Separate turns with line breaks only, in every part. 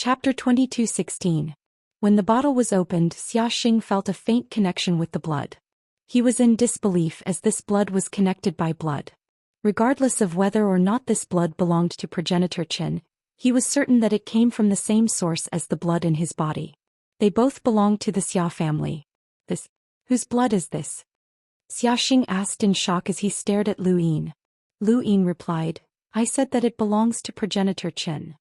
Chapter 22:16. When the bottle was opened, Xiaxing felt a faint connection with the blood. He was in disbelief as this blood was connected by blood. Regardless of whether or not this blood belonged to progenitor Qin, he was certain that it came from the same source as the blood in his body. They both belonged to the Xia family. Whose blood is this? Xiaxing asked in shock as he stared at Lu Yin. Lu Yin replied, I said that it belongs to progenitor Qin.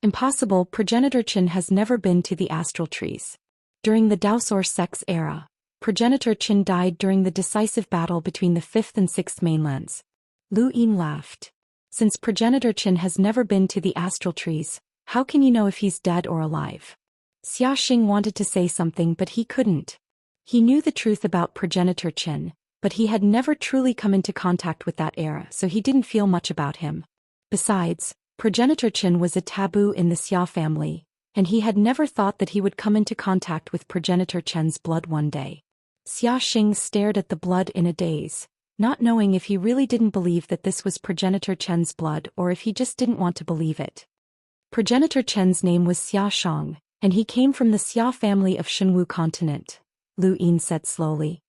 Impossible, progenitor Qin has never been to the astral trees. During the Daoist sex era, progenitor Qin died during the decisive battle between the 5th and 6th mainlands. Lu Yin laughed. Since progenitor Qin has never been to the astral trees, how can you know if he's dead or alive? Xiaxing wanted to say something but he couldn't. He knew the truth about progenitor Qin, but he had never truly come into contact with that era, so he didn't feel much about him. Besides, progenitor Qin was a taboo in the Xia family, and he had never thought that he would come into contact with progenitor Qin's blood one day. Xiaxing stared at the blood in a daze, not knowing if he really didn't believe that this was progenitor Qin's blood or if he just didn't want to believe it. Progenitor Qin's name was Xiaxing, and he came from the Xia family of Shenwu continent, Lu Yin said slowly.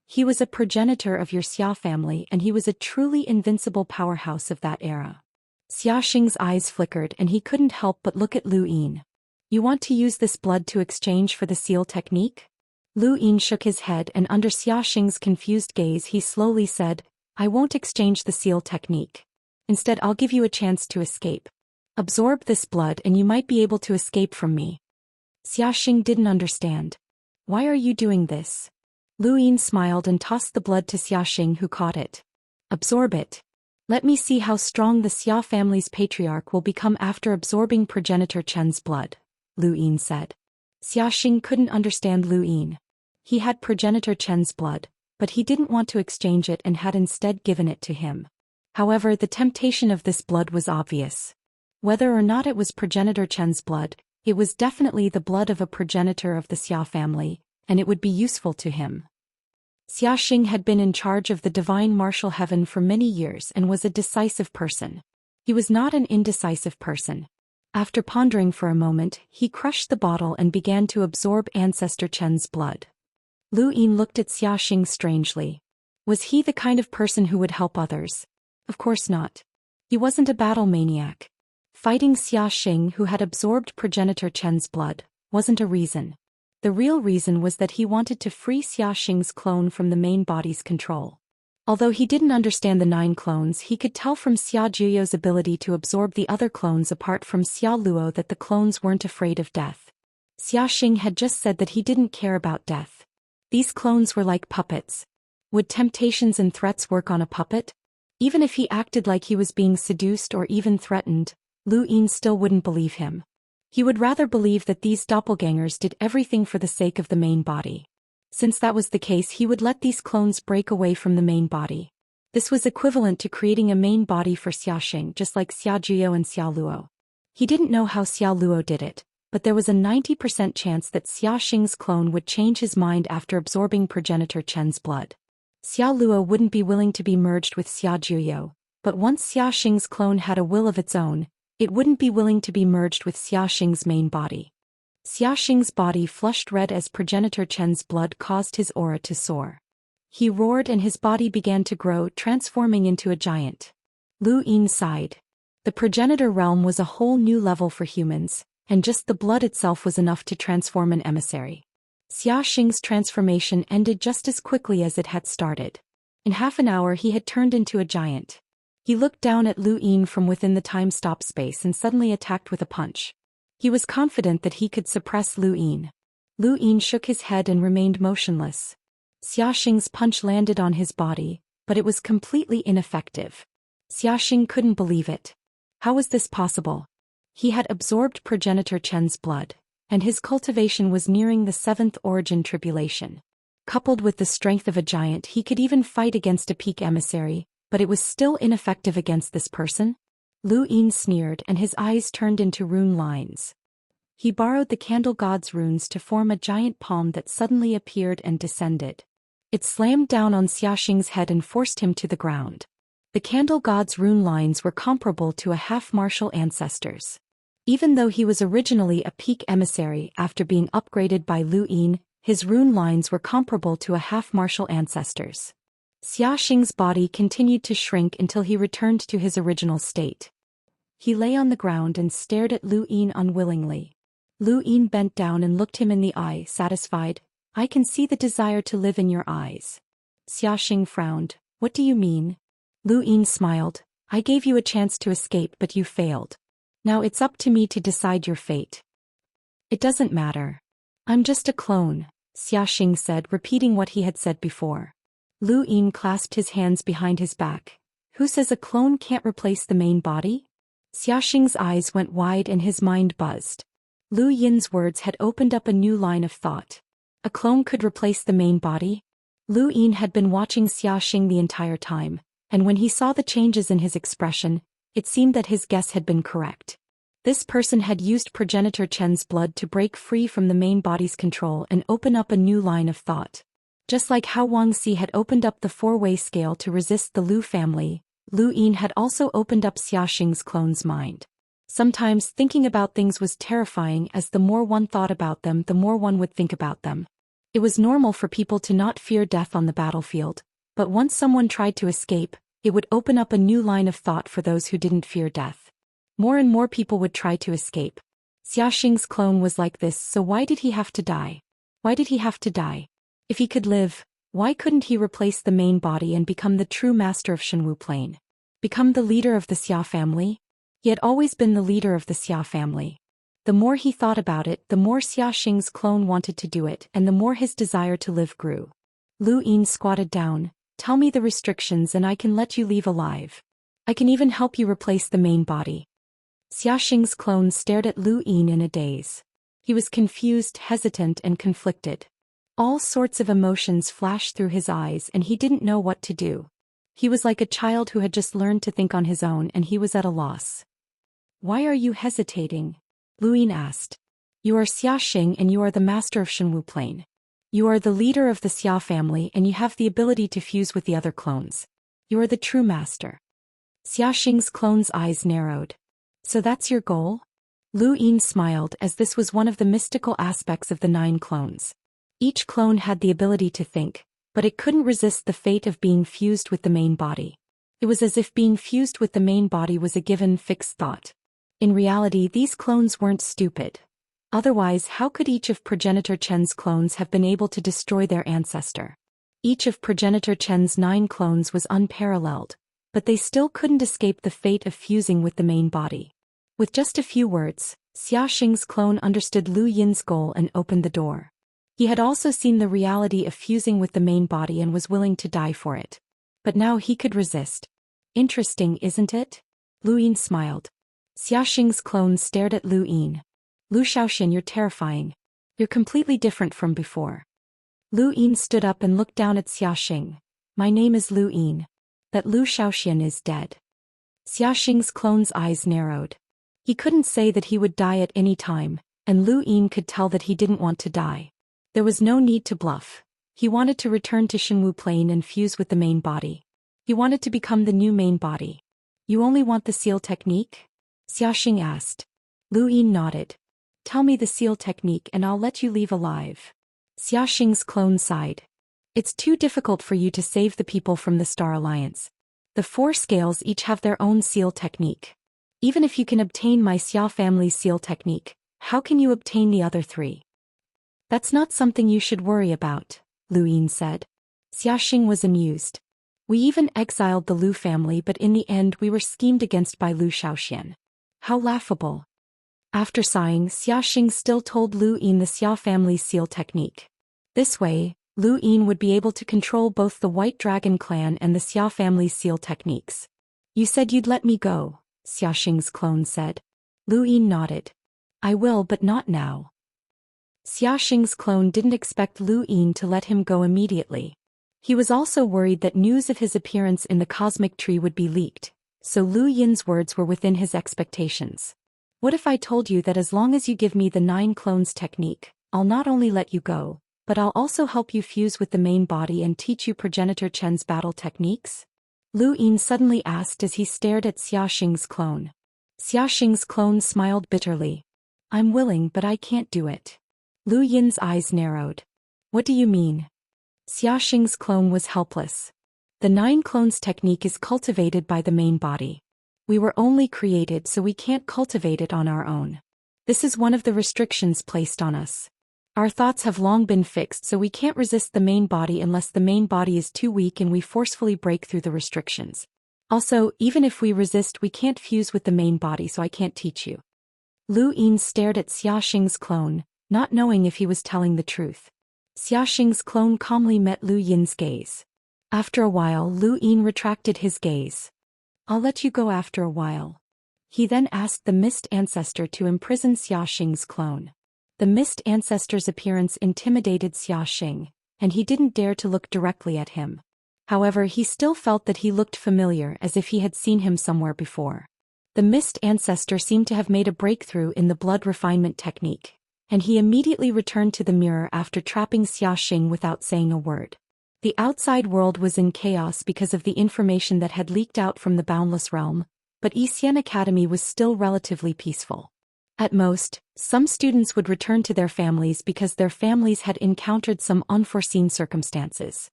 He was a progenitor of your Xia family and he was a truly invincible powerhouse of that era. Xiaxing's eyes flickered and he couldn't help but look at Lu Yin. You want to use this blood to exchange for the seal technique? Lu Yin shook his head and under Xiaxing's confused gaze he slowly said, I won't exchange the seal technique. Instead I'll give you a chance to escape. Absorb this blood and you might be able to escape from me. Xiaxing didn't understand. Why are you doing this? Lu Yin smiled and tossed the blood to Xiaxing who caught it. Absorb it. Let me see how strong the Xia family's patriarch will become after absorbing progenitor Qin's blood, Lu Yin said. Xiaxing couldn't understand Lu Yin. He had progenitor Qin's blood, but he didn't want to exchange it and had instead given it to him. However, the temptation of this blood was obvious. Whether or not it was progenitor Qin's blood, it was definitely the blood of a progenitor of the Xia family, and it would be useful to him. Xiaxing had been in charge of the divine martial heaven for many years and was a decisive person. He was not an indecisive person. After pondering for a moment, he crushed the bottle and began to absorb ancestor Qin's blood. Lu Yin looked at Xiaxing strangely. Was he the kind of person who would help others? Of course not. He wasn't a battle maniac. Fighting Xiaxing, who had absorbed progenitor Qin's blood, wasn't a reason. The real reason was that he wanted to free Xiaxing's clone from the main body's control. Although he didn't understand the 9 clones, he could tell from Xia Juyo's ability to absorb the other clones apart from Xia Luo that the clones weren't afraid of death. Xiaxing had just said that he didn't care about death. These clones were like puppets. Would temptations and threats work on a puppet? Even if he acted like he was being seduced or even threatened, Lu Yin still wouldn't believe him. He would rather believe that these doppelgangers did everything for the sake of the main body. Since that was the case, he would let these clones break away from the main body. This was equivalent to creating a main body for Xiaxing, just like Xia Juyo and Xia Luo. He didn't know how Xia Luo did it, but there was a 90% chance that Xiaxing's clone would change his mind after absorbing progenitor Qin's blood. Xia Luo wouldn't be willing to be merged with Xia Juyo, but once Xiaxing's clone had a will of its own, it wouldn't be willing to be merged with Xiaxing's main body. Xiaxing's body flushed red as progenitor Qin's blood caused his aura to soar. He roared and his body began to grow, transforming into a giant. Lu Yin sighed. The progenitor realm was a whole new level for humans, and just the blood itself was enough to transform an emissary. Xiaxing's transformation ended just as quickly as it had started. In half an hour he had turned into a giant. He looked down at Lu Yin from within the time-stop space and suddenly attacked with a punch. He was confident that he could suppress Lu Yin. Lu Yin shook his head and remained motionless. Xiaxing's punch landed on his body, but it was completely ineffective. Xiaxing couldn't believe it. How was this possible? He had absorbed progenitor Qin's blood, and his cultivation was nearing the 7th origin tribulation. Coupled with the strength of a giant, he could even fight against a peak emissary, but it was still ineffective against this person? Lu Yin sneered and his eyes turned into rune lines. He borrowed the candle god's runes to form a giant palm that suddenly appeared and descended. It slammed down on Xiaxing's head and forced him to the ground. The candle god's rune lines were comparable to a half-martial ancestor's. Even though he was originally a peak emissary after being upgraded by Lu Yin, his rune lines were comparable to a half-martial ancestor's. Xiaxing's body continued to shrink until he returned to his original state. He lay on the ground and stared at Lu Yin unwillingly. Lu Yin bent down and looked him in the eye, satisfied. "I can see the desire to live in your eyes." Xiaxing frowned. "What do you mean?" Lu Yin smiled. "I gave you a chance to escape but you failed. Now it's up to me to decide your fate." "It doesn't matter. I'm just a clone," Xiaxing said, repeating what he had said before. Lu Yin clasped his hands behind his back. "Who says a clone can't replace the main body?" Xiaxing's eyes went wide and his mind buzzed. Lu Yin's words had opened up a new line of thought. A clone could replace the main body? Lu Yin had been watching Xiaxing the entire time, and when he saw the changes in his expression, it seemed that his guess had been correct. This person had used progenitor Chen's blood to break free from the main body's control and open up a new line of thought. Just like how Wang Xi had opened up the four-way scale to resist the Lu family, Lu Yin had also opened up Xiaxing's clone's mind. Sometimes thinking about things was terrifying, as the more one thought about them, the more one would think about them. It was normal for people to not fear death on the battlefield, but once someone tried to escape, it would open up a new line of thought for those who didn't fear death. More and more people would try to escape. Xiaxing's clone was like this, so why did he have to die? Why did he have to die? If he could live, why couldn't he replace the main body and become the true master of Shenwu Plain? Become the leader of the Xia family? He had always been the leader of the Xia family. The more he thought about it, the more Xiaxing's clone wanted to do it, and the more his desire to live grew. Lu Yin squatted down. "Tell me the restrictions and I can let you leave alive. I can even help you replace the main body." Xiaxing's clone stared at Lu Yin in a daze. He was confused, hesitant, and conflicted. All sorts of emotions flashed through his eyes and he didn't know what to do. He was like a child who had just learned to think on his own and he was at a loss. "Why are you hesitating?" Lu Yin asked. "You are Xiaxing and you are the master of Shenwu Plain. You are the leader of the Xia family and you have the ability to fuse with the other clones. You are the true master." Xiaxing's clone's eyes narrowed. "So that's your goal?" Lu Yin smiled, as this was one of the mystical aspects of the 9 clones. Each clone had the ability to think, but it couldn't resist the fate of being fused with the main body. It was as if being fused with the main body was a given, fixed thought. In reality, these clones weren't stupid. Otherwise, how could each of progenitor Chen's clones have been able to destroy their ancestor? Each of progenitor Chen's 9 clones was unparalleled, but they still couldn't escape the fate of fusing with the main body. With just a few words, Xiaxing's clone understood Lu Yin's goal and opened the door. He had also seen the reality of fusing with the main body and was willing to die for it. But now he could resist. "Interesting, isn't it?" Lu Yin smiled. Xiaxing's clone stared at Lu Yin. "Lu Xiaoxian, you're terrifying. You're completely different from before." Lu Yin stood up and looked down at Xiaxing. "My name is Lu Yin. That Lu Xiaoxian is dead." Xiaxing's clone's eyes narrowed. He couldn't say that he would die at any time, and Lu Yin could tell that he didn't want to die. There was no need to bluff. He wanted to return to Shenwu Plain and fuse with the main body. He wanted to become the new main body. "You only want the seal technique?" Xiaxing asked. Lu Yin nodded. "Tell me the seal technique and I'll let you leave alive." Xiaxing's clone sighed. "It's too difficult for you to save the people from the Star Alliance. The 4 scales each have their own seal technique. Even if you can obtain my Xia family's seal technique, how can you obtain the other 3? "That's not something you should worry about," Lu Yin said. Xiaxing was amused. "We even exiled the Lu family, but in the end we were schemed against by Lu Xiaoxian. How laughable." After sighing, Xiaxing still told Lu Yin the Xia family's seal technique. This way, Lu Yin would be able to control both the White Dragon clan and the Xia family's seal techniques. "You said you'd let me go," Xiaxing's clone said. Lu Yin nodded. "I will, but not now." Xiaxing's clone didn't expect Lu Yin to let him go immediately. He was also worried that news of his appearance in the cosmic tree would be leaked, so Lu Yin's words were within his expectations. "What if I told you that as long as you give me the 9 clones technique, I'll not only let you go, but I'll also help you fuse with the main body and teach you progenitor Chen's battle techniques?" Lu Yin suddenly asked as he stared at Xiaxing's clone. Xiaxing's clone smiled bitterly. I'm willing, but I can't do it. Lu Yin's eyes narrowed. What do you mean? Xiaxing's clone was helpless. The 9 clones technique is cultivated by the main body. We were only created so we can't cultivate it on our own. This is one of the restrictions placed on us. Our thoughts have long been fixed, so we can't resist the main body unless the main body is too weak and we forcefully break through the restrictions. Also, even if we resist, we can't fuse with the main body, so I can't teach you. Lu Yin stared at Xiaxing's clone, not knowing if he was telling the truth. Xiaxing's clone calmly met Lu Yin's gaze. After a while, Lu Yin retracted his gaze. I'll let you go after a while. He then asked the Mist Ancestor to imprison Xiaxing's clone. The Mist Ancestor's appearance intimidated Xiaxing, and he didn't dare to look directly at him. However, he still felt that he looked familiar, as if he had seen him somewhere before. The Mist Ancestor seemed to have made a breakthrough in the blood refinement technique, and he immediately returned to the mirror after trapping Xiaxing without saying a word. The outside world was in chaos because of the information that had leaked out from the Boundless Realm, but Xian Academy was still relatively peaceful. At most, some students would return to their families because their families had encountered some unforeseen circumstances.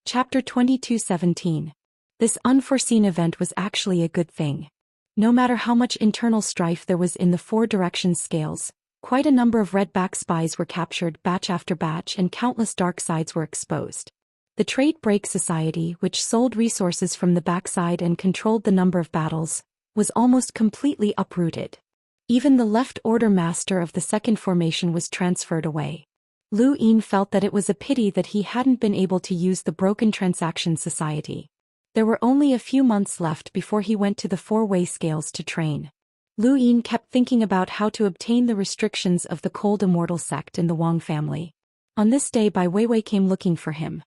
Chapter 22:17. This unforeseen event was actually a good thing. No matter how much internal strife there was in the 4 direction scales, quite a number of redback spies were captured batch after batch and countless dark sides were exposed. The Trade Break Society, which sold resources from the backside and controlled the number of battles, was almost completely uprooted. Even the Left Order Master of the Second Formation was transferred away. Lu Yin felt that it was a pity that he hadn't been able to use the Broken Transaction Society. There were only a few months left before he went to the 4-way scales to train. Lu Yin kept thinking about how to obtain the restrictions of the Cold Immortal sect in the Wang family. On this day, Bai Weiwei came looking for him.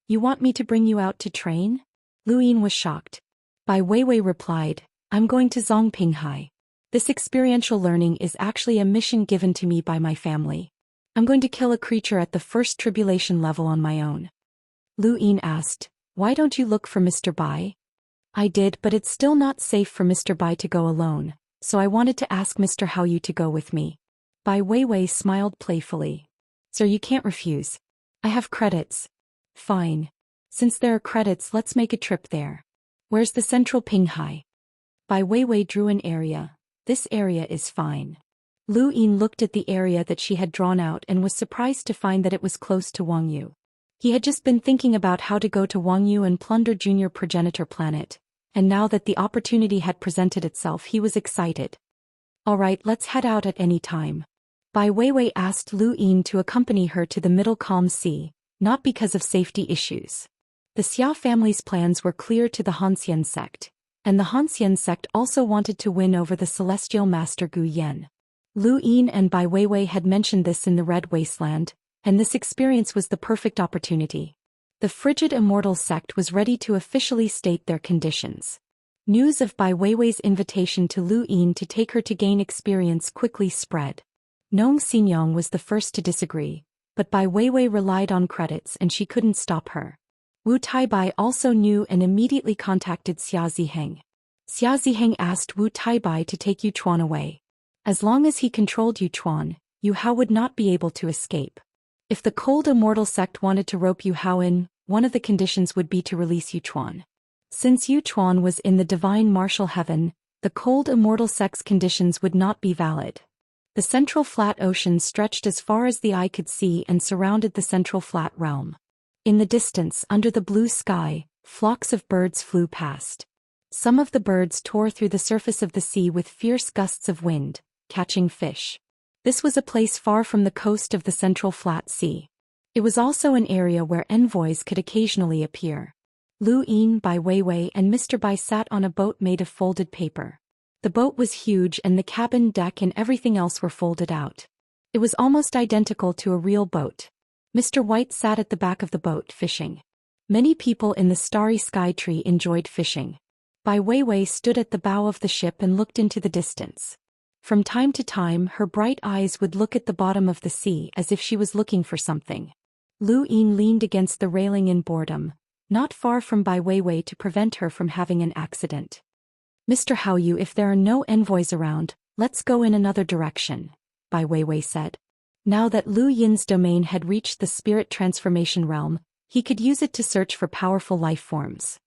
You want me to bring you out to train? Lu Yin was shocked. Bai Weiwei replied, I'm going to Zongpinghai. This experiential learning is actually a mission given to me by my family. I'm going to kill a creature at the first tribulation level on my own. Lu Yin asked, why don't you look for Mr. Bai? I did, but it's still not safe for Mr. Bai to go alone, so I wanted to ask Mr. Hao Yu to go with me. Bai Weiwei smiled playfully. Sir, you can't refuse. I have credits. Fine. Since there are credits, let's make a trip there. Where's the central Pinghai? Bai Weiwei drew an area. This area is fine. Lu Yin looked at the area that she had drawn out and was surprised to find that it was close to Wang Yu. He had just been thinking about how to go to Wang Yu and plunder Junior Progenitor Planet, and now that the opportunity had presented itself, he was excited. All right, let's head out at any time. Bai Weiwei asked Lu Yin to accompany her to the Middle Calm Sea, not because of safety issues. The Xia family's plans were clear to the Hanxian sect, and the Hanxian sect also wanted to win over the Celestial Master Gu Yan. Lu Yin and Bai Weiwei had mentioned this in the Red Wasteland, and this experience was the perfect opportunity. The frigid Immortal sect was ready to officially state their conditions. News of Bai Weiwei's invitation to Lu Yin to take her to gain experience quickly spread. Nong Xinyang was the first to disagree, but Bai Weiwei relied on credits and she couldn't stop her. Wu Taibai also knew and immediately contacted Xia Ziheng. Xia Ziheng asked Wu Taibai to take Yuchuan away. As long as he controlled Yuchuan, Yu Hao would not be able to escape. If the Cold Immortal sect wanted to rope Yu Hao in, one of the conditions would be to release Yuchuan. Since Yuchuan was in the divine martial heaven, the Cold Immortal sect's conditions would not be valid. The central flat ocean stretched as far as the eye could see and surrounded the central flat realm. In the distance, under the blue sky, flocks of birds flew past. Some of the birds tore through the surface of the sea with fierce gusts of wind, catching fish. This was a place far from the coast of the central flat sea. It was also an area where envoys could occasionally appear. Lu Yin, Bai Weiwei and Mr. Bai sat on a boat made of folded paper. The boat was huge and the cabin deck and everything else were folded out. It was almost identical to a real boat. Mr. White sat at the back of the boat fishing. Many people in the starry sky tree enjoyed fishing. Bai Weiwei stood at the bow of the ship and looked into the distance. From time to time, her bright eyes would look at the bottom of the sea as if she was looking for something. Lu Yin leaned against the railing in boredom, not far from Bai Weiwei to prevent her from having an accident. Mr. Haoyu, if there are no envoys around, let's go in another direction, Bai Weiwei said. Now that Lu Yin's domain had reached the spirit transformation realm, he could use it to search for powerful life forms.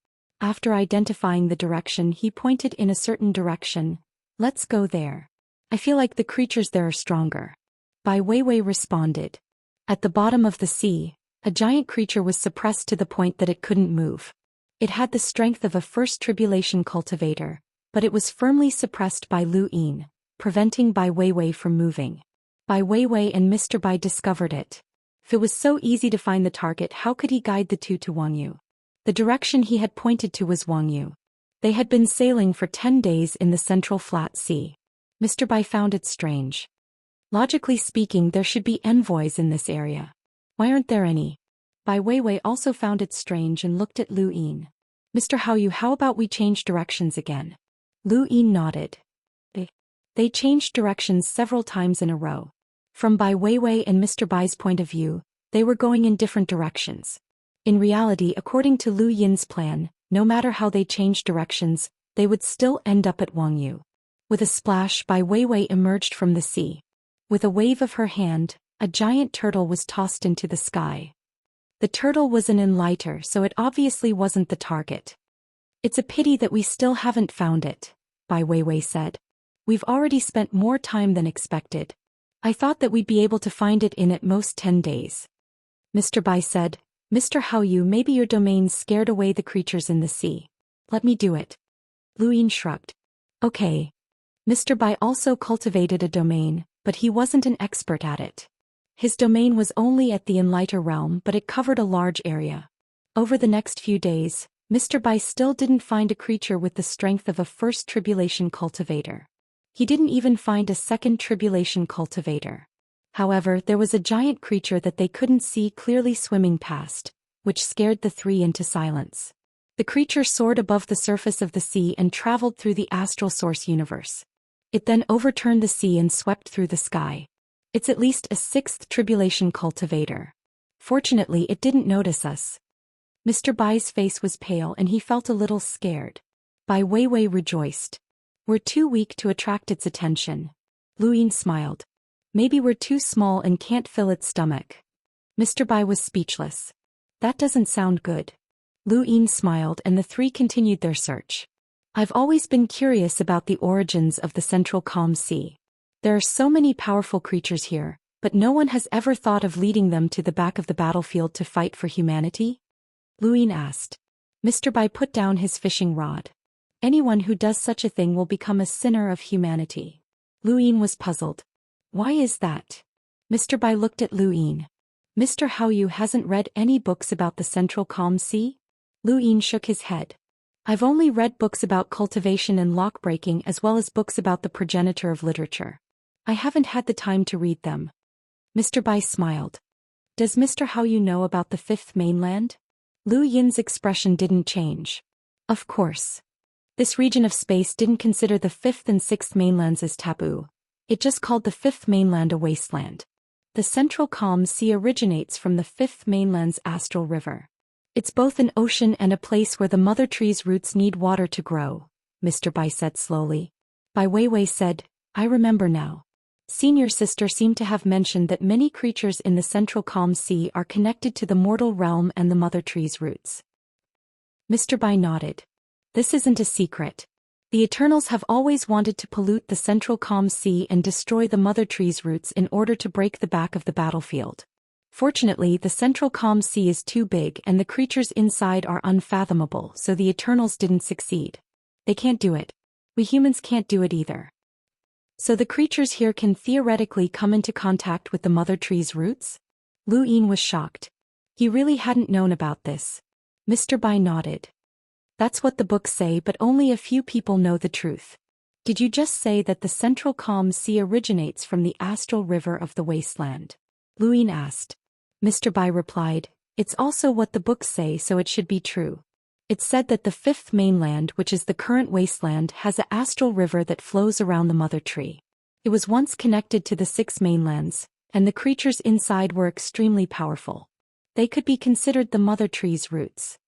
After identifying the direction, he pointed in a certain direction. Let's go there. I feel like the creatures there are stronger. Bai Weiwei responded. At the bottom of the sea, a giant creature was suppressed to the point that it couldn't move. It had the strength of a first tribulation cultivator, but it was firmly suppressed by Lu Yin, preventing Bai Weiwei from moving. Bai Weiwei and Mr. Bai discovered it. If it was so easy to find the target, how could he guide the two to Wangyu? The direction he had pointed to was Wangyu. They had been sailing for 10 days in the central flat sea. Mr. Bai found it strange. Logically speaking, there should be envoys in this area. Why aren't there any? Bai Weiwei also found it strange and looked at Lu Yin. Mr. Haoyu, how about we change directions again? Lu Yin nodded. They changed directions several times in a row. From Bai Weiwei and Mr. Bai's point of view, they were going in different directions. In reality, according to Lu Yin's plan, no matter how they changed directions, they would still end up at Wangyu. With a splash, Bai Weiwei emerged from the sea. With a wave of her hand, a giant turtle was tossed into the sky. The turtle was an enlighter, so it obviously wasn't the target. It's a pity that we still haven't found it, Bai Weiwei said. We've already spent more time than expected. I thought that we'd be able to find it in at most 10 days. Mr. Bai said, Mr. Haoyu, maybe your domain scared away the creatures in the sea. Let me do it. Lu Yin shrugged. Okay. Mr. Bai also cultivated a domain, but he wasn't an expert at it. His domain was only at the Enlighter realm, but it covered a large area. Over the next few days, Mr. Bai still didn't find a creature with the strength of a first tribulation cultivator. He didn't even find a second tribulation cultivator. However, there was a giant creature that they couldn't see clearly swimming past, which scared the three into silence. The creature soared above the surface of the sea and traveled through the astral source universe. It then overturned the sea and swept through the sky. It's at least a sixth tribulation cultivator. Fortunately, it didn't notice us. Mr. Bai's face was pale and he felt a little scared. Bai Weiwei rejoiced. We're too weak to attract its attention. Lu Yin smiled. Maybe we're too small and can't fill its stomach. Mr. Bai was speechless. That doesn't sound good. Lu Yin smiled and the three continued their search. I've always been curious about the origins of the Central Calm Sea. There are so many powerful creatures here, but no one has ever thought of leading them to the back of the battlefield to fight for humanity? Lu Yin asked. Mr. Bai put down his fishing rod. Anyone who does such a thing will become a sinner of humanity. Lu Yin was puzzled. Why is that? Mr. Bai looked at Lu Yin. Mr. Haoyu hasn't read any books about the Central Calm Sea? Lu Yin shook his head. I've only read books about cultivation and lock-breaking as well as books about the progenitor of literature. I haven't had the time to read them. Mr. Bai smiled. Does Mr. Haoyu know about the fifth mainland? Lu Yin's expression didn't change. Of course. This region of space didn't consider the fifth and sixth mainlands as taboo. It just called the fifth mainland a wasteland. The Central Calm Sea originates from the fifth mainland's astral river. It's both an ocean and a place where the mother tree's roots need water to grow, Mr. Bai said slowly. Bai Weiwei said, I remember now. Senior sister seemed to have mentioned that many creatures in the Central Calm Sea are connected to the mortal realm and the mother tree's roots. Mr. Bai nodded. This isn't a secret. The Eternals have always wanted to pollute the Central Calm Sea and destroy the mother tree's roots in order to break the back of the battlefield. Fortunately, the Central Calm Sea is too big and the creatures inside are unfathomable, so the Eternals didn't succeed. They can't do it. We humans can't do it either. So the creatures here can theoretically come into contact with the mother tree's roots? Lu Yin was shocked. He really hadn't known about this. Mr. Bai nodded. That's what the books say, but only a few people know the truth. Did you just say that the Central Calm Sea originates from the astral river of the wasteland? Lu Yin asked. Mr. Bai replied, it's also what the books say, so it should be true. It said that the fifth mainland, which is the current wasteland, has an astral river that flows around the mother tree. It was once connected to the six mainlands, and the creatures inside were extremely powerful. They could be considered the mother tree's roots.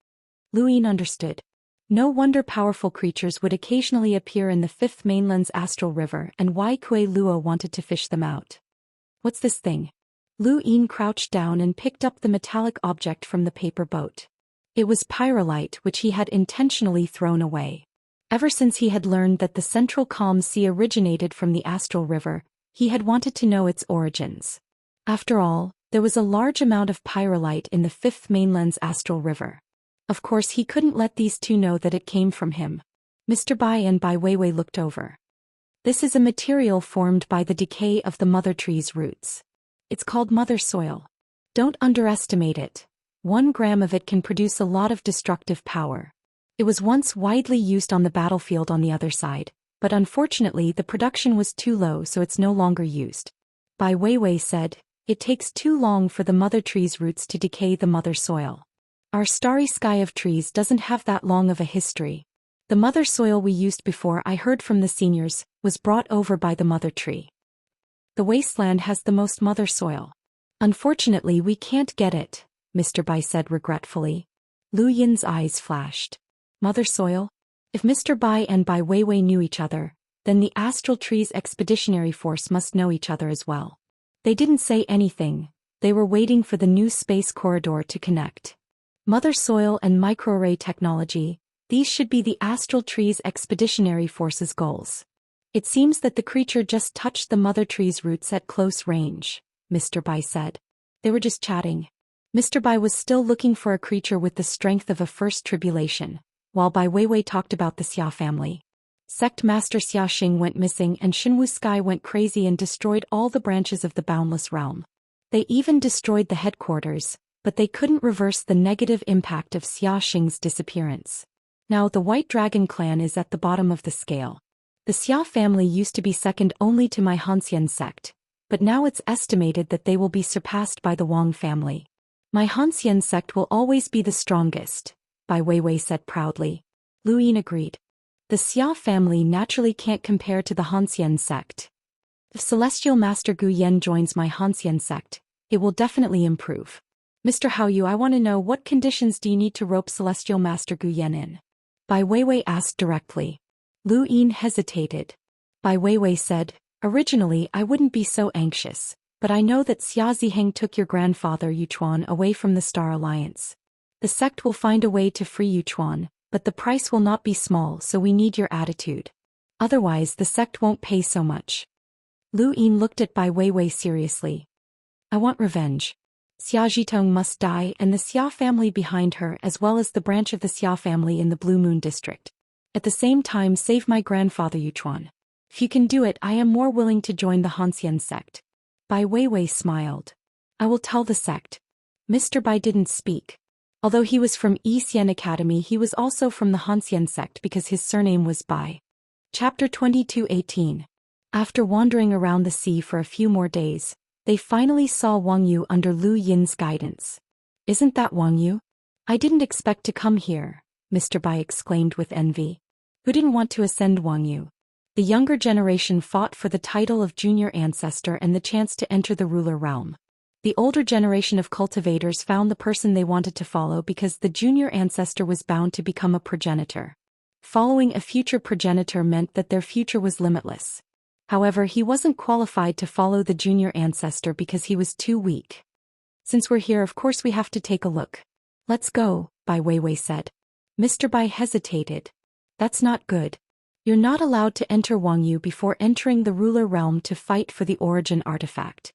Lu Yin understood. No wonder powerful creatures would occasionally appear in the Fifth Mainland's astral river and why Kuei Luo wanted to fish them out. What's this thing? Lu Yin crouched down and picked up the metallic object from the paper boat. It was pyrolite which he had intentionally thrown away. Ever since he had learned that the central calm sea originated from the astral river, he had wanted to know its origins. After all, there was a large amount of pyrolite in the Fifth Mainland's astral river. Of course he couldn't let these two know that it came from him. Mr. Bai and Bai Weiwei looked over. This is a material formed by the decay of the mother tree's roots. It's called mother soil. Don't underestimate it. 1 gram of it can produce a lot of destructive power. It was once widely used on the battlefield on the other side, but unfortunately the production was too low so it's no longer used. Bai Weiwei said, it takes too long for the mother tree's roots to decay the mother soil. Our starry sky of trees doesn't have that long of a history. The mother soil we used before, I heard from the seniors, was brought over by the mother tree. The wasteland has the most mother soil. Unfortunately we can't get it, Mr. Bai said regretfully. Lu Yin's eyes flashed. Mother soil? If Mr. Bai and Bai Weiwei knew each other, then the astral tree's expeditionary force must know each other as well. They didn't say anything, they were waiting for the new space corridor to connect. Mother soil and microarray technology, these should be the astral tree's expeditionary force's goals. It seems that the creature just touched the mother tree's roots at close range, Mr. Bai said. They were just chatting. Mr. Bai was still looking for a creature with the strength of a first tribulation, while Bai Weiwei talked about the Xia family. Sect Master Xiaxing went missing and Xinwu Sky went crazy and destroyed all the branches of the Boundless Realm. They even destroyed the headquarters, but they couldn't reverse the negative impact of Xiaxing's disappearance. Now the White Dragon clan is at the bottom of the scale. The Xia family used to be second only to my Hanxian sect, but now it's estimated that they will be surpassed by the Wang family. My Hanxian sect will always be the strongest, Bai Weiwei said proudly. Lu Yin agreed. The Xia family naturally can't compare to the Hanxian sect. If Celestial Master Gu Yan joins my Hanxian sect, it will definitely improve. Mr. Haoyu, I want to know what conditions do you need to rope Celestial Master Gu Yan in? Bai Weiwei asked directly. Lu Yin hesitated. Bai Weiwei said, originally I wouldn't be so anxious, but I know that Xia Ziheng took your grandfather Yuchuan away from the Star Alliance. The sect will find a way to free Yuchuan, but the price will not be small, so we need your attitude. Otherwise the sect won't pay so much. Lu Yin looked at Bai Weiwei seriously. I want revenge. Xia Zhitong must die and the Xia family behind her as well as the branch of the Xia family in the Blue Moon district. At the same time save my grandfather Yuchuan. If you can do it, I am more willing to join the Hanxian sect. Bai Weiwei smiled. I will tell the sect. Mr. Bai didn't speak. Although he was from Yi Xian Academy, he was also from the Hanxian sect because his surname was Bai. Chapter 22:18. After wandering around the sea for a few more days, they finally saw Wang Yu under Lu Yin's guidance. Isn't that Wang Yu? I didn't expect to come here, Mr. Bai exclaimed with envy. Who didn't want to ascend Wang Yu? The younger generation fought for the title of junior ancestor and the chance to enter the ruler realm. The older generation of cultivators found the person they wanted to follow because the junior ancestor was bound to become a progenitor. Following a future progenitor meant that their future was limitless. However, he wasn't qualified to follow the junior ancestor because he was too weak. Since we're here, of course we have to take a look. Let's go, Bai Weiwei said. Mr. Bai hesitated. That's not good. You're not allowed to enter Wang Yu before entering the ruler realm to fight for the origin artifact.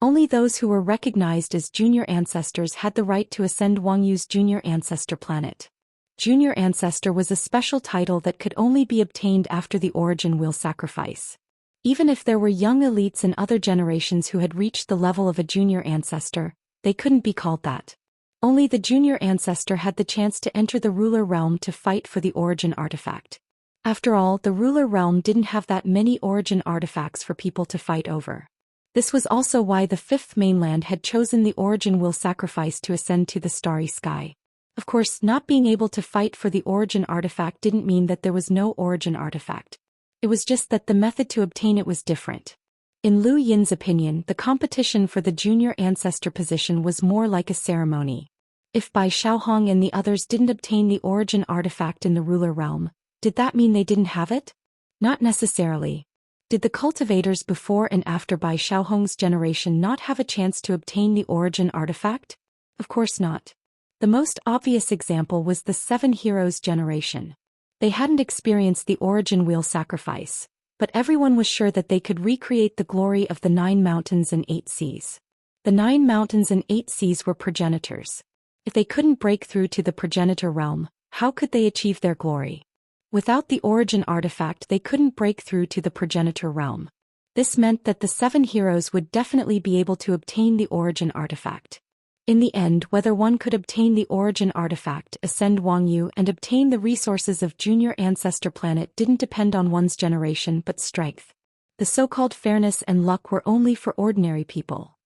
Only those who were recognized as junior ancestors had the right to ascend Wang Yu's junior ancestor planet. Junior ancestor was a special title that could only be obtained after the origin wheel sacrifice. Even if there were young elites in other generations who had reached the level of a junior ancestor, they couldn't be called that. Only the junior ancestor had the chance to enter the ruler realm to fight for the origin artifact. After all, the ruler realm didn't have that many origin artifacts for people to fight over. This was also why the Fifth Mainland had chosen the origin wheel sacrifice to ascend to the starry sky. Of course, not being able to fight for the origin artifact didn't mean that there was no origin artifact. It was just that the method to obtain it was different. In Lu Yin's opinion, the competition for the junior ancestor position was more like a ceremony. If Bai Xiaohong and the others didn't obtain the origin artifact in the ruler realm, did that mean they didn't have it? Not necessarily. Did the cultivators before and after Bai Xiaohong's generation not have a chance to obtain the origin artifact? Of course not. The most obvious example was the Seven Heroes generation. They hadn't experienced the origin wheel sacrifice, but everyone was sure that they could recreate the glory of the 9 mountains and 8 seas. The 9 mountains and 8 seas were progenitors. If they couldn't break through to the progenitor realm, how could they achieve their glory? Without the origin artifact, they couldn't break through to the progenitor realm. This meant that the 7 heroes would definitely be able to obtain the origin artifact. In the end, whether one could obtain the origin artifact, ascend Wang Yu, and obtain the resources of Junior Ancestor Planet didn't depend on one's generation but strength. The so-called fairness and luck were only for ordinary people.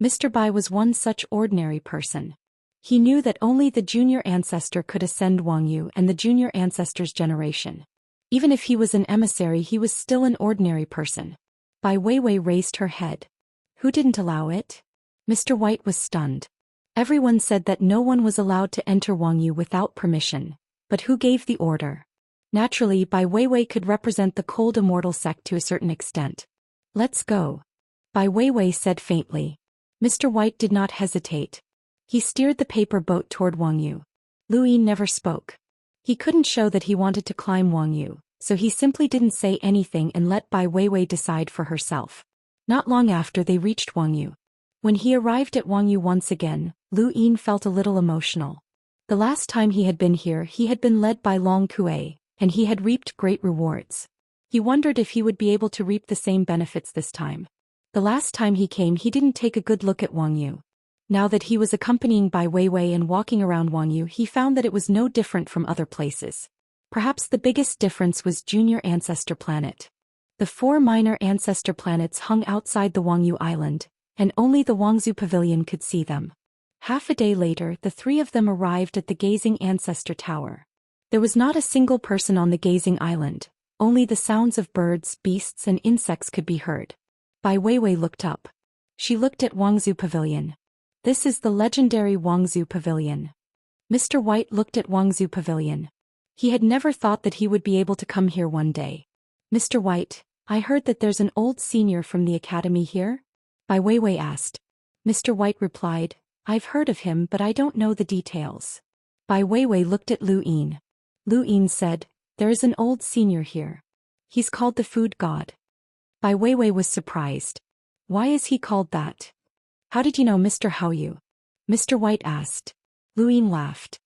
Mr. Bai was one such ordinary person. He knew that only the Junior Ancestor could ascend Wang Yu and the Junior Ancestor's generation. Even if he was an emissary, he was still an ordinary person. Bai Weiwei raised her head. Who didn't allow it? Mr. White was stunned. Everyone said that no one was allowed to enter Wang Yu without permission, but who gave the order? Naturally, Bai Weiwei could represent the cold immortal sect to a certain extent. Let's go. Bai Weiwei said faintly. Mr. White did not hesitate. He steered the paper boat toward Wang Yu. Lu Yin never spoke. He couldn't show that he wanted to climb Wang Yu, so he simply didn't say anything and let Bai Weiwei decide for herself. Not long after they reached Wang Yu. When he arrived at Wang Yu once again, Lu Yin felt a little emotional. The last time he had been here, he had been led by Long Kuei, and he had reaped great rewards. He wondered if he would be able to reap the same benefits this time. The last time he came, he didn't take a good look at Wang Yu. Now that he was accompanying Bai Weiwei and walking around Wang Yu, he found that it was no different from other places. Perhaps the biggest difference was Junior Ancestor Planet. The 4 minor ancestor planets hung outside the Wang Yu Island, and only the Wangzhou Pavilion could see them. Half a day later, the 3 of them arrived at the Gazing Ancestor Tower. There was not a single person on the Gazing Island, only the sounds of birds, beasts and insects could be heard. Bai Weiwei looked up. She looked at Wangzhou Pavilion. This is the legendary Wangzhou Pavilion. Mr. White looked at Wangzhou Pavilion. He had never thought that he would be able to come here one day. Mr. White, I heard that there's an old senior from the academy here? Bai Weiwei asked. Mr. White replied, I've heard of him but I don't know the details. Bai Weiwei looked at Lu Yin. Lu Yin said, there is an old senior here. He's called the Food God. Bai Weiwei was surprised. Why is he called that? How did you know Mr. Haoyu? Mr. White asked. Lu Yin laughed.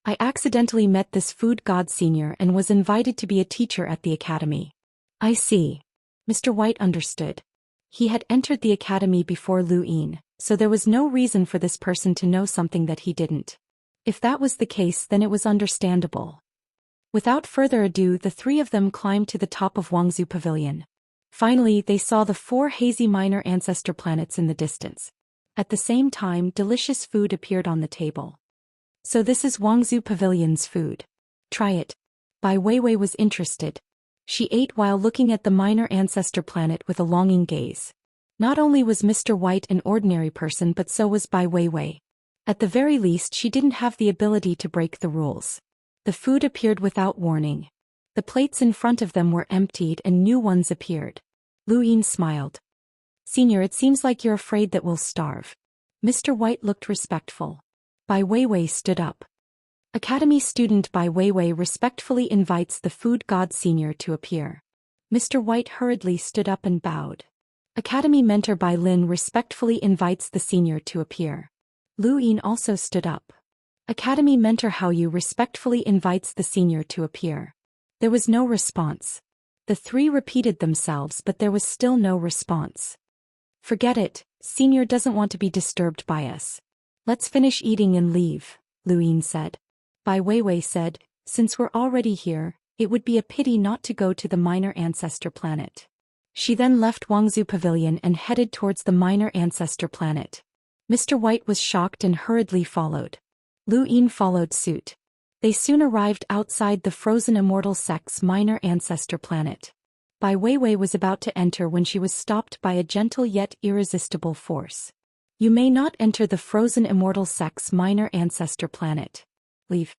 I accidentally met this Food God senior and was invited to be a teacher at the academy. I see. Mr. White understood. He had entered the academy before Lu Yin, so there was no reason for this person to know something that he didn't. If that was the case, then it was understandable. Without further ado, the 3 of them climbed to the top of Wangzhou Pavilion. Finally, they saw the 4 hazy minor ancestor planets in the distance. At the same time, delicious food appeared on the table. So this is Wangzhou Pavilion's food. Try it. Bai Weiwei was interested. She ate while looking at the minor ancestor planet with a longing gaze. Not only was Mr. White an ordinary person, but so was Bai Weiwei. At the very least, she didn't have the ability to break the rules. The food appeared without warning. The plates in front of them were emptied and new ones appeared. Lu Yin smiled. Senior, it seems like you're afraid that we'll starve. Mr. White looked respectful. Bai Weiwei stood up. Academy student Bai Weiwei respectfully invites the Food God Senior to appear. Mr. White hurriedly stood up and bowed. Academy mentor Bai Lin respectfully invites the senior to appear. Lu Yin also stood up. Academy mentor Haoyu respectfully invites the senior to appear. There was no response. The 3 repeated themselves, but there was still no response. Forget it, senior doesn't want to be disturbed by us. Let's finish eating and leave, Lu Yin said. Bai Weiwei said, since we're already here, it would be a pity not to go to the minor ancestor planet. She then left Wangzhou Pavilion and headed towards the minor ancestor planet. Mr. White was shocked and hurriedly followed. Lu Yin followed suit. They soon arrived outside the frozen immortal sect's minor ancestor planet. Bai Weiwei was about to enter when she was stopped by a gentle yet irresistible force. You may not enter the frozen immortal sect's minor ancestor planet. Leave.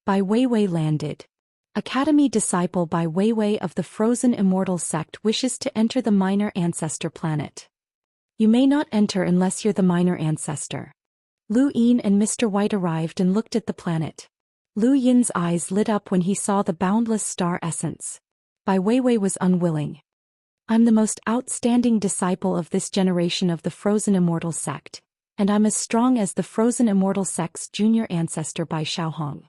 Bai Weiwei landed. Academy disciple Bai Weiwei of the frozen immortal sect wishes to enter the minor ancestor planet. You may not enter unless you're the minor ancestor. Lu Yin and Mr. White arrived and looked at the planet. Lu Yin's eyes lit up when he saw the boundless star essence. Bai Weiwei was unwilling. I'm the most outstanding disciple of this generation of the frozen immortal sect, and I'm as strong as the frozen immortal sect's junior ancestor Bai Xiaohong.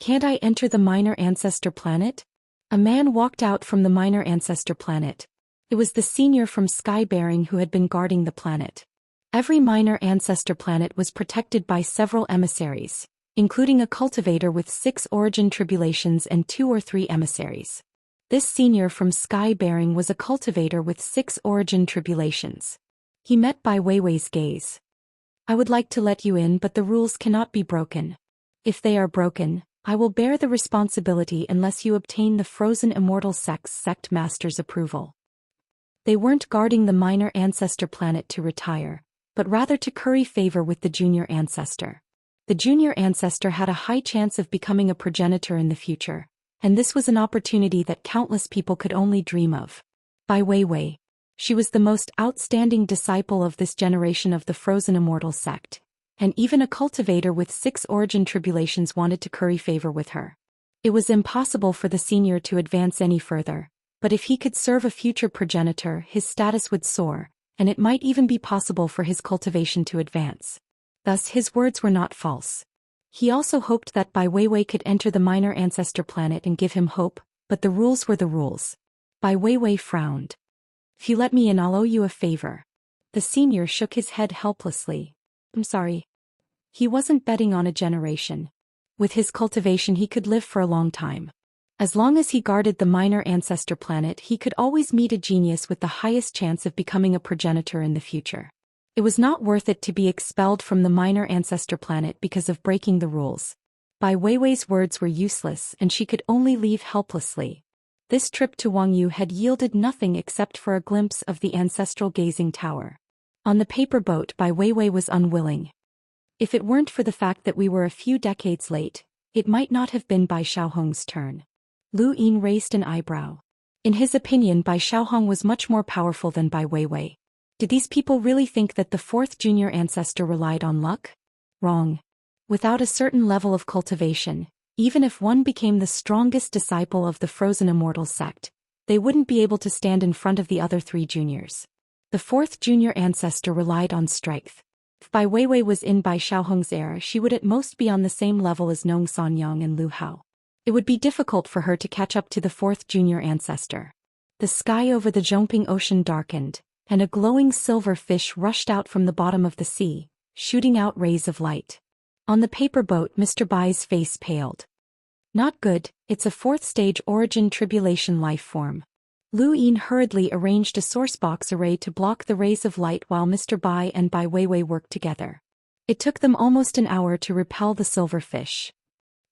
Can't I enter the minor ancestor planet? A man walked out from the minor ancestor planet. It was the senior from Sky-bearing who had been guarding the planet. Every minor ancestor planet was protected by several emissaries, including a cultivator with 6 origin tribulations and 2 or 3 emissaries. This senior from Sky-bearing was a cultivator with 6 origin tribulations. He met Bai Weiwei's gaze. I would like to let you in, but the rules cannot be broken. If they are broken, I will bear the responsibility unless you obtain the frozen immortal sect's sect master's approval. They weren't guarding the minor ancestor planet to retire, but rather to curry favor with the junior ancestor. The junior ancestor had a high chance of becoming a progenitor in the future, and this was an opportunity that countless people could only dream of. Bai Weiwei. She was the most outstanding disciple of this generation of the frozen immortal sect, and even a cultivator with 6 origin tribulations wanted to curry favor with her. It was impossible for the senior to advance any further, but if he could serve a future progenitor, his status would soar, and it might even be possible for his cultivation to advance. Thus his words were not false. He also hoped that Bai Weiwei could enter the minor ancestor planet and give him hope, but the rules were the rules. Bai Weiwei frowned. If you let me in, I'll owe you a favor. The senior shook his head helplessly. I'm sorry. He wasn't betting on a generation. With his cultivation he could live for a long time. As long as he guarded the minor ancestor planet, he could always meet a genius with the highest chance of becoming a progenitor in the future. It was not worth it to be expelled from the minor ancestor planet because of breaking the rules. Bai Weiwei's words were useless and she could only leave helplessly. This trip to Wangyu had yielded nothing except for a glimpse of the ancestral gazing tower. On the paper boat, Bai Weiwei was unwilling. If it weren't for the fact that we were a few decades late, it might not have been Bai Xiaohong's turn. Lu Yin raised an eyebrow. In his opinion, Bai Xiaohong was much more powerful than Bai Weiwei. Did these people really think that the 4th junior ancestor relied on luck? Wrong. Without a certain level of cultivation, even if one became the strongest disciple of the frozen immortal sect, they wouldn't be able to stand in front of the other 3 juniors. The 4th junior ancestor relied on strength. If Bai Weiwei was in Bai Xiaohong's era, she would at most be on the same level as Nong Sanyang and Lu Hao. It would be difficult for her to catch up to the 4th junior ancestor. The sky over the Zhongping Ocean darkened, and a glowing silver fish rushed out from the bottom of the sea, shooting out rays of light. On the paper boat, Mr. Bai's face paled. Not good, it's a 4th stage origin tribulation life form. Lu Yin hurriedly arranged a sourcebox array to block the rays of light while Mr. Bai and Bai Weiwei worked together. It took them almost an hour to repel the silver fish.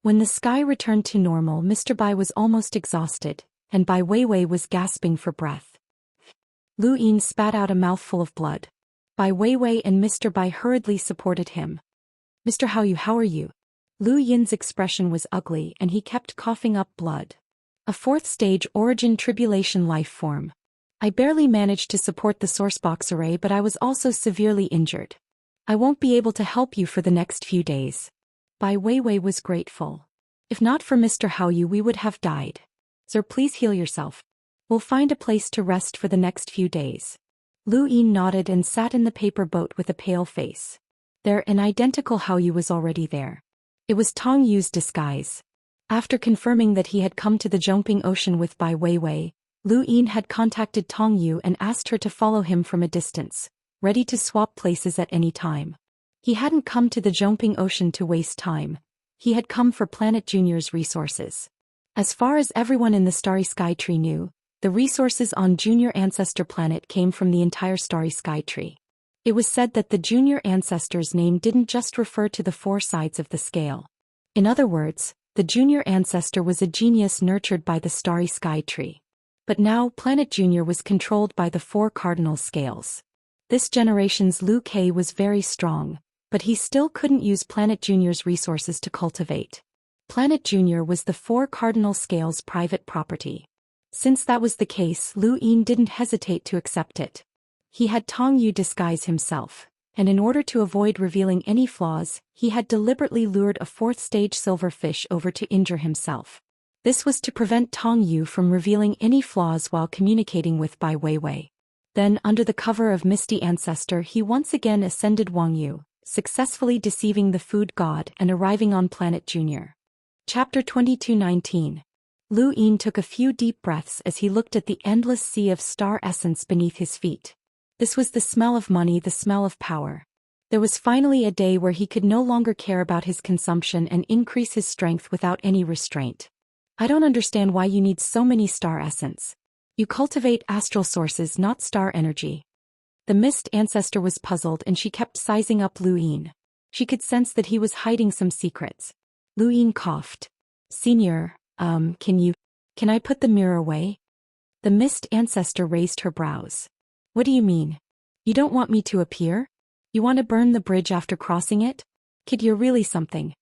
When the sky returned to normal, Mr. Bai was almost exhausted, and Bai Weiwei was gasping for breath. Lu Yin spat out a mouthful of blood. Bai Weiwei and Mr. Bai hurriedly supported him. Mr. Haoyu, how are you? Lu Yin's expression was ugly and he kept coughing up blood. A 4th stage origin tribulation life form. I barely managed to support the sourcebox array, but I was also severely injured. I won't be able to help you for the next few days. Bai Weiwei was grateful. If not for Mr. Haoyu, we would have died. Sir, please heal yourself. We'll find a place to rest for the next few days. Lu Yin nodded and sat in the paper boat with a pale face. An identical Haoyu was already there. It was Tong Yu's disguise. After confirming that he had come to the Zhongping Ocean with Bai Weiwei, Lu Yin had contacted Tong Yu and asked her to follow him from a distance, ready to swap places at any time. He hadn't come to the Zhongping Ocean to waste time. He had come for Planet Junior's resources. As far as everyone in the Starry Sky Tree knew, the resources on Junior Ancestor Planet came from the entire Starry Sky Tree. It was said that the Junior Ancestor's name didn't just refer to the 4 sides of the scale. In other words, the Junior Ancestor was a genius nurtured by the Starry Sky Tree. But now Planet Junior was controlled by the 4 cardinal scales. This generation's Liu Ke was very strong, but he still couldn't use Planet Junior's resources to cultivate. Planet Junior was the 4 cardinal scales' private property. Since that was the case, Lu Yin didn't hesitate to accept it. He had Tong Yu disguise himself, and in order to avoid revealing any flaws, he had deliberately lured a 4th-stage silverfish over to injure himself. This was to prevent Tong Yu from revealing any flaws while communicating with Bai Weiwei. Then, under the cover of Misty Ancestor, he once again ascended Wang Yu, successfully deceiving the food god and arriving on Planet Junior. Chapter 22:19. Lu Yin took a few deep breaths as he looked at the endless sea of star essence beneath his feet. This was the smell of money, the smell of power. There was finally a day where he could no longer care about his consumption and increase his strength without any restraint. I don't understand why you need so many star essence. You cultivate astral sources, not star energy. The Mist Ancestor was puzzled and she kept sizing up Lu Yin. She could sense that he was hiding some secrets. Lu Yin coughed. Senior, can I put the mirror away? The Mist Ancestor raised her brows. What do you mean? You don't want me to appear? You want to burn the bridge after crossing it? Kid, you're really something.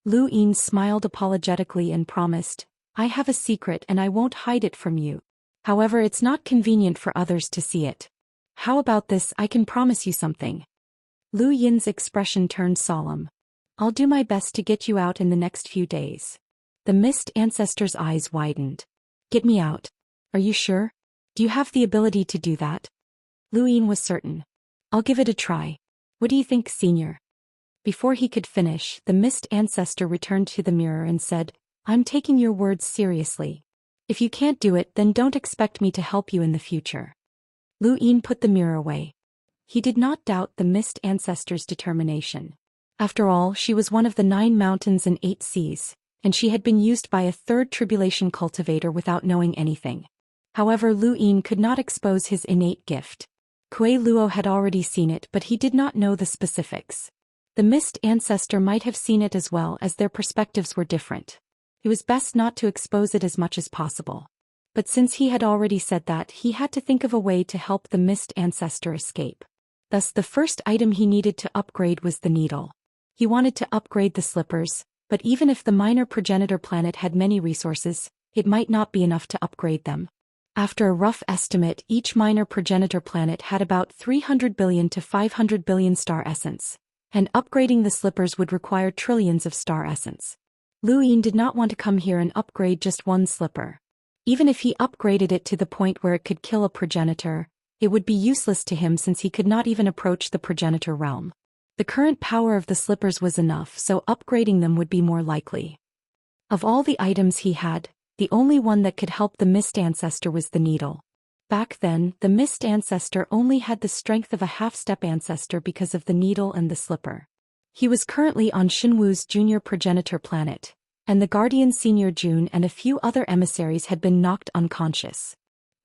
Lu Yin smiled apologetically and promised, I have a secret and I won't hide it from you. However, it's not convenient for others to see it. How about this? I can promise you something. Lu Yin's expression turned solemn. I'll do my best to get you out in the next few days. The Mist Ancestor's eyes widened. Get me out. Are you sure? Do you have the ability to do that? Lu Yin was certain. I'll give it a try. What do you think, Senior? Before he could finish, the Mist Ancestor returned to the mirror and said, I'm taking your words seriously. If you can't do it, then don't expect me to help you in the future. Lu Yin put the mirror away. He did not doubt the Mist Ancestor's determination. After all, she was one of the 9 mountains and 8 seas, and she had been used by a 3rd tribulation cultivator without knowing anything. However, Lu Yin could not expose his innate gift. Kuei Luo had already seen it, but he did not know the specifics. The Mist Ancestor might have seen it as well, as their perspectives were different. It was best not to expose it as much as possible. But since he had already said that, he had to think of a way to help the Mist Ancestor escape. Thus, the first item he needed to upgrade was the needle. He wanted to upgrade the slippers, but even if the minor progenitor planet had many resources, it might not be enough to upgrade them. After a rough estimate, each minor progenitor planet had about 300 billion to 500 billion star essence, and upgrading the slippers would require trillions of star essence. Lu Yin did not want to come here and upgrade just one slipper. Even if he upgraded it to the point where it could kill a progenitor, it would be useless to him since he could not even approach the progenitor realm. The current power of the slippers was enough, so upgrading them would be more likely. Of all the items he had, the only one that could help the Mist Ancestor was the needle. Back then, the Mist Ancestor only had the strength of a half-step ancestor because of the needle and the slipper. He was currently on Xinwu's junior progenitor planet, and the Guardian Senior Jun and a few other emissaries had been knocked unconscious.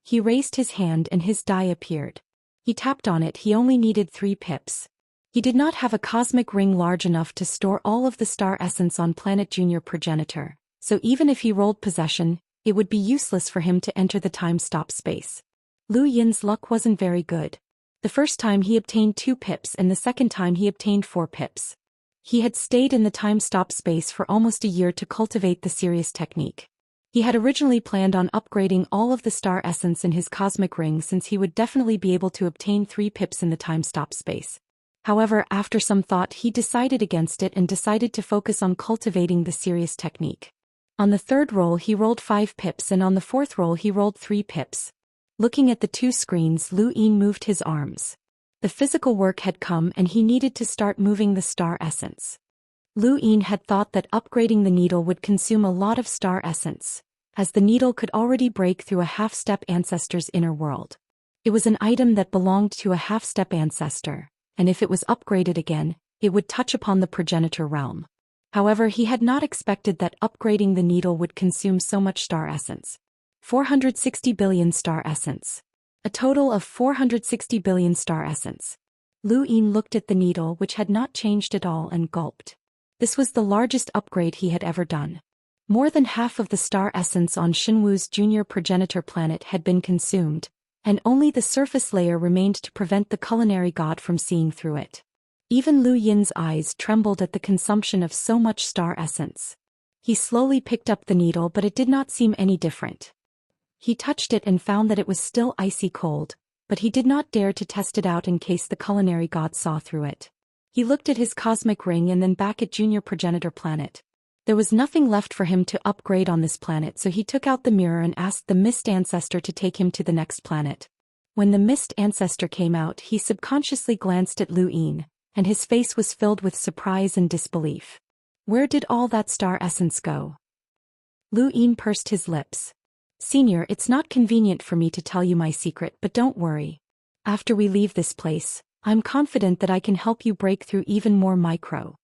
He raised his hand and his die appeared. He tapped on it. He only needed 3 pips. He did not have a cosmic ring large enough to store all of the star essence on Planet Junior progenitor, so even if he rolled possession, it would be useless for him to enter the time-stop space. Lu Yin's luck wasn't very good. The first time he obtained 2 pips and the second time he obtained 4 pips. He had stayed in the time-stop space for almost a year to cultivate the Sirius technique. He had originally planned on upgrading all of the star essence in his cosmic ring since he would definitely be able to obtain 3 pips in the time-stop space. However, after some thought, he decided against it and decided to focus on cultivating the Sirius technique. On the 3rd roll he rolled 5 pips and on the 4th roll he rolled 3 pips. Looking at the 2 screens, Lu Yin moved his arms. The physical work had come and he needed to start moving the star essence. Lu Yin had thought that upgrading the needle would consume a lot of star essence, as the needle could already break through a half-step ancestor's inner world. It was an item that belonged to a half-step ancestor, and if it was upgraded again, it would touch upon the progenitor realm. However, he had not expected that upgrading the needle would consume so much star essence. 460 billion star essence. A total of 460 billion star essence. Lu Yin looked at the needle, which had not changed at all, and gulped. This was the largest upgrade he had ever done. More than half of the star essence on Xinwu's junior progenitor planet had been consumed, and only the surface layer remained to prevent the culinary god from seeing through it. Even Lu Yin's eyes trembled at the consumption of so much star essence. He slowly picked up the needle, but it did not seem any different. He touched it and found that it was still icy cold, but he did not dare to test it out in case the culinary god saw through it. He looked at his cosmic ring and then back at Junior Progenitor Planet. There was nothing left for him to upgrade on this planet, so he took out the mirror and asked the Mist Ancestor to take him to the next planet. When the Mist Ancestor came out, he subconsciously glanced at Lu Yin, and his face was filled with surprise and disbelief. Where did all that star essence go? Lu Yin pursed his lips. Senior, it's not convenient for me to tell you my secret, but don't worry. After we leave this place, I'm confident that I can help you break through even more micro.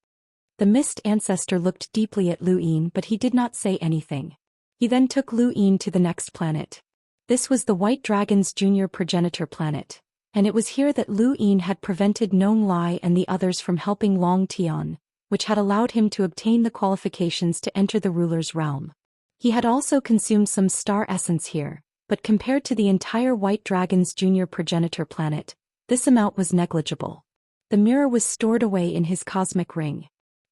The Mist Ancestor looked deeply at Lu Yin, but he did not say anything. He then took Lu Yin to the next planet. This was the White Dragon's Junior Progenitor Planet, and it was here that Lu Yin had prevented Nong Lai and the others from helping Long Tian, which had allowed him to obtain the qualifications to enter the ruler's realm. He had also consumed some star essence here, but compared to the entire White Dragon's Junior Progenitor Planet, this amount was negligible. The mirror was stored away in his cosmic ring.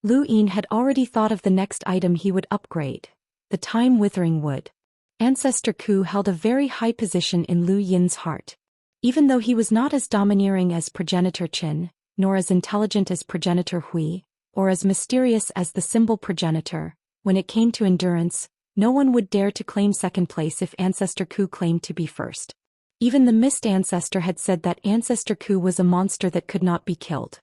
Lu Yin had already thought of the next item he would upgrade, the Time-Withering Wood. Ancestor Ku held a very high position in Lu Yin's heart. Even though he was not as domineering as Progenitor Qin, nor as intelligent as Progenitor Hui, or as mysterious as the Symbol Progenitor, when it came to endurance, no one would dare to claim second place if Ancestor Ku claimed to be first. Even the Mist Ancestor had said that Ancestor Ku was a monster that could not be killed.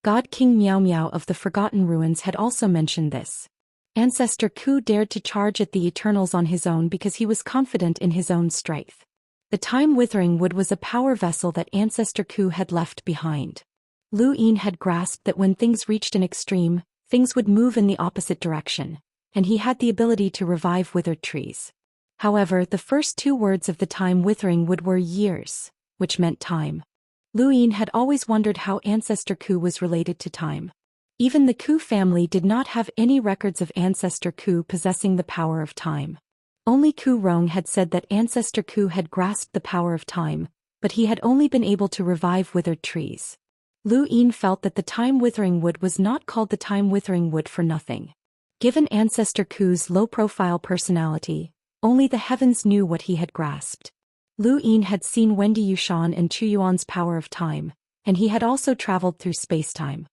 God King Miao Miao of the Forgotten Ruins had also mentioned this. Ancestor Ku dared to charge at the Eternals on his own because he was confident in his own strength. The Time-Withering Wood was a power vessel that Ancestor Ku had left behind. Lu Yin had grasped that when things reached an extreme, things would move in the opposite direction, and he had the ability to revive withered trees. However, the first two words of the Time-Withering Wood were years, which meant time. Lu Yin had always wondered how Ancestor Ku was related to time. Even the Ku family did not have any records of Ancestor Ku possessing the power of time. Only Ku Rong had said that Ancestor Ku had grasped the power of time, but he had only been able to revive withered trees. Lu Yin felt that the Time-Withering Wood was not called the Time-Withering Wood for nothing. Given Ancestor Ku's low-profile personality, only the heavens knew what he had grasped. Lu Yin had seen Wendy Yushan and Chu Yuan's power of time, and he had also traveled through space-time.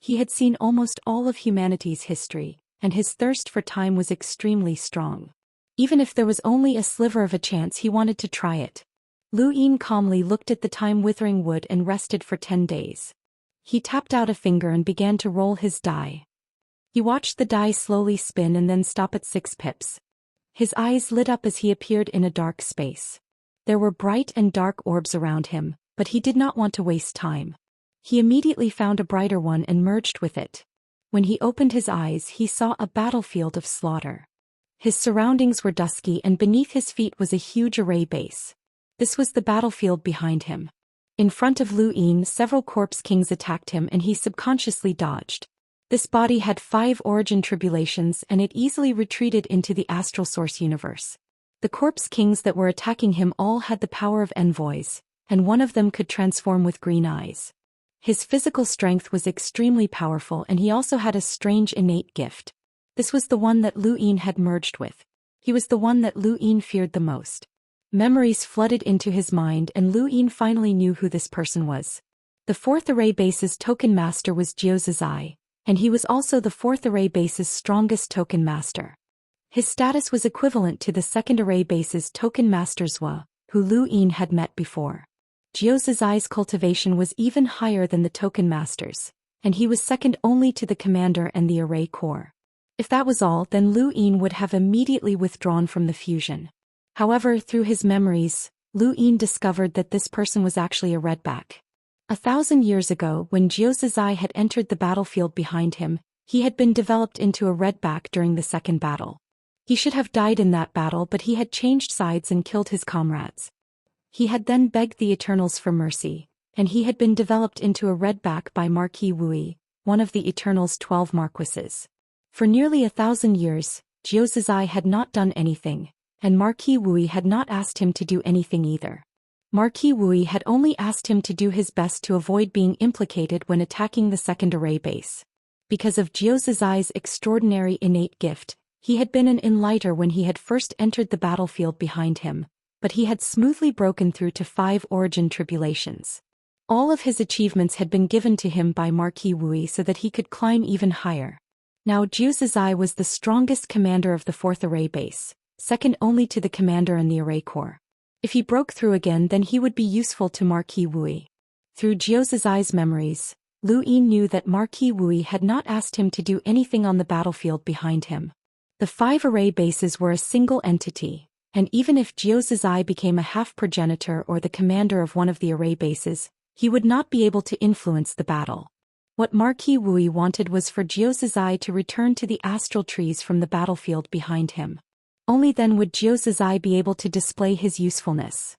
He had seen almost all of humanity's history, and his thirst for time was extremely strong. Even if there was only a sliver of a chance, he wanted to try it. Lu Yin calmly looked at the Time-Withering Wood and rested for 10 days. He tapped out a finger and began to roll his die. He watched the die slowly spin and then stop at 6 pips. His eyes lit up as he appeared in a dark space. There were bright and dark orbs around him, but he did not want to waste time. He immediately found a brighter one and merged with it. When he opened his eyes, he saw a battlefield of slaughter. His surroundings were dusky and beneath his feet was a huge array base. This was the battlefield behind him. In front of Lu Yin, several corpse kings attacked him and he subconsciously dodged. This body had 5 origin tribulations and it easily retreated into the astral source universe. The corpse kings that were attacking him all had the power of envoys, and one of them could transform with green eyes. His physical strength was extremely powerful and he also had a strange innate gift. This was the one that Lu Yin had merged with. He was the one that Lu Yin feared the most. Memories flooded into his mind and Lu Yin finally knew who this person was. The 4th Array Base's token master was Zhou Xian, and he was also the 4th Array Base's strongest token master. His status was equivalent to the 2nd Array Base's token master Zhou, who Lu Yin had met before. Zhou Xian's cultivation was even higher than the token masters, and he was second only to the commander and the array core. If that was all, then Lu Yin would have immediately withdrawn from the fusion. However, through his memories, Lu Yin discovered that this person was actually a redback. 1,000 years ago, when Zhou Xian had entered the battlefield behind him, he had been developed into a redback during the second battle. He should have died in that battle, but he had changed sides and killed his comrades. He had then begged the Eternals for mercy, and he had been developed into a redback by Marquis Wui, one of the Eternals' 12 Marquises. For nearly 1,000 years, Zhou Xian had not done anything, and Marquis Wui had not asked him to do anything either. Marquis Wui had only asked him to do his best to avoid being implicated when attacking the second array base. Because of Zhou Xian's extraordinary innate gift, he had been an enlighter when he had first entered the battlefield behind him, but he had smoothly broken through to 5 origin tribulations. All of his achievements had been given to him by Marquis Wui so that he could climb even higher. Now Zhou Xian was the strongest commander of the 4th array base, second only to the commander in the array corps. If he broke through again, then he would be useful to Marquis Wui. Through Zhou Xian's memories, Lu Yin knew that Marquis Wui had not asked him to do anything on the battlefield behind him. The 5 array bases were a single entity, and even if Zhou Xian became a half-progenitor or the commander of one of the array bases, he would not be able to influence the battle. What Marquis Wui wanted was for Zhou Xian to return to the astral trees from the battlefield behind him. Only then would Zhou Xian be able to display his usefulness.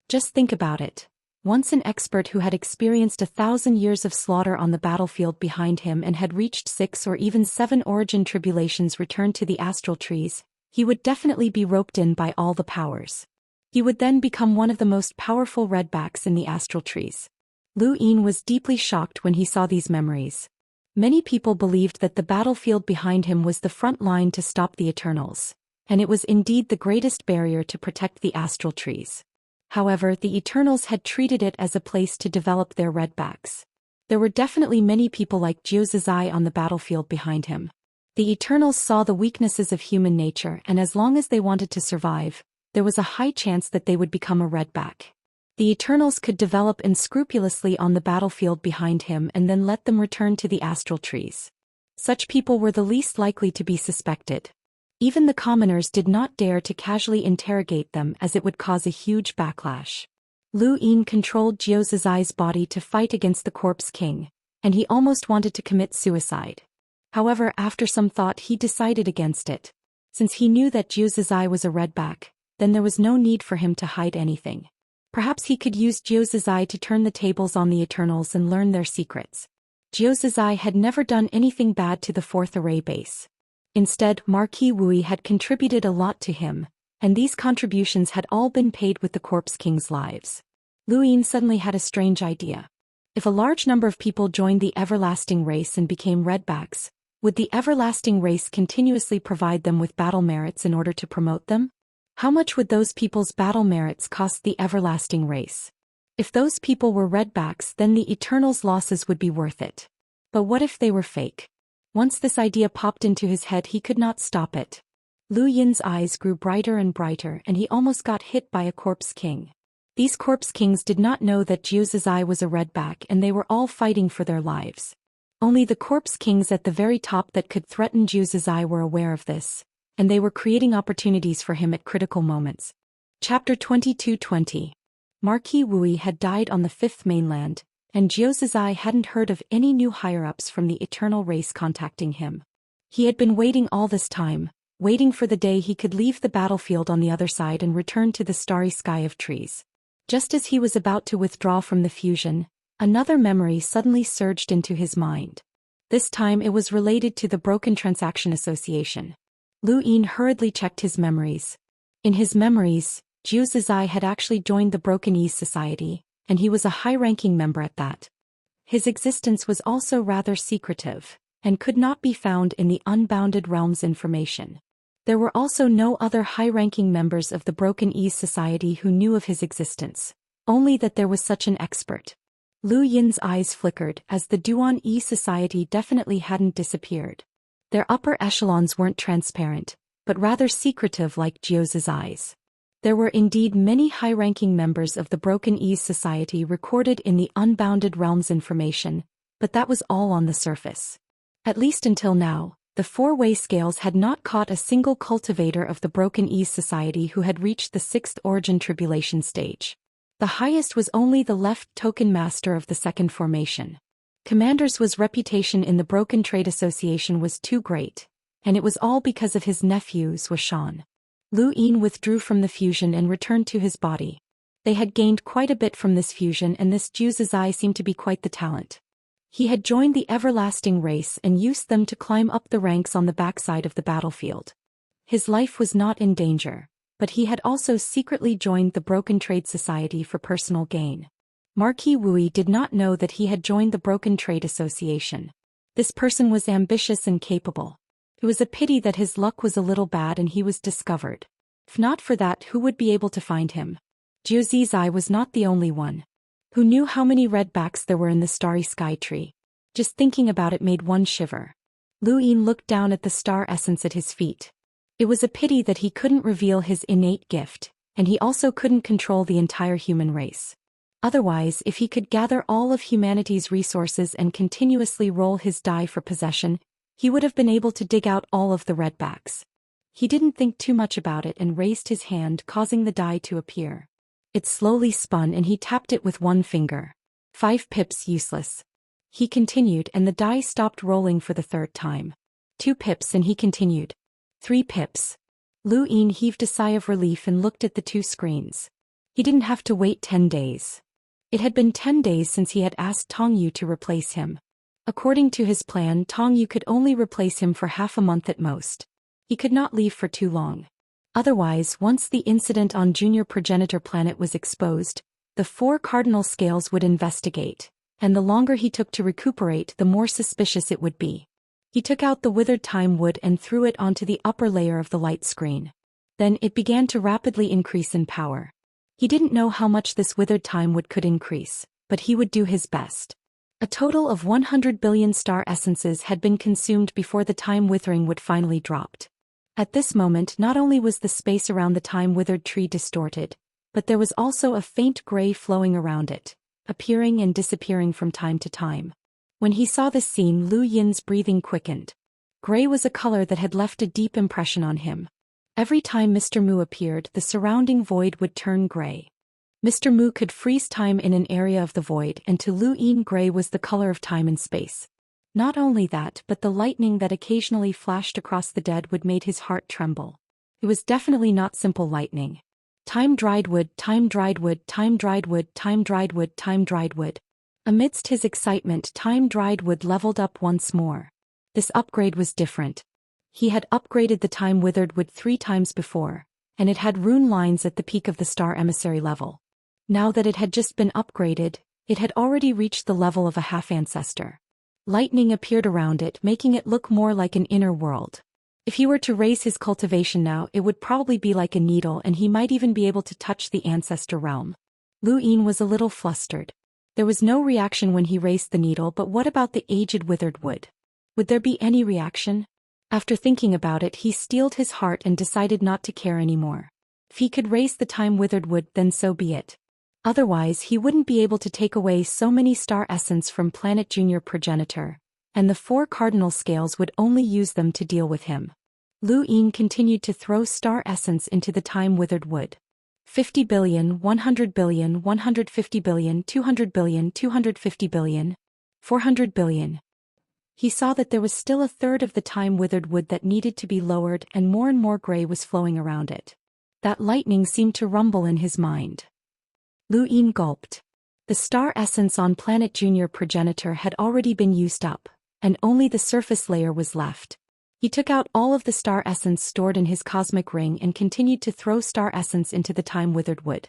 Just think about it. Once an expert who had experienced 1,000 years of slaughter on the battlefield behind him and had reached 6 or even 7 origin tribulations returned to the astral trees, he would definitely be roped in by all the powers. He would then become one of the most powerful redbacks in the astral trees. Lu Yin was deeply shocked when he saw these memories. Many people believed that the battlefield behind him was the front line to stop the Eternals, and it was indeed the greatest barrier to protect the astral trees. However, the Eternals had treated it as a place to develop their redbacks. There were definitely many people like Zhou Xian on the battlefield behind him. The Eternals saw the weaknesses of human nature, and as long as they wanted to survive, there was a high chance that they would become a redback. The Eternals could develop unscrupulously on the battlefield behind him and then let them return to the astral trees. Such people were the least likely to be suspected. Even the commoners did not dare to casually interrogate them as it would cause a huge backlash. Lu Yin controlled Zhou Xian's body to fight against the Corpse King, and he almost wanted to commit suicide. However, after some thought he decided against it. Since he knew that Zhou Xian was a redback, then there was no need for him to hide anything. Perhaps he could use Zhou Xian to turn the tables on the Eternals and learn their secrets. Zhou Xian had never done anything bad to the 4th array base. Instead, Marquis Wui had contributed a lot to him, and these contributions had all been paid with the Corpse King's lives. Lu Yin suddenly had a strange idea. If a large number of people joined the everlasting race and became redbacks, would the everlasting race continuously provide them with battle merits in order to promote them? How much would those people's battle merits cost the everlasting race? If those people were redbacks, then the Eternals' losses would be worth it. But what if they were fake? Once this idea popped into his head, he could not stop it. Lu Yin's eyes grew brighter and brighter, and he almost got hit by a Corpse King. These Corpse Kings did not know that Zhou Xian was a redback, and they were all fighting for their lives. Only the Corpse Kings at the very top that could threaten Zhou Xian were aware of this, and they were creating opportunities for him at critical moments. Chapter 22:20. Marquis Wui had died on the 5th mainland, and Zhou Xian hadn't heard of any new higher-ups from the Eternal race contacting him. He had been waiting all this time, waiting for the day he could leave the battlefield on the other side and return to the starry sky of trees. Just as he was about to withdraw from the fusion, another memory suddenly surged into his mind. This time it was related to the Broken Transaction Association. Lu Yin hurriedly checked his memories. In his memories, Zhou Xian had actually joined the Broken Ease Society, and he was a high-ranking member at that. His existence was also rather secretive, and could not be found in the Unbounded Realms information. There were also no other high-ranking members of the Broken Ease Society who knew of his existence, only that there was such an expert. Lu Yin's eyes flickered as the Duan E Society definitely hadn't disappeared. Their upper echelons weren't transparent, but rather secretive like Zhou Xian's. There were indeed many high-ranking members of the Broken Ease Society recorded in the Unbounded Realms information, but that was all on the surface. At least until now, the 4-way scales had not caught a single cultivator of the Broken Ease Society who had reached the 6th origin tribulation stage. The highest was only the left token master of the 2nd formation. Commander Zhu's reputation in the Broken Trade Association was too great, and it was all because of his nephew Zhou Xian. Lu Yin withdrew from the fusion and returned to his body. They had gained quite a bit from this fusion, and this Zhou Xian seemed to be quite the talent. He had joined the everlasting race and used them to climb up the ranks on the backside of the battlefield. His life was not in danger, but he had also secretly joined the Broken Trade Society for personal gain. Marquis Wui did not know that he had joined the Broken Trade Association. This person was ambitious and capable. It was a pity that his luck was a little bad and he was discovered. If not for that, who would be able to find him? Jiu Zizai was not the only one. Who knew how many redbacks there were in the starry sky tree? Just thinking about it made one shiver. Lu Yin looked down at the star essence at his feet. It was a pity that he couldn't reveal his innate gift, and he also couldn't control the entire human race. Otherwise, if he could gather all of humanity's resources and continuously roll his die for possession, he would have been able to dig out all of the redbacks. He didn't think too much about it and raised his hand, causing the die to appear. It slowly spun and he tapped it with one finger. 5 pips useless. He continued and the die stopped rolling for the 3rd time. 2 pips and he continued. 3 pips. Lu Yin heaved a sigh of relief and looked at the 2 screens. He didn't have to wait 10 days. It had been 10 days since he had asked Tong Yu to replace him. According to his plan, Tong Yu could only replace him for half a month at most. He could not leave for too long. Otherwise, once the incident on Junior Progenitor Planet was exposed, the 4 cardinal scales would investigate, and the longer he took to recuperate, the more suspicious it would be. He took out the withered time wood and threw it onto the upper layer of the light screen. Then it began to rapidly increase in power. He didn't know how much this withered time wood could increase, but he would do his best. A total of 100 billion star essences had been consumed before the time withering wood finally dropped. At this moment, not only was the space around the time-withered tree distorted, but there was also a faint gray flowing around it, appearing and disappearing from time to time. When he saw this scene, Lu Yin's breathing quickened. Gray was a color that had left a deep impression on him. Every time Mr. Mu appeared, the surrounding void would turn gray. Mr. Mu could freeze time in an area of the void, and to Lu Yin, gray was the color of time and space. Not only that, but the lightning that occasionally flashed across the dead wood made his heart tremble. It was definitely not simple lightning. Time dried wood, time dried wood, time dried wood, time dried wood, time dried wood. Amidst his excitement, time dried wood leveled up once more. This upgrade was different. He had upgraded the time withered wood 3 times before, and it had rune lines at the peak of the star emissary level. Now that it had just been upgraded, it had already reached the level of a half-ancestor. Lightning appeared around it, making it look more like an inner world. If he were to raise his cultivation now, it would probably be like a needle and he might even be able to touch the ancestor realm. Lu Yin was a little flustered. There was no reaction when he raised the needle, but what about the aged withered wood? Would there be any reaction? After thinking about it, he steeled his heart and decided not to care anymore. If he could raise the time withered wood, then so be it. Otherwise, he wouldn't be able to take away so many star essence from Planet Junior Progenitor, and the 4 cardinal scales would only use them to deal with him. Lu Yin continued to throw star essence into the time-withered wood. 50 billion, 100 billion, 150 billion, 200 billion, 250 billion, 400 billion. He saw that there was still a third of the time-withered wood that needed to be lowered, and more gray was flowing around it. That lightning seemed to rumble in his mind. Lu Yin gulped. The star essence on Planet Junior Progenitor had already been used up, and only the surface layer was left. He took out all of the star essence stored in his cosmic ring and continued to throw star essence into the time-withered wood.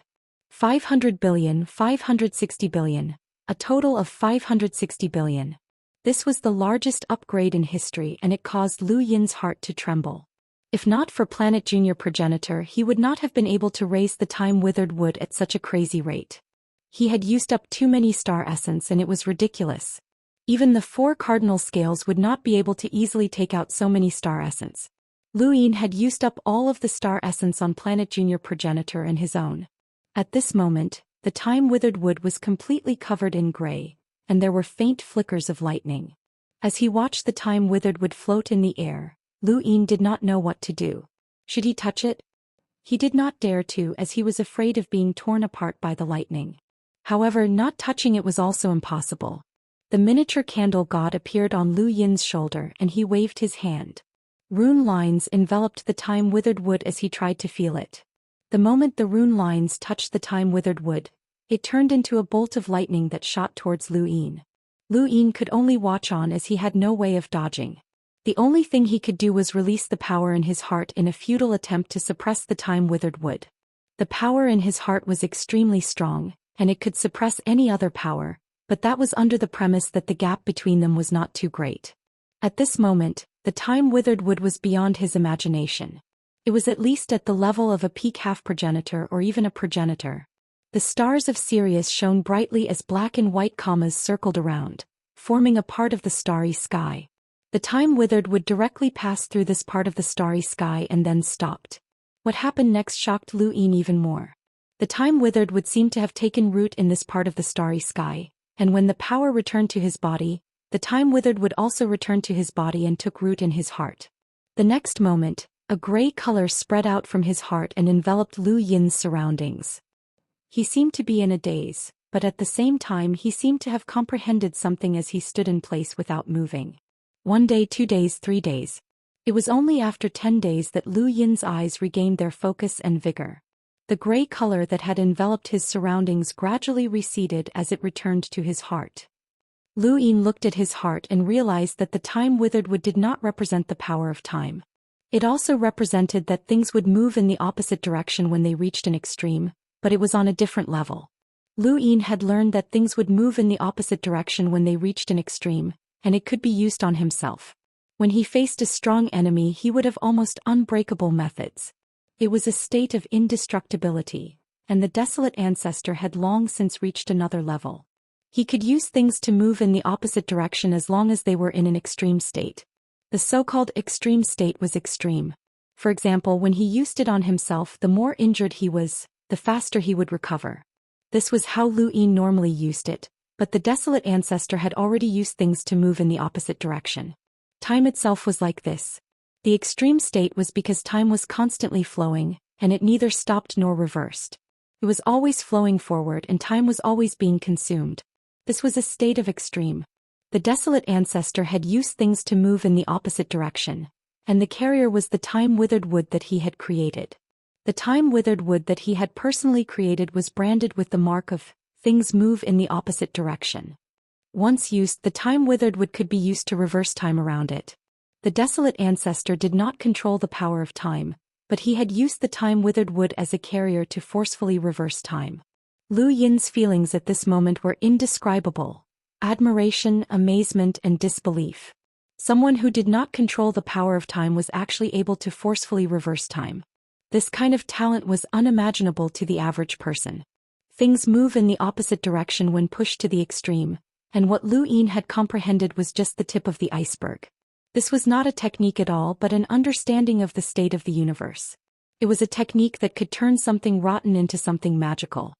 500 billion, 560 billion, a total of 560 billion. This was the largest upgrade in history, and it caused Lu Yin's heart to tremble. If not for Planet Junior Progenitor, he would not have been able to raise the time-withered wood at such a crazy rate. He had used up too many star essence and it was ridiculous. Even the 4 cardinal scales would not be able to easily take out so many star essence. Lu Yin had used up all of the star essence on Planet Junior Progenitor and his own. At this moment, the time-withered wood was completely covered in gray, and there were faint flickers of lightning. As he watched the time-withered wood float in the air, Lu Yin did not know what to do. Should he touch it? He did not dare to, as he was afraid of being torn apart by the lightning. However, not touching it was also impossible. The miniature candle god appeared on Lu Yin's shoulder and he waved his hand. Rune lines enveloped the time-withered wood as he tried to feel it. The moment the rune lines touched the time-withered wood, it turned into a bolt of lightning that shot towards Lu Yin. Lu Yin could only watch on as he had no way of dodging. The only thing he could do was release the power in his heart in a futile attempt to suppress the time-withered wood. The power in his heart was extremely strong, and it could suppress any other power, but that was under the premise that the gap between them was not too great. At this moment, the time-withered wood was beyond his imagination. It was at least at the level of a peak half-progenitor or even a progenitor. The stars of Sirius shone brightly as black and white commas circled around, forming a part of the starry sky. The time-withered would directly pass through this part of the starry sky and then stopped. What happened next shocked Lu Yin even more. The time-withered would seem to have taken root in this part of the starry sky, and when the power returned to his body, the time-withered would also return to his body and took root in his heart. The next moment, a gray color spread out from his heart and enveloped Lu Yin's surroundings. He seemed to be in a daze, but at the same time he seemed to have comprehended something as he stood in place without moving. 1 day, 2 days, 3 days. It was only after 10 days that Lu Yin's eyes regained their focus and vigor. The gray color that had enveloped his surroundings gradually receded as it returned to his heart. Lu Yin looked at his heart and realized that the time-withered wood did not represent the power of time. It also represented that things would move in the opposite direction when they reached an extreme, but it was on a different level. Lu Yin had learned that things would move in the opposite direction when they reached an extreme, and it could be used on himself. When he faced a strong enemy, he would have almost unbreakable methods. It was a state of indestructibility, and the desolate ancestor had long since reached another level. He could use things to move in the opposite direction as long as they were in an extreme state. The so-called extreme state was extreme. For example, when he used it on himself, the more injured he was, the faster he would recover. This was how Lu Yin normally used it, but the desolate ancestor had already used things to move in the opposite direction. Time itself was like this. The extreme state was because time was constantly flowing, and it neither stopped nor reversed. It was always flowing forward and time was always being consumed. This was a state of extreme. The desolate ancestor had used things to move in the opposite direction, and the carrier was the time-withered wood that he had created. The time-withered wood that he had personally created was branded with the mark of things move in the opposite direction. Once used, the time-withered wood could be used to reverse time around it. The desolate ancestor did not control the power of time, but he had used the time-withered wood as a carrier to forcefully reverse time. Lu Yin's feelings at this moment were indescribable: admiration, amazement, and disbelief. Someone who did not control the power of time was actually able to forcefully reverse time. This kind of talent was unimaginable to the average person. Things move in the opposite direction when pushed to the extreme, and what Lu Yin had comprehended was just the tip of the iceberg. This was not a technique at all but an understanding of the state of the universe. It was a technique that could turn something rotten into something magical.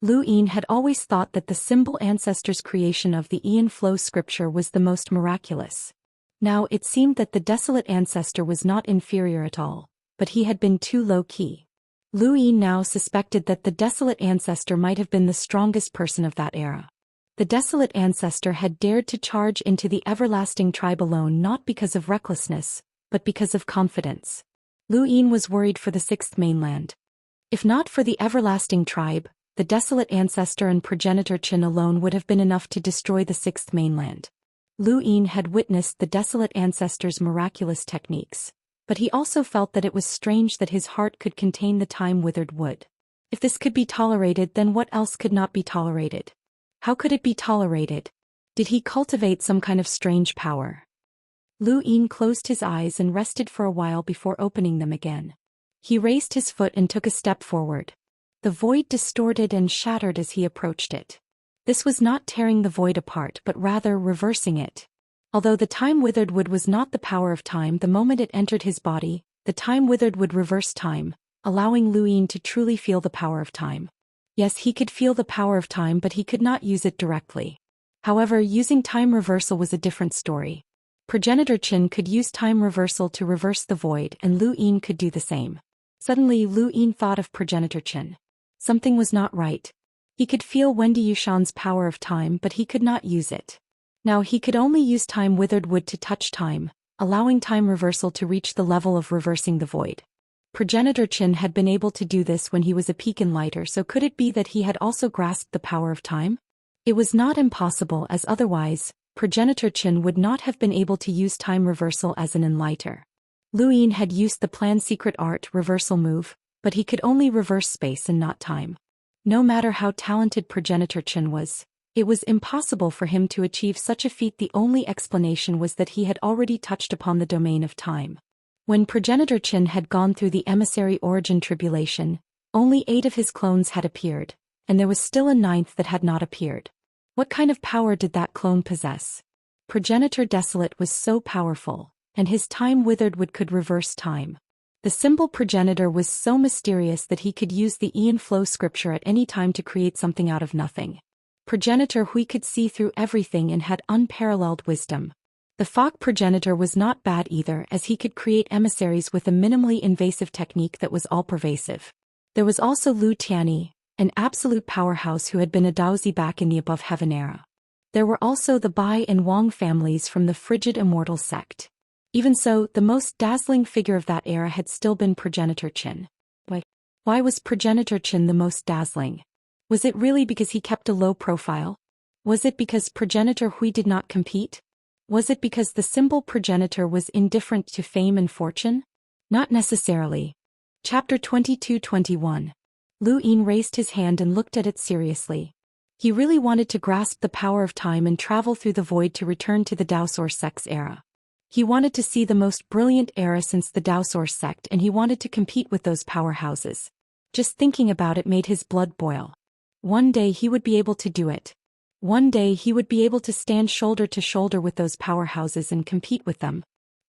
Lu Yin had always thought that the symbol ancestor's creation of the Ian flow scripture was the most miraculous. Now it seemed that the desolate ancestor was not inferior at all, but he had been too low-key. Lu Yin now suspected that the desolate ancestor might have been the strongest person of that era. The desolate ancestor had dared to charge into the everlasting tribe alone not because of recklessness, but because of confidence. Lu Yin was worried for the sixth mainland. If not for the everlasting tribe, the desolate ancestor and progenitor Qin alone would have been enough to destroy the sixth mainland. Lu Yin had witnessed the desolate ancestor's miraculous techniques, but he also felt that it was strange that his heart could contain the time-withered wood. If this could be tolerated, then what else could not be tolerated? How could it be tolerated? Did he cultivate some kind of strange power? Lu Yin closed his eyes and rested for a while before opening them again. He raised his foot and took a step forward. The void distorted and shattered as he approached it. This was not tearing the void apart but rather reversing it. Although the time-withered wood was not the power of time, the moment it entered his body, the time-withered would reverse time, allowing Lu Yin to truly feel the power of time. Yes, he could feel the power of time, but he could not use it directly. However, using time reversal was a different story. Progenitor Qin could use time reversal to reverse the void, and Lu Yin could do the same. Suddenly, Lu Yin thought of Progenitor Qin. Something was not right. He could feel Wendy Yushan's power of time, but he could not use it. Now he could only use time-withered wood to touch time, allowing time reversal to reach the level of reversing the void. Progenitor Qin had been able to do this when he was a peak enlighter, so could it be that he had also grasped the power of time? It was not impossible, as otherwise, Progenitor Qin would not have been able to use time reversal as an enlighter. Lu Yin had used the planned secret art reversal move, but he could only reverse space and not time. No matter how talented Progenitor Qin was, it was impossible for him to achieve such a feat. The only explanation was that he had already touched upon the domain of time. When Progenitor Qin had gone through the emissary origin tribulation, only 8 of his clones had appeared, and there was still a 9th that had not appeared. What kind of power did that clone possess? Progenitor Desolate was so powerful, and his time-withered wood could reverse time. The symbol progenitor was so mysterious that he could use the Ian flow scripture at any time to create something out of nothing. Progenitor Hui could see through everything and had unparalleled wisdom. The Fog progenitor was not bad either, as he could create emissaries with a minimally invasive technique that was all-pervasive. There was also Lu Tianyi, an absolute powerhouse who had been a Daoist back in the Above Heaven era. There were also the Bai and Wang families from the frigid Immortal sect. Even so, the most dazzling figure of that era had still been Progenitor Qin. Why was Progenitor Qin the most dazzling? Was it really because he kept a low profile? Was it because Progenitor Hui did not compete? Was it because the symbol progenitor was indifferent to fame and fortune? Not necessarily. Chapter 22-21. Lu Yin raised his hand and looked at it seriously. He really wanted to grasp the power of time and travel through the void to return to the Daoist sect's era. He wanted to see the most brilliant era since the Daoist sect, and he wanted to compete with those powerhouses. Just thinking about it made his blood boil. One day he would be able to do it. One day he would be able to stand shoulder to shoulder with those powerhouses and compete with them.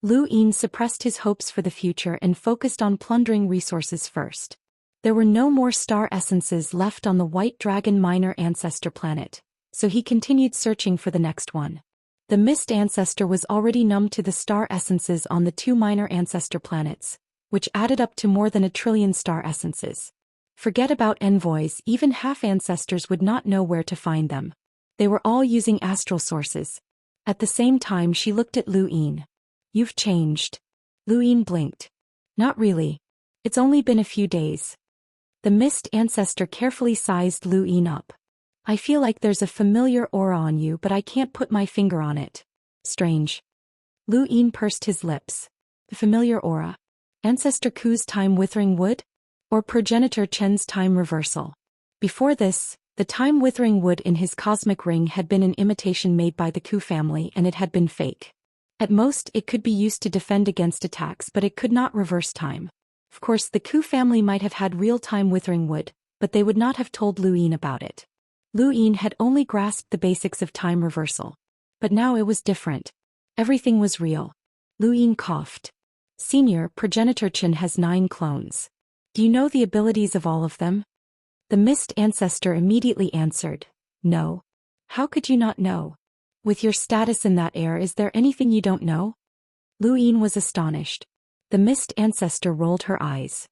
Lu Yin suppressed his hopes for the future and focused on plundering resources first. There were no more star essences left on the White Dragon minor ancestor planet, so he continued searching for the next one. The Mist ancestor was already numb to the star essences on the 2 minor ancestor planets, which added up to more than 1 trillion star essences. Forget about envoys, even half-ancestors would not know where to find them. They were all using astral sources. At the same time she looked at Lu Yin. You've changed. Lu Yin blinked. Not really. It's only been a few days. The Mist ancestor carefully sized Lu Yin up. I feel like there's a familiar aura on you, but I can't put my finger on it. Strange. Lu Yin pursed his lips. The familiar aura. Ancestor Ku's time-withering wood? Or Progenitor Chen's time reversal? Before this, the time-withering wood in his cosmic ring had been an imitation made by the Ku family, and it had been fake. At most, it could be used to defend against attacks, but it could not reverse time. Of course, the Ku family might have had real time-withering wood, but they would not have told Lu Yin about it. Lu Yin had only grasped the basics of time reversal. But now it was different. Everything was real. Lu Yin coughed. Senior, Progenitor Qin has 9 clones. Do you know the abilities of all of them? The Mist ancestor immediately answered, No. How could you not know? With your status in that era, is there anything you don't know? Lu Yin was astonished. The Mist ancestor rolled her eyes.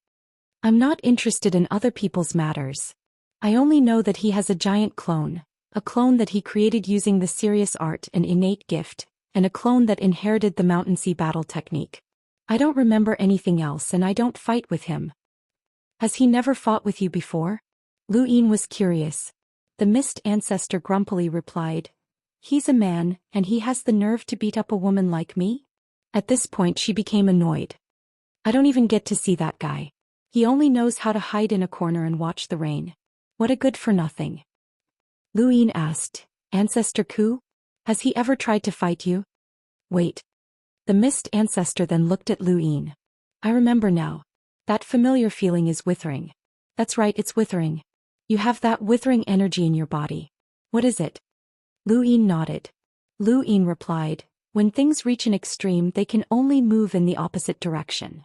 I'm not interested in other people's matters. I only know that he has a giant clone, a clone that he created using the serious art and innate gift, and a clone that inherited the Mountain Sea battle technique. I don't remember anything else, and I don't fight with him. Has he never fought with you before? Lu Yin was curious. The Mist ancestor grumpily replied, He's a man, and he has the nerve to beat up a woman like me? At this point she became annoyed. I don't even get to see that guy. He only knows how to hide in a corner and watch the rain. What a good-for-nothing. Lu Yin asked, Ancestor Ku? Has he ever tried to fight you? Wait. The Mist ancestor then looked at Lu Yin. I remember now. That familiar feeling is withering. That's right, it's withering. You have that withering energy in your body. What is it? Lu Yin nodded. Lu Yin replied, When things reach an extreme, they can only move in the opposite direction.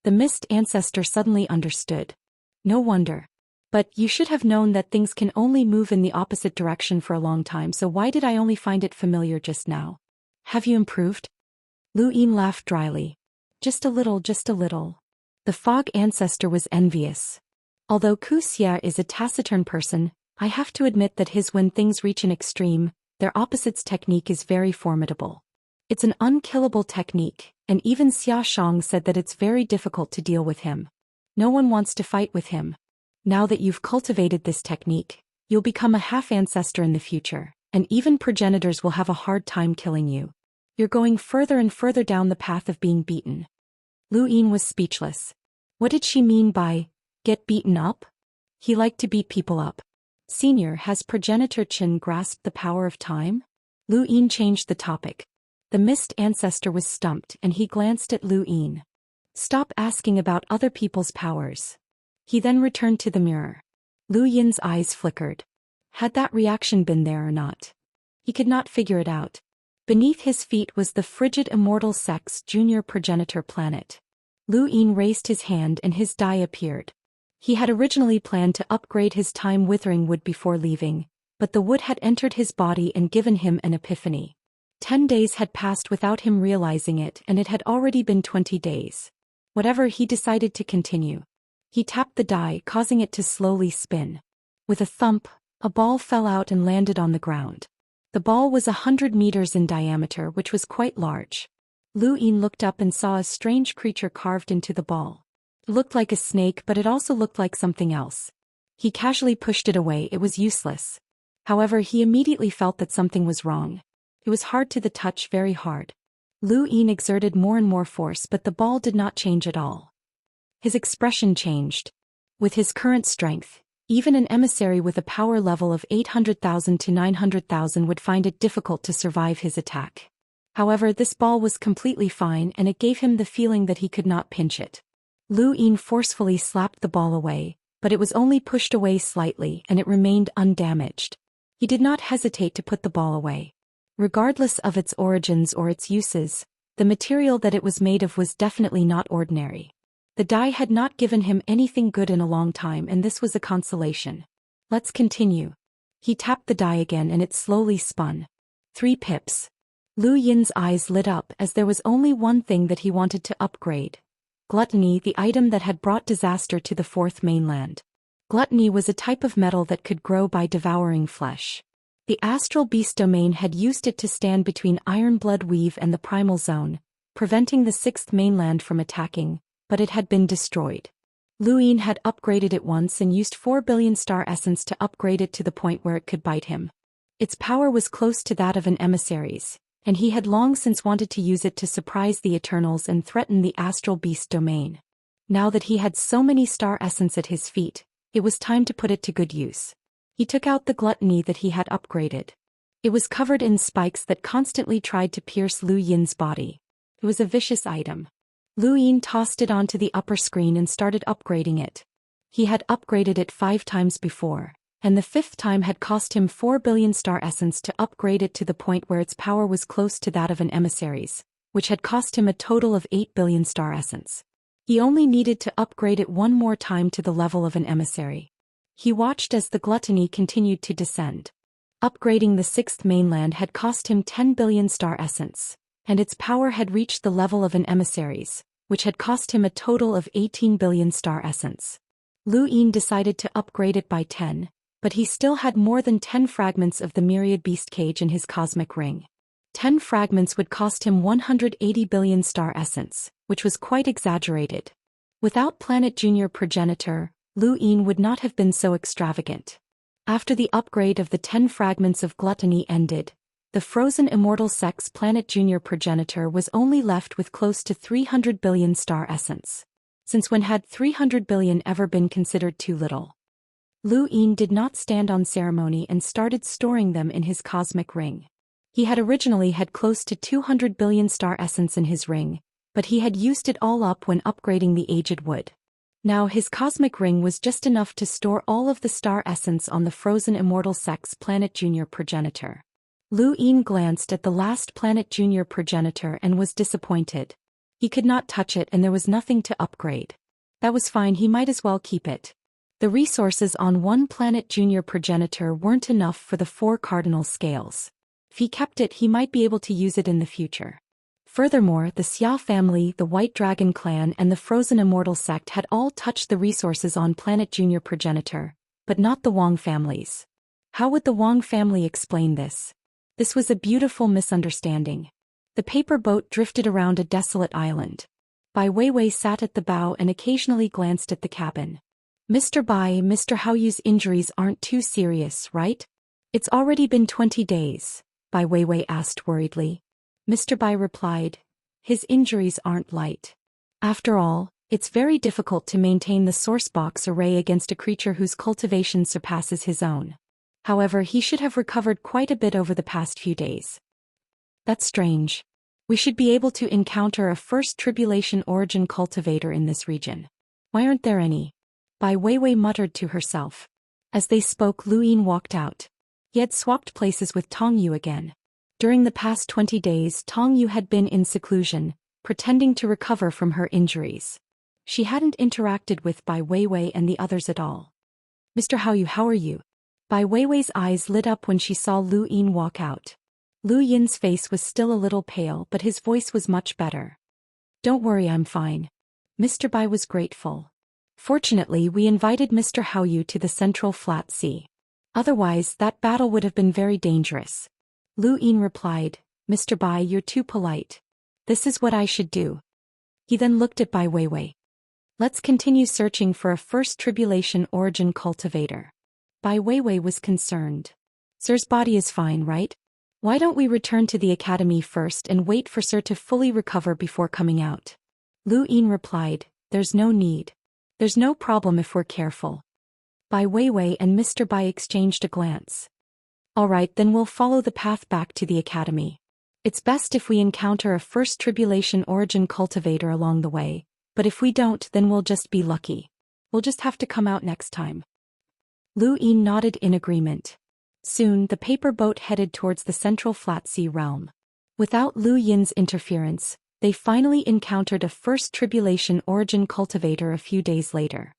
The Mist ancestor suddenly understood. No wonder. But you should have known that things can only move in the opposite direction for a long time, so why did I only find it familiar just now? Have you improved? Lu Yin laughed dryly. Just a little, just a little. The Fog ancestor was envious. Although Wuxia is a taciturn person, I have to admit that his when things reach an extreme, their opposites technique is very formidable. It's an unkillable technique, and even Xiaxia said that it's very difficult to deal with him. No one wants to fight with him. Now that you've cultivated this technique, you'll become a half-ancestor in the future, and even progenitors will have a hard time killing you. You're going further and further down the path of being beaten. Lu Yin was speechless. What did she mean by, get beaten up? He liked to beat people up. Senior, has progenitor Qin grasped the power of time? Lu Yin changed the topic. The mist ancestor was stumped and he glanced at Lu Yin. Stop asking about other people's powers. He then returned to the mirror. Lu Yin's eyes flickered. Had that reaction been there or not? He could not figure it out. Beneath his feet was the frigid Immortal Sex Junior Progenitor planet. Lu Yin raised his hand and his die appeared. He had originally planned to upgrade his time withering wood before leaving, but the wood had entered his body and given him an epiphany. 10 days had passed without him realizing it, and it had already been 20 days. Whatever, he decided to continue. He tapped the die, causing it to slowly spin. With a thump, a ball fell out and landed on the ground. The ball was 100 meters in diameter, which was quite large. Lu Yin looked up and saw a strange creature carved into the ball. It looked like a snake, but it also looked like something else. He casually pushed it away. It was useless. However, he immediately felt that something was wrong. It was hard to the touch, very hard. Lu Yin exerted more and more force, but the ball did not change at all. His expression changed. With his current strength, even an emissary with a power level of 800,000 to 900,000 would find it difficult to survive his attack. However, this ball was completely fine and it gave him the feeling that he could not pinch it. Lu Yin forcefully slapped the ball away, but it was only pushed away slightly and it remained undamaged. He did not hesitate to put the ball away. Regardless of its origins or its uses, the material that it was made of was definitely not ordinary. The die had not given him anything good in a long time, and this was a consolation. Let's continue. He tapped the die again and it slowly spun. 3 pips. Lu Yin's eyes lit up as there was only one thing that he wanted to upgrade. Gluttony, the item that had brought disaster to the 4th mainland. Gluttony was a type of metal that could grow by devouring flesh. The astral beast domain had used it to stand between Ironblood Weave and the primal zone, preventing the 6th mainland from attacking, but it had been destroyed. Lu Yin had upgraded it once and used 4 billion star essence to upgrade it to the point where it could bite him. Its power was close to that of an emissary's, and he had long since wanted to use it to surprise the Eternals and threaten the astral beast domain. Now that he had so many star essence at his feet, it was time to put it to good use. He took out the gluttony that he had upgraded. It was covered in spikes that constantly tried to pierce Lu Yin's body. It was a vicious item. Lu Yin tossed it onto the upper screen and started upgrading it. He had upgraded it 5 times before, and the 5th time had cost him 4 billion star essence to upgrade it to the point where its power was close to that of an emissary's, which had cost him a total of 8 billion star essence. He only needed to upgrade it 1 more time to the level of an emissary. He watched as the gluttony continued to descend. Upgrading the 6th mainland had cost him 10 billion star essence, and its power had reached the level of an emissary's, which had cost him a total of 18 billion star essence. Lu Yin decided to upgrade it by 10, but he still had more than 10 fragments of the myriad beast cage in his cosmic ring. 10 fragments would cost him 180 billion star essence, which was quite exaggerated. Without Planet Junior Progenitor, Lu Yin would not have been so extravagant. After the upgrade of the 10 fragments of gluttony ended, the frozen Immortal Sex Planet Junior Progenitor was only left with close to 300 billion star essence. Since when had 300 billion ever been considered too little? Lu Yin did not stand on ceremony and started storing them in his cosmic ring. He had originally had close to 200 billion star essence in his ring, but he had used it all up when upgrading the aged wood. Now his cosmic ring was just enough to store all of the star essence on the frozen Immortal Sex Planet Junior Progenitor. Lu Yin glanced at the last Planet Junior Progenitor and was disappointed. He could not touch it and there was nothing to upgrade. That was fine, he might as well keep it. The resources on 1 Planet Junior Progenitor weren't enough for the 4 cardinal scales. If he kept it, he might be able to use it in the future. Furthermore, the Xia family, the White Dragon clan and the Frozen Immortal sect had all touched the resources on Planet Junior Progenitor, but not the Wang families. How would the Wang family explain this? This was a beautiful misunderstanding. The paper boat drifted around a desolate island. Bai Weiwei sat at the bow and occasionally glanced at the cabin. Mr. Bai, Mr. Haoyu's injuries aren't too serious, right? It's already been 20 days, Bai Weiwei asked worriedly. Mr. Bai replied, his injuries aren't light. After all, it's very difficult to maintain the source box array against a creature whose cultivation surpasses his own. However, he should have recovered quite a bit over the past few days. That's strange. We should be able to encounter a first tribulation origin cultivator in this region. Why aren't there any? Bai Weiwei muttered to herself. As they spoke, Lu Yin walked out. He had swapped places with Tong Yu again. During the past 20 days, Tong Yu had been in seclusion, pretending to recover from her injuries. She hadn't interacted with Bai Weiwei and the others at all. Mr. Hao Yu, how are you? Bai Weiwei's eyes lit up when she saw Lu Yin walk out. Lu Yin's face was still a little pale, but his voice was much better. Don't worry, I'm fine. Mr. Bai was grateful. Fortunately, we invited Mr. Hao Yu to the Central Flat Sea. Otherwise, that battle would have been very dangerous. Lu Yin replied, Mr. Bai, you're too polite. This is what I should do. He then looked at Bai Weiwei. Let's continue searching for a first tribulation origin cultivator. Bai Weiwei was concerned. Sir's body is fine, right? Why don't we return to the academy first and wait for Sir to fully recover before coming out? Lu Yin replied, there's no need. There's no problem if we're careful. Bai Weiwei and Mr. Bai exchanged a glance. All right, then we'll follow the path back to the academy. It's best if we encounter a first tribulation origin cultivator along the way, but if we don't, then we'll just be lucky. We'll just have to come out next time. Lu Yin nodded in agreement. Soon, the paper boat headed towards the Central Flat Sea realm. Without Lu Yin's interference, they finally encountered a first tribulation origin cultivator a few days later.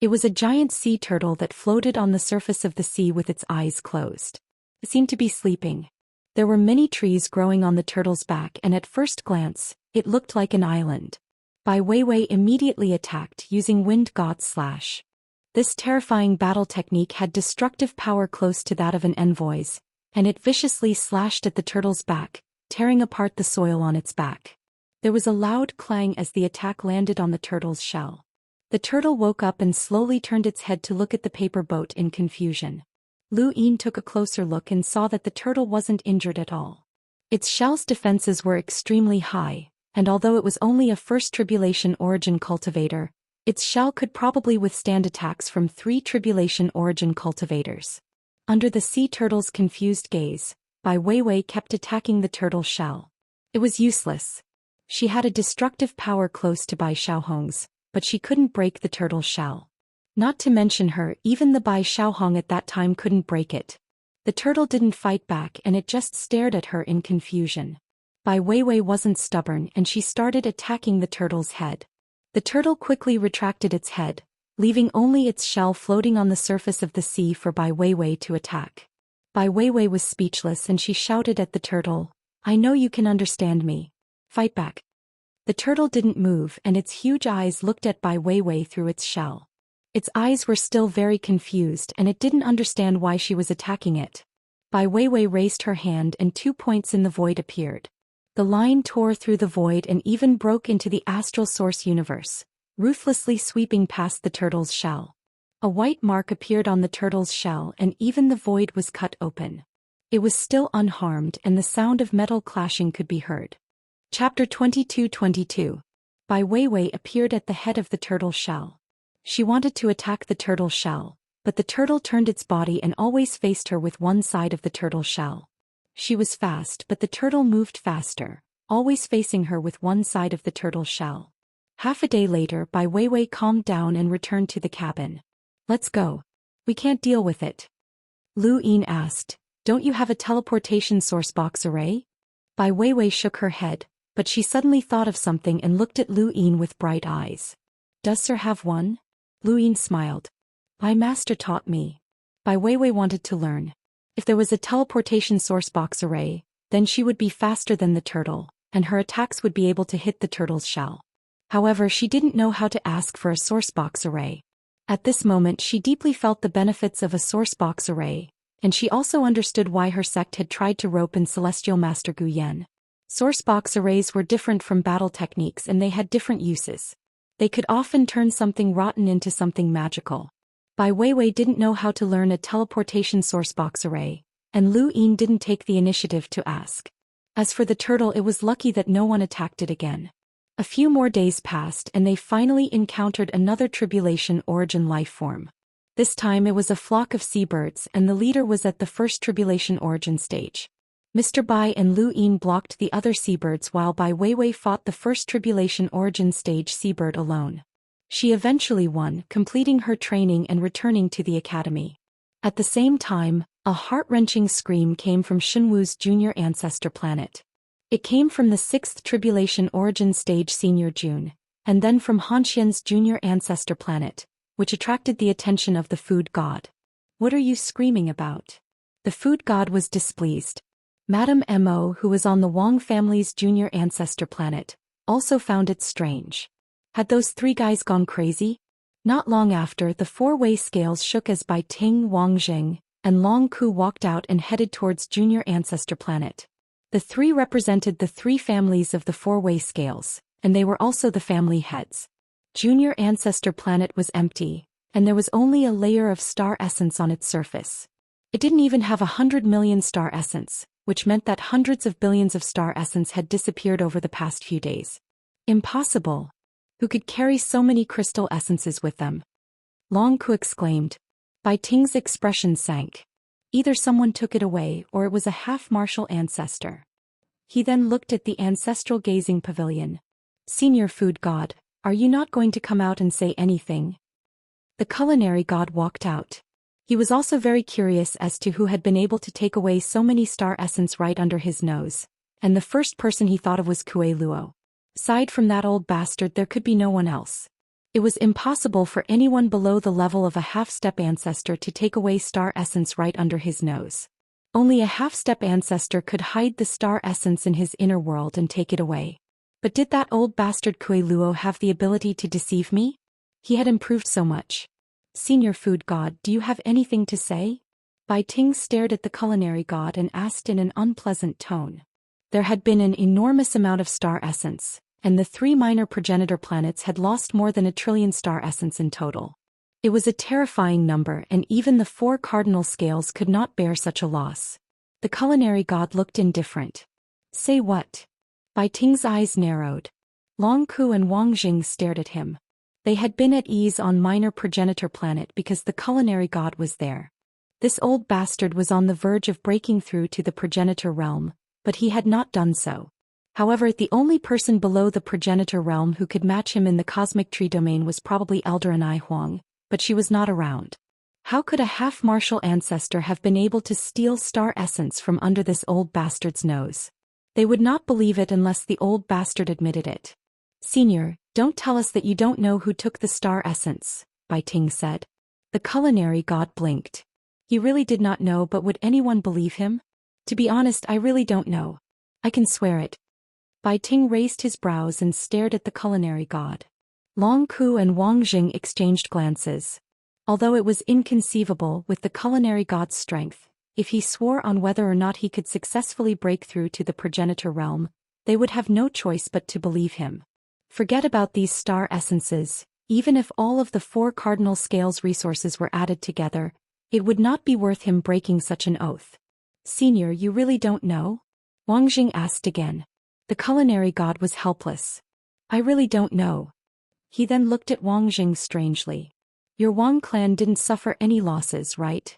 It was a giant sea turtle that floated on the surface of the sea with its eyes closed. It seemed to be sleeping. There were many trees growing on the turtle's back, and at first glance, it looked like an island. Bai Weiwei immediately attacked using Wind God Slash. This terrifying battle technique had destructive power close to that of an envoy's, and it viciously slashed at the turtle's back, tearing apart the soil on its back. There was a loud clang as the attack landed on the turtle's shell. The turtle woke up and slowly turned its head to look at the paper boat in confusion. Lu Yin took a closer look and saw that the turtle wasn't injured at all. Its shell's defenses were extremely high, and although it was only a first tribulation origin cultivator, its shell could probably withstand attacks from 3 tribulation origin cultivators. Under the sea turtle's confused gaze, Bai Weiwei kept attacking the turtle's shell. It was useless. She had a destructive power close to Bai Xiaohong's, but she couldn't break the turtle's shell. Not to mention her, even the Bai Xiaohong at that time couldn't break it. The turtle didn't fight back and it just stared at her in confusion. Bai Weiwei wasn't stubborn and she started attacking the turtle's head. The turtle quickly retracted its head, leaving only its shell floating on the surface of the sea for Bai Weiwei to attack. Bai Weiwei was speechless and she shouted at the turtle, I know you can understand me. Fight back. The turtle didn't move and its huge eyes looked at Bai Weiwei through its shell. Its eyes were still very confused and it didn't understand why she was attacking it. Bai Weiwei raised her hand and 2 points in the void appeared. The line tore through the void and even broke into the astral source universe, ruthlessly sweeping past the turtle's shell. A white mark appeared on the turtle's shell and even the void was cut open. It was still unharmed and the sound of metal clashing could be heard. Chapter 22-22. Bai Weiwei appeared at the head of the turtle shell. She wanted to attack the turtle shell, but the turtle turned its body and always faced her with one side of the turtle shell. She was fast, but the turtle moved faster, always facing her with one side of the turtle shell. Half a day later, Bai Weiwei calmed down and returned to the cabin. Let's go. We can't deal with it. Lu Yin asked, don't you have a teleportation source box array? Bai Weiwei shook her head, but she suddenly thought of something and looked at Lu Yin with bright eyes. Does Sir have one? Lu Yin smiled. My master taught me. Bai Weiwei wanted to learn. If there was a teleportation source box array, then she would be faster than the turtle, and her attacks would be able to hit the turtle's shell. However, she didn't know how to ask for a source box array. At this moment she deeply felt the benefits of a source box array, and she also understood why her sect had tried to rope in Celestial Master Gu Yan. Source box arrays were different from battle techniques and they had different uses. They could often turn something rotten into something magical. Bai Weiwei didn't know how to learn a teleportation source box array, and Lu Yin didn't take the initiative to ask. As for the turtle, it was lucky that no one attacked it again. A few more days passed and they finally encountered another tribulation origin life form. This time it was a flock of seabirds and the leader was at the first tribulation origin stage. Mr. Bai and Lu Yin blocked the other seabirds while Bai Weiwei fought the first tribulation origin stage seabird alone. She eventually won, completing her training and returning to the academy. At the same time, a heart-wrenching scream came from Shenwu's junior ancestor planet. It came from the 6th tribulation origin stage senior June, and then from Hanxian's junior ancestor planet, which attracted the attention of the food god. "What are you screaming about?" The food god was displeased. Madame Mo, who was on the Wang family's junior ancestor planet, also found it strange. Had those three guys gone crazy? Not long after, the four-way scales shook as Bai Ting, Wang Jing, and Long Ku walked out and headed towards junior ancestor planet. The three represented the three families of the four-way scales, and they were also the family heads. Junior ancestor planet was empty, and there was only a layer of star essence on its surface. It didn't even have 100 million star essence, which meant that hundreds of billions of star essence had disappeared over the past few days. Impossible. Who could carry so many crystal essences with them? Long Ku exclaimed. Bai Ting's expression sank. Either someone took it away or it was a half-martial ancestor. He then looked at the ancestral gazing pavilion. "Senior food god, are you not going to come out and say anything?" The culinary god walked out. He was also very curious as to who had been able to take away so many star essence right under his nose, and the first person he thought of was Kue Luo. Aside from that old bastard, there could be no one else. It was impossible for anyone below the level of a half-step ancestor to take away star essence right under his nose. Only a half-step ancestor could hide the star essence in his inner world and take it away. But did that old bastard Kue Luo have the ability to deceive me? He had improved so much. "Senior food god, do you have anything to say?" Bai Ting stared at the culinary god and asked in an unpleasant tone. There had been an enormous amount of star essence, and the three minor progenitor planets had lost more than 1 trillion star essence in total. It was a terrifying number, and even the 4 cardinal scales could not bear such a loss. The culinary god looked indifferent. "Say what?" Bai Ting's eyes narrowed. Long Ku and Wang Jing stared at him. They had been at ease on minor progenitor planet because the culinary god was there. This old bastard was on the verge of breaking through to the progenitor realm, but he had not done so. However, the only person below the progenitor realm who could match him in the cosmic tree domain was probably Elderanai Huang, but she was not around. How could a half-martial ancestor have been able to steal star essence from under this old bastard's nose? They would not believe it unless the old bastard admitted it. "Senior, don't tell us that you don't know who took the star essence," Bai Ting said. The culinary god blinked. He really did not know, but would anyone believe him? "To be honest, I really don't know. I can swear it." Bai Ting raised his brows and stared at the culinary god. Long Ku and Wang Jing exchanged glances. Although it was inconceivable with the culinary god's strength, if he swore on whether or not he could successfully break through to the progenitor realm, they would have no choice but to believe him. Forget about these star essences. Even if all of the 4 cardinal scales resources were added together, it would not be worth him breaking such an oath. "Senior, you really don't know?" Wang Jing asked again. The culinary god was helpless. "I really don't know." He then looked at Wang Jing strangely. "Your Wang clan didn't suffer any losses, right?"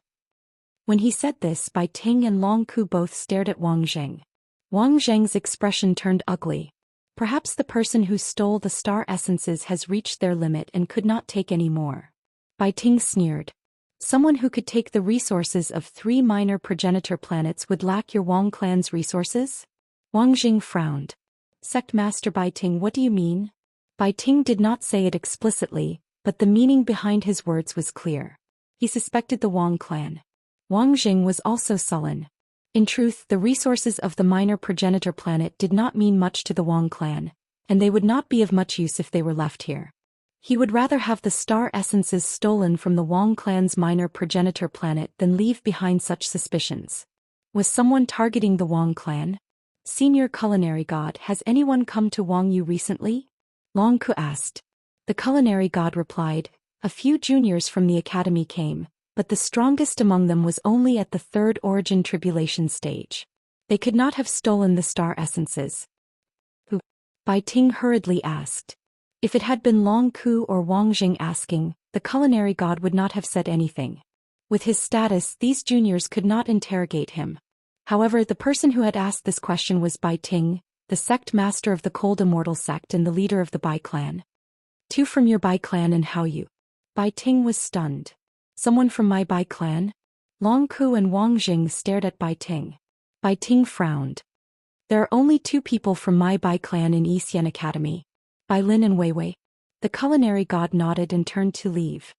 When he said this, Bai Ting and Long Ku both stared at Wang Jing. Wang Zheng's expression turned ugly. Perhaps the person who stole the star essences has reached their limit and could not take any more. Bai Ting sneered. "Someone who could take the resources of 3 minor progenitor planets would lack your Wang clan's resources?" Wang Jing frowned. "Sect Master Bai Ting, what do you mean?" Bai Ting did not say it explicitly, but the meaning behind his words was clear. He suspected the Wang clan. Wang Jing was also sullen. In truth, the resources of the minor progenitor planet did not mean much to the Wang clan, and they would not be of much use if they were left here. He would rather have the star essences stolen from the Wang clan's minor progenitor planet than leave behind such suspicions. Was someone targeting the Wang clan? "Senior culinary god, has anyone come to Wang Yu recently?" Long Ku asked. The culinary god replied, "A few juniors from the academy came, but the strongest among them was only at the third origin tribulation stage. They could not have stolen the star essences. Who? Bai Ting hurriedly asked. If it had been Long Ku or Wang Jing asking, the culinary god would not have said anything. With his status, these juniors could not interrogate him. However, the person who had asked this question was Bai Ting, the sect master of the Cold Immortal sect and the leader of the Bai clan. Two from your Bai clan, and how you? Bai Ting was stunned. Someone from my Bai clan? Long Ku and Wang Jing stared at Bai Ting. Bai Ting frowned. There are only two people from my Bai clan in Xian Academy. Bai Lin and Wei Wei. The culinary god nodded and turned to leave.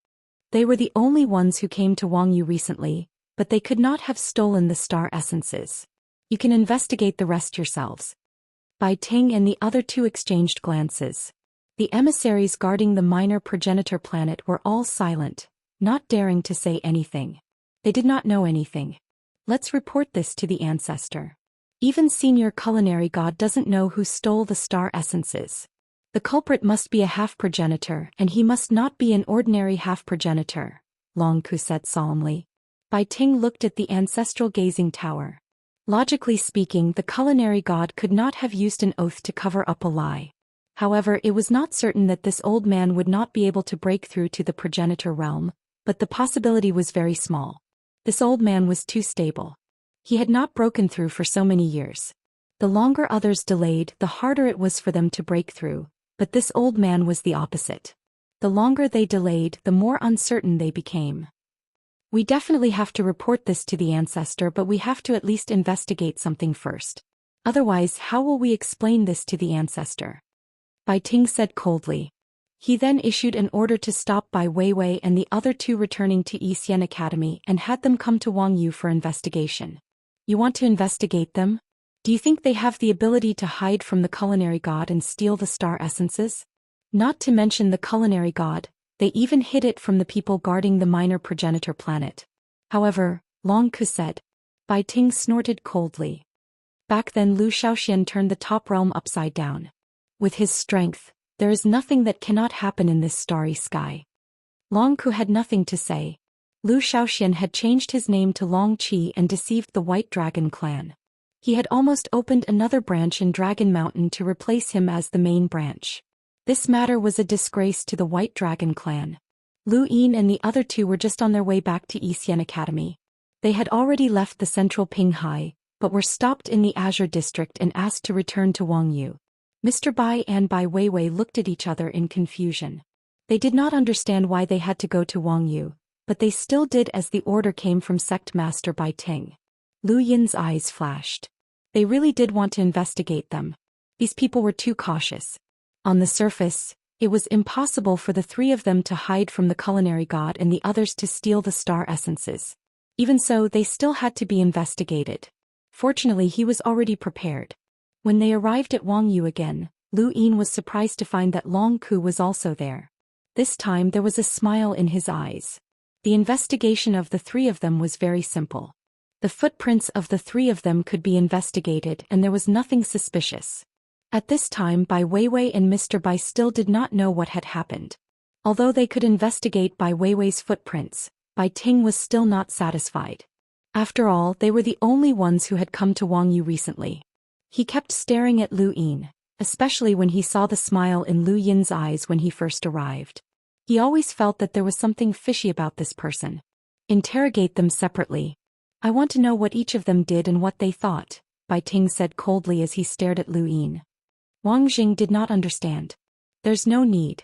They were the only ones who came to Wang Yu recently, but they could not have stolen the star essences. You can investigate the rest yourselves. Bai Ting and the other two exchanged glances. The emissaries guarding the minor progenitor planet were all silent, not daring to say anything. They did not know anything. Let's report this to the ancestor. Even senior culinary god doesn't know who stole the star essences. The culprit must be a half-progenitor, and he must not be an ordinary half-progenitor, Long Ku said solemnly. Bai Ting looked at the ancestral gazing tower. Logically speaking, the culinary god could not have used an oath to cover up a lie. However, it was not certain that this old man would not be able to break through to the progenitor realm, but the possibility was very small. This old man was too stable. He had not broken through for so many years. The longer others delayed, the harder it was for them to break through. But this old man was the opposite. The longer they delayed, the more uncertain they became. We definitely have to report this to the ancestor, but we have to at least investigate something first. Otherwise, how will we explain this to the ancestor? Bai Ting said coldly. He then issued an order to stop Bai Weiwei and the other two returning to Xian Academy and had them come to Wang Yu for investigation. You want to investigate them? Do you think they have the ability to hide from the culinary god and steal the star essences? Not to mention the culinary god, they even hid it from the people guarding the minor progenitor planet. However, Long Ku said. Bai Ting snorted coldly. Back then Zhou Xian turned the top realm upside down. With his strength, there is nothing that cannot happen in this starry sky. Long Ku had nothing to say. Zhou Xian had changed his name to Long Qi and deceived the White Dragon clan. He had almost opened another branch in Dragon Mountain to replace him as the main branch. This matter was a disgrace to the White Dragon clan. Lu Yin and the other two were just on their way back to Xian Academy. They had already left the central Pinghai, but were stopped in the Azure district and asked to return to Wang Yu. Mr. Bai and Bai Weiwei looked at each other in confusion. They did not understand why they had to go to Wang Yu, but they still did as the order came from Sect Master Bai Ting. Lu Yin's eyes flashed. They really did want to investigate them. These people were too cautious. On the surface, it was impossible for the three of them to hide from the culinary god and the others to steal the star essences. Even so, they still had to be investigated. Fortunately, he was already prepared. When they arrived at Wang Yu again, Lu Yin was surprised to find that Long Ku was also there. This time there was a smile in his eyes. The investigation of the three of them was very simple. The footprints of the three of them could be investigated and there was nothing suspicious. At this time Bai Weiwei and Mr. Bai still did not know what had happened. Although they could investigate Bai Weiwei's footprints, Bai Ting was still not satisfied. After all, they were the only ones who had come to Wang Yu recently. He kept staring at Lu Yin, especially when he saw the smile in Lu Yin's eyes when he first arrived. He always felt that there was something fishy about this person. Interrogate them separately. I want to know what each of them did and what they thought, Bai Ting said coldly as he stared at Lu Yin. Wang Jing did not understand. There's no need.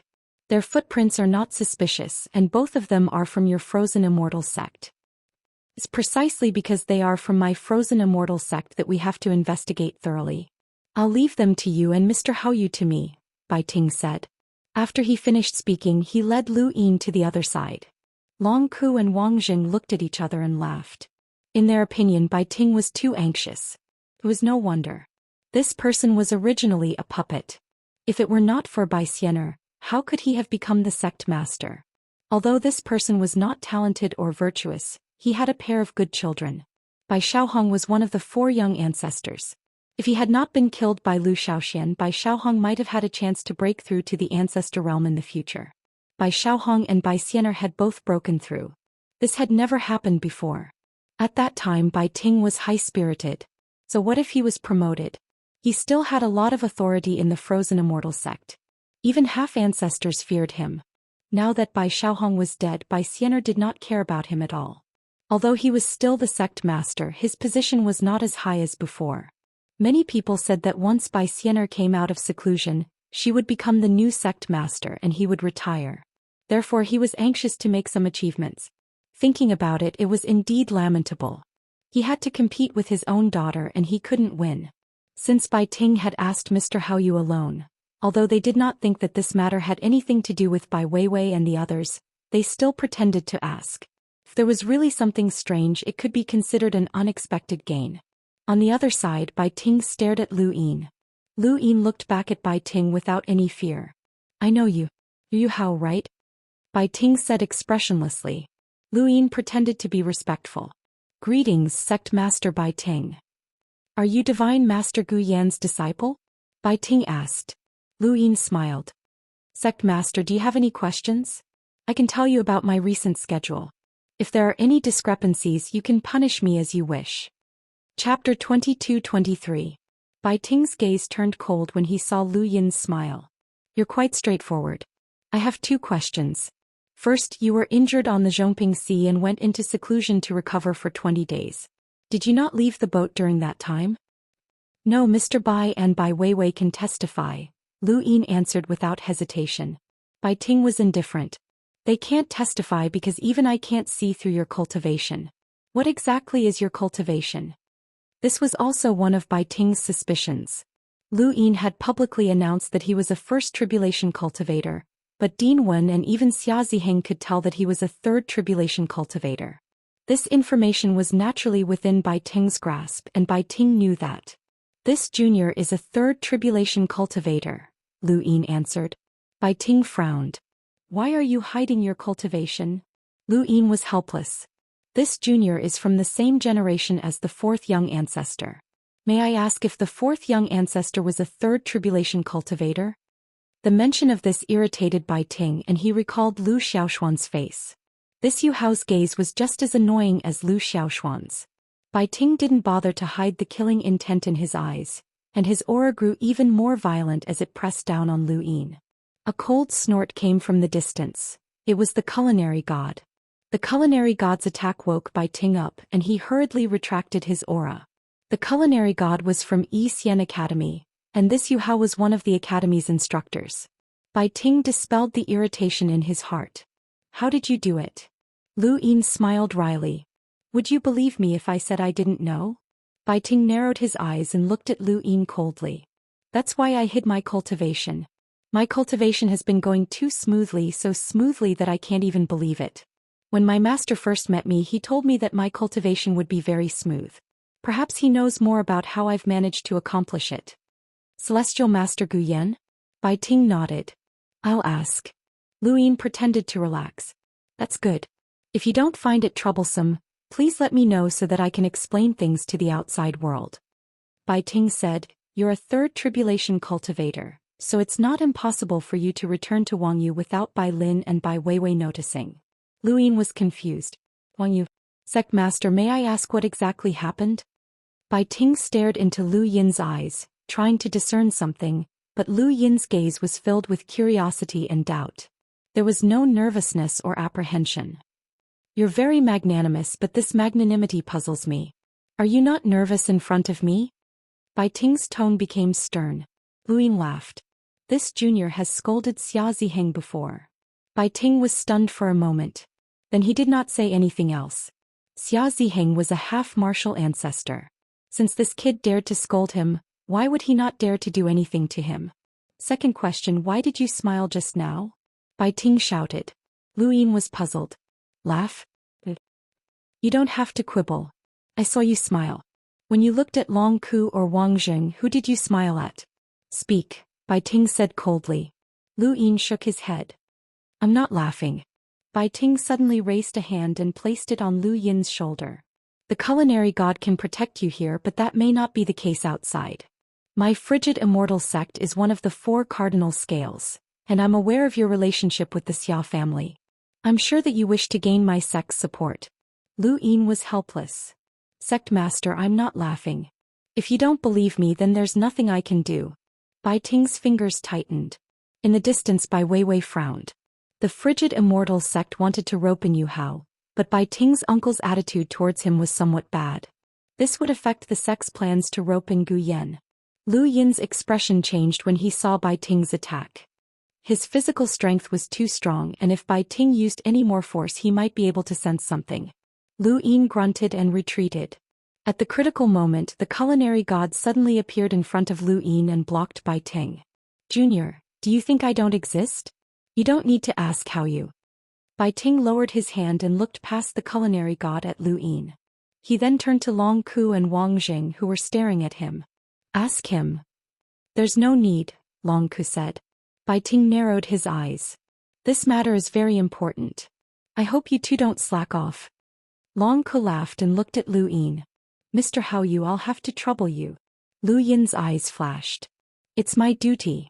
Their footprints are not suspicious and both of them are from your Frozen Immortal sect. It's precisely because they are from my Frozen Immortal sect that we have to investigate thoroughly. I'll leave them to you and Mr. Hao Yu to me, Bai Ting said. After he finished speaking, he led Lu Yin to the other side. Long Ku and Wang Jing looked at each other and laughed. In their opinion, Bai Ting was too anxious. It was no wonder. This person was originally a puppet. If it were not for Bai Xianer, how could he have become the sect master? Although this person was not talented or virtuous, he had a pair of good children. Bai Xiaohong was one of the 4 young ancestors. If he had not been killed by Zhou Xian, Bai Xiaohong might have had a chance to break through to the ancestor realm in the future. Bai Xiaohong and Bai Xianer had both broken through. This had never happened before. At that time Bai Ting was high-spirited. So what if he was promoted? He still had a lot of authority in the frozen immortal sect. Even half-ancestors feared him. Now that Bai Xiaohong was dead, Bai Xianer did not care about him at all. Although he was still the sect master, his position was not as high as before. Many people said that once Bai Xianer came out of seclusion, she would become the new sect master and he would retire. Therefore he was anxious to make some achievements. Thinking about it, it was indeed lamentable. He had to compete with his own daughter and he couldn't win. Since Bai Ting had asked Mr. Hao Yu alone, although they did not think that this matter had anything to do with Bai Weiwei and the others, they still pretended to ask. If there was really something strange, it could be considered an unexpected gain. On the other side, Bai Ting stared at Lu Yin. Lu Yin looked back at Bai Ting without any fear. I know you. You Hao, right? Bai Ting said expressionlessly. Lu Yin pretended to be respectful. Greetings, Sect Master Bai Ting. Are you Divine Master Gu Yan's disciple? Bai Ting asked. Lu Yin smiled. Sect Master, do you have any questions? I can tell you about my recent schedule. If there are any discrepancies, you can punish me as you wish. Chapter 22-23. Bai Ting's gaze turned cold when he saw Lu Yin's smile. You're quite straightforward. I have 2 questions. First, you were injured on the Zhongping Sea and went into seclusion to recover for 20 days. Did you not leave the boat during that time? No, Mr. Bai and Bai Weiwei can testify, Lu Yin answered without hesitation. Bai Ting was indifferent. They can't testify because even I can't see through your cultivation. What exactly is your cultivation? This was also one of Bai Ting's suspicions. Lu Yin had publicly announced that he was a first tribulation cultivator, but Dean Wen and even Xia Ziheng could tell that he was a third tribulation cultivator. This information was naturally within Bai Ting's grasp, and Bai Ting knew that. This junior is a third tribulation cultivator, Lu Yin answered. Bai Ting frowned. Why are you hiding your cultivation? Lu Yin was helpless. This junior is from the same generation as the 4th young ancestor. May I ask if the 4th young ancestor was a third tribulation cultivator? The mention of this irritated Bai Ting and he recalled Lu Xiaoshuan's face. This Yu Hao's gaze was just as annoying as Lu Xiaoshuan's. Bai Ting didn't bother to hide the killing intent in his eyes, and his aura grew even more violent as it pressed down on Lu Yin. A cold snort came from the distance. It was the culinary god. The culinary god's attack woke Bai Ting up and he hurriedly retracted his aura. The culinary god was from Yi Xian Academy, and this Yu Hao was one of the academy's instructors. Bai Ting dispelled the irritation in his heart. How did you do it? Lu Yin smiled wryly. Would you believe me if I said I didn't know? Bai Ting narrowed his eyes and looked at Lu Yin coldly. That's why I hid my cultivation. My cultivation has been going too smoothly, so smoothly that I can't even believe it. When my master first met me, he told me that my cultivation would be very smooth. Perhaps he knows more about how I've managed to accomplish it. Celestial Master Gu Yan? Bai Ting nodded. I'll ask. Lu Yin pretended to relax. That's good. If you don't find it troublesome, please let me know so that I can explain things to the outside world. Bai Ting said, you're a third tribulation cultivator, so it's not impossible for you to return to Wang Yu without Bai Lin and Bai Weiwei noticing. Lu Yin was confused. Wang Yu, Sect Master, may I ask what exactly happened? Bai Ting stared into Lu Yin's eyes, trying to discern something, but Lu Yin's gaze was filled with curiosity and doubt. There was no nervousness or apprehension. You're very magnanimous, but this magnanimity puzzles me. Are you not nervous in front of me? Bai Ting's tone became stern. Lu Yin laughed. This junior has scolded Xia Ziheng before. Bai Ting was stunned for a moment. Then he did not say anything else. Xia Ziheng was a half-martial ancestor. Since this kid dared to scold him, why would he not dare to do anything to him? Second question, why did you smile just now? Bai Ting shouted. Lu Yin was puzzled. Laugh? You don't have to quibble. I saw you smile. When you looked at Long Ku or Wang Zheng, who did you smile at? Speak, Bai Ting said coldly. Lu Yin shook his head. I'm not laughing. Bai Ting suddenly raised a hand and placed it on Lu Yin's shoulder. The culinary god can protect you here, but that may not be the case outside. My frigid immortal sect is one of the 4 cardinal scales, and I'm aware of your relationship with the Xia family. I'm sure that you wish to gain my sect's support. Lu Yin was helpless. Sect Master, I'm not laughing. If you don't believe me, then there's nothing I can do. Bai Ting's fingers tightened. In the distance, Bai Weiwei frowned. The frigid Immortal sect wanted to rope in Yu Hao, but Bai Ting's uncle's attitude towards him was somewhat bad. This would affect the sect's plans to rope in Gu Yan. Lu Yin's expression changed when he saw Bai Ting's attack. His physical strength was too strong, and if Bai Ting used any more force, he might be able to sense something. Lu Yin grunted and retreated. At the critical moment, the culinary god suddenly appeared in front of Lu Yin and blocked Bai Ting. Junior, do you think I don't exist? You don't need to ask how you. Bai Ting lowered his hand and looked past the culinary god at Lu Yin. He then turned to Long Ku and Wang Jing, who were staring at him. Ask him. There's no need, Long Ku said. Bai Ting narrowed his eyes. This matter is very important. I hope you two don't slack off. Long Ku laughed and looked at Lu Yin. Mr. Hao Yu, I'll have to trouble you. Lu Yin's eyes flashed. It's my duty.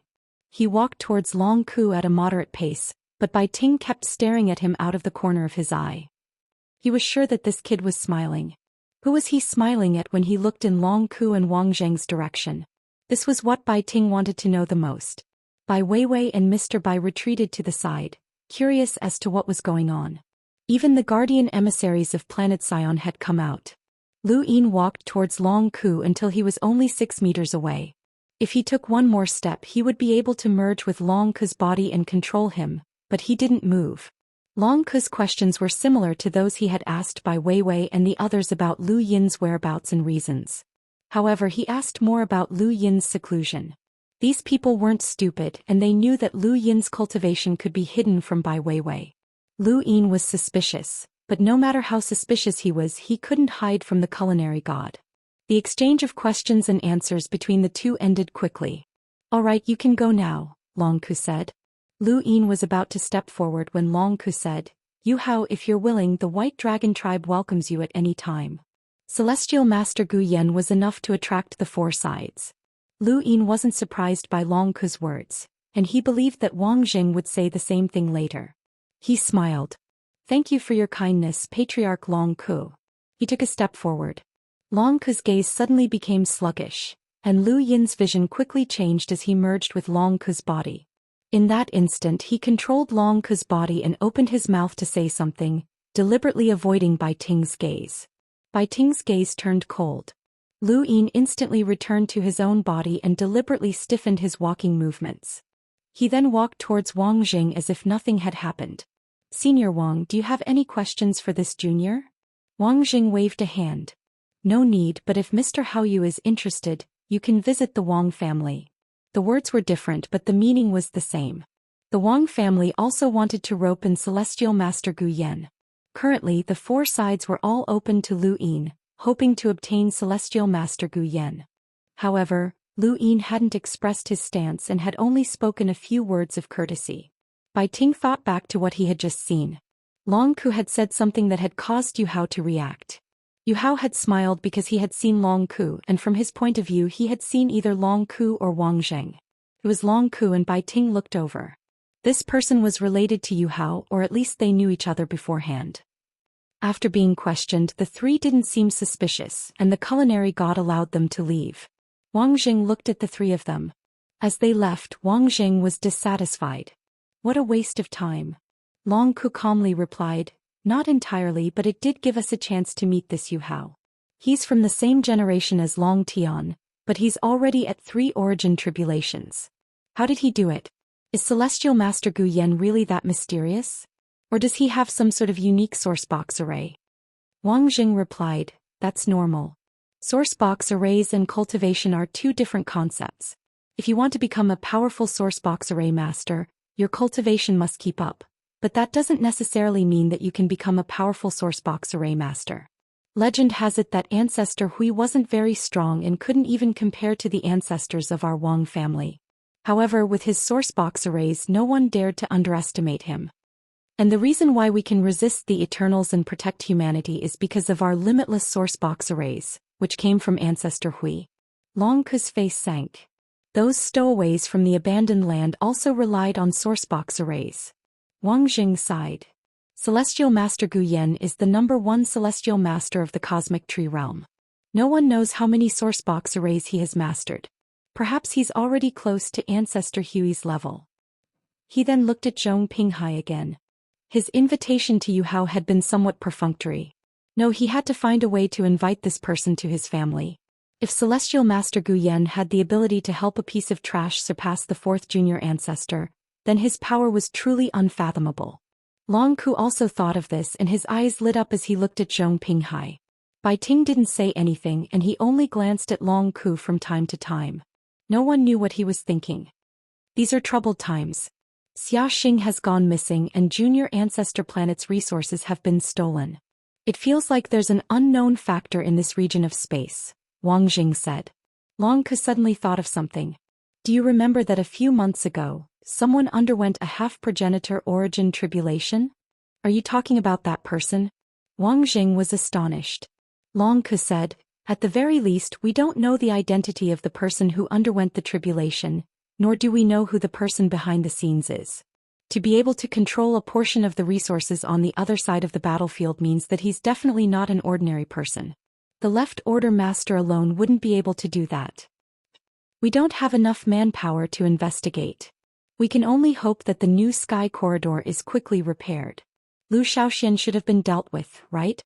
He walked towards Long Ku at a moderate pace, but Bai Ting kept staring at him out of the corner of his eye. He was sure that this kid was smiling. Who was he smiling at when he looked in Long Ku and Wang Zheng's direction? This was what Bai Ting wanted to know the most. Bai Weiwei and Mr. Bai retreated to the side, curious as to what was going on. Even the guardian emissaries of Planet Xion had come out. Lu Yin walked towards Long Ku until he was only 6 meters away. If he took one more step, he would be able to merge with Long Ku's body and control him, but he didn't move. Long Ku's questions were similar to those he had asked Bai Weiwei and the others about Lu Yin's whereabouts and reasons. However, he asked more about Lu Yin's seclusion. These people weren't stupid, and they knew that Lu Yin's cultivation could be hidden from Bai Weiwei. Lu Yin was suspicious, but no matter how suspicious he was, he couldn't hide from the culinary god. The exchange of questions and answers between the two ended quickly. All right, you can go now, Long Ku said. Lu Yin was about to step forward when Long Ku said, Yu Hao, if you're willing, the White Dragon tribe welcomes you at any time. Celestial Master Gu Yan was enough to attract the four sides. Lu Yin wasn't surprised by Long Ku's words, and he believed that Wang Jing would say the same thing later. He smiled. Thank you for your kindness, Patriarch Long Ku. He took a step forward. Long Ku's gaze suddenly became sluggish, and Lu Yin's vision quickly changed as he merged with Long Ku's body. In that instant, he controlled Long Ku's body and opened his mouth to say something, deliberately avoiding Bai Ting's gaze. Bai Ting's gaze turned cold. Lu Yin instantly returned to his own body and deliberately stiffened his walking movements. He then walked towards Wang Jing as if nothing had happened. Senior Wang, do you have any questions for this junior? Wang Jing waved a hand. No need, but if Mr. Hao Yu is interested, you can visit the Wang family. The words were different, but the meaning was the same. The Wang family also wanted to rope in Celestial Master Gu Yan. Currently, the four sides were all open to Lu Yin, hoping to obtain Celestial Master Gu Yan. However, Lu Yin hadn't expressed his stance and had only spoken a few words of courtesy. Bai Ting thought back to what he had just seen. Long Ku had said something that had caused Yu Hao to react. Yu Hao had smiled because he had seen Long Ku, and from his point of view he had seen either Long Ku or Wang Zheng. It was Long Ku, and Bai Ting looked over. This person was related to Yu Hao, or at least they knew each other beforehand. After being questioned, the three didn't seem suspicious, and the culinary god allowed them to leave. Wang Jing looked at the three of them. As they left, Wang Jing was dissatisfied. What a waste of time. Long Ku calmly replied, not entirely, but it did give us a chance to meet this Yu Hao. He's from the same generation as Long Tian, but he's already at 3 origin tribulations. How did he do it? Is Celestial Master Gu Yan really that mysterious? Or does he have some sort of unique sourcebox array? Wang Jing replied, that's normal. Sourcebox arrays and cultivation are 2 different concepts. If you want to become a powerful sourcebox array master, your cultivation must keep up, but that doesn't necessarily mean that you can become a powerful sourcebox array master. Legend has it that ancestor Hui wasn't very strong and couldn't even compare to the ancestors of our Wang family. However, with his sourcebox arrays, no one dared to underestimate him. And the reason why we can resist the Eternals and protect humanity is because of our limitless sourcebox arrays, which came from ancestor Hui. Long Ku's face sank. Those stowaways from the abandoned land also relied on sourcebox arrays. Wang Jing sighed. Celestial Master Gu Yen is the #1 celestial master of the cosmic tree realm. No one knows how many sourcebox arrays he has mastered. Perhaps he's already close to Ancestor Hui's level. He then looked at Zhou Pinghai again. His invitation to Yu Hao had been somewhat perfunctory. No, he had to find a way to invite this person to his family. If Celestial Master Gu Yen had the ability to help a piece of trash surpass the 4th junior ancestor, then his power was truly unfathomable. Long Ku also thought of this and his eyes lit up as he looked at Zhou Pinghai. Bai Ting didn't say anything and he only glanced at Long Ku from time to time. No one knew what he was thinking. These are troubled times. Xiaxia has gone missing and Junior Ancestor Planet's resources have been stolen. It feels like there's an unknown factor in this region of space, Wang Jing said. Long Ku suddenly thought of something. Do you remember that a few months ago, someone underwent a half-progenitor origin tribulation? Are you talking about that person? Wang Jing was astonished. Long Ku said, at the very least we don't know the identity of the person who underwent the tribulation, nor do we know who the person behind the scenes is. To be able to control a portion of the resources on the other side of the battlefield means that he's definitely not an ordinary person. The Left Order Master alone wouldn't be able to do that. We don't have enough manpower to investigate. We can only hope that the new sky corridor is quickly repaired. Lu Xiaoxian should have been dealt with, right?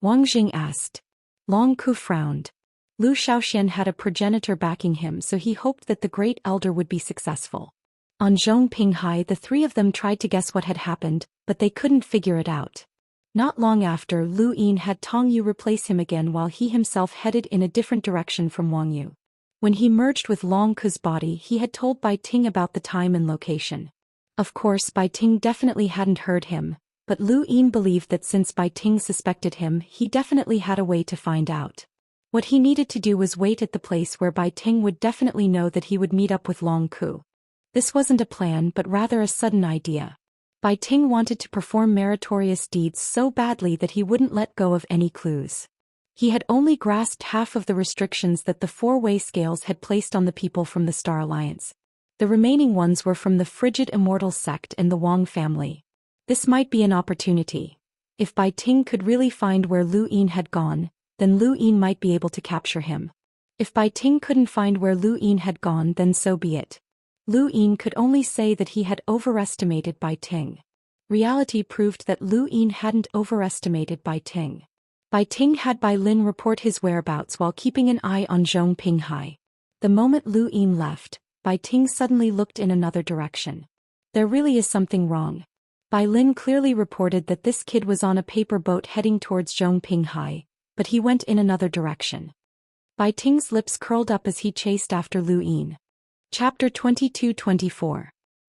Wang Jing asked. Long Ku frowned. Lu Xiaoxian had a progenitor backing him, so he hoped that the Great Elder would be successful. On Zhou Pinghai, the three of them tried to guess what had happened, but they couldn't figure it out. Not long after, Lu Yin had Tong Yu replace him again while he himself headed in a different direction from Wang Yu. When he merged with Long Ku's body, he had told Bai Ting about the time and location. Of course, Bai Ting definitely hadn't heard him, but Lu Yin believed that since Bai Ting suspected him, he definitely had a way to find out. What he needed to do was wait at the place where Bai Ting would definitely know that he would meet up with Long Ku. This wasn't a plan but rather a sudden idea. Bai Ting wanted to perform meritorious deeds so badly that he wouldn't let go of any clues. He had only grasped half of the restrictions that the four-way scales had placed on the people from the Star Alliance. The remaining ones were from the frigid Immortal sect and the Wang family. This might be an opportunity. If Bai Ting could really find where Lu Yin had gone, then Lu Yin might be able to capture him. If Bai Ting couldn't find where Lu Yin had gone, then so be it. Lu Yin could only say that he had overestimated Bai Ting. Reality proved that Lu Yin hadn't overestimated Bai Ting. Bai Ting had Bai Lin report his whereabouts while keeping an eye on Zhou Pinghai. The moment Lu Yin left, Bai Ting suddenly looked in another direction. There really is something wrong. Bai Lin clearly reported that this kid was on a paper boat heading towards Zhou Pinghai, but he went in another direction. Bai Ting's lips curled up as he chased after Lu Yin. Chapter 22-24.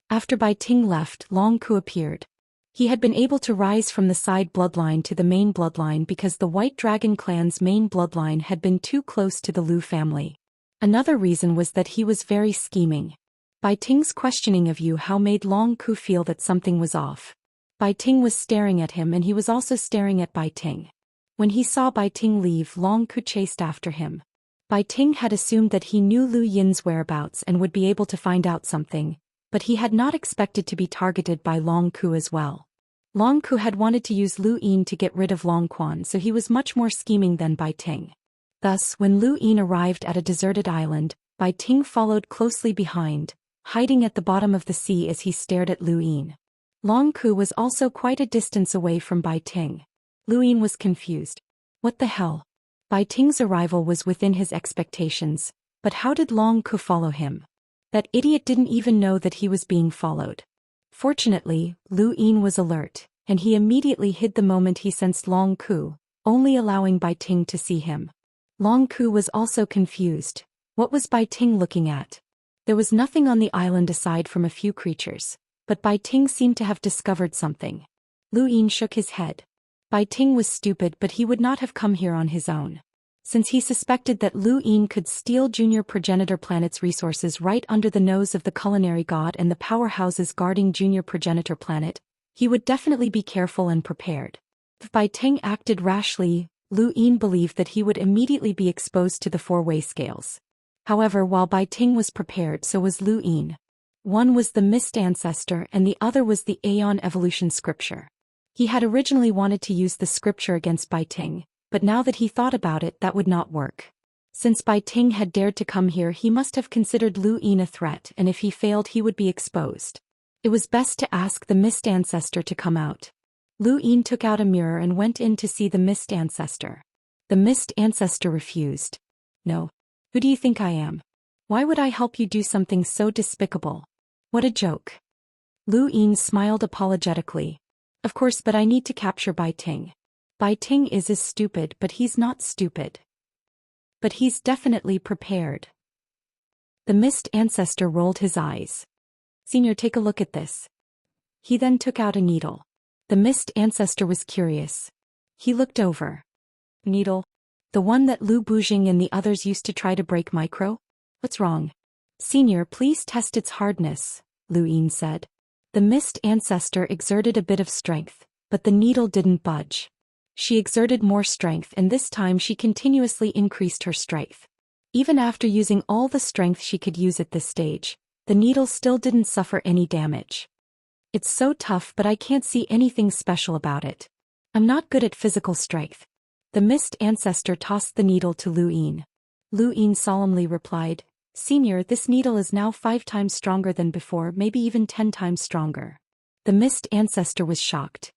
After Bai Ting left, Long Ku appeared. He had been able to rise from the side bloodline to the main bloodline because the White Dragon clan's main bloodline had been too close to the Lu family. Another reason was that he was very scheming. Bai Ting's questioning of Yu Hao made Long Ku feel that something was off. Bai Ting was staring at him and he was also staring at Bai Ting. When he saw Bai Ting leave, Long Ku chased after him. Bai Ting had assumed that he knew Lu Yin's whereabouts and would be able to find out something, but he had not expected to be targeted by Long Ku as well. Long Ku had wanted to use Lu Yin to get rid of Long Quan, so he was much more scheming than Bai Ting. Thus, when Lu Yin arrived at a deserted island, Bai Ting followed closely behind, hiding at the bottom of the sea as he stared at Lu Yin. Long Ku was also quite a distance away from Bai Ting. Lu Yin was confused. What the hell? Bai Ting's arrival was within his expectations, but how did Long Ku follow him? That idiot didn't even know that he was being followed. Fortunately, Lu Yin was alert, and he immediately hid the moment he sensed Long Ku, only allowing Bai Ting to see him. Long Ku was also confused. What was Bai Ting looking at? There was nothing on the island aside from a few creatures, but Bai Ting seemed to have discovered something. Lu Yin shook his head. Bai Ting was stupid, but he would not have come here on his own. Since he suspected that Lu Yin could steal Junior Progenitor Planet's resources right under the nose of the culinary god and the powerhouses guarding Junior Progenitor Planet, he would definitely be careful and prepared. If Bai Ting acted rashly, Lu Yin believed that he would immediately be exposed to the four-way scales. However, while Bai Ting was prepared, so was Lu Yin. One was the Mist Ancestor and the other was the Aeon Evolution Scripture. He had originally wanted to use the scripture against Bai Ting, but now that he thought about it, that would not work. Since Bai Ting had dared to come here, he must have considered Lu Yin a threat, and if he failed he would be exposed. It was best to ask the Mist Ancestor to come out. Lu Yin took out a mirror and went in to see the Mist Ancestor. The Mist Ancestor refused. "No. Who do you think I am? Why would I help you do something so despicable? What a joke." Lu Yin smiled apologetically. "Of course, but I need to capture Bai Ting. Bai Ting is stupid, but he's not stupid. But he's definitely prepared." The Mist Ancestor rolled his eyes. "Senior, take a look at this." He then took out a needle. The Mist Ancestor was curious. He looked over. "Needle? The one that Lu Bujing and the others used to try to break micro? What's wrong?" "Senior, please test its hardness," Lu Yin said. The Mist Ancestor exerted a bit of strength, but the needle didn't budge. She exerted more strength, and this time she continuously increased her strength. Even after using all the strength she could use at this stage, the needle still didn't suffer any damage. "It's so tough, but I can't see anything special about it. I'm not good at physical strength." The Mist Ancestor tossed the needle to Lu Yin. Lu Yin solemnly replied, "Senior, this needle is now 5 times stronger than before, maybe even 10 times stronger." The Mist Ancestor was shocked.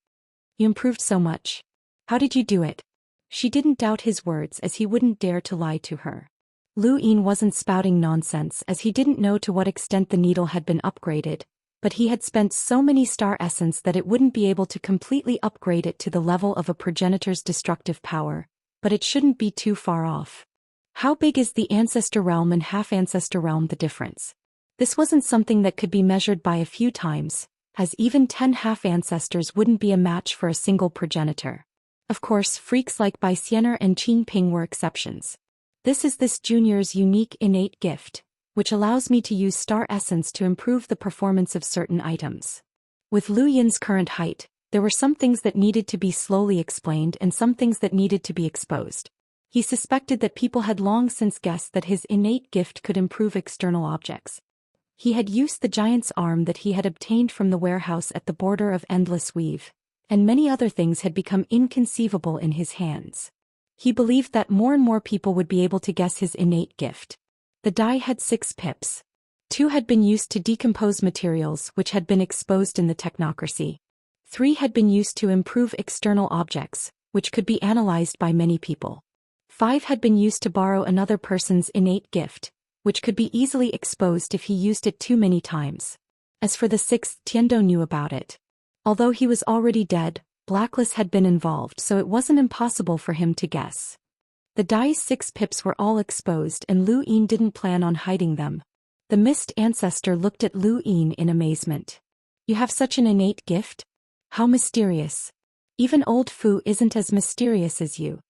"You improved so much. How did you do it?" She didn't doubt his words, as he wouldn't dare to lie to her. Lu Yin wasn't spouting nonsense, as he didn't know to what extent the needle had been upgraded, but he had spent so many star essence that it wouldn't be able to completely upgrade it to the level of a progenitor's destructive power, but it shouldn't be too far off. How big is the Ancestor Realm and Half-Ancestor Realm? The difference. This wasn't something that could be measured by a few times, as even 10 half-ancestors wouldn't be a match for a single progenitor. Of course, freaks like Bai Xiener and Qin Ping were exceptions. This junior's unique innate gift, which allows me to use star essence to improve the performance of certain items. With Lu Yin's current height, there were some things that needed to be slowly explained and some things that needed to be exposed. He suspected that people had long since guessed that his innate gift could improve external objects. He had used the giant's arm that he had obtained from the warehouse at the border of Endless Weave, and many other things had become inconceivable in his hands. He believed that more and more people would be able to guess his innate gift. The die had 6 pips. 2 had been used to decompose materials which had been exposed in the technocracy. 3 had been used to improve external objects, which could be analyzed by many people. 5 had been used to borrow another person's innate gift, which could be easily exposed if he used it too many times. As for the 6th, Tiendo knew about it. Although he was already dead, Blacklist had been involved, so it wasn't impossible for him to guess. The die's 6 pips were all exposed, and Lu Yin didn't plan on hiding them. The Mist Ancestor looked at Lu Yin in amazement. "You have such an innate gift? How mysterious. Even old Fu isn't as mysterious as you."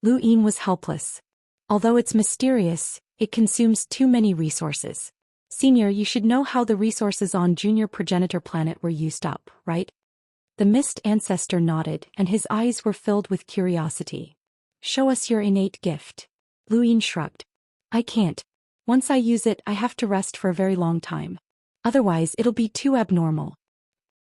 Lu Yin was helpless. "Although it's mysterious, it consumes too many resources. Senior, you should know how the resources on Junior Progenitor Planet were used up, right?" The Mist Ancestor nodded, and his eyes were filled with curiosity. "Show us your innate gift." Lu Yin shrugged. "I can't. Once I use it, I have to rest for a very long time. Otherwise, it'll be too abnormal."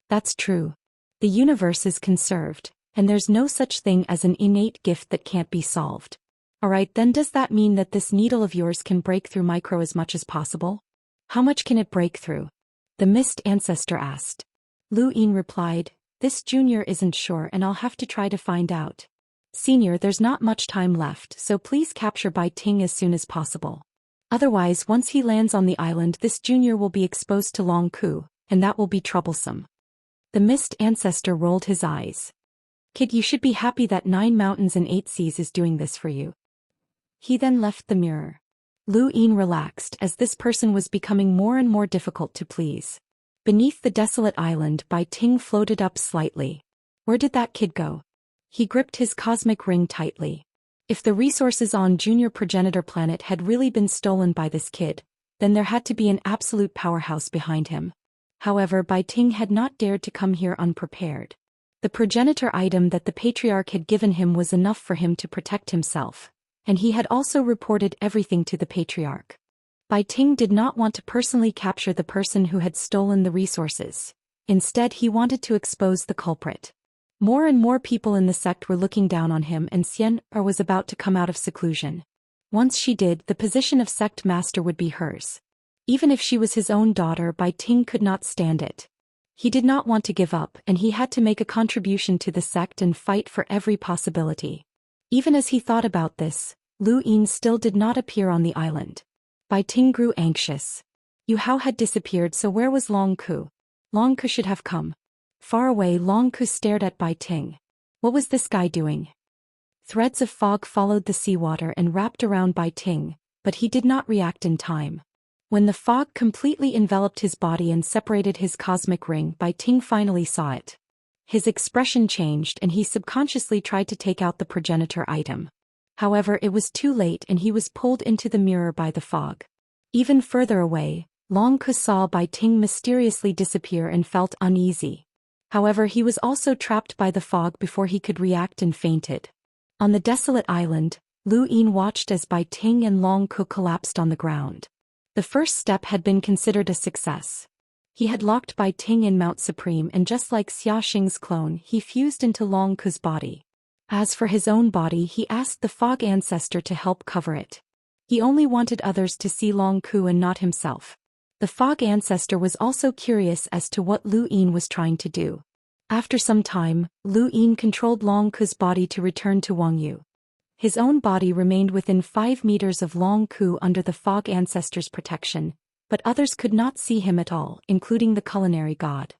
"That's true. The universe is conserved, and there's no such thing as an innate gift that can't be solved. Alright, then does that mean that this needle of yours can break through micro as much as possible? How much can it break through?" The Mist Ancestor asked. Lu Yin replied, "This junior isn't sure, and I'll have to try to find out. Senior, there's not much time left, so please capture Bai Ting as soon as possible. Otherwise, once he lands on the island, this junior will be exposed to Long Ku, and that will be troublesome." The Mist Ancestor rolled his eyes. "Kid, you should be happy that 9 mountains and 8 seas is doing this for you." He then left the mirror. Lu Yin relaxed, as this person was becoming more and more difficult to please. Beneath the desolate island, Bai Ting floated up slightly. Where did that kid go? He gripped his cosmic ring tightly. If the resources on Junior Progenitor Planet had really been stolen by this kid, then there had to be an absolute powerhouse behind him. However, Bai Ting had not dared to come here unprepared. The progenitor item that the Patriarch had given him was enough for him to protect himself, and he had also reported everything to the Patriarch. Bai Ting did not want to personally capture the person who had stolen the resources. Instead, he wanted to expose the culprit. More and more people in the sect were looking down on him, and Xianxia was about to come out of seclusion. Once she did, the position of sect master would be hers. Even if she was his own daughter, Bai Ting could not stand it. He did not want to give up, and he had to make a contribution to the sect and fight for every possibility. Even as he thought about this, Lu Yin still did not appear on the island. Bai Ting grew anxious. Yu Hao had disappeared, so where was Long Ku? Long Ku should have come. Far away, Long Ku stared at Bai Ting. What was this guy doing? Threads of fog followed the seawater and wrapped around Bai Ting, but he did not react in time. When the fog completely enveloped his body and separated his cosmic ring, Bai Ting finally saw it. His expression changed and he subconsciously tried to take out the progenitor item. However, it was too late and he was pulled into the mirror by the fog. Even further away, Long Ku saw Bai Ting mysteriously disappear and felt uneasy. However, he was also trapped by the fog before he could react and fainted. On the desolate island, Lu Yin watched as Bai Ting and Long Ku collapsed on the ground. The first step had been considered a success. He had locked Bai Ting in Mount Supreme, and just like Xiaxing's clone, he fused into Long Ku's body. As for his own body, he asked the fog ancestor to help cover it. He only wanted others to see Long Ku and not himself. The fog ancestor was also curious as to what Lu Yin was trying to do. After some time, Lu Yin controlled Long Ku's body to return to Wang Yu. His own body remained within 5 meters of Long Ku under the fog ancestor's protection, but others could not see him at all, including the culinary god.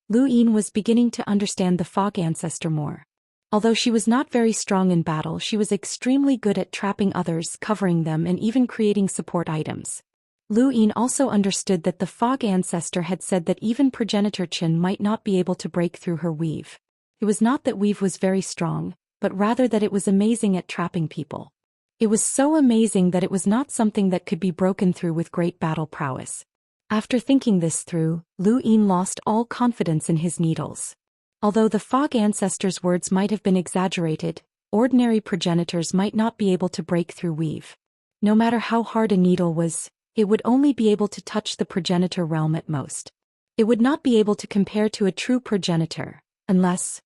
Lu Yin was beginning to understand the fog ancestor more. Although she was not very strong in battle, she was extremely good at trapping others, covering them, and even creating support items. Lu Yin also understood that the fog ancestor had said that even progenitor Qin might not be able to break through her weave. It was not that weave was very strong, but rather that it was amazing at trapping people. It was so amazing that it was not something that could be broken through with great battle prowess. After thinking this through, Lu Yin lost all confidence in his needles. Although the fog ancestor's words might have been exaggerated, ordinary progenitors might not be able to break through weave. No matter how hard a needle was, it would only be able to touch the progenitor realm at most. It would not be able to compare to a true progenitor, unless...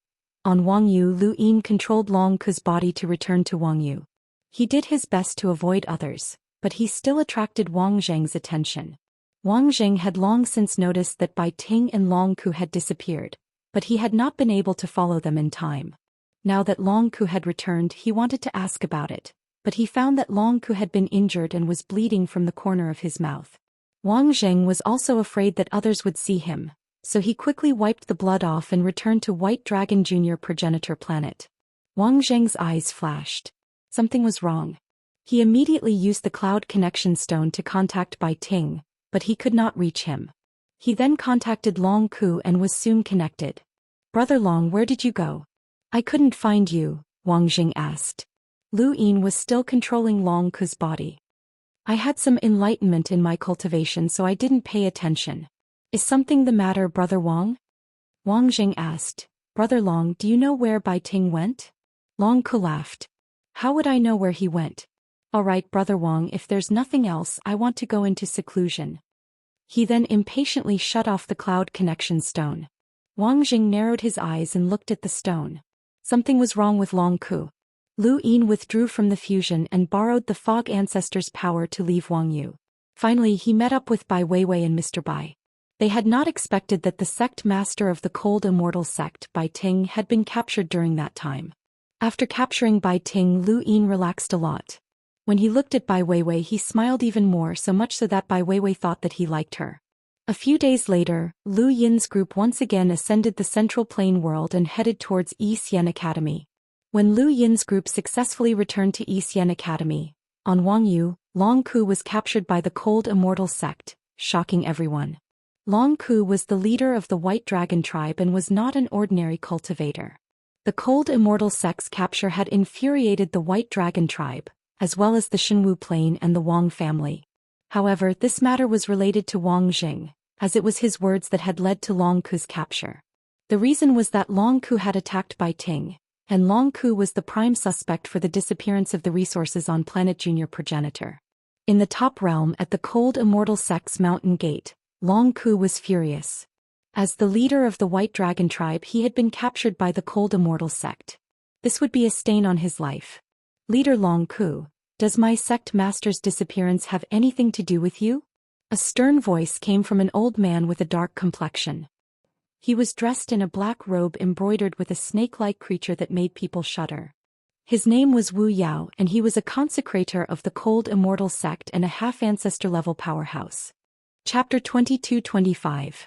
On Wang Yu, Lu Yin controlled Long Ku's body to return to Wang Yu. He did his best to avoid others, but he still attracted Wang Zheng's attention. Wang Zheng had long since noticed that Bai Ting and Long Ku had disappeared, but he had not been able to follow them in time. Now that Long Ku had returned, he wanted to ask about it, but he found that Long Ku had been injured and was bleeding from the corner of his mouth. Wang Zheng was also afraid that others would see him, so he quickly wiped the blood off and returned to White Dragon Jr. progenitor planet. Wang Zheng's eyes flashed. Something was wrong. He immediately used the cloud connection stone to contact Bai Ting, but he could not reach him. He then contacted Long Ku and was soon connected. "Brother Long, where did you go? I couldn't find you," Wang Zheng asked. Lu Yin was still controlling Long Ku's body. "I had some enlightenment in my cultivation, so I didn't pay attention. Is something the matter, Brother Wang?" Wang Zheng asked. "Brother Long, do you know where Bai Ting went?" Long Ku laughed. "How would I know where he went? All right, Brother Wang, if there's nothing else, I want to go into seclusion." He then impatiently shut off the cloud connection stone. Wang Zheng narrowed his eyes and looked at the stone. Something was wrong with Long Ku. Lu Yin withdrew from the fusion and borrowed the fog ancestor's power to leave Wang Yu. Finally, he met up with Bai Weiwei and Mr. Bai. They had not expected that the sect master of the cold immortal sect, Bai Ting, had been captured during that time. After capturing Bai Ting, Lu Yin relaxed a lot. When he looked at Bai Weiwei, he smiled even more, so much so that Bai Weiwei thought that he liked her. A few days later, Lu Yin's group once again ascended the Central Plain world and headed towards Xian Academy. When Lu Yin's group successfully returned to Xian Academy, on Wang Yu, Long Ku was captured by the cold immortal sect, shocking everyone. Long Ku was the leader of the White Dragon tribe and was not an ordinary cultivator. The cold immortal sect's capture had infuriated the White Dragon tribe, as well as the Shenwu Plain and the Wang family. However, this matter was related to Wang Zheng, as it was his words that had led to Long Ku's capture. The reason was that Long Ku had attacked Bai Ting, and Long Ku was the prime suspect for the disappearance of the resources on planet Junior Progenitor. In the top realm at the cold immortal sect's mountain gate, Long Ku was furious. As the leader of the White Dragon tribe, he had been captured by the Cold Immortal sect. This would be a stain on his life. Leader Long Ku, does my sect master's disappearance have anything to do with you? A stern voice came from an old man with a dark complexion. He was dressed in a black robe embroidered with a snake-like creature that made people shudder. His name was Wu Yao, and he was a consecrator of the Cold Immortal sect and a half-ancestor level powerhouse. Chapter 22-25.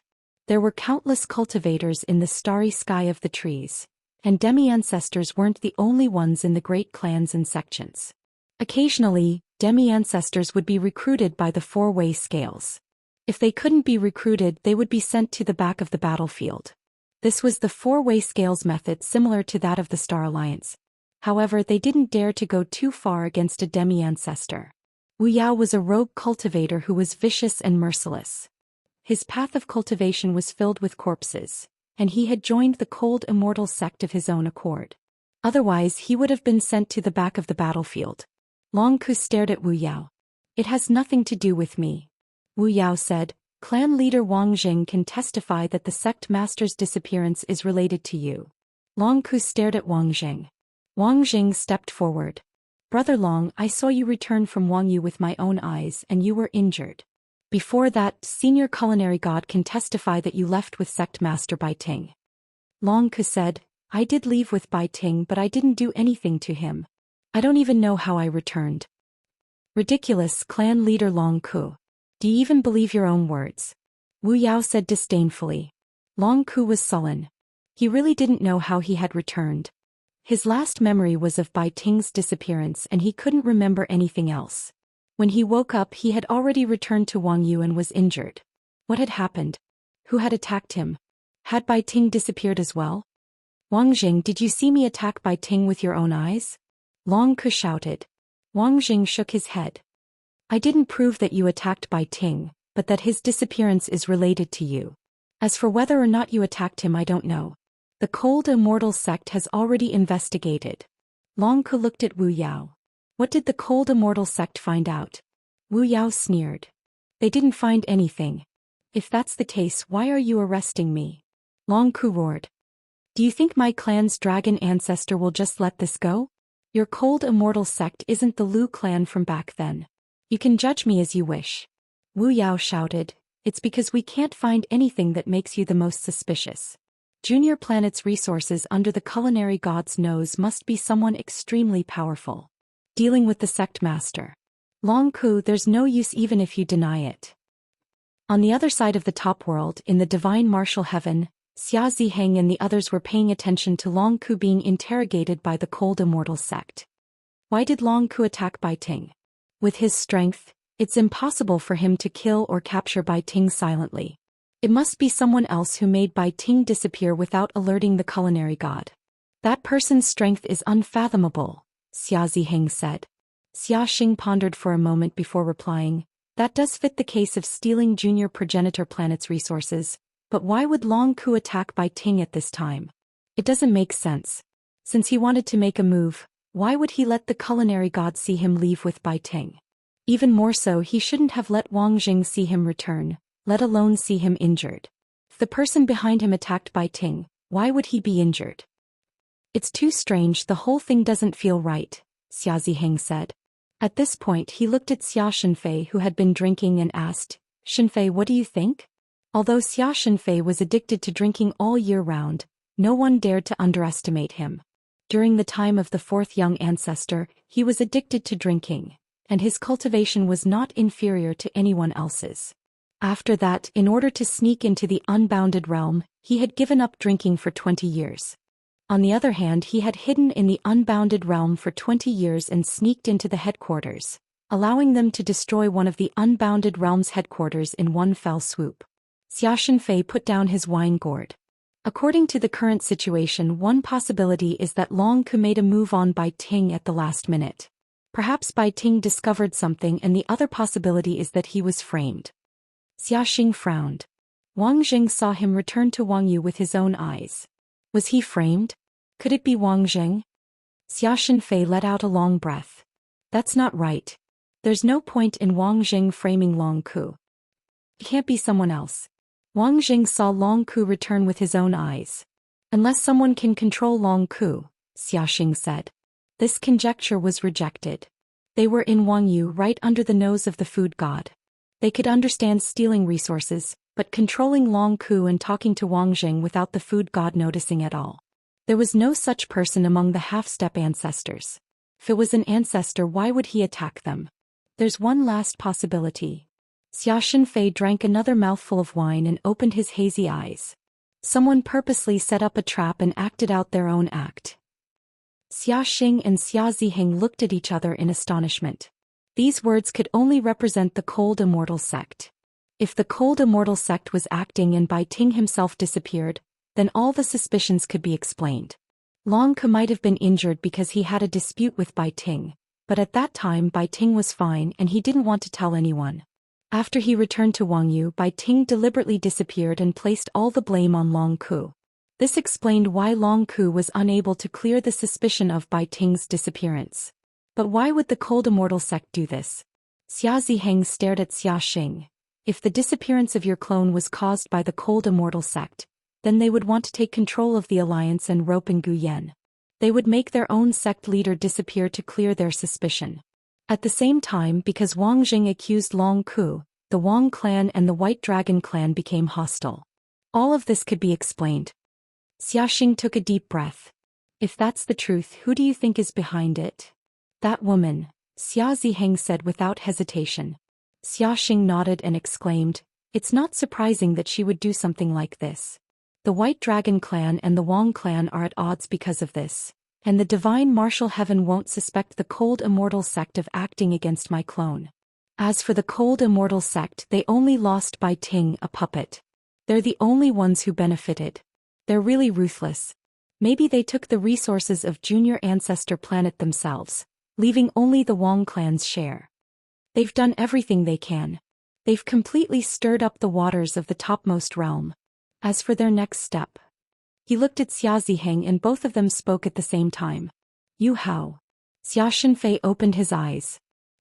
There were countless cultivators in the starry sky of the trees, and demi-ancestors weren't the only ones in the great clans and sections. Occasionally, demi-ancestors would be recruited by the four-way scales. If they couldn't be recruited, they would be sent to the back of the battlefield. This was the four-way scales method, similar to that of the Star Alliance. However, they didn't dare to go too far against a demi-ancestor. Wu Yao was a rogue cultivator who was vicious and merciless. His path of cultivation was filled with corpses, and he had joined the Cold Immortal sect of his own accord. Otherwise, he would have been sent to the back of the battlefield. Long Ku stared at Wu Yao. It has nothing to do with me. Wu Yao said, Clan leader Wang Jing can testify that the sect master's disappearance is related to you. Long Ku stared at Wang Jing. Wang Jing stepped forward. Brother Long, I saw you return from Wang Yu with my own eyes, and you were injured. Before that, senior culinary god can testify that you left with sect master Bai Ting. Long Ku said, I did leave with Bai Ting, but I didn't do anything to him. I don't even know how I returned. Ridiculous, clan leader Long Ku. Do you even believe your own words? Wu Yao said disdainfully. Long Ku was sullen. He really didn't know how he had returned. His last memory was of Bai Ting's disappearance, and he couldn't remember anything else. When he woke up, he had already returned to Wang Yu and was injured. What had happened? Who had attacked him? Had Bai Ting disappeared as well? Wang Jing, did you see me attack Bai Ting with your own eyes? Long Ku shouted. Wang Jing shook his head. I didn't prove that you attacked Bai Ting, but that his disappearance is related to you. As for whether or not you attacked him, I don't know. The Cold Immortal sect has already investigated. Long Ku looked at Wu Yao. What did the Cold Immortal sect find out? Wu Yao sneered. They didn't find anything. If that's the case, why are you arresting me? Long Ku roared. Do you think my clan's dragon ancestor will just let this go? Your Cold Immortal sect isn't the Lu clan from back then. You can judge me as you wish. Wu Yao shouted, it's because we can't find anything that makes you the most suspicious. Junior Planet's resources under the culinary god's nose must be someone extremely powerful. Dealing with the sect master. Long Ku, there's no use even if you deny it. On the other side of the top world, in the divine martial heaven, Xia Ziheng and the others were paying attention to Long Ku being interrogated by the Cold Immortal sect. Why did Long Ku attack Bai Ting? With his strength, it's impossible for him to kill or capture Bai Ting silently. It must be someone else who made Bai Ting disappear without alerting the culinary god. That person's strength is unfathomable, Xia Ziheng said. Xia Xing pondered for a moment before replying, that does fit the case of stealing Junior Progenitor Planet's resources, but why would Long Ku attack Bai Ting at this time? It doesn't make sense. Since he wanted to make a move, why would he let the culinary god see him leave with Bai Ting? Even more so, he shouldn't have let Wang Jing see him return, let alone see him injured. If the person behind him attacked Bai Ting, why would he be injured? It's too strange, the whole thing doesn't feel right, Xia Ziheng said. At this point he looked at Xia Shenfei, who had been drinking, and asked, Shenfei, what do you think? Although Xia Shenfei was addicted to drinking all year round, no one dared to underestimate him. During the time of the fourth young ancestor, he was addicted to drinking, and his cultivation was not inferior to anyone else's. After that, in order to sneak into the unbounded realm, he had given up drinking for 20 years. On the other hand, he had hidden in the unbounded realm for 20 years and sneaked into the headquarters, allowing them to destroy one of the unbounded realm's headquarters in one fell swoop. Xia Shenfei put down his wine gourd. According to the current situation, one possibility is that Long Ku made a move on Bai Ting at the last minute. Perhaps Bai Ting discovered something, and the other possibility is that he was framed. Xia Xing frowned. Wang Jing saw him return to Wang Yu with his own eyes. Was he framed? Could it be Wang Jing? Xia Shenfei let out a long breath. That's not right. There's no point in Wang Jing framing Long Ku. It can't be someone else. Wang Jing saw Long Ku return with his own eyes. Unless someone can control Long Ku, Xiaxing said. This conjecture was rejected. They were in Wang Yu right under the nose of the food god. They could understand stealing resources, but controlling Long Ku and talking to Wang Jing without the food god noticing at all. There was no such person among the half-step ancestors. If it was an ancestor, why would he attack them? There's one last possibility. Xia Shenfei drank another mouthful of wine and opened his hazy eyes. Someone purposely set up a trap and acted out their own act. Xia Xing and Xia Ziheng looked at each other in astonishment. These words could only represent the cold immortal sect. If the cold immortal sect was acting and Bai Ting himself disappeared, then all the suspicions could be explained. Long Ke might have been injured because he had a dispute with Bai Ting, but at that time Bai Ting was fine and he didn't want to tell anyone. After he returned to Wang Yu, Bai Ting deliberately disappeared and placed all the blame on Long Ku. This explained why Long Ku was unable to clear the suspicion of Bai Ting's disappearance. But why would the cold immortal sect do this? Xia Ziheng stared at Xia Xing. If the disappearance of your clone was caused by the cold immortal sect, then they would want to take control of the alliance and rope in Guyen. They would make their own sect leader disappear to clear their suspicion. At the same time, because Wang Jing accused Long Ku, the Wang clan and the White Dragon clan became hostile. All of this could be explained. Xiaxing took a deep breath. If that's the truth, who do you think is behind it? That woman, Xia Ziheng said without hesitation. Xiaxing nodded and exclaimed, it's not surprising that she would do something like this. The White Dragon clan and the Wang clan are at odds because of this, and the divine martial heaven won't suspect the cold immortal sect of acting against my clone. As for the cold immortal sect, they only lost Bai Ting, a puppet. They're the only ones who benefited. They're really ruthless. Maybe they took the resources of Junior Ancestor Planet themselves, leaving only the Wang clan's share. They've done everything they can. They've completely stirred up the waters of the topmost realm. As for their next step. He looked at Xia Ziheng and both of them spoke at the same time. You how? Xia Shenfei opened his eyes.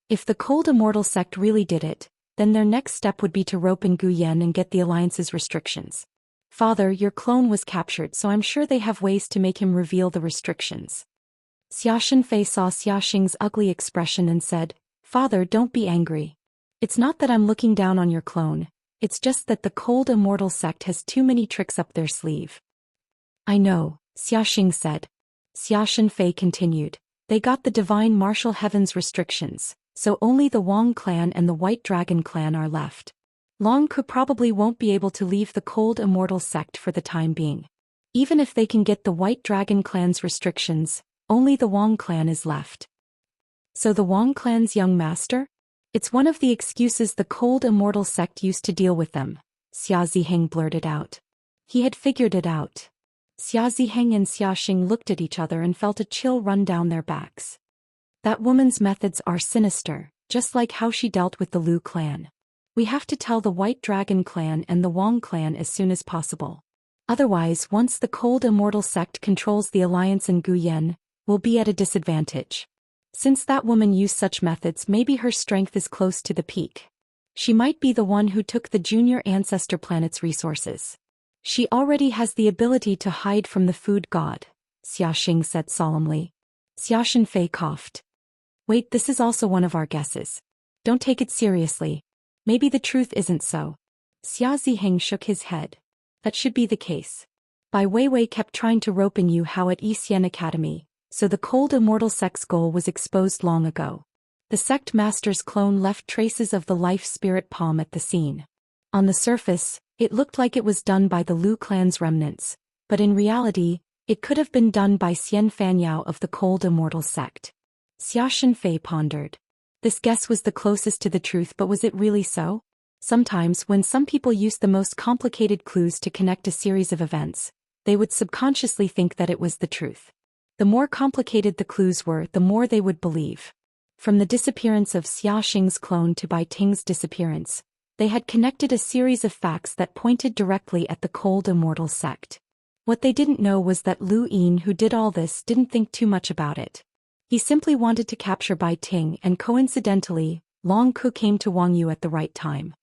If the cold immortal sect really did it, then their next step would be to rope in Guyen and get the alliance's restrictions. Father, your clone was captured, so I'm sure they have ways to make him reveal the restrictions. Xia Shenfei saw Xiaxing's ugly expression and said, Father, don't be angry. It's not that I'm looking down on your clone, it's just that the cold immortal sect has too many tricks up their sleeve. I know, Xiaxing said. Xia Shenfei continued, they got the divine martial heaven's restrictions, so only the Wang clan and the White Dragon clan are left. Long Ke probably won't be able to leave the cold immortal sect for the time being. Even if they can get the White Dragon clan's restrictions, only the Wang clan is left. So the Wang clan's young master? It's one of the excuses the cold immortal sect used to deal with them, Xia Ziheng blurted out. He had figured it out. Xia Ziheng and Xiaxing looked at each other and felt a chill run down their backs. That woman's methods are sinister, just like how she dealt with the Lu clan. We have to tell the White Dragon clan and the Wang clan as soon as possible. Otherwise, once the cold immortal sect controls the alliance in Guyen, we'll be at a disadvantage. Since that woman used such methods, maybe her strength is close to the peak. She might be the one who took the Junior Ancestor Planet's resources. She already has the ability to hide from the food god, Xiaxing said solemnly. Xia Shenfei coughed. Wait, this is also one of our guesses. Don't take it seriously. Maybe the truth isn't so. Xia Ziheng shook his head. That should be the case. Bai Weiwei kept trying to rope in you how at Xian Academy, so the cold immortal sect's goal was exposed long ago. The sect master's clone left traces of the life spirit palm at the scene. On the surface, it looked like it was done by the Lu clan's remnants, but in reality, it could have been done by Xian Fanyao of the cold immortal sect. Xia Shenfei pondered. This guess was the closest to the truth, but was it really so? Sometimes when some people use the most complicated clues to connect a series of events, they would subconsciously think that it was the truth. The more complicated the clues were, the more they would believe. From the disappearance of Xiaxing's clone to Bai Ting's disappearance, they had connected a series of facts that pointed directly at the cold immortal sect. What they didn't know was that Lu Yin, who did all this, didn't think too much about it. He simply wanted to capture Bai Ting, and coincidentally, Long Ke came to Wang Yu at the right time.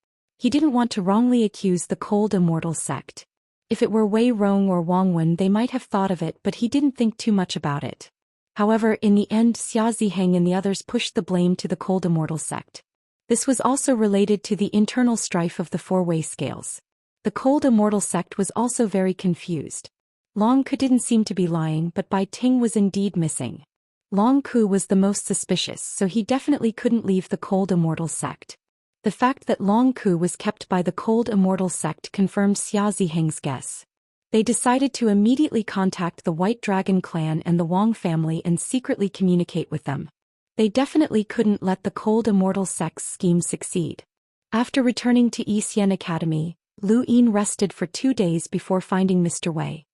He didn't want to wrongly accuse the cold immortal sect. If it were Wei Rong or Wang Wen, they might have thought of it, but he didn't think too much about it. However, in the end, Xia Ziheng and the others pushed the blame to the cold immortal sect. This was also related to the internal strife of the four-way scales. The cold immortal sect was also very confused. Long Ku didn't seem to be lying, but Bai Ting was indeed missing. Long Ku was the most suspicious, so he definitely couldn't leave the cold immortal sect. The fact that Long Ku was kept by the cold immortal sect confirmed Xia Ziheng's guess. They decided to immediately contact the White Dragon clan and the Wang family and secretly communicate with them. They definitely couldn't let the cold immortal sect's scheme succeed. After returning to Xian Academy, Lu Yin rested for 2 days before finding Mr. Wei.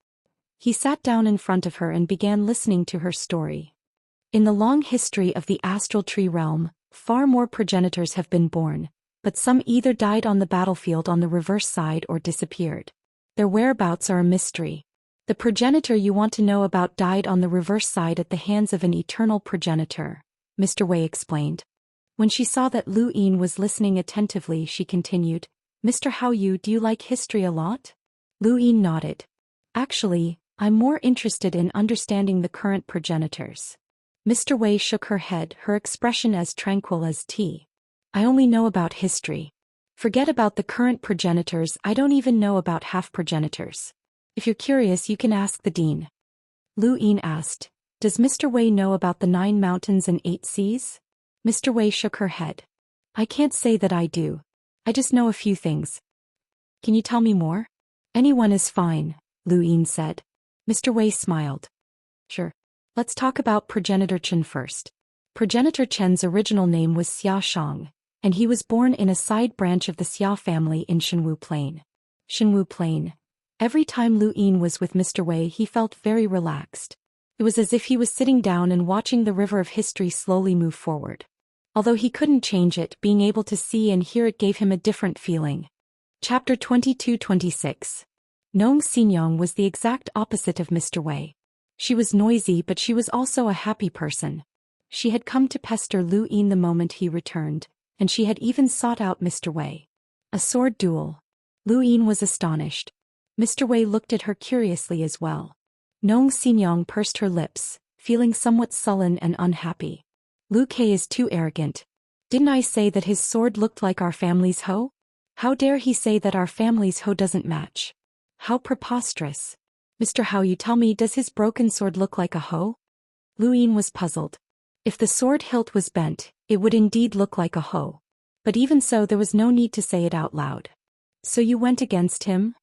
He sat down in front of her and began listening to her story. In the long history of the astral tree realm, far more progenitors have been born, but some either died on the battlefield on the reverse side or disappeared. Their whereabouts are a mystery. The progenitor you want to know about died on the reverse side at the hands of an eternal progenitor, Mr. Wei explained. When she saw that Lu Yin was listening attentively, she continued, Mr. Hao Yu, do you like history a lot? Lu Yin nodded. Actually, I'm more interested in understanding the current progenitors. Mr. Wei shook her head, her expression as tranquil as tea. I only know about history. Forget about the current progenitors, I don't even know about half-progenitors. If you're curious, you can ask the dean. Lu Yin asked, Does Mr. Wei know about the 9 mountains and 8 seas? Mr. Wei shook her head. I can't say that I do. I just know a few things. Can you tell me more? Anyone is fine, Lu Yin said. Mr. Wei smiled. Sure. Let's talk about progenitor Chen first. Progenitor Chen's original name was Xia Shang, and he was born in a side branch of the Xia family in Shenwu Plain. Shenwu Plain. Every time Lu Yin was with Mr. Wei, he felt very relaxed. It was as if he was sitting down and watching the river of history slowly move forward. Although he couldn't change it, being able to see and hear it gave him a different feeling. Chapter 22-26. Nong Xinyang was the exact opposite of Mr. Wei. She was noisy, but she was also a happy person. She had come to pester Lu Yin the moment he returned, and she had even sought out Mr. Wei. A sword duel. Lu Yin was astonished. Mr. Wei looked at her curiously as well. Nong Xinyang pursed her lips, feeling somewhat sullen and unhappy. Lu Kei is too arrogant. Didn't I say that his sword looked like our family's hoe? How dare he say that our family's hoe doesn't match? How preposterous. Mr. Hao, you tell me, does his broken sword look like a hoe? Lu Yin was puzzled. If the sword hilt was bent, it would indeed look like a hoe. But even so, there was no need to say it out loud. So you went against him?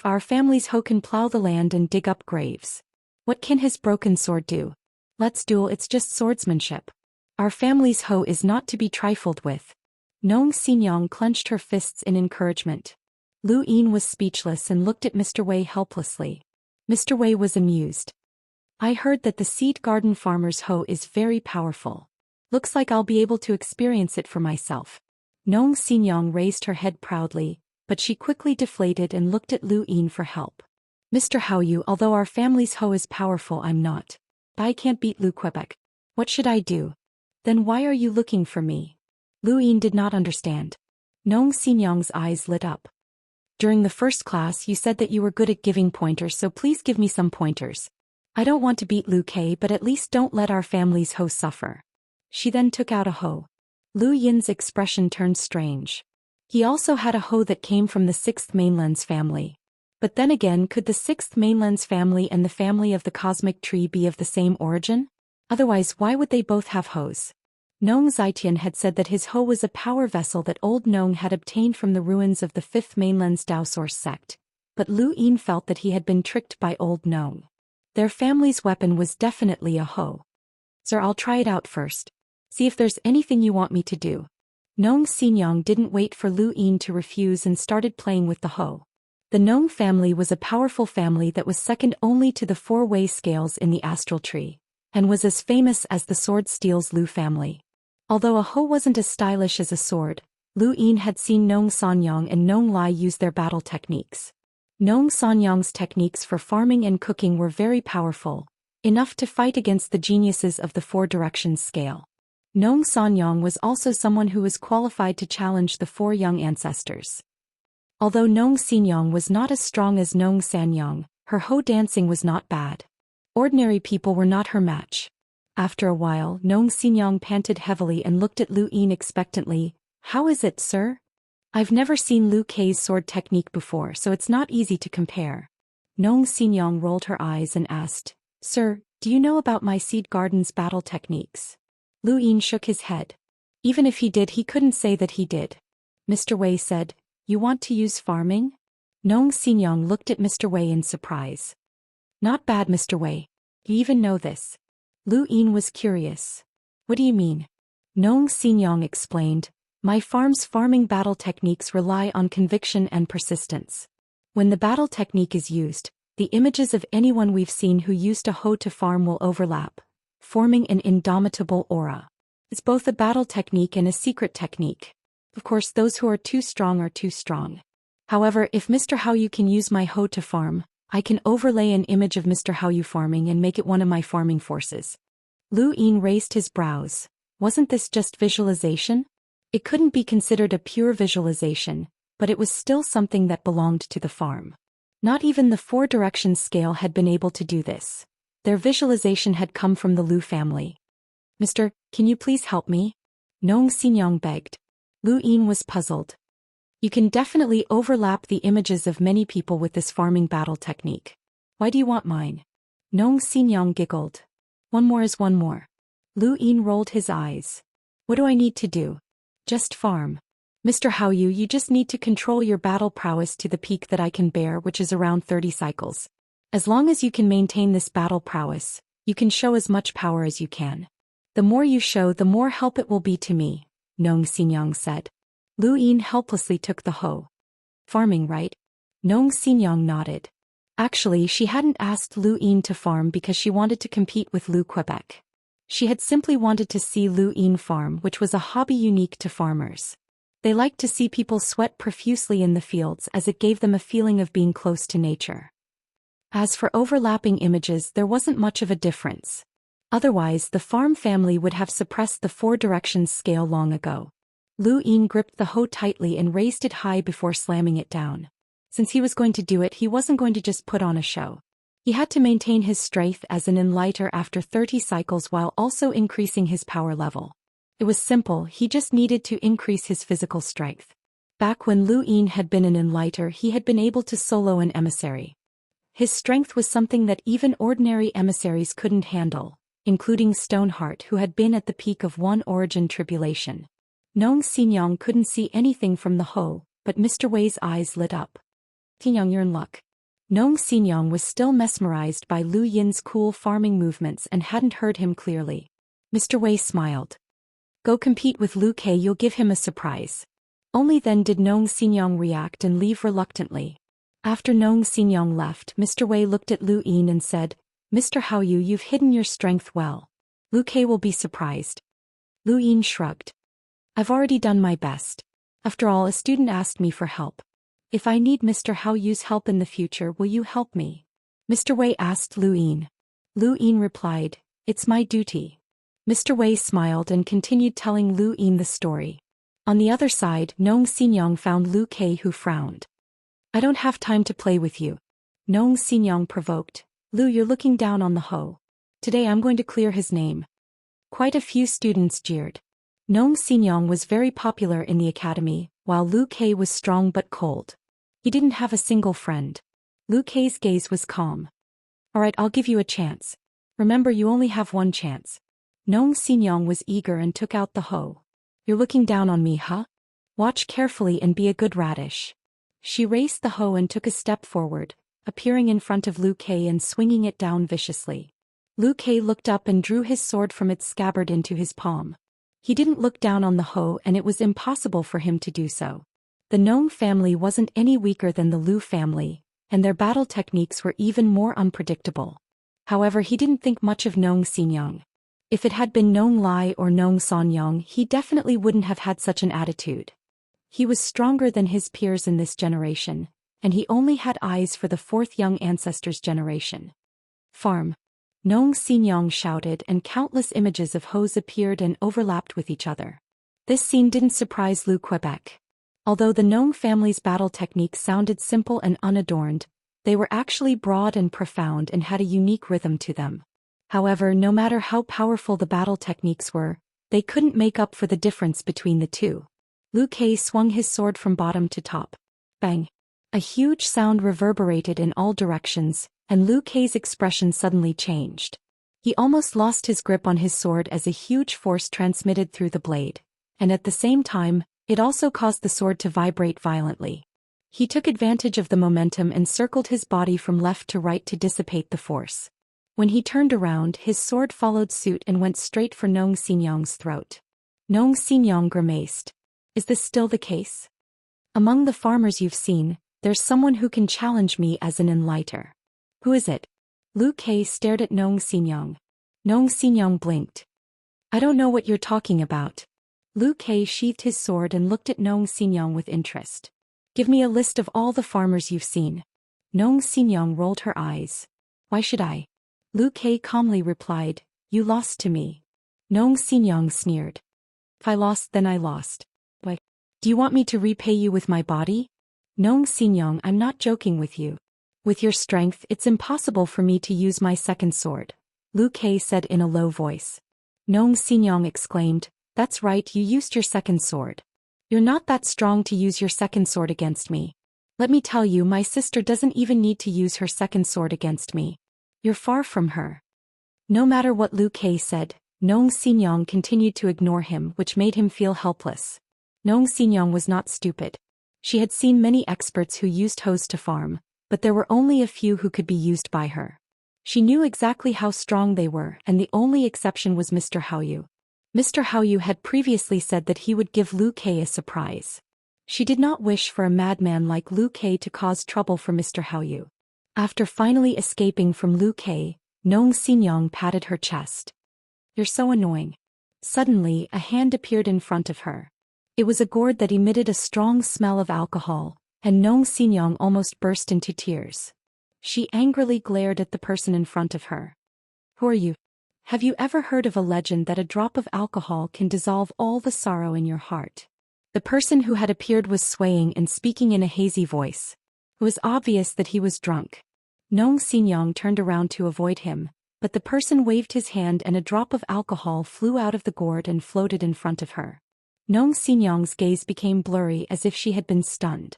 Our family's hoe can plow the land and dig up graves. What can his broken sword do? Let's duel, it's just swordsmanship. Our family's hoe is not to be trifled with. Nong Xinyang clenched her fists in encouragement. Lu Yin was speechless and looked at Mr. Wei helplessly. Mr. Wei was amused. I heard that the seed garden farmer's hoe is very powerful. Looks like I'll be able to experience it for myself. Nong Xinyang raised her head proudly, but she quickly deflated and looked at Lu Yin for help. Mr. Hao Yu, although our family's hoe is powerful, I'm not. I can't beat Lu Quebec. What should I do? Then why are you looking for me? Lu Yin did not understand. Nong Xinyang's eyes lit up. During the first class you said that you were good at giving pointers, so please give me some pointers. I don't want to beat Lu Kei, but at least don't let our family's hoe suffer. She then took out a hoe. Lu Yin's expression turned strange. He also had a hoe that came from the 6th Mainland's family. But then again, could the 6th Mainland's family and the family of the cosmic tree be of the same origin? Otherwise, why would they both have hoes? Nong Zitian had said that his hoe was a power vessel that old Nong had obtained from the ruins of the 5th Mainland's Daoist sect, but Lu Yin felt that he had been tricked by old Nong. Their family's weapon was definitely a hoe. Sir, I'll try it out first. See if there's anything you want me to do. Nong Xinyang didn't wait for Lu Yin to refuse and started playing with the hoe. The Nong family was a powerful family that was second only to the four-way scales in the astral tree, and was as famous as the sword steals Lu family. Although a hoe wasn't as stylish as a sword, Lu Yin had seen Nong Sanyang and Nong Lai use their battle techniques. Nong Sanyang's techniques for farming and cooking were very powerful, enough to fight against the geniuses of the Four Directions scale. Nong Sanyang was also someone who was qualified to challenge the four young ancestors. Although Nong Xinyang was not as strong as Nong Sanyang, her Ho dancing was not bad. Ordinary people were not her match. After a while, Nong Xinyang panted heavily and looked at Lu Yin expectantly. "How is it, sir? I've never seen Lu Kei's sword technique before, so it's not easy to compare." Nong Xinyang rolled her eyes and asked, "Sir, do you know about my seed garden's battle techniques?" Lu Yin shook his head. Even if he did, he couldn't say that he did. Mr. Wei said, "You want to use farming?" Nong Xinyang looked at Mr. Wei in surprise. "Not bad, Mr. Wei. You even know this." Lu Yin was curious. "What do you mean?" Nong Xinyang explained, "My farm's farming battle techniques rely on conviction and persistence. When the battle technique is used, the images of anyone we've seen who used a hoe to farm will overlap, forming an indomitable aura. It's both a battle technique and a secret technique. Of course, those who are too strong are too strong. However, if Mr. Hao Yu can use my hoe to farm, I can overlay an image of Mr. Hao Yu farming and make it one of my farming forces." Lu Yin raised his brows. Wasn't this just visualization? It couldn't be considered a pure visualization, but it was still something that belonged to the farm. Not even the Four Directions scale had been able to do this. Their visualization had come from the Lu family. "Mister, can you please help me?" Nong Xinyang begged. Lu Yin was puzzled. "You can definitely overlap the images of many people with this farming battle technique. Why do you want mine?" Nong Xinyang giggled. "One more is one more." Lu Yin rolled his eyes. "What do I need to do?" "Just farm. Mr. Hao Yu, you just need to control your battle prowess to the peak that I can bear, which is around 30 cycles. As long as you can maintain this battle prowess, you can show as much power as you can. The more you show, the more help it will be to me," Nong Xinyang said. Lu Yin helplessly took the hoe. "Farming, right?" Nong Xinyang nodded. Actually, she hadn't asked Lu Yin to farm because she wanted to compete with Lu Quebec. She had simply wanted to see Lu Yin farm, which was a hobby unique to farmers. They liked to see people sweat profusely in the fields as it gave them a feeling of being close to nature. As for overlapping images, there wasn't much of a difference. Otherwise, the farm family would have suppressed the Four Directions scale long ago. Lu Yin gripped the hoe tightly and raised it high before slamming it down. Since he was going to do it, he wasn't going to just put on a show. He had to maintain his strength as an enlighter after 30 cycles while also increasing his power level. It was simple, he just needed to increase his physical strength. Back when Lu Yin had been an enlighter, he had been able to solo an emissary. His strength was something that even ordinary emissaries couldn't handle, including Stoneheart, who had been at the peak of One Origin Tribulation. Nong Xinyang couldn't see anything from the hoe, but Mr. Wei's eyes lit up. "Xinyang, you're in luck." Nong Xinyang was still mesmerized by Lu Yin's cool farming movements and hadn't heard him clearly. Mr. Wei smiled. "Go compete with Lu Kei, you'll give him a surprise." Only then did Nong Xinyang react and leave reluctantly. After Nong Xinyang left, Mr. Wei looked at Lu Yin and said, "Mr. Hao Yu, you've hidden your strength well. Lu Kei will be surprised." Lu Yin shrugged. "I've already done my best. After all, a student asked me for help. If I need Mr. Hao Yu's help in the future, will you help me?" Mr. Wei asked Lu Yin. Lu Yin replied, "It's my duty." Mr. Wei smiled and continued telling Lu Yin the story. On the other side, Nong Xinyang found Lu Kei, who frowned. "I don't have time to play with you." Nong Xinyang provoked. "Lu, you're looking down on the hoe. Today I'm going to clear his name." Quite a few students jeered. Nong Xinyang was very popular in the academy, while Lu Kei was strong but cold. He didn't have a single friend. Lu Kei's gaze was calm. "Alright, I'll give you a chance. Remember, you only have one chance." Nong Xinyang was eager and took out the hoe. "You're looking down on me, huh? Watch carefully and be a good radish." She raised the hoe and took a step forward, appearing in front of Lu Kei and swinging it down viciously. Lu Kei looked up and drew his sword from its scabbard into his palm. He didn't look down on the hoe, and it was impossible for him to do so. The Nong family wasn't any weaker than the Lu family, and their battle techniques were even more unpredictable. However, he didn't think much of Nong Xinyang. If it had been Nong Lai or Nong Sanyang, he definitely wouldn't have had such an attitude. He was stronger than his peers in this generation, and he only had eyes for the fourth young ancestors generation. "Farm." Nong Xinyang shouted, and countless images of hose appeared and overlapped with each other. This scene didn't surprise Lu Quebec. Although the Nong family's battle techniques sounded simple and unadorned, they were actually broad and profound and had a unique rhythm to them. However, no matter how powerful the battle techniques were, they couldn't make up for the difference between the two. Lu Kei swung his sword from bottom to top. Bang! A huge sound reverberated in all directions, and Lu Kei's expression suddenly changed. He almost lost his grip on his sword as a huge force transmitted through the blade, and at the same time, it also caused the sword to vibrate violently. He took advantage of the momentum and circled his body from left to right to dissipate the force. When he turned around, his sword followed suit and went straight for Nong Xinyang's throat. Nong Xinyang grimaced. Is this still the case? Among the farmers you've seen, there's someone who can challenge me as an enlighter. Who is it? Lu Kei stared at Nong Xinyang. Nong Xinyang blinked. I don't know what you're talking about. Lu Kei sheathed his sword and looked at Nong Xinyang with interest. Give me a list of all the farmers you've seen. Nong Xinyang rolled her eyes. Why should I? Lu Kei calmly replied, You lost to me. Nong Xinyang sneered. If I lost, then I lost. Why? Do you want me to repay you with my body? Nong Xinyang, I'm not joking with you. With your strength, it's impossible for me to use my second sword, Lu Kei said in a low voice. Nong Xinyang exclaimed, That's right, you used your second sword. You're not that strong to use your second sword against me. Let me tell you, my sister doesn't even need to use her second sword against me. You're far from her. No matter what Lu Kei said, Nong Xinyang continued to ignore him, which made him feel helpless. Nong Xinyang was not stupid. She had seen many experts who used hoes to farm, but there were only a few who could be used by her. She knew exactly how strong they were, and the only exception was Mr. Haoyu. Mr. Haoyu had previously said that he would give Lu Kei a surprise. She did not wish for a madman like Lu Kei to cause trouble for Mr. Haoyu. After finally escaping from Lu Kei, Nong Xinyang patted her chest. You're so annoying. Suddenly, a hand appeared in front of her. It was a gourd that emitted a strong smell of alcohol, and Nong Xinyang almost burst into tears. She angrily glared at the person in front of her. Who are you? Have you ever heard of a legend that a drop of alcohol can dissolve all the sorrow in your heart? The person who had appeared was swaying and speaking in a hazy voice. It was obvious that he was drunk. Nong Xinyang turned around to avoid him, but the person waved his hand and a drop of alcohol flew out of the gourd and floated in front of her. Nong Xinyang's gaze became blurry as if she had been stunned.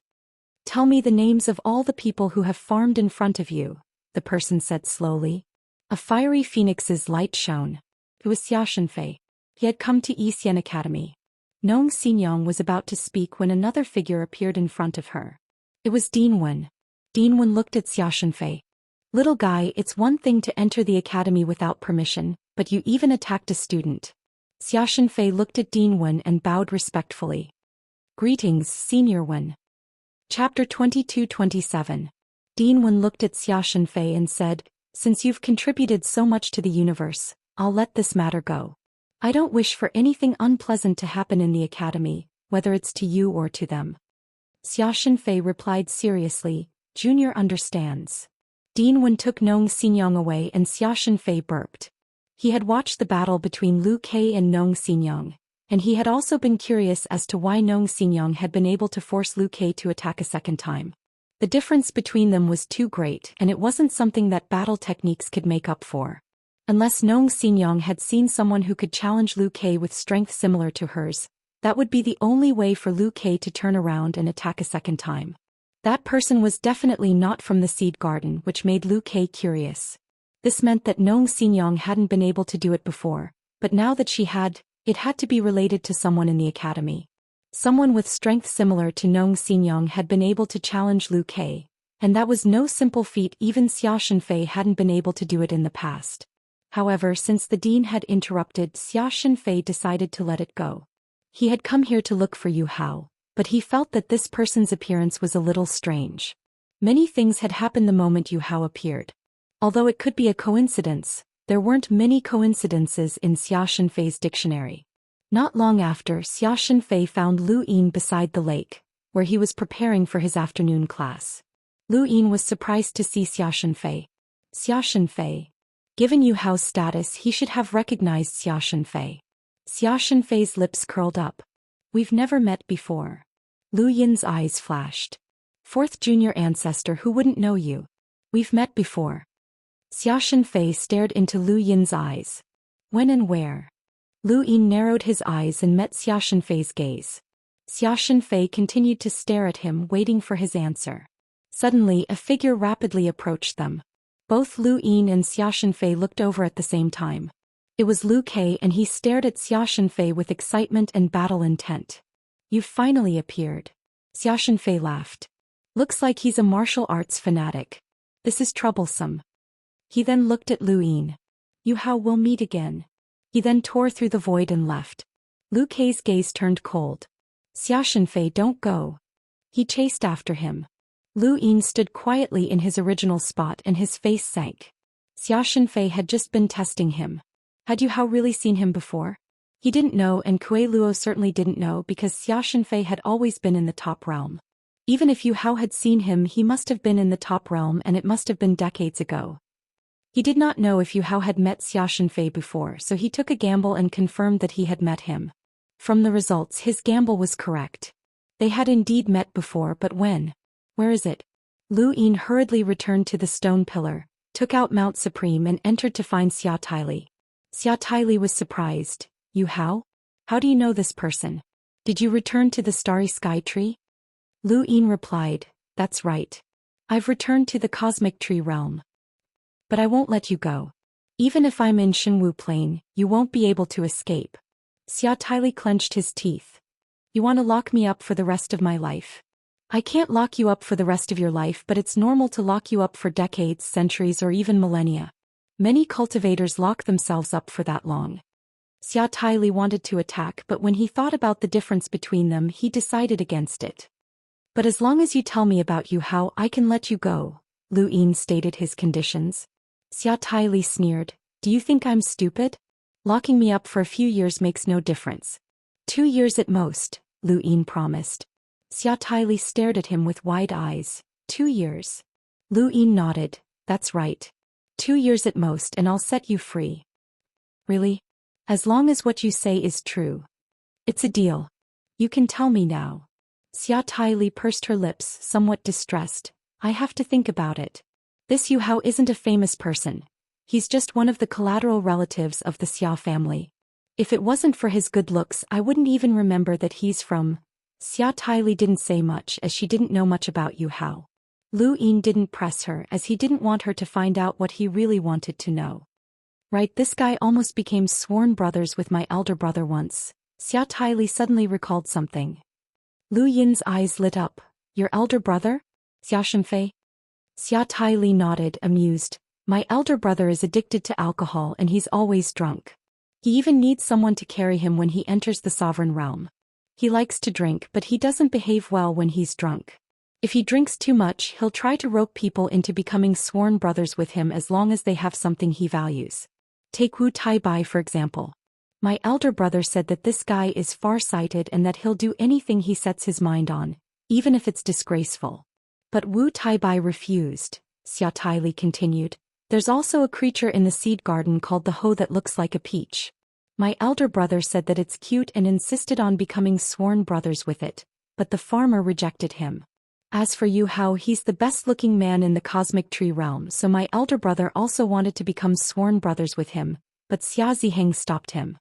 Tell me the names of all the people who have farmed in front of you, the person said slowly. A fiery phoenix's light shone. It was Xianxia. He had come to Xian Academy. Nong Xinyang was about to speak when another figure appeared in front of her. It was Dinwen. Dinwen looked at Xianxia. Little guy, it's one thing to enter the academy without permission, but you even attacked a student. Xianxia looked at Dinwen and bowed respectfully. Greetings, Senior Wen. Chapter 22-27. Dinwen looked at Xianxia and said, Since you've contributed so much to the universe, I'll let this matter go. I don't wish for anything unpleasant to happen in the academy, whether it's to you or to them. Xianxia replied seriously, Junior understands. Dinwen took Nong Xinyang away and Xianxia burped. He had watched the battle between Lu Kei and Nong Xinyang, and he had also been curious as to why Nong Xinyang had been able to force Lu Kei to attack a second time. The difference between them was too great, and it wasn't something that battle techniques could make up for. Unless Nong Xinyang had seen someone who could challenge Lu Kei with strength similar to hers, that would be the only way for Lu Kei to turn around and attack a second time. That person was definitely not from the seed garden, which made Lu Kei curious. This meant that Nong Xinyang hadn't been able to do it before, but now that she had, it had to be related to someone in the academy. Someone with strength similar to Nong Xinyang had been able to challenge Lu Kei, and that was no simple feat. Even Xianxia hadn't been able to do it in the past. However, since the dean had interrupted, Xianxia decided to let it go. He had come here to look for Yu Hao, but he felt that this person's appearance was a little strange. Many things had happened the moment Yu Hao appeared. Although it could be a coincidence, there weren't many coincidences in Xianxia's dictionary. Not long after, Xianxia found Lu Yin beside the lake, where he was preparing for his afternoon class. Lu Yin was surprised to see Xianxia. Xianxia. Given Yu Hao's status, he should have recognized Xia Shenfei. Xia Shenfei's lips curled up. We've never met before. Lu Yin's eyes flashed. Fourth junior ancestor, who wouldn't know you? We've met before. Xia Shenfei stared into Lu Yin's eyes. When and where? Lu Yin narrowed his eyes and met Xia Shenfei's gaze. Xia Shenfei continued to stare at him, waiting for his answer. Suddenly, a figure rapidly approached them. Both Lu Yin and Xia Shenfei looked over at the same time. It was Lu Kei, and he stared at Xia Shenfei with excitement and battle intent. You've finally appeared. Xia Shenfei laughed. Looks like he's a martial arts fanatic. This is troublesome. He then looked at Lu Yin. Yu Hao will meet again. He then tore through the void and left. Lu Kei's gaze turned cold. Xia Shenfei, don't go. He chased after him. Lu Yin stood quietly in his original spot and his face sank. Xia Shenfei had just been testing him. Had Yu Hao really seen him before? He didn't know, and Kuei Luo certainly didn't know, because Xia Shenfei had always been in the top realm. Even if Yu Hao had seen him, he must have been in the top realm, and it must have been decades ago. He did not know if Yu Hao had met Xia Shenfei before, so he took a gamble and confirmed that he had met him. From the results, his gamble was correct. They had indeed met before, but when? Where is it? Lu Yin hurriedly returned to the stone pillar, took out Mount Supreme and entered to find Xia Taili. Xia Taili was surprised. Yu Hao? How do you know this person? Did you return to the Starry Sky Tree? Lu Yin replied, that's right. I've returned to the Cosmic Tree realm. But I won't let you go. Even if I'm in Shenwu Plain, you won't be able to escape. Xia Taili clenched his teeth. You want to lock me up for the rest of my life? I can't lock you up for the rest of your life, but it's normal to lock you up for decades, centuries, or even millennia. Many cultivators lock themselves up for that long. Xia Taili wanted to attack, but when he thought about the difference between them, he decided against it. But as long as you tell me about Yu Hao, I can let you go, Lu Yin stated his conditions. Xia Taili sneered, do you think I'm stupid? Locking me up for a few years makes no difference. 2 years at most, Lu Yin promised. Xia Taili stared at him with wide eyes. 2 years. Lu Yin nodded, that's right. 2 years at most and I'll set you free. Really? As long as what you say is true. It's a deal. You can tell me now. Xia Taili pursed her lips, somewhat distressed. I have to think about it. This Yu Hao isn't a famous person. He's just one of the collateral relatives of the Xia family. If it wasn't for his good looks, I wouldn't even remember that he's from. Xia Taili didn't say much, as she didn't know much about Yu Hao. Lu Yin didn't press her, as he didn't want her to find out what he really wanted to know. Right, this guy almost became sworn brothers with my elder brother once. Xia Taili suddenly recalled something. Lu Yin's eyes lit up. Your elder brother? Xia Shenfei? Xia Taili nodded, amused. My elder brother is addicted to alcohol and he's always drunk. He even needs someone to carry him when he enters the sovereign realm. He likes to drink, but he doesn't behave well when he's drunk. If he drinks too much, he'll try to rope people into becoming sworn brothers with him as long as they have something he values. Take Wu Taibai for example. My elder brother said that this guy is far-sighted and that he'll do anything he sets his mind on, even if it's disgraceful. But Wu Taibai refused, Xia Taili continued. There's also a creature in the seed garden called the hoe that looks like a peach. My elder brother said that it's cute and insisted on becoming sworn brothers with it, but the farmer rejected him. As for Yu Hao, he's the best-looking man in the Cosmic Tree realm, so my elder brother also wanted to become sworn brothers with him, but Xia Ziheng stopped him.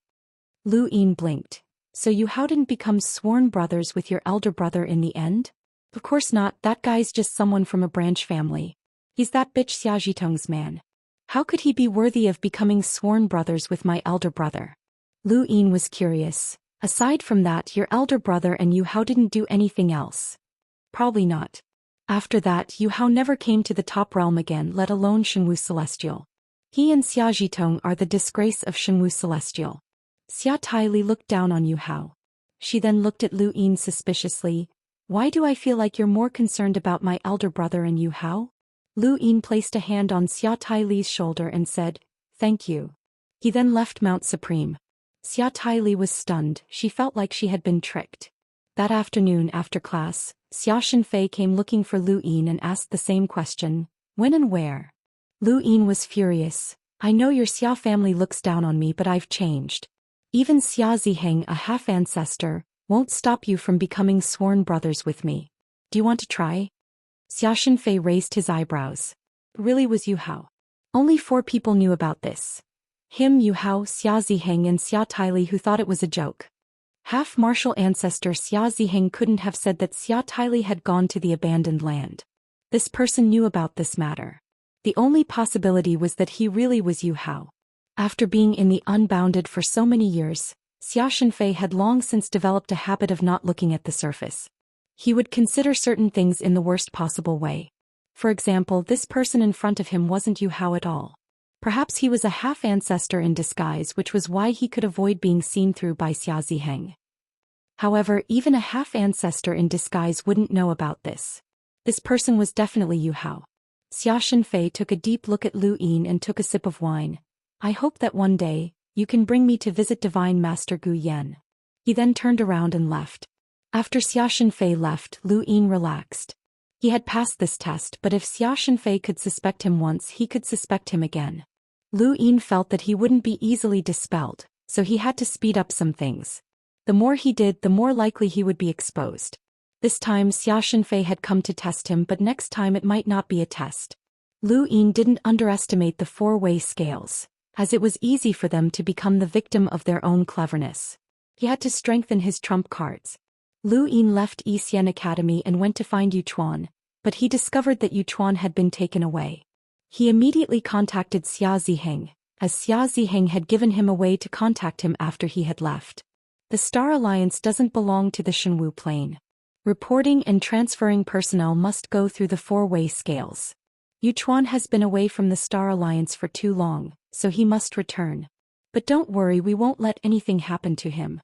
Lu Yin blinked. So Yu Hao didn't become sworn brothers with your elder brother in the end? Of course not, that guy's just someone from a branch family. He's that bitch Xia Zhiteng's man. How could he be worthy of becoming sworn brothers with my elder brother? Lu Yin was curious. Aside from that, your elder brother and Yu Hao didn't do anything else. Probably not. After that, Yu Hao never came to the top realm again, let alone Shenwu Celestial. He and Xia Zhiteng are the disgrace of Shenwu Celestial. Xia Taili looked down on Yu Hao. She then looked at Lu Yin suspiciously. Why do I feel like you're more concerned about my elder brother and Yu Hao? Lu Yin placed a hand on Xia Taili's shoulder and said, thank you. He then left Mount Supreme. Xia Taili was stunned, she felt like she had been tricked. That afternoon after class, Xia Shenfei came looking for Lu Yin and asked the same question, when and where? Lu Yin was furious. I know your Xia family looks down on me, but I've changed. Even Xia Ziheng, a half-ancestor, won't stop you from becoming sworn brothers with me. Do you want to try? Xia Shenfei raised his eyebrows. Really, was Yu Hao? Only 4 people knew about this. Him, Yu Hao, Xia Ziheng and Xia Taili, who thought it was a joke. Half-martial ancestor Xia Ziheng couldn't have said that Xia Taili had gone to the abandoned land. This person knew about this matter. The only possibility was that he really was Yu Hao. After being in the unbounded for so many years, Xia Shenfei had long since developed a habit of not looking at the surface. He would consider certain things in the worst possible way. For example, this person in front of him wasn't Yu Hao at all. Perhaps he was a half-ancestor in disguise, which was why he could avoid being seen through by Xia Ziheng. However, even a half-ancestor in disguise wouldn't know about this. This person was definitely Yu Hao. Xia Shenfei took a deep look at Lu Yin and took a sip of wine. I hope that one day, you can bring me to visit Divine Master Gu Yan. He then turned around and left. After Xia Shenfei left, Lu Yin relaxed. He had passed this test, but if Xia Shenfei could suspect him once, he could suspect him again. Lu Yin felt that he wouldn't be easily dispelled, so he had to speed up some things. The more he did, the more likely he would be exposed. This time Xia Shenfei had come to test him, but next time it might not be a test. Lu Yin didn't underestimate the 4-way scales, as it was easy for them to become the victim of their own cleverness. He had to strengthen his trump cards. Lu Yin left Xian Academy and went to find Yu Chuan, but he discovered that Yu Chuan had been taken away. He immediately contacted Xia Ziheng, as Xia Ziheng had given him a way to contact him after he had left. The Star Alliance doesn't belong to the Shenwu plane. Reporting and transferring personnel must go through the 4-way scales. Yu Chuan has been away from the Star Alliance for too long, so he must return. But don't worry, we won't let anything happen to him.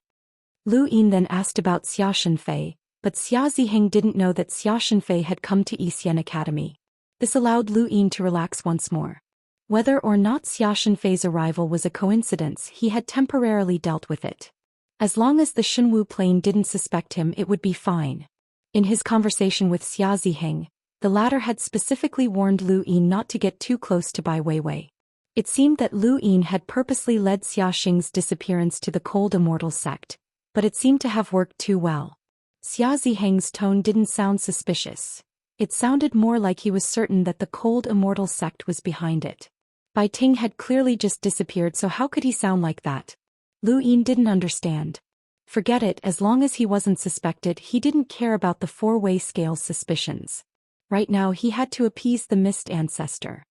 Lu Yin then asked about Xia Shenfei, but Xia Ziheng didn't know that Xia Shenfei had come to Xian Academy. This allowed Lu Yin to relax once more. Whether or not Xia Shenfei's arrival was a coincidence, he had temporarily dealt with it. As long as the Shenwu plane didn't suspect him, it would be fine. In his conversation with Xia Ziheng, the latter had specifically warned Lu Yin not to get too close to Bai Weiwei. It seemed that Lu Yin had purposely led Xia Xing's disappearance to the cold Immortal sect, but it seemed to have worked too well. Xia Ziheng's tone didn't sound suspicious. It sounded more like he was certain that the cold Immortal sect was behind it. Bai Ting had clearly just disappeared, so how could he sound like that? Lu Yin didn't understand. Forget it, as long as he wasn't suspected, he didn't care about the 4-way scale's suspicions. Right now he had to appease the Mist Ancestor.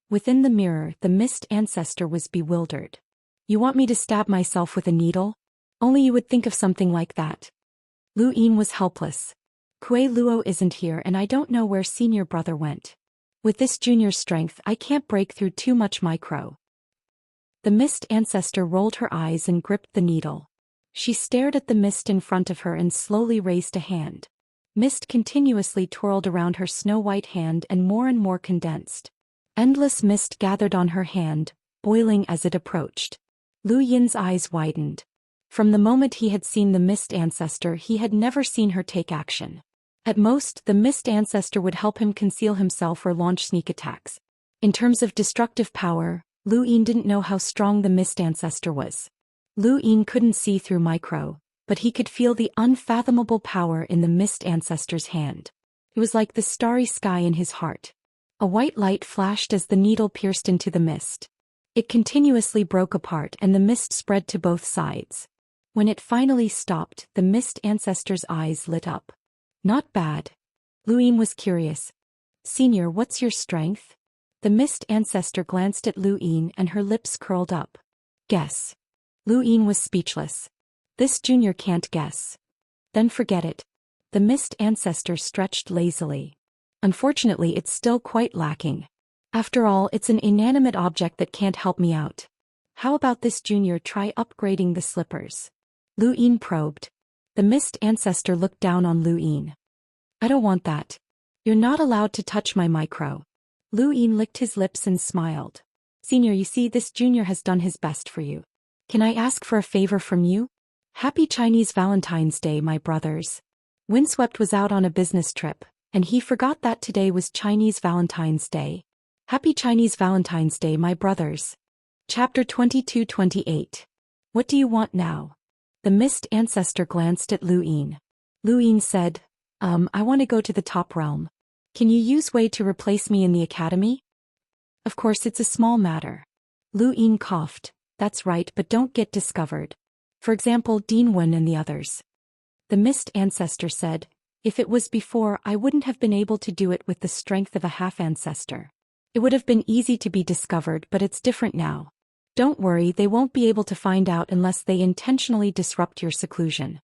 Within the mirror, the Mist Ancestor was bewildered. You want me to stab myself with a needle? Only you would think of something like that. Lu Yin was helpless. Kuei Luo isn't here and I don't know where senior brother went. With this junior strength I can't break through too much micro. The Mist Ancestor rolled her eyes and gripped the needle. She stared at the mist in front of her and slowly raised a hand. Mist continuously twirled around her snow-white hand and more condensed. Endless mist gathered on her hand, boiling as it approached. Lu Yin's eyes widened. From the moment he had seen the Mist Ancestor, he had never seen her take action. At most, the Mist Ancestor would help him conceal himself or launch sneak attacks. In terms of destructive power, Lu Yin didn't know how strong the Mist Ancestor was. Lu Yin couldn't see through micro, but he could feel the unfathomable power in the Mist Ancestor's hand. It was like the starry sky in his heart. A white light flashed as the needle pierced into the mist. It continuously broke apart and the mist spread to both sides. When it finally stopped, the Mist Ancestor's eyes lit up. Not bad. Lu Yin was curious. Senior, what's your strength? The Mist Ancestor glanced at Lu Yin and her lips curled up. Guess. Lu Yin was speechless. This junior can't guess. Then forget it. The Mist Ancestor stretched lazily. Unfortunately, it's still quite lacking. After all, it's an inanimate object that can't help me out. How about this junior try upgrading the slippers? Lu Yin probed. The Mist Ancestor looked down on Lu Yin. I don't want that. You're not allowed to touch my micro. Lu Yin licked his lips and smiled. Senior, you see, this junior has done his best for you. Can I ask for a favor from you? Happy Chinese Valentine's Day, my brothers. Windswept was out on a business trip, and he forgot that today was Chinese Valentine's Day. Happy Chinese Valentine's Day, my brothers. Chapter 22-28. What do you want now? The mist ancestor glanced at Lu Yin. Lu Yin said, I want to go to the top realm. Can you use Wei to replace me in the academy? Of course it's a small matter. Lu Yin coughed. That's right, but don't get discovered. For example, Dean Wen and the others. The mist ancestor said, if it was before, I wouldn't have been able to do it with the strength of a half-ancestor. It would have been easy to be discovered, but it's different now. Don't worry, they won't be able to find out unless they intentionally disrupt your seclusion.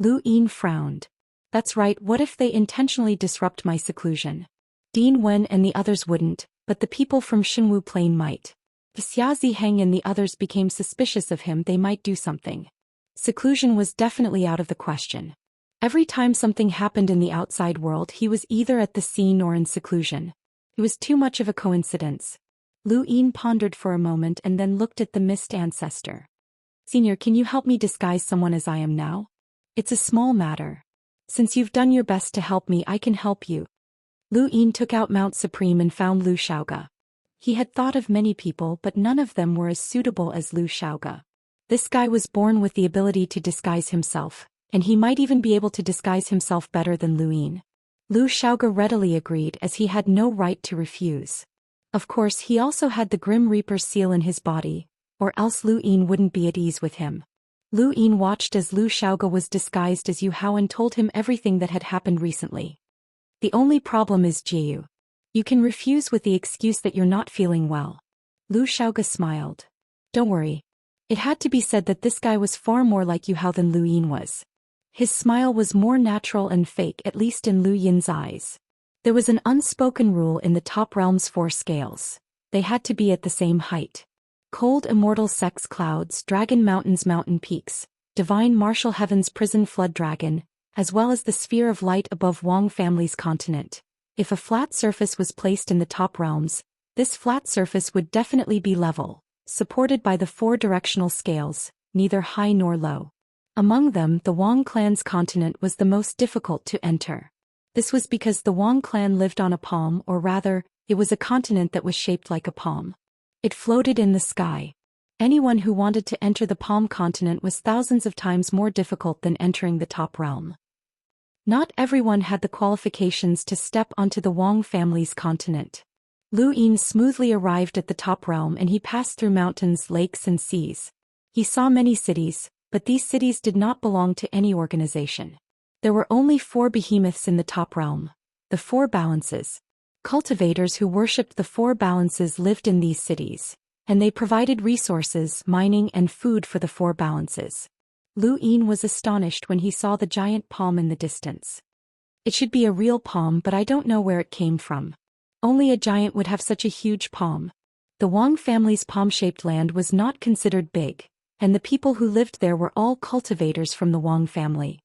Lu Yin frowned. That's right, what if they intentionally disrupt my seclusion? Dean Wen and the others wouldn't, but the people from Xinwu Plain might. If Xia Ziheng and the others became suspicious of him, they might do something. Seclusion was definitely out of the question. Every time something happened in the outside world, he was either at the scene or in seclusion. It was too much of a coincidence. Lu Yin pondered for a moment and then looked at the mist ancestor. Senior, can you help me disguise someone as I am now? It's a small matter. Since you've done your best to help me, I can help you. Lu Yin took out Mount Supreme and found Lu Xiaoge. He had thought of many people, but none of them were as suitable as Lu Xiaoge. This guy was born with the ability to disguise himself, and he might even be able to disguise himself better than Lu Yin. Lu Xiaoge readily agreed, as he had no right to refuse. Of course, he also had the Grim Reaper's seal in his body, or else Lu Yin wouldn't be at ease with him. Lu Yin watched as Lu Xiaoge was disguised as Yu Hao and told him everything that had happened recently. The only problem is Jiu. You can refuse with the excuse that you're not feeling well. Lu Xiaoge smiled. Don't worry. It had to be said that this guy was far more like Yu Hao than Lu Yin was. His smile was more natural and fake, at least in Lu Yin's eyes. There was an unspoken rule in the top realm's 4 scales. They had to be at the same height. Cold immortal sex clouds, dragon mountains, mountain peaks, divine martial heavens, prison flood dragon, as well as the sphere of light above Wang family's continent. If a flat surface was placed in the top realms, this flat surface would definitely be level, supported by the 4 directional scales, neither high nor low. Among them, the Wang clan's continent was the most difficult to enter. This was because the Wang clan lived on a palm, or rather, it was a continent that was shaped like a palm. It floated in the sky. Anyone who wanted to enter the palm continent was thousands of times more difficult than entering the top realm. Not everyone had the qualifications to step onto the Wang family's continent. Lu Yin smoothly arrived at the top realm and he passed through mountains, lakes and seas. He saw many cities, but these cities did not belong to any organization. There were only 4 behemoths in the top realm, the 4 balances. Cultivators who worshipped the 4 balances lived in these cities, and they provided resources, mining and food for the 4 balances. Lu Yin was astonished when he saw the giant palm in the distance. It should be a real palm, but I don't know where it came from. Only a giant would have such a huge palm. The Wang family's palm-shaped land was not considered big, and the people who lived there were all cultivators from the Wang family.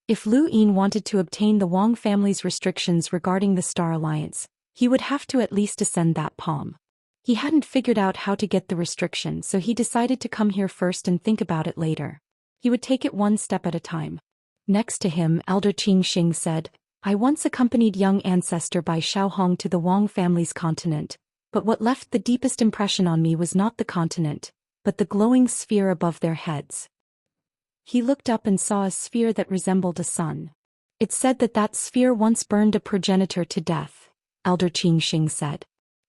If Lu Yin wanted to obtain the Wang family's restrictions regarding the Star Alliance, he would have to at least ascend that palm. He hadn't figured out how to get the restriction, so he decided to come here first and think about it later. He would take it one step at a time. Next to him, Elder Qingxing said, I once accompanied young ancestor Bai Xiaohong to the Wang family's continent, but what left the deepest impression on me was not the continent, but the glowing sphere above their heads. He looked up and saw a sphere that resembled a sun. It said that that sphere once burned a progenitor to death, Elder Qingxing said.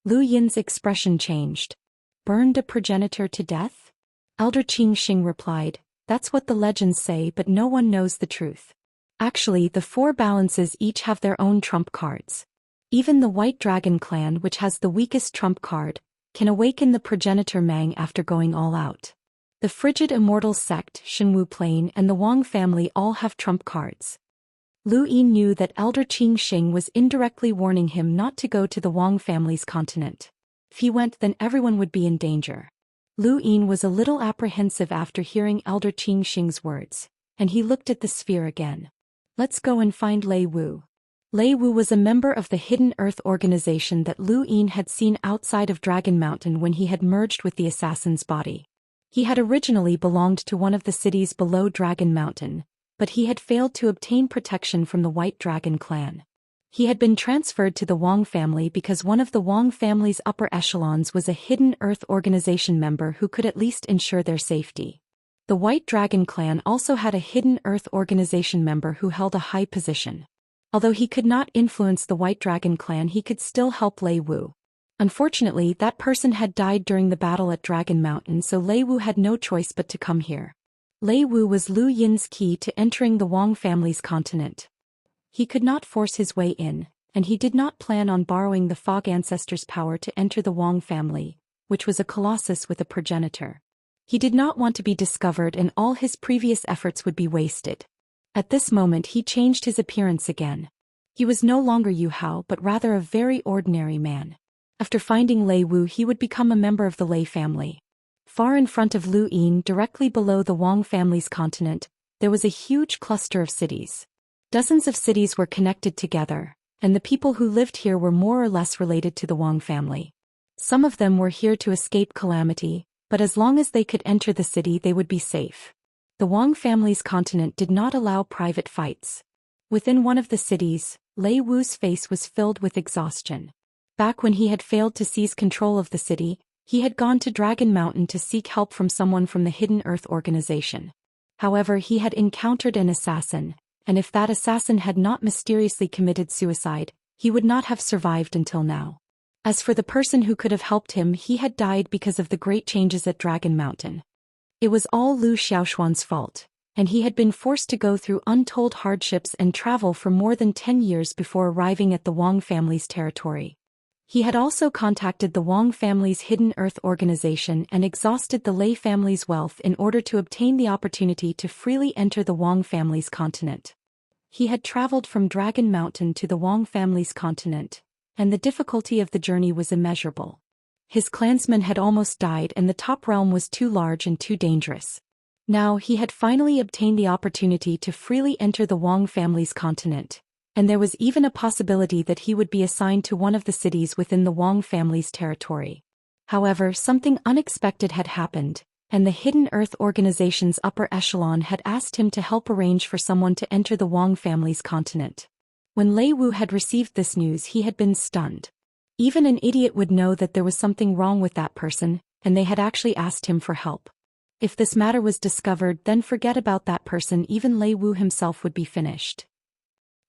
Lu Yin's expression changed. Burned a progenitor to death? Elder Qingxing replied, that's what the legends say, but no one knows the truth. Actually, the 4 balances each have their own trump cards. Even the White Dragon clan, which has the weakest trump card, can awaken the progenitor Mang after going all out. The frigid immortal sect, Xinwu Plain and the Wang family all have trump cards. Lu Yin knew that Elder Qingxing was indirectly warning him not to go to the Wang family's continent. If he went, then everyone would be in danger. Lu Yin was a little apprehensive after hearing Elder Qingxing's words, and he looked at the sphere again. Let's go and find Lei Wu. Lei Wu was a member of the Hidden Earth organization that Lu Yin had seen outside of Dragon Mountain when he had merged with the assassin's body. He had originally belonged to one of the cities below Dragon Mountain, but he had failed to obtain protection from the White Dragon clan. He had been transferred to the Wang family because one of the Wang family's upper echelons was a hidden Earth organization member who could at least ensure their safety. The White Dragon clan also had a hidden Earth organization member who held a high position. Although he could not influence the White Dragon clan, he could still help Lei Wu. Unfortunately, that person had died during the battle at Dragon Mountain, so Lei Wu had no choice but to come here. Lei Wu was Lu Yin's key to entering the Wang family's continent. He could not force his way in, and he did not plan on borrowing the Fog ancestors' power to enter the Wang family, which was a colossus with a progenitor. He did not want to be discovered, and all his previous efforts would be wasted. At this moment he changed his appearance again. He was no longer Yu Hao but rather a very ordinary man. After finding Lei Wu, he would become a member of the Lei family. Far in front of Lu Yin, directly below the Wang family's continent, there was a huge cluster of cities. Dozens of cities were connected together, and the people who lived here were more or less related to the Wang family. Some of them were here to escape calamity, but as long as they could enter the city they would be safe. The Wang family's continent did not allow private fights. Within one of the cities, Lei Wu's face was filled with exhaustion. Back when he had failed to seize control of the city, he had gone to Dragon Mountain to seek help from someone from the Hidden Earth organization. However, he had encountered an assassin, and if that assassin had not mysteriously committed suicide, he would not have survived until now. As for the person who could have helped him, he had died because of the great changes at Dragon Mountain. It was all Lu Xiaoshuan's fault, and he had been forced to go through untold hardships and travel for more than 10 years before arriving at the Wang family's territory. He had also contacted the Wang family's Hidden Earth organization and exhausted the Lei family's wealth in order to obtain the opportunity to freely enter the Wang family's continent. He had traveled from Dragon Mountain to the Wang family's continent, and the difficulty of the journey was immeasurable. His clansmen had almost died and the top realm was too large and too dangerous. Now he had finally obtained the opportunity to freely enter the Wang family's continent, and there was even a possibility that he would be assigned to one of the cities within the Wang family's territory. However, something unexpected had happened, and the Hidden Earth organization's upper echelon had asked him to help arrange for someone to enter the Wang family's continent. When Lei Wu had received this news, he had been stunned. Even an idiot would know that there was something wrong with that person, and they had actually asked him for help. If this matter was discovered, then forget about that person, even Lei Wu himself would be finished.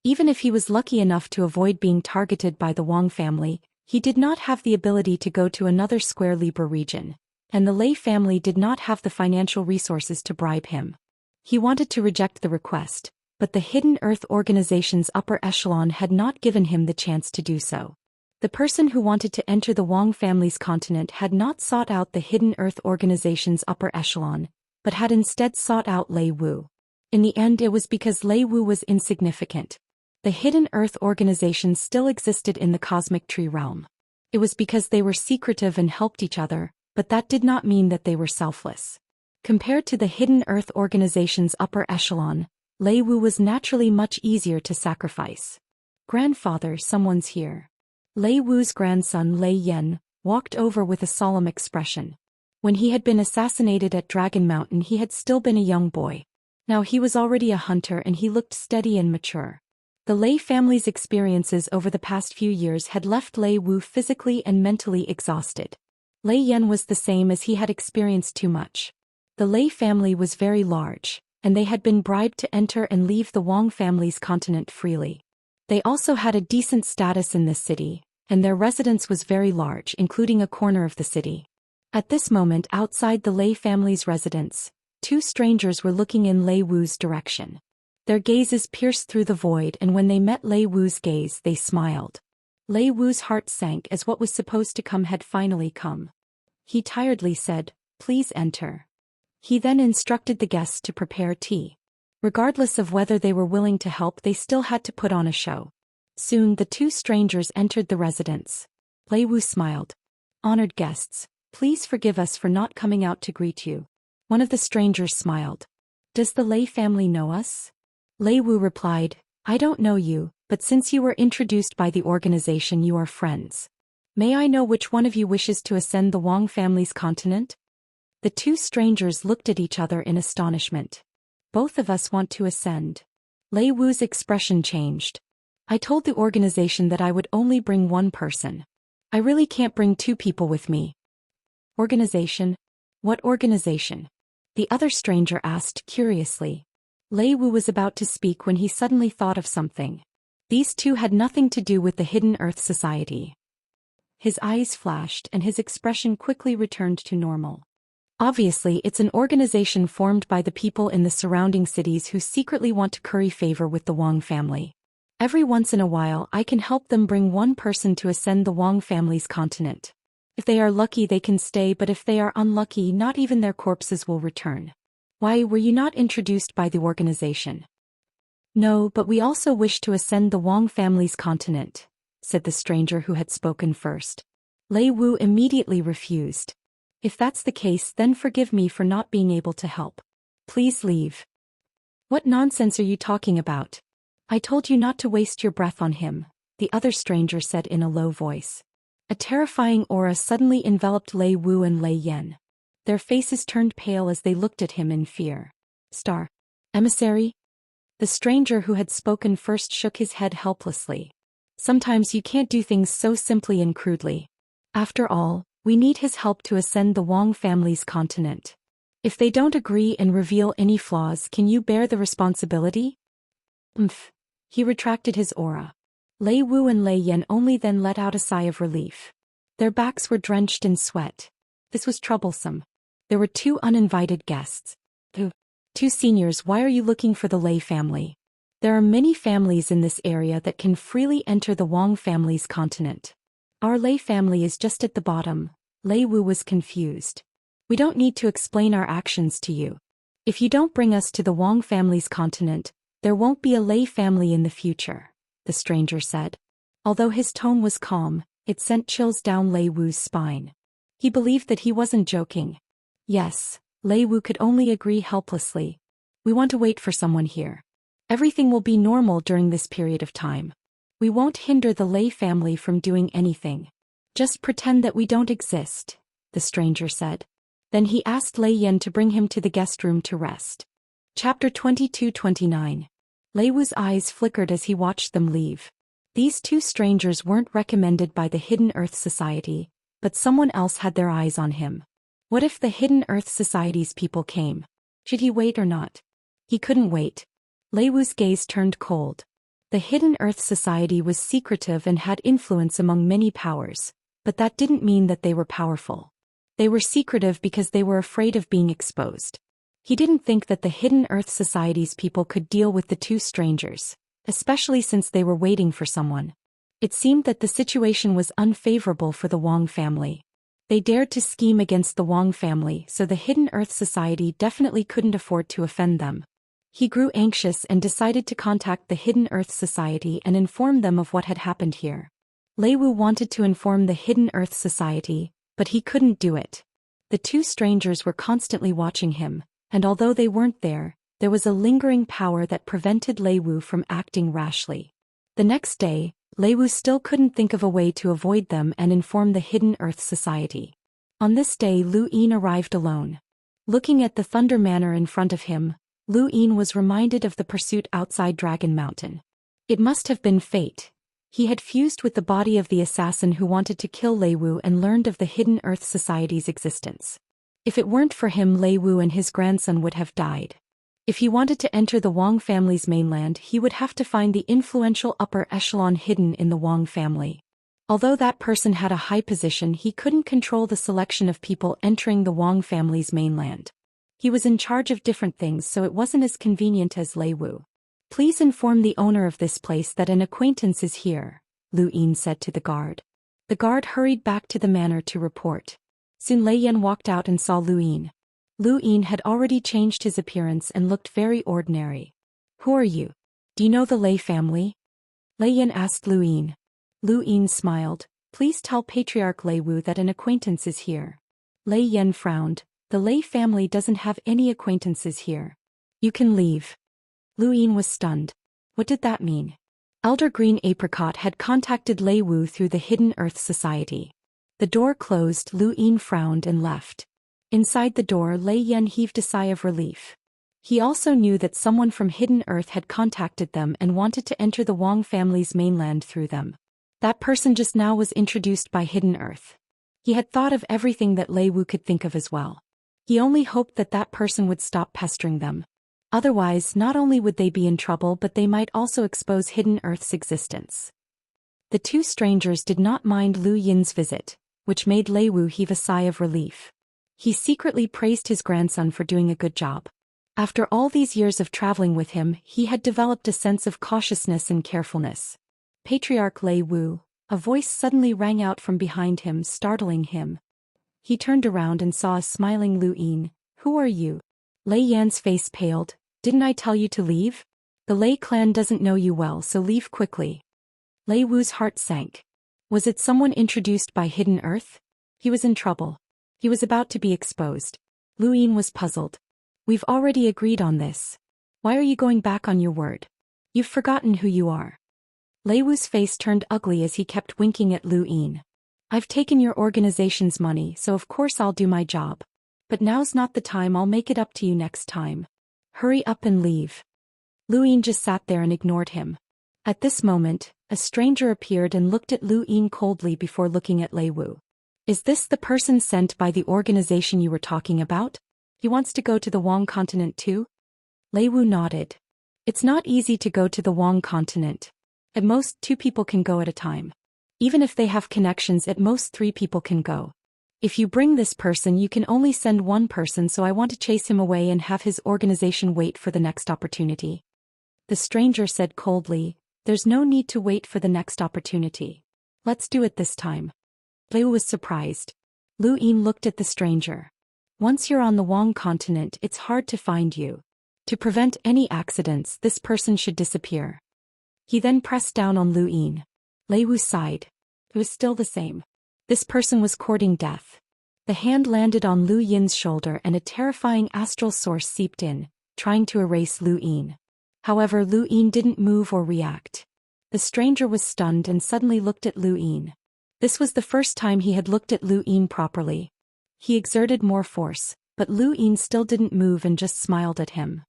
Even if he was lucky enough to avoid being targeted by the Wang family, he did not have the ability to go to another Square Libra region, and the Lei family did not have the financial resources to bribe him. He wanted to reject the request, but the Hidden Earth organization's upper echelon had not given him the chance to do so. The person who wanted to enter the Wang family's continent had not sought out the Hidden Earth organization's upper echelon, but had instead sought out Lei Wu. In the end, it was because Lei Wu was insignificant. The Hidden Earth organization still existed in the Cosmic Tree realm. It was because they were secretive and helped each other, but that did not mean that they were selfless. Compared to the Hidden Earth organization's upper echelon, Lei Wu was naturally much easier to sacrifice. "Grandfather, someone's here." Lei Wu's grandson Lei Yan walked over with a solemn expression. When he had been assassinated at Dragon Mountain, he had still been a young boy. Now he was already a hunter and he looked steady and mature. The Lei family's experiences over the past few years had left Lei Wu physically and mentally exhausted. Lei Yan was the same, as he had experienced too much. The Lei family was very large, and they had been bribed to enter and leave the Wang family's continent freely. They also had a decent status in this city, and their residence was very large, including a corner of the city. At this moment, outside the Lei family's residence, two strangers were looking in Lei Wu's direction. Their gazes pierced through the void, and when they met Lei Wu's gaze, they smiled. Lei Wu's heart sank as what was supposed to come had finally come. He tiredly said, "Please enter." He then instructed the guests to prepare tea. Regardless of whether they were willing to help, they still had to put on a show. Soon the two strangers entered the residence. Lei Wu smiled. "Honored guests, please forgive us for not coming out to greet you." One of the strangers smiled. "Does the Lei family know us?" Lei Wu replied, "I don't know you, but since you were introduced by the organization, you are friends. May I know which one of you wishes to ascend the Wang family's continent?" The two strangers looked at each other in astonishment. "Both of us want to ascend." Lei Wu's expression changed. I told the organization that I would only bring one person. I really can't bring two people with me. Organization? What organization? The other stranger asked curiously. Lei Wu was about to speak when he suddenly thought of something. These two had nothing to do with the Hidden Earth Society. His eyes flashed and his expression quickly returned to normal. Obviously, it's an organization formed by the people in the surrounding cities who secretly want to curry favor with the Wang family. Every once in a while, I can help them bring one person to ascend the Wang family's continent. If they are lucky, they can stay, but if they are unlucky, not even their corpses will return. Why were you not introduced by the organization? No, but we also wish to ascend the Wang family's continent, said the stranger who had spoken first. Lei Wu immediately refused. If that's the case, then forgive me for not being able to help. Please leave. What nonsense are you talking about? I told you not to waste your breath on him, the other stranger said in a low voice. A terrifying aura suddenly enveloped Lei Wu and Lei Yan. Their faces turned pale as they looked at him in fear. Star. Emissary? The stranger who had spoken first shook his head helplessly. Sometimes you can't do things so simply and crudely. After all, we need his help to ascend the Wang family's continent. If they don't agree and reveal any flaws, can you bear the responsibility? He retracted his aura. Lei Wu and Lei Yan only then let out a sigh of relief. Their backs were drenched in sweat. This was troublesome. There were two uninvited guests. Two seniors. Why are you looking for the Lei family? There are many families in this area that can freely enter the Wang family's continent. Our Lei family is just at the bottom. Lei Wu was confused. We don't need to explain our actions to you. If you don't bring us to the Wang family's continent, there won't be a Lei family in the future, the stranger said. Although his tone was calm, it sent chills down Lei Wu's spine. He believed that he wasn't joking. Yes, Lei Wu could only agree helplessly. We want to wait for someone here. Everything will be normal during this period of time. We won't hinder the Lei family from doing anything. Just pretend that we don't exist, the stranger said. Then he asked Lei Yan to bring him to the guest room to rest. Chapter 22-29. Lei Wu's eyes flickered as he watched them leave. These two strangers weren't recommended by the Hidden Earth Society, but someone else had their eyes on him. What if the Hidden Earth Society's people came? Should he wait or not? He couldn't wait. Lei Wu's gaze turned cold. The Hidden Earth Society was secretive and had influence among many powers, but that didn't mean that they were powerful. They were secretive because they were afraid of being exposed. He didn't think that the Hidden Earth Society's people could deal with the two strangers, especially since they were waiting for someone. It seemed that the situation was unfavorable for the Wang family. They dared to scheme against the Wang family, so the Hidden Earth Society definitely couldn't afford to offend them. He grew anxious and decided to contact the Hidden Earth Society and inform them of what had happened here. Lei Wu wanted to inform the Hidden Earth Society, but he couldn't do it. The two strangers were constantly watching him, and although they weren't there, there was a lingering power that prevented Lei Wu from acting rashly. The next day, Lei Wu still couldn't think of a way to avoid them and inform the Hidden Earth Society. On this day, Lu Yin arrived alone. Looking at the Thunder Manor in front of him, Lu Yin was reminded of the pursuit outside Dragon Mountain. It must have been fate. He had fused with the body of the assassin who wanted to kill Lei Wu and learned of the Hidden Earth Society's existence. If it weren't for him, Lei Wu and his grandson would have died. If he wanted to enter the Wang family's mainland, he would have to find the influential upper echelon hidden in the Wang family. Although that person had a high position, he couldn't control the selection of people entering the Wang family's mainland. He was in charge of different things, so it wasn't as convenient as Lei Wu. Please inform the owner of this place that an acquaintance is here, Lu Yin said to the guard. The guard hurried back to the manor to report. Soon Lei Yan walked out and saw Lu Yin. Lu Yin had already changed his appearance and looked very ordinary. Who are you? Do you know the Lei family? Lei Yan asked Lu Yin. Lu Yin smiled. Please tell Patriarch Lei Wu that an acquaintance is here. Lei Yan frowned. The Lei family doesn't have any acquaintances here. You can leave. Lu Yin was stunned. What did that mean? Elder Green Apricot had contacted Lei Wu through the Hidden Earth Society. The door closed, Lu Yin frowned and left. Inside the door, Lei Yan heaved a sigh of relief. He also knew that someone from Hidden Earth had contacted them and wanted to enter the Wang family's mainland through them. That person just now was introduced by Hidden Earth. He had thought of everything that Lei Wu could think of as well. He only hoped that that person would stop pestering them. Otherwise, not only would they be in trouble but they might also expose Hidden Earth's existence. The two strangers did not mind Lu Yin's visit, which made Lei Wu heave a sigh of relief. He secretly praised his grandson for doing a good job. After all these years of traveling with him, he had developed a sense of cautiousness and carefulness. Patriarch Lei Wu, a voice suddenly rang out from behind him, startling him. He turned around and saw a smiling Lu Yin. "Who are you?" Lei Yan's face paled. "Didn't I tell you to leave? The Lei clan doesn't know you well, so leave quickly." Lei Wu's heart sank. Was it someone introduced by Hidden Earth? He was in trouble. He was about to be exposed. Lu Yin was puzzled. "We've already agreed on this. Why are you going back on your word? You've forgotten who you are." Lei Wu's face turned ugly as he kept winking at Lu Yin. "I've taken your organization's money, so of course I'll do my job. But now's not the time. I'll make it up to you next time. Hurry up and leave." Lu Yin just sat there and ignored him. At this moment, a stranger appeared and looked at Lu Yin coldly before looking at Lei Wu. "Is this the person sent by the organization you were talking about? He wants to go to the Wang continent too?" Lei Wu nodded. "It's not easy to go to the Wang continent. At most 2 people can go at a time. Even if they have connections, at most 3 people can go. If you bring this person, you can only send 1 person, so I want to chase him away and have his organization wait for the next opportunity." The stranger said coldly, "There's no need to wait for the next opportunity. Let's do it this time." Lei Wu was surprised. Lu Yin looked at the stranger. "Once you're on the Wang continent, it's hard to find you. To prevent any accidents, this person should disappear." He then pressed down on Lu Yin. Lei Wu sighed. It was still the same. This person was courting death. The hand landed on Lu Yin's shoulder and a terrifying astral source seeped in, trying to erase Lu Yin. However, Lu Yin didn't move or react. The stranger was stunned and suddenly looked at Lu Yin. This was the first time he had looked at Lu Yin properly. He exerted more force, but Lu Yin still didn't move and just smiled at him.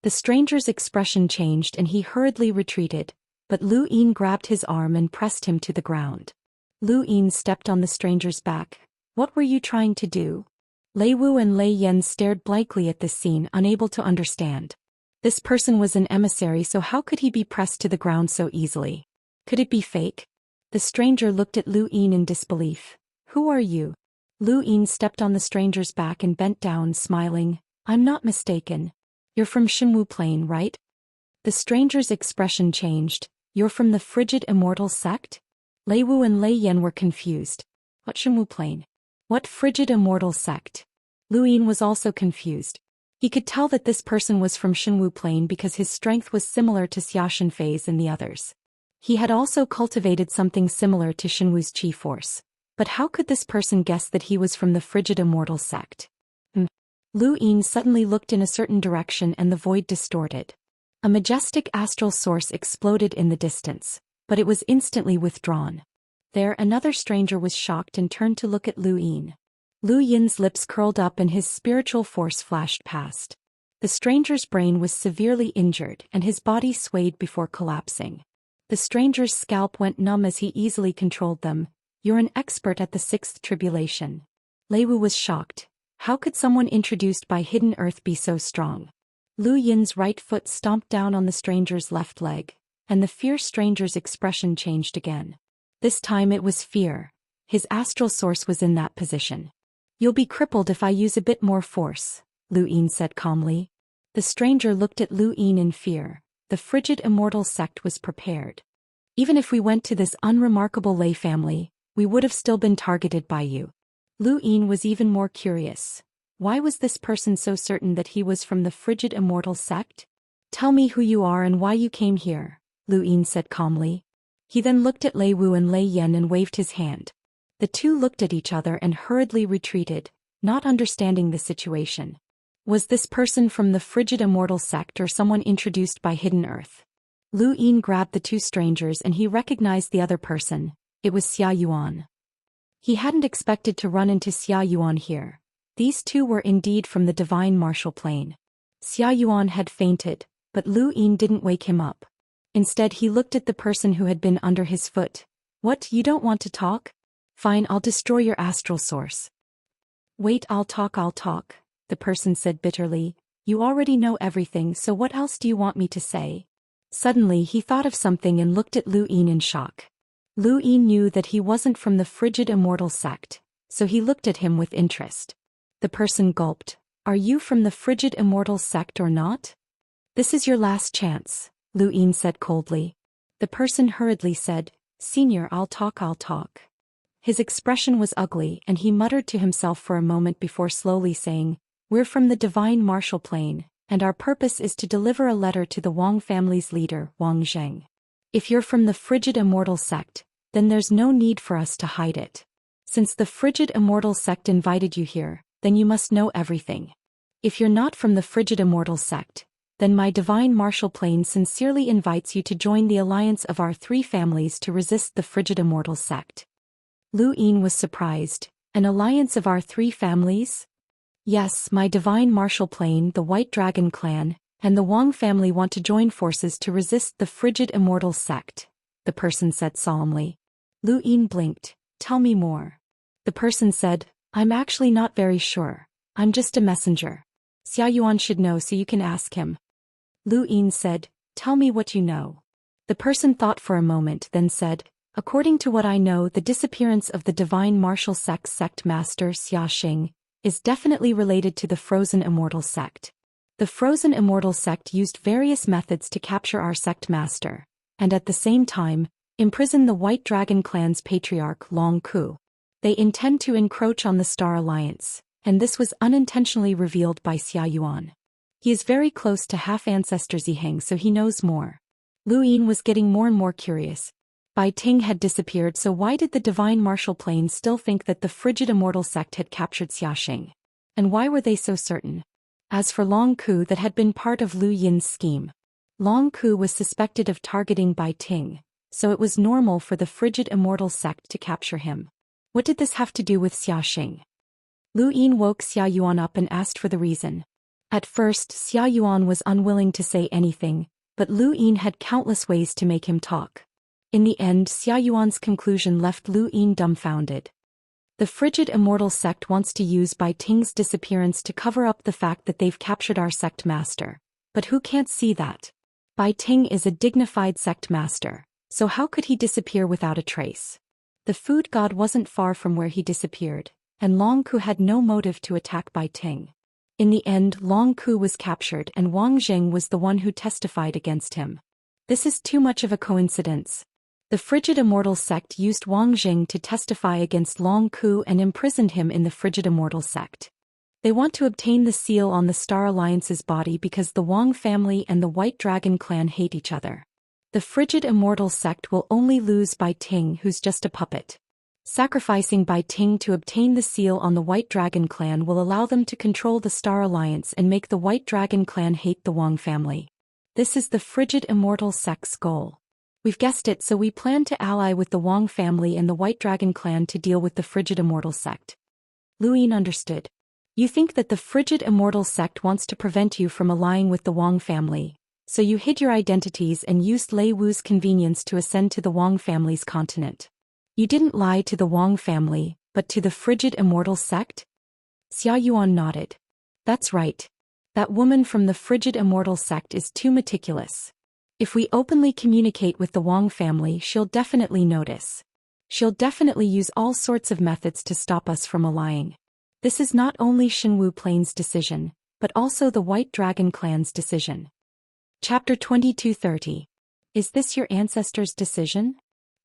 The stranger's expression changed and he hurriedly retreated, but Lu Yin grabbed his arm and pressed him to the ground. Lu Yin stepped on the stranger's back. "What were you trying to do?" Lei Wu and Lei Yan stared blankly at this scene, unable to understand. This person was an emissary, so how could he be pressed to the ground so easily? Could it be fake? The stranger looked at Lu Yin in disbelief. "Who are you?" Lu Yin stepped on the stranger's back and bent down, smiling. "I'm not mistaken. You're from Xinwu Plain, right?" The stranger's expression changed. "You're from the frigid Immortal sect?" Lei Wu and Lei Yan were confused. "What Xinwu Plain? What frigid Immortal sect?" Lu Yin was also confused. He could tell that this person was from Xinwu Plain because his strength was similar to Xiaxin Fei's and the others. He had also cultivated something similar to Xinwu's chi force. But how could this person guess that he was from the frigid Immortal sect? Lu Yin suddenly looked in a certain direction and the void distorted. A majestic astral source exploded in the distance, but it was instantly withdrawn. There, another stranger was shocked and turned to look at Lu Yin. Lu Yin's lips curled up and his spiritual force flashed past. The stranger's brain was severely injured and his body swayed before collapsing. The stranger's scalp went numb as he easily controlled them. "You're an expert at the 6th tribulation." Lei Wu was shocked. How could someone introduced by Hidden Earth be so strong? Lu Yin's right foot stomped down on the stranger's left leg, and the fierce stranger's expression changed again. This time it was fear. His astral source was in that position. "You'll be crippled if I use a bit more force," Lu Yin said calmly. The stranger looked at Lu Yin in fear. The frigid Immortal sect was prepared. "Even if we went to this unremarkable Lei family, we would have still been targeted by you." Lu Yin was even more curious. Why was this person so certain that he was from the frigid Immortal sect? "Tell me who you are and why you came here," Lu Yin said calmly. He then looked at Lei Wu and Lei Yan and waved his hand. The two looked at each other and hurriedly retreated, not understanding the situation. Was this person from the frigid Immortal sect or someone introduced by Hidden Earth? Lu Yin grabbed the two strangers and he recognized the other person. It was Xia Yuan. He hadn't expected to run into Xia Yuan here. These two were indeed from the divine martial plane. Xia Yuan had fainted, but Lu Yin didn't wake him up. Instead he looked at the person who had been under his foot. What, you don't want to talk? Fine, I'll destroy your astral source. Wait, I'll talk, the person said bitterly. You already know everything, so what else do you want me to say? Suddenly he thought of something and looked at Lu Yin in shock. Lu Yin knew that he wasn't from the frigid immortal sect, so he looked at him with interest. The person gulped. Are you from the frigid immortal sect or not? This is your last chance, Lu Yin said coldly. The person hurriedly said, Senior, I'll talk. His expression was ugly and he muttered to himself for a moment before slowly saying, We're from the divine martial plane, and our purpose is to deliver a letter to the Wang family's leader, Wang Zheng. If you're from the frigid immortal sect, then there's no need for us to hide it. Since the frigid immortal sect invited you here, then you must know everything. If you're not from the frigid immortal sect, then my divine martial plane sincerely invites you to join the alliance of our three families to resist the frigid immortal sect. Lu Yin was surprised. An alliance of our three families? Yes, my divine martial plane, the White Dragon clan, and the Wang family want to join forces to resist the frigid immortal sect, the person said solemnly. Lu Yin blinked. Tell me more. The person said, I'm actually not very sure. I'm just a messenger. Xia Yuan should know, so you can ask him. Lu Yin said, Tell me what you know. The person thought for a moment, then said, According to what I know, the disappearance of the divine martial sect master Xianxia is definitely related to the frozen immortal sect. The frozen immortal sect used various methods to capture our sect master, and at the same time, imprison the White Dragon clan's patriarch Long Ku. They intend to encroach on the Star Alliance, and this was unintentionally revealed by Xia Yuan. He is very close to half-ancestor Ziheng, so he knows more. Lu Yin was getting more and more curious. Bai Ting had disappeared, so why did the divine martial plane still think that the frigid immortal sect had captured Xianxia? And why were they so certain? As for Long Ku, that had been part of Lu Yin's scheme. Long Ku was suspected of targeting Bai Ting, so it was normal for the frigid immortal sect to capture him. What did this have to do with Xianxia? Lu Yin woke Xia Yuan up and asked for the reason. At first, Xia Yuan was unwilling to say anything, but Lu Yin had countless ways to make him talk. In the end, Xia Yuan's conclusion left Lu Yin dumbfounded. The frigid immortal sect wants to use Bai Ting's disappearance to cover up the fact that they've captured our sect master. But who can't see that? Bai Ting is a dignified sect master, so how could he disappear without a trace? The food god wasn't far from where he disappeared, and Long Ku had no motive to attack Bai Ting. In the end, Long Ku was captured and Wang Zheng was the one who testified against him. This is too much of a coincidence. The frigid immortal sect used Wang Zheng to testify against Long Ku and imprisoned him in the frigid immortal sect. They want to obtain the seal on the Star Alliance's body because the Wang family and the White Dragon clan hate each other. The frigid immortal sect will only lose Bai Ting, who's just a puppet. Sacrificing Bai Ting to obtain the seal on the White Dragon clan will allow them to control the Star Alliance and make the White Dragon clan hate the Wang family. This is the frigid immortal sect's goal. We've guessed it, so we plan to ally with the Wang family and the White Dragon clan to deal with the frigid immortal sect. Lu Yin understood. You think that the frigid immortal sect wants to prevent you from allying with the Wang family, so you hid your identities and used Lei Wu's convenience to ascend to the Wang family's continent. You didn't lie to the Wang family, but to the frigid immortal sect? Xia Yuan nodded. That's right. That woman from the frigid immortal sect is too meticulous. If we openly communicate with the Wang family, she'll definitely notice. She'll definitely use all sorts of methods to stop us from allying. This is not only Shenwu Plain's decision, but also the White Dragon clan's decision. Chapter 2230. Is this your ancestors' decision?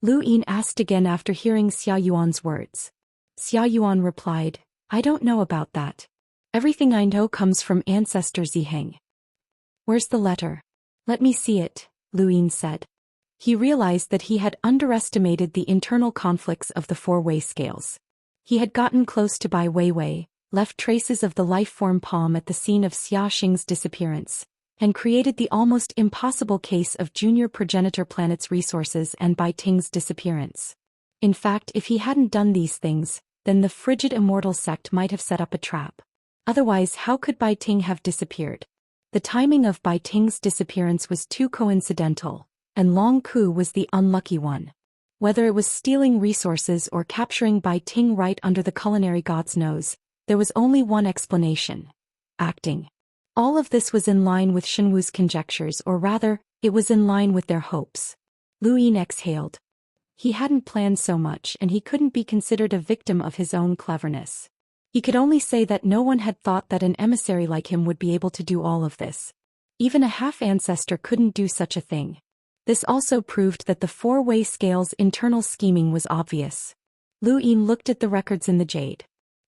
Lu Yin asked again after hearing Xia Yuan's words. Xia Yuan replied, I don't know about that. Everything I know comes from ancestor Ziheng. Where's the letter? Let me see it, Lu Yin said. He realized that he had underestimated the internal conflicts of the four-way scales. He had gotten close to Bai Weiwei, left traces of the life-form palm at the scene of Xiaxing's disappearance, and created the almost impossible case of junior progenitor planet's resources and Bai Ting's disappearance. In fact, if he hadn't done these things, then the frigid immortal sect might have set up a trap. Otherwise, how could Bai Ting have disappeared? The timing of Bai Ting's disappearance was too coincidental, and Long Ku was the unlucky one. Whether it was stealing resources or capturing Bai Ting right under the culinary god's nose, there was only one explanation: acting. All of this was in line with Shenwu's conjectures, or rather, it was in line with their hopes. Lu Yin exhaled. He hadn't planned so much, and he couldn't be considered a victim of his own cleverness. He could only say that no one had thought that an emissary like him would be able to do all of this. Even a half-ancestor couldn't do such a thing. This also proved that the four-way scale's internal scheming was obvious. Lu Yin looked at the records in the jade.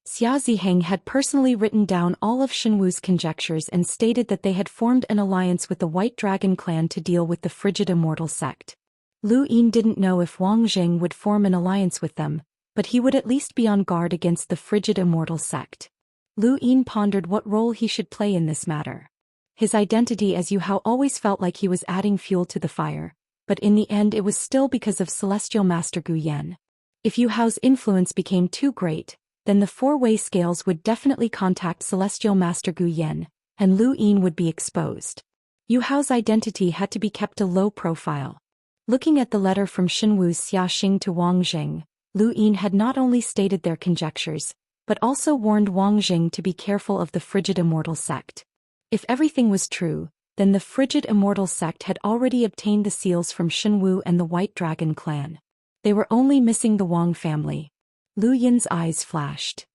Xia Ziheng had personally written down all of Shenwu's conjectures and stated that they had formed an alliance with the White Dragon clan to deal with the frigid Immortal sect. Lu Yin didn't know if Wang Zheng would form an alliance with them, but he would at least be on guard against the frigid Immortal sect. Lu Yin pondered what role he should play in this matter. His identity as Yu Hao always felt like he was adding fuel to the fire, but in the end it was still because of Celestial Master Gu Yan. If Yu Hao's influence became too great, then the four-way scales would definitely contact Celestial Master Gu Yan, and Lu Yin would be exposed. Yu Hao's identity had to be kept a low profile. Looking at the letter from Shenwu's Xiaxing to Wang Zheng, Lu Yin had not only stated their conjectures, but also warned Wang Zheng to be careful of the frigid Immortal sect. If everything was true, then the frigid Immortal sect had already obtained the seals from Shenwu and the White Dragon clan. They were only missing the Wang family. Lu Yin's eyes flashed.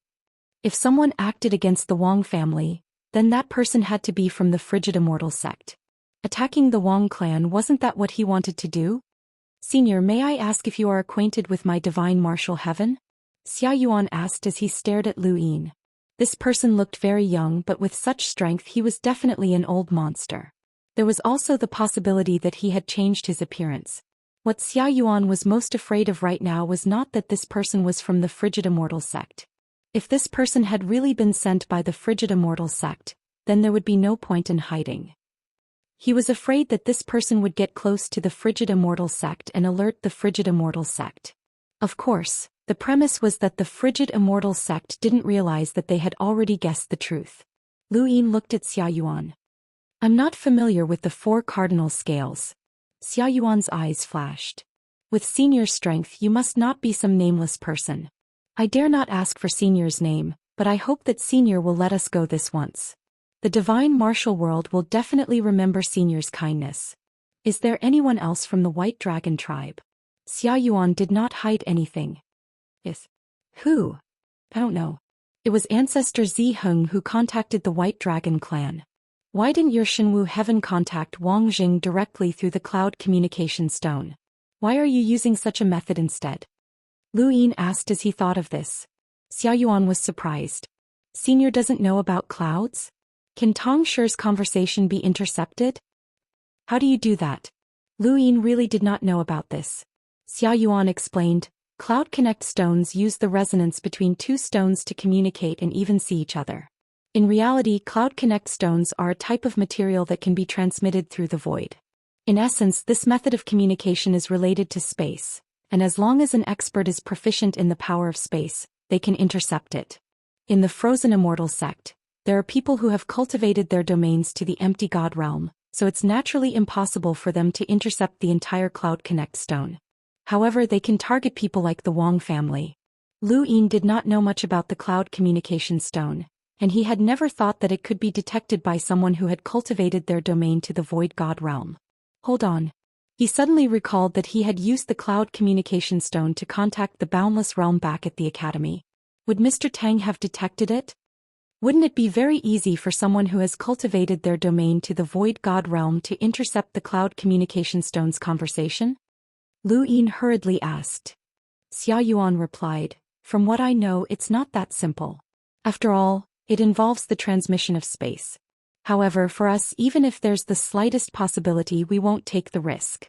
If someone acted against the Wang family, then that person had to be from the frigid Immortal sect. Attacking the Wang clan, wasn't that what he wanted to do? Senior, may I ask if you are acquainted with my divine martial heaven? Xia Yuan asked as he stared at Lu Yin. This person looked very young, but with such strength he was definitely an old monster. There was also the possibility that he had changed his appearance. What Xia Yuan was most afraid of right now was not that this person was from the frigid Immortal sect. If this person had really been sent by the frigid Immortal sect, then there would be no point in hiding. He was afraid that this person would get close to the frigid Immortal sect and alert the frigid Immortal sect. Of course, the premise was that the frigid Immortal sect didn't realize that they had already guessed the truth. Lu Yin looked at Xia Yuan. I'm not familiar with the four cardinal scales. Xia Yuan's eyes flashed. With senior strength, you must not be some nameless person. I dare not ask for senior's name, but I hope that senior will let us go this once. The divine martial world will definitely remember senior's kindness. Is there anyone else from the White Dragon tribe? Xia Yuan did not hide anything. Yes. Who? I don't know. It was Ancestor Ziheng who contacted the White Dragon clan. Why didn't your Shenwu Heaven contact Wang Jing directly through the Cloud Communication Stone? Why are you using such a method instead? Lu Yin asked as he thought of this. Xia Yuan was surprised. Senior doesn't know about clouds? Can Tong Shi's conversation be intercepted? How do you do that? Lu Yin really did not know about this. Xia Yuan explained, Cloud Connect stones use the resonance between two stones to communicate and even see each other. In reality, Cloud Connect stones are a type of material that can be transmitted through the void. In essence, this method of communication is related to space, and as long as an expert is proficient in the power of space, they can intercept it. In the Frozen Immortal sect, there are people who have cultivated their domains to the empty god realm, so it's naturally impossible for them to intercept the entire Cloud Connect stone. However, they can target people like the Wang family. Lu Yin did not know much about the Cloud Communication Stone, and he had never thought that it could be detected by someone who had cultivated their domain to the Void God realm. Hold on. He suddenly recalled that he had used the Cloud Communication Stone to contact the Boundless Realm back at the Academy. Would Mr. Tang have detected it? Wouldn't it be very easy for someone who has cultivated their domain to the Void God realm to intercept the Cloud Communication Stone's conversation? Lu Yin hurriedly asked. Xia Yuan replied, From what I know, it's not that simple. After all, it involves the transmission of space. However, for us, even if there's the slightest possibility, we won't take the risk.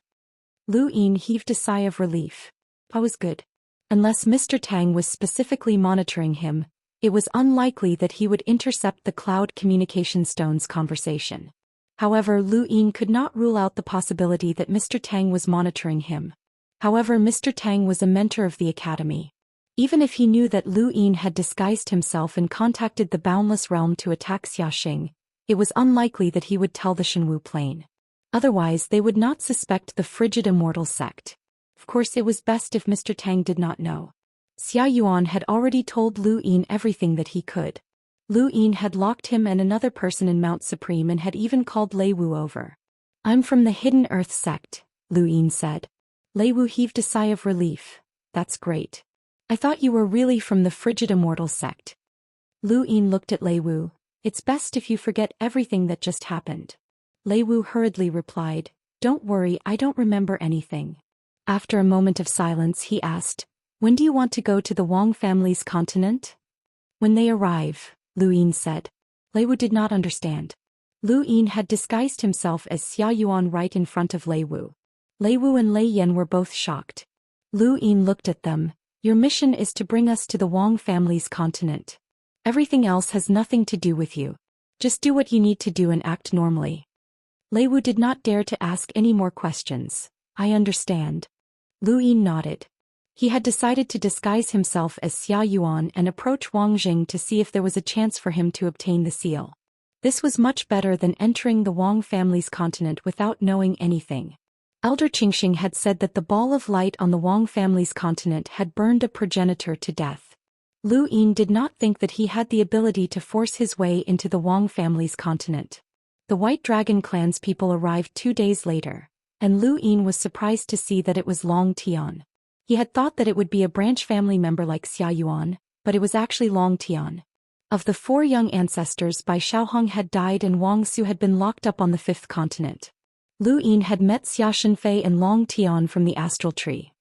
Lu Yin heaved a sigh of relief. That was good. Unless Mr. Tang was specifically monitoring him, it was unlikely that he would intercept the Cloud Communication Stone's conversation. However, Lu Yin could not rule out the possibility that Mr. Tang was monitoring him. However, Mr. Tang was a mentor of the Academy. Even if he knew that Lu Yin had disguised himself and contacted the Boundless Realm to attack Xiaxing, It was unlikely that he would tell the Shenwu plain. Otherwise they would not suspect the frigid immortal sect. Of course it was best if Mr. Tang did not know. Xia Yuan had already told Lu Yin everything that he could. Lu Yin had locked him and another person in Mount Supreme and had even called Lei Wu over. "I'm from the Hidden Earth sect," Lu Yin said. Lei Wu heaved a sigh of relief. "That's great. I thought you were really from the frigid immortal sect." Lu Yin looked at Lei Wu. "It's best if you forget everything that just happened." Lei Wu hurriedly replied, "Don't worry, I don't remember anything." After a moment of silence he asked, "When do you want to go to the Wang family's continent?" "When they arrive," Lu Yin said. Lei Wu did not understand. Lu Yin had disguised himself as Xia Yuan right in front of Lei Wu. Lei Wu and Lei Yan were both shocked. Lu Yin looked at them. "Your mission is to bring us to the Wang family's continent. Everything else has nothing to do with you. Just do what you need to do and act normally." Lei Wu did not dare to ask any more questions. "I understand." Lu Yin nodded. He had decided to disguise himself as Xia Yuan and approach Wang Jing to see if there was a chance for him to obtain the seal. This was much better than entering the Wang family's continent without knowing anything. Elder Qingxing had said that the ball of light on the Wang family's continent had burned a progenitor to death. Lu Yin did not think that he had the ability to force his way into the Wang family's continent. The White Dragon clan's people arrived 2 days later, and Lu Yin was surprised to see that it was Long Tian. He had thought that it would be a branch family member like Xia Yuan, but it was actually Long Tian. Of the 4 young ancestors, Bai Xiaohong had died and Wang Su had been locked up on the 5th continent. Lu Yin had met Xia Shenfei and Long Tian from the astral tree.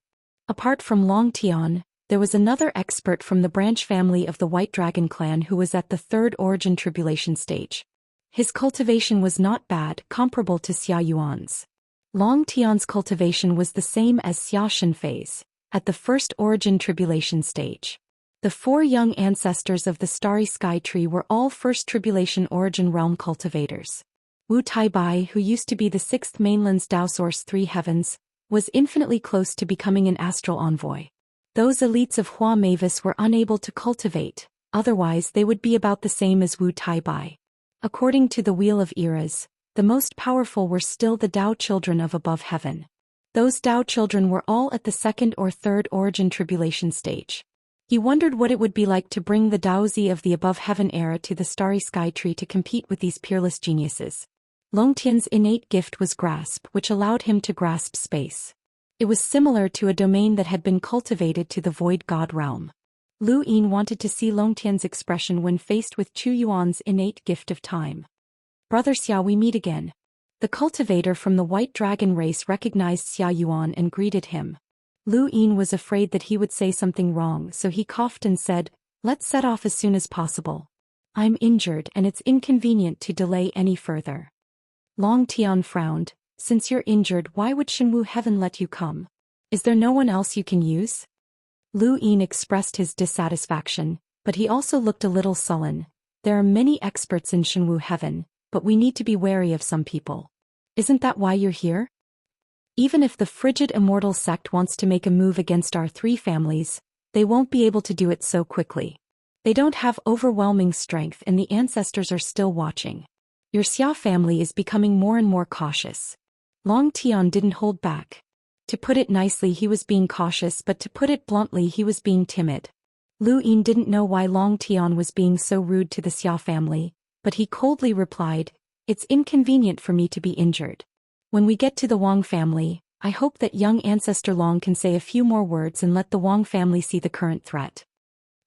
Apart from Long Tian, there was another expert from the branch family of the White Dragon clan who was at the 3rd origin tribulation stage. His cultivation was not bad, comparable to Xia Yuan's. Long Tian's cultivation was the same as Xia Shenfei's, at the 1st origin tribulation stage. The 4 young ancestors of the Starry Sky Tree were all 1st tribulation origin realm cultivators. Wu Taibai, who used to be the 6th mainland's Dao Source 3 Heavens, was infinitely close to becoming an astral envoy. Those elites of Hua Mavis were unable to cultivate, otherwise they would be about the same as Wu Taibai. According to the Wheel of Eras, the most powerful were still the Dao children of above heaven. Those Dao children were all at the 2nd or 3rd origin tribulation stage. He wondered what it would be like to bring the Daozi of the above heaven era to the Starry Sky Tree to compete with these peerless geniuses. Longtian's innate gift was grasp, which allowed him to grasp space. It was similar to a domain that had been cultivated to the Void God realm. Lu Yin wanted to see Longtian's expression when faced with Chu Yuan's innate gift of time. "Brother Xia, we meet again." The cultivator from the White Dragon race recognized Xia Yuan and greeted him. Lu Yin was afraid that he would say something wrong, so he coughed and said, "Let's set off as soon as possible. I'm injured and it's inconvenient to delay any further." Long Tian frowned. "Since you're injured, why would Shenwu Heaven let you come? Is there no one else you can use?" Lu Yin expressed his dissatisfaction, but he also looked a little sullen. "There are many experts in Shenwu Heaven, but we need to be wary of some people. Isn't that why you're here? Even if the frigid immortal sect wants to make a move against our 3 families, they won't be able to do it so quickly. They don't have overwhelming strength and the ancestors are still watching. Your Xia family is becoming more and more cautious." Long Tian didn't hold back. To put it nicely, he was being cautious, but to put it bluntly, he was being timid. Lu Yin didn't know why Long Tian was being so rude to the Xia family, but he coldly replied, "It's inconvenient for me to be injured. When we get to the Wang family, I hope that young ancestor Long can say a few more words and let the Wang family see the current threat."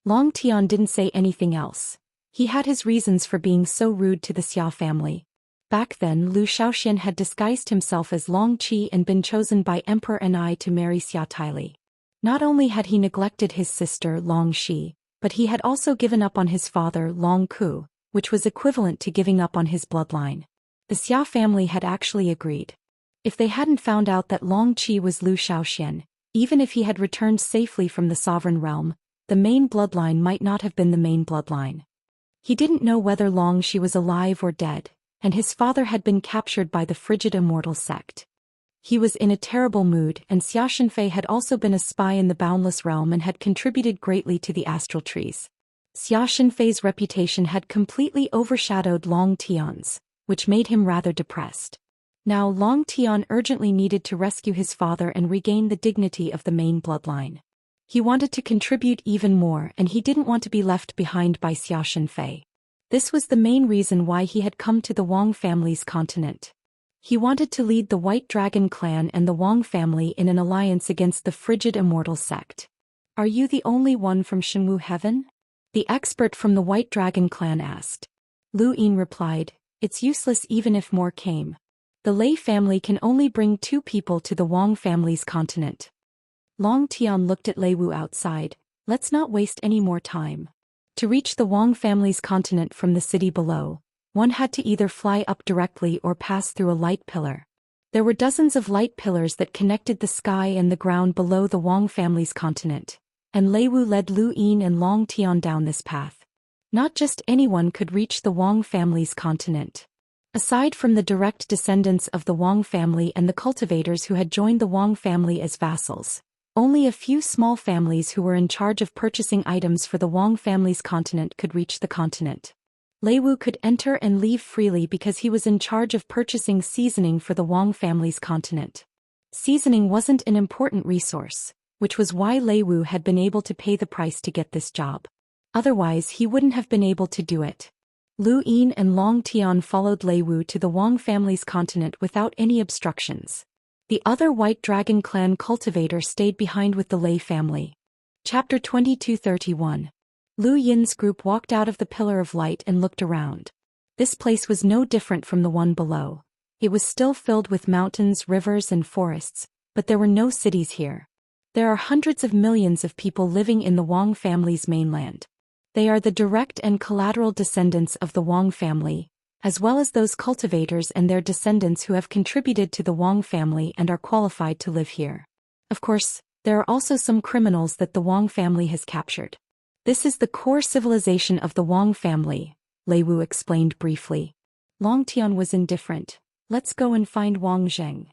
Long Tian didn't say anything else. He had his reasons for being so rude to the Xia family. Back then, Zhou Xian had disguised himself as Long Qi and been chosen by Emperor Ni to marry Xia Taili. Not only had he neglected his sister Long Shi, but he had also given up on his father Long Ku, which was equivalent to giving up on his bloodline. The Xia family had actually agreed. If they hadn't found out that Long Qi was Zhou Xian, even if he had returned safely from the sovereign realm, the main bloodline might not have been the main bloodline. He didn't know whether Long Shi was alive or dead, and his father had been captured by the frigid immortal sect. He was in a terrible mood, and Xia Shenfei had also been a spy in the boundless realm and had contributed greatly to the astral trees. Xia Shenfei's reputation had completely overshadowed Long Tian's, which made him rather depressed. Now Long Tian urgently needed to rescue his father and regain the dignity of the main bloodline. He wanted to contribute even more, and he didn't want to be left behind by Xia Shenfei. This was the main reason why he had come to the Wang family's continent. He wanted to lead the White Dragon clan and the Wang family in an alliance against the frigid Immortal sect. "Are you the only one from Shenwu Heaven?" the expert from the White Dragon clan asked. Lu Yin replied, "It's useless even if more came. The Lei family can only bring 2 people to the Wang family's continent." Long Tian looked at Lei Wu outside. "Let's not waste any more time." To reach the Wang family's continent from the city below, one had to either fly up directly or pass through a light pillar. There were dozens of light pillars that connected the sky and the ground below the Wang family's continent, and Lei Wu led Lu Yin and Long Tian down this path. Not just anyone could reach the Wang family's continent. Aside from the direct descendants of the Wang family and the cultivators who had joined the Wang family as vassals, only a few small families who were in charge of purchasing items for the Wang family's continent could reach the continent. Lei Wu could enter and leave freely because he was in charge of purchasing seasoning for the Wang family's continent. Seasoning wasn't an important resource, which was why Lei Wu had been able to pay the price to get this job. Otherwise he wouldn't have been able to do it. Lu Yin and Long Tian followed Lei Wu to the Wang family's continent without any obstructions. The other White Dragon clan cultivator stayed behind with the Lei family. Chapter 2231. Lu Yin's group walked out of the Pillar of Light and looked around. This place was no different from the one below. It was still filled with mountains, rivers and forests, but there were no cities here. There are hundreds of millions of people living in the Wang family's mainland. They are the direct and collateral descendants of the Wang family, as well as those cultivators and their descendants who have contributed to the Wang family and are qualified to live here. Of course, there are also some criminals that the Wang family has captured. This is the core civilization of the Wang family, Lei Wu explained briefly. Long Tian was indifferent. "Let's go and find Wang Zheng."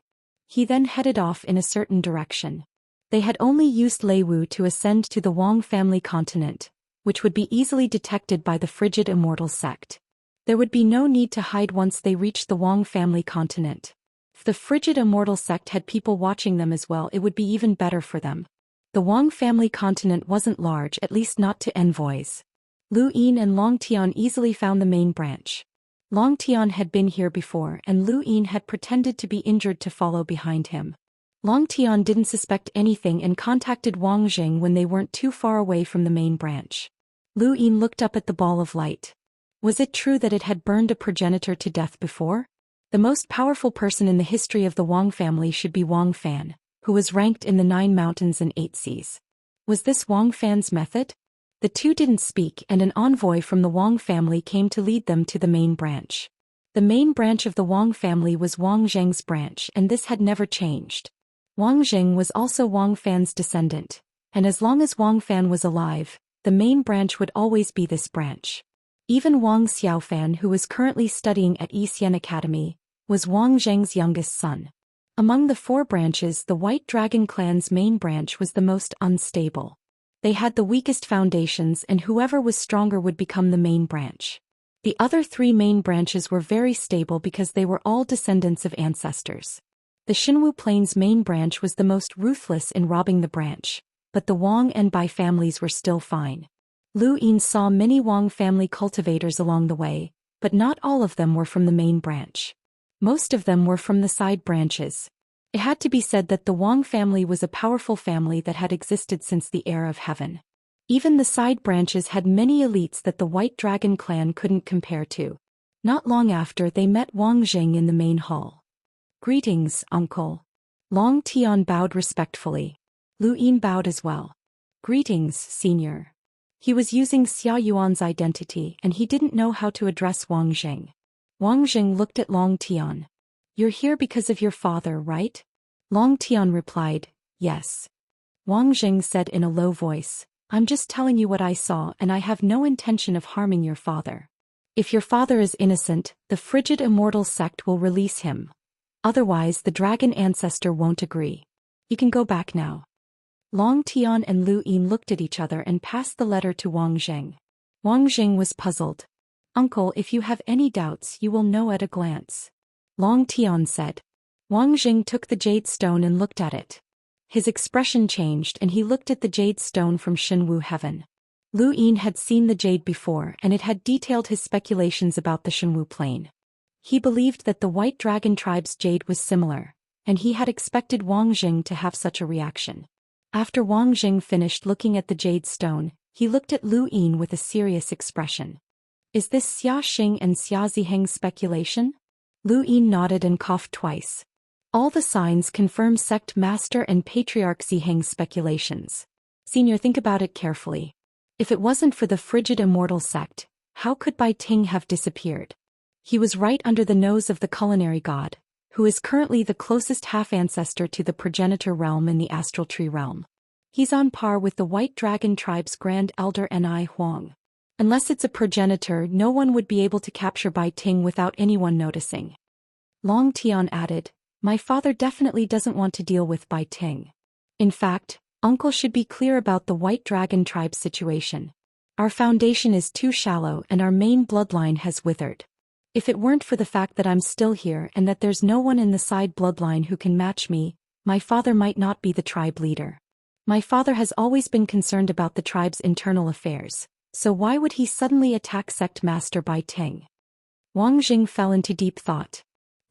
He then headed off in a certain direction. They had only used Lei Wu to ascend to the Wang family continent, which would be easily detected by the frigid Immortal sect. There would be no need to hide once they reached the Wang family continent. If the frigid Immortal sect had people watching them as well, it would be even better for them. The Wang family continent wasn't large, at least not to envoys. Lu Yin and Long Tian easily found the main branch. Long Tian had been here before and Lu Yin had pretended to be injured to follow behind him. Long Tian didn't suspect anything and contacted Wang Zheng when they weren't too far away from the main branch. Lu Yin looked up at the ball of light. Was it true that it had burned a progenitor to death before? The most powerful person in the history of the Wang family should be Wang Fan, who was ranked in the 9 mountains and 8 seas. Was this Wang Fan's method? The two didn't speak and an envoy from the Wang family came to lead them to the main branch. The main branch of the Wang family was Wang Zheng's branch and this had never changed. Wang Zheng was also Wang Fan's descendant, and as long as Wang Fan was alive, the main branch would always be this branch. Even Wang Xiaofan, who was currently studying at Xian Academy, was Wang Zheng's youngest son. Among the 4 branches, the White Dragon clan's main branch was the most unstable. They had the weakest foundations and whoever was stronger would become the main branch. The other 3 main branches were very stable because they were all descendants of ancestors. The Xinwu Plains main branch was the most ruthless in robbing the branch, but the Wang and Bai families were still fine. Lu Yin saw many Wang family cultivators along the way, but not all of them were from the main branch. Most of them were from the side branches. It had to be said that the Wang family was a powerful family that had existed since the era of heaven. Even the side branches had many elites that the White Dragon clan couldn't compare to. Not long after, they met Wang Zheng in the main hall. "Greetings, uncle." Long Tian bowed respectfully. Lu Yin bowed as well. "Greetings, senior." He was using Xia Yuan's identity and he didn't know how to address Wang Zheng. Wang Zheng looked at Long Tian. "You're here because of your father, right?" Long Tian replied, "Yes." Wang Zheng said in a low voice, "I'm just telling you what I saw and I have no intention of harming your father. If your father is innocent, the frigid Immortal sect will release him. Otherwise the dragon ancestor won't agree. You can go back now." Long Tian and Lu Yin looked at each other and passed the letter to Wang Zheng. Wang Jing was puzzled. Uncle, if you have any doubts you will know at a glance. Long Tian said. Wang Jing took the jade stone and looked at it. His expression changed and he looked at the jade stone from Shenwu Heaven. Lu Yin had seen the jade before and it had detailed his speculations about the Shenwu Plain. He believed that the White Dragon tribe's jade was similar, and he had expected Wang Jing to have such a reaction. After Wang Jing finished looking at the jade stone, he looked at Lu Yin with a serious expression. Is this Xia Xing and Xia Ziheng's speculation? Lu Yin nodded and coughed twice. All the signs confirm sect master and patriarch Ziheng's speculations. Senior, think about it carefully. If it wasn't for the frigid immortal sect, how could Bai Ting have disappeared? He was right under the nose of the culinary god, who is currently the closest half-ancestor to the progenitor realm in the astral tree realm. He's on par with the White Dragon tribe's grand elder Ni Huang. Unless it's a progenitor, no one would be able to capture Bai Ting without anyone noticing. Long Tian added, my father definitely doesn't want to deal with Bai Ting. In fact, Uncle should be clear about the White Dragon tribe's situation. Our foundation is too shallow and our main bloodline has withered. If it weren't for the fact that I'm still here and that there's no one in the side bloodline who can match me, my father might not be the tribe leader. My father has always been concerned about the tribe's internal affairs, so why would he suddenly attack sect master Bai Ting? Wang Jing fell into deep thought.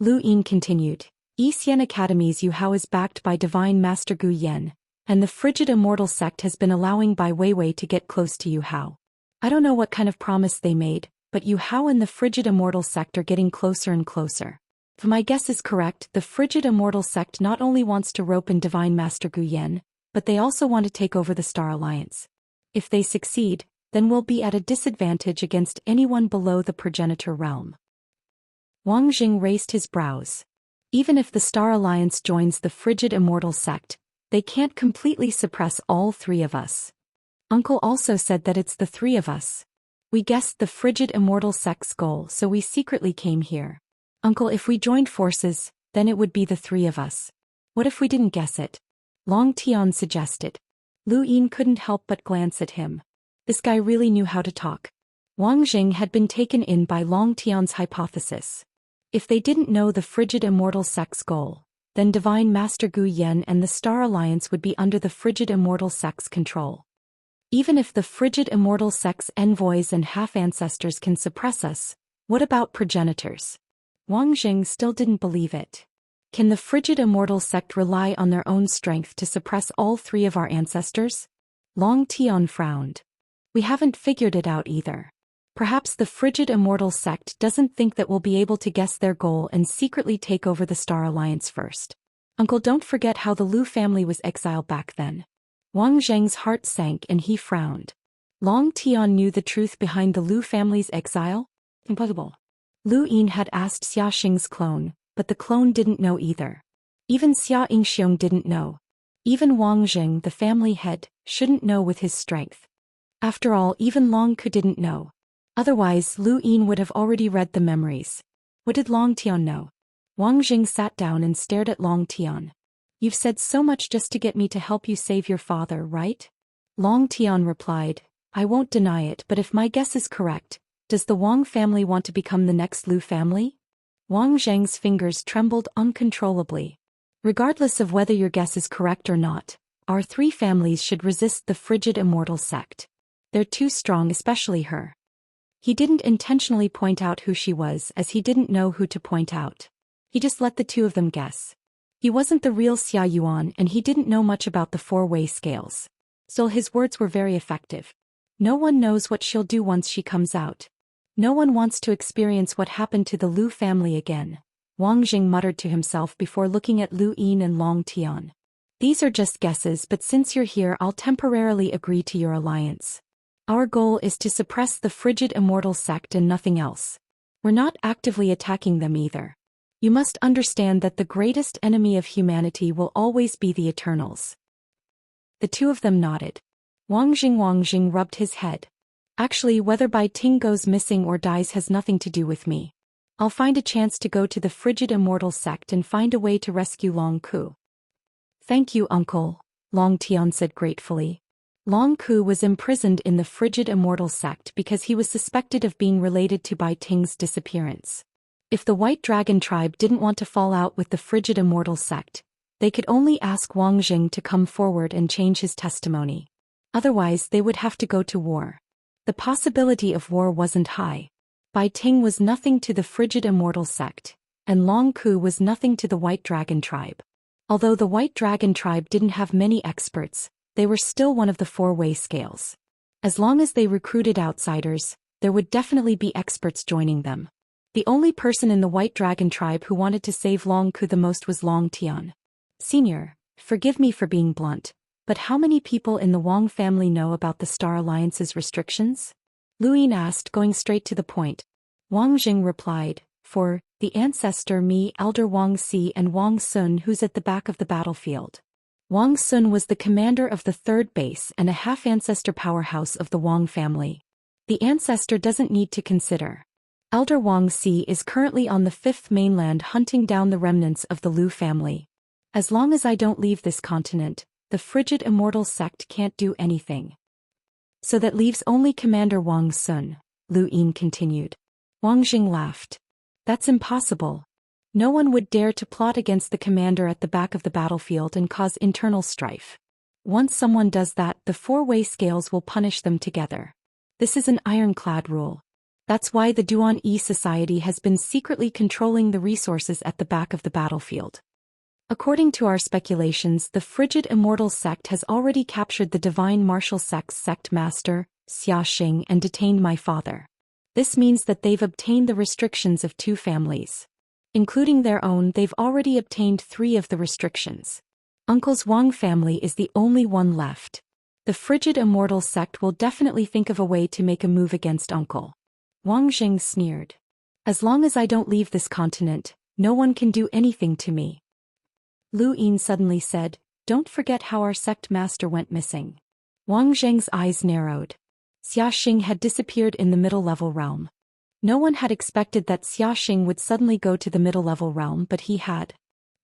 Lu Yin continued, Xian Academy's Yuhao is backed by Divine Master Gu Yan, and the frigid immortal sect has been allowing Bai Weiwei to get close to Yuhao. I don't know what kind of promise they made, but Yuhao and the frigid immortal sect are getting closer and closer. If my guess is correct, the frigid immortal sect not only wants to rope in Divine Master Gu Yan, but they also want to take over the Star Alliance. If they succeed, then we'll be at a disadvantage against anyone below the progenitor realm. Wang Jing raised his brows. Even if the Star Alliance joins the frigid immortal sect, they can't completely suppress all three of us. Uncle also said that it's the three of us. We guessed the frigid immortal sect's goal, so we secretly came here. Uncle, if we joined forces, then it would be the three of us. What if we didn't guess it? Long Tian suggested. Lu Yin couldn't help but glance at him. This guy really knew how to talk. Wang Jing had been taken in by Long Tian's hypothesis. If they didn't know the frigid immortal sect's goal, then Divine Master Gu Yan and the Star Alliance would be under the frigid immortal sect's control. Even if the frigid immortal sect's envoys and half-ancestors can suppress us, what about progenitors? Wang Jing still didn't believe it. Can the frigid immortal sect rely on their own strength to suppress all three of our ancestors? Long Tian frowned. We haven't figured it out either. Perhaps the frigid immortal sect doesn't think that we'll be able to guess their goal and secretly take over the Star Alliance first. Uncle, don't forget how the Lu family was exiled back then. Wang Zheng's heart sank and he frowned. Long Tian knew the truth behind the Lu family's exile? Impossible. Lu Yin had asked Xia Xing's clone, but the clone didn't know either. Even Xia Yingxiong didn't know. Even Wang Zheng, the family head, shouldn't know with his strength. After all, even Long Ku didn't know. Otherwise, Lu Yin would have already read the memories. What did Long Tian know? Wang Jing sat down and stared at Long Tian. You've said so much just to get me to help you save your father, right? Long Tian replied, I won't deny it, but if my guess is correct, does the Wang family want to become the next Lu family? Wang Zheng's fingers trembled uncontrollably. Regardless of whether your guess is correct or not, our three families should resist the frigid immortal sect. They're too strong, especially her. He didn't intentionally point out who she was, as he didn't know who to point out. He just let the two of them guess. He wasn't the real Xia Yuan and he didn't know much about the four-way scales. Still, his words were very effective. No one knows what she'll do once she comes out. No one wants to experience what happened to the Lu family again, Wang Jing muttered to himself before looking at Lu Yin and Long Tian. These are just guesses, but since you're here, I'll temporarily agree to your alliance. Our goal is to suppress the frigid immortal sect and nothing else. We're not actively attacking them either. You must understand that the greatest enemy of humanity will always be the Eternals. The two of them nodded. Wang Jing rubbed his head. Actually, whether Bai Ting goes missing or dies has nothing to do with me. I'll find a chance to go to the frigid immortal sect and find a way to rescue Long Ku. Thank you, Uncle, Long Tian said gratefully. Long Ku was imprisoned in the frigid Immortal sect because he was suspected of being related to Bai Ting's disappearance. If the White Dragon tribe didn't want to fall out with the frigid Immortal sect, they could only ask Wang Jing to come forward and change his testimony. Otherwise they would have to go to war. The possibility of war wasn't high. Bai Ting was nothing to the frigid Immortal sect, and Long Ku was nothing to the White Dragon tribe. Although the White Dragon tribe didn't have many experts, they were still one of the four-way scales. As long as they recruited outsiders, there would definitely be experts joining them. The only person in the White Dragon tribe who wanted to save Long Ku the most was Long Tian. Senior, forgive me for being blunt, but how many people in the Wang family know about the Star Alliance's restrictions? Lu Yin asked, going straight to the point. Wang Jing replied, for the ancestor me, Elder Wang Si and Wang Sun, who's at the back of the battlefield. Wang Sun was the commander of the third base and a half-ancestor powerhouse of the Wang family. The ancestor doesn't need to consider. Elder Wang Si is currently on the fifth mainland hunting down the remnants of the Lu family. As long as I don't leave this continent, the frigid Immortal sect can't do anything. So that leaves only Commander Wang Sun, Lu Yin continued. Wang Jing laughed. That's impossible. No one would dare to plot against the commander at the back of the battlefield and cause internal strife. Once someone does that, the four-way scales will punish them together. This is an ironclad rule. That's why the Duan Yi Society has been secretly controlling the resources at the back of the battlefield. According to our speculations, the frigid Immortal sect has already captured the Divine Martial Sect's sect master, Xianxia, and detained my father. This means that they've obtained the restrictions of 2 families. Including their own, they've already obtained 3 of the restrictions. Uncle's Wang family is the only one left. The frigid Immortal sect will definitely think of a way to make a move against Uncle. Wang Jing sneered. As long as I don't leave this continent, no one can do anything to me. Lu Yin suddenly said, don't forget how our sect master went missing. Wang Jing's eyes narrowed. Xianxia had disappeared in the middle-level realm. No one had expected that Xianxia would suddenly go to the middle-level realm, but he had.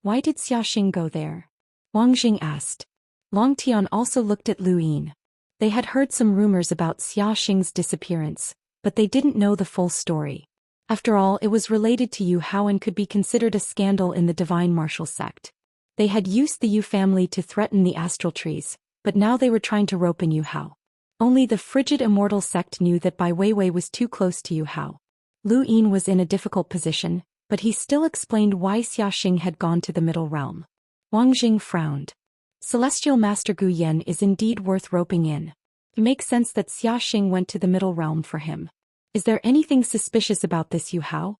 Why did Xianxia go there? Wang Jing asked. Long Tian also looked at Lu Yin. They had heard some rumors about Xiaoxing's disappearance, but they didn't know the full story. After all, it was related to Yu Hao and could be considered a scandal in the Divine Martial Sect. They had used the Yu family to threaten the astral trees, but now they were trying to rope in Yu Hao. Only the frigid Immortal Sect knew that Bai Weiwei was too close to Yu Hao. Lu Yin was in a difficult position, but he still explained why Xiaoxing had gone to the middle realm. Wang Jing frowned. Celestial Master Gu Yan is indeed worth roping in. It makes sense that Xiaoxing went to the middle realm for him. Is there anything suspicious about this Yu Hao?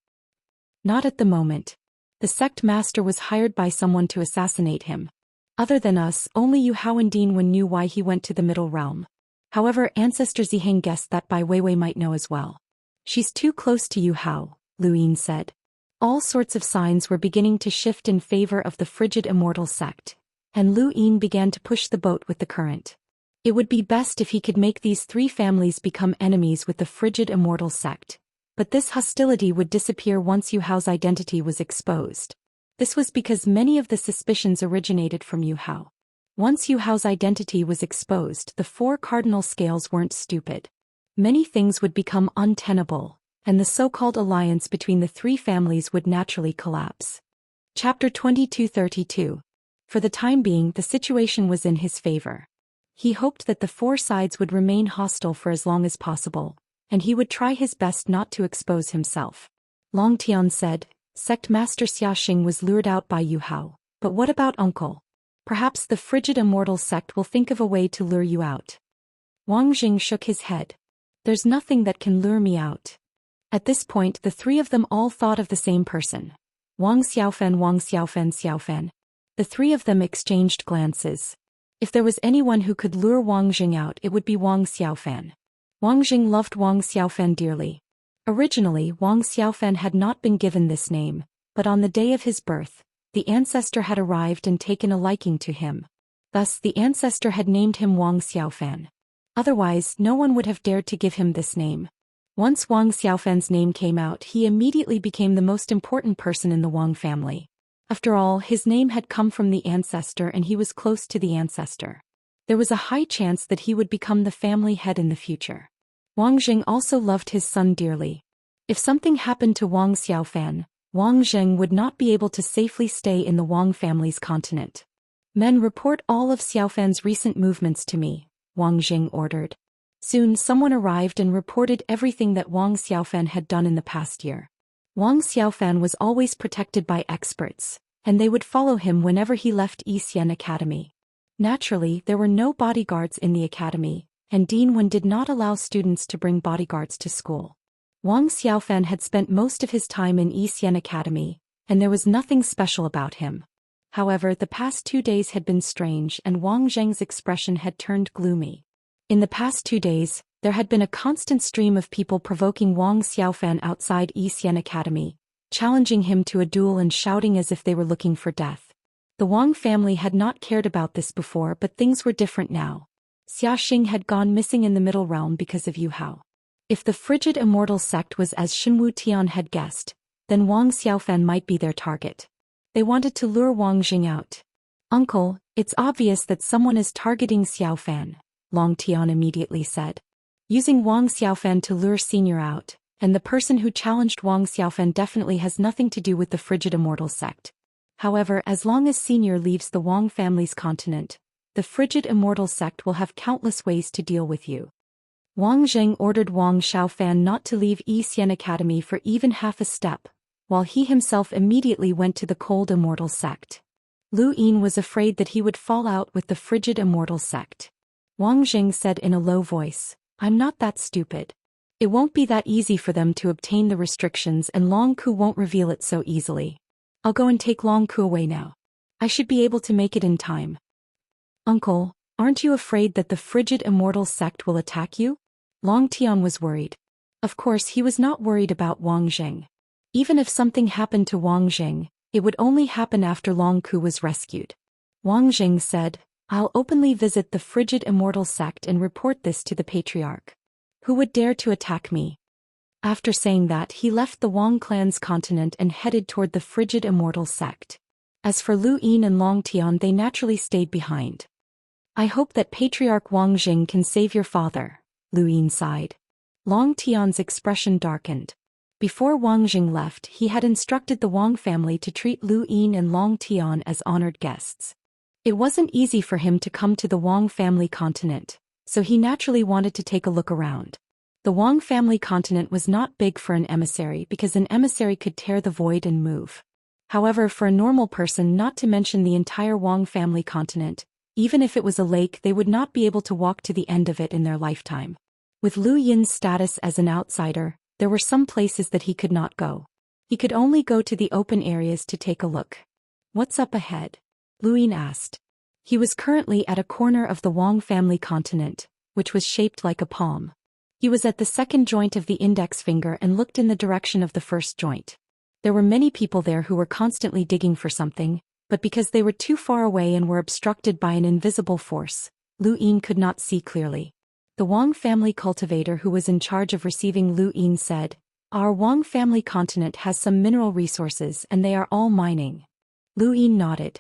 Not at the moment. The sect master was hired by someone to assassinate him. Other than us, only Yu Hao and Din Wen knew why he went to the middle realm. However, Ancestor Ziheng guessed that Bai Weiwei might know as well. She's too close to Yu Hao, Lu Yin said. All sorts of signs were beginning to shift in favor of the frigid Immortal sect, and Lu Yin began to push the boat with the current. It would be best if he could make these 3 families become enemies with the frigid Immortal sect, but this hostility would disappear once Yu Hao's identity was exposed. This was because many of the suspicions originated from Yu Hao. Once Yu Hao's identity was exposed, the 4 cardinal scales weren't stupid. Many things would become untenable, and the so-called alliance between the 3 families would naturally collapse. Chapter 2232. For the time being, the situation was in his favor. He hoped that the 4 sides would remain hostile for as long as possible, and he would try his best not to expose himself. Long Tian said, Sect Master Xiaoxing was lured out by Yu Hao, but what about Uncle? Perhaps the frigid Immortal sect will think of a way to lure you out. Wang Jing shook his head. There's nothing that can lure me out. At this point, the 3 of them all thought of the same person. Wang Xiaofen, Wang Xiaofen, Xiaofen. The 3 of them exchanged glances. If there was anyone who could lure Wang Jing out, it would be Wang Xiaofen. Wang Jing loved Wang Xiaofen dearly. Originally, Wang Xiaofen had not been given this name, but on the day of his birth, the ancestor had arrived and taken a liking to him. Thus, the ancestor had named him Wang Xiaofen. Otherwise, no one would have dared to give him this name. Once Wang Xiaofen's name came out, he immediately became the most important person in the Wang family. After all, his name had come from the ancestor and he was close to the ancestor. There was a high chance that he would become the family head in the future. Wang Jing also loved his son dearly. If something happened to Wang Xiaofan, Wang Zheng would not be able to safely stay in the Wang family's continent. Men, report all of Xiaofan's recent movements to me, Wang Jing ordered. Soon someone arrived and reported everything that Wang Xiaofan had done in the past year. Wang Xiaofan was always protected by experts, and they would follow him whenever he left Xian Academy. Naturally, there were no bodyguards in the academy, and Dean Wen did not allow students to bring bodyguards to school. Wang Xiaofan had spent most of his time in Xian Academy, and there was nothing special about him. However, the past 2 days had been strange and Wang Zheng's expression had turned gloomy. In the past 2 days, there had been a constant stream of people provoking Wang Xiaofan outside Xian Academy, challenging him to a duel and shouting as if they were looking for death. The Wang family had not cared about this before, but things were different now. Xiaxing had gone missing in the Middle Realm because of Yu Hao. If the frigid immortal sect was as Xinwu Tian had guessed, then Wang Xiaofan might be their target. They wanted to lure Wang Jing out. "Uncle, it's obvious that someone is targeting Xiaofan," Long Tian immediately said. "Using Wang Xiaofan to lure Senior out, and the person who challenged Wang Xiaofan definitely has nothing to do with the frigid immortal sect. However, as long as Senior leaves the Wang family's continent, the frigid immortal sect will have countless ways to deal with you." Wang Zheng ordered Wang Xiaofan not to leave Xian Academy for even half a step, while he himself immediately went to the cold immortal sect. Lu Yin was afraid that he would fall out with the frigid immortal sect. Wang Zheng said in a low voice, "I'm not that stupid. It won't be that easy for them to obtain the restrictions and Long Ku won't reveal it so easily. I'll go and take Long Ku away now. I should be able to make it in time." "Uncle, aren't you afraid that the frigid immortal sect will attack you?" Long Tian was worried. Of course, he was not worried about Wang Zheng. Even if something happened to Wang Zheng, it would only happen after Long Ku was rescued. Wang Zheng said, "I'll openly visit the frigid immortal sect and report this to the patriarch. Who would dare to attack me?" After saying that, he left the Wang clan's continent and headed toward the frigid immortal sect. As for Lu Yin and Long Tian, they naturally stayed behind. "I hope that Patriarch Wang Jing can save your father," Lu Yin sighed. Long Tian's expression darkened. Before Wang Jing left, he had instructed the Wang family to treat Lu Yin and Long Tian as honored guests. It wasn't easy for him to come to the Wang family continent, so he naturally wanted to take a look around. The Wang family continent was not big for an emissary because an emissary could tear the void and move. However, for a normal person, not to mention the entire Wang family continent, even if it was a lake, they would not be able to walk to the end of it in their lifetime. With Lu Yin's status as an outsider, there were some places that he could not go. He could only go to the open areas to take a look. "What's up ahead?" Lu Yin asked. He was currently at a corner of the Wang family continent, which was shaped like a palm. He was at the second joint of the index finger and looked in the direction of the first joint. There were many people there who were constantly digging for something, but because they were too far away and were obstructed by an invisible force, Lu Yin could not see clearly. The Wang family cultivator who was in charge of receiving Lu Yin said, "Our Wang family continent has some mineral resources and they are all mining." Lu Yin nodded.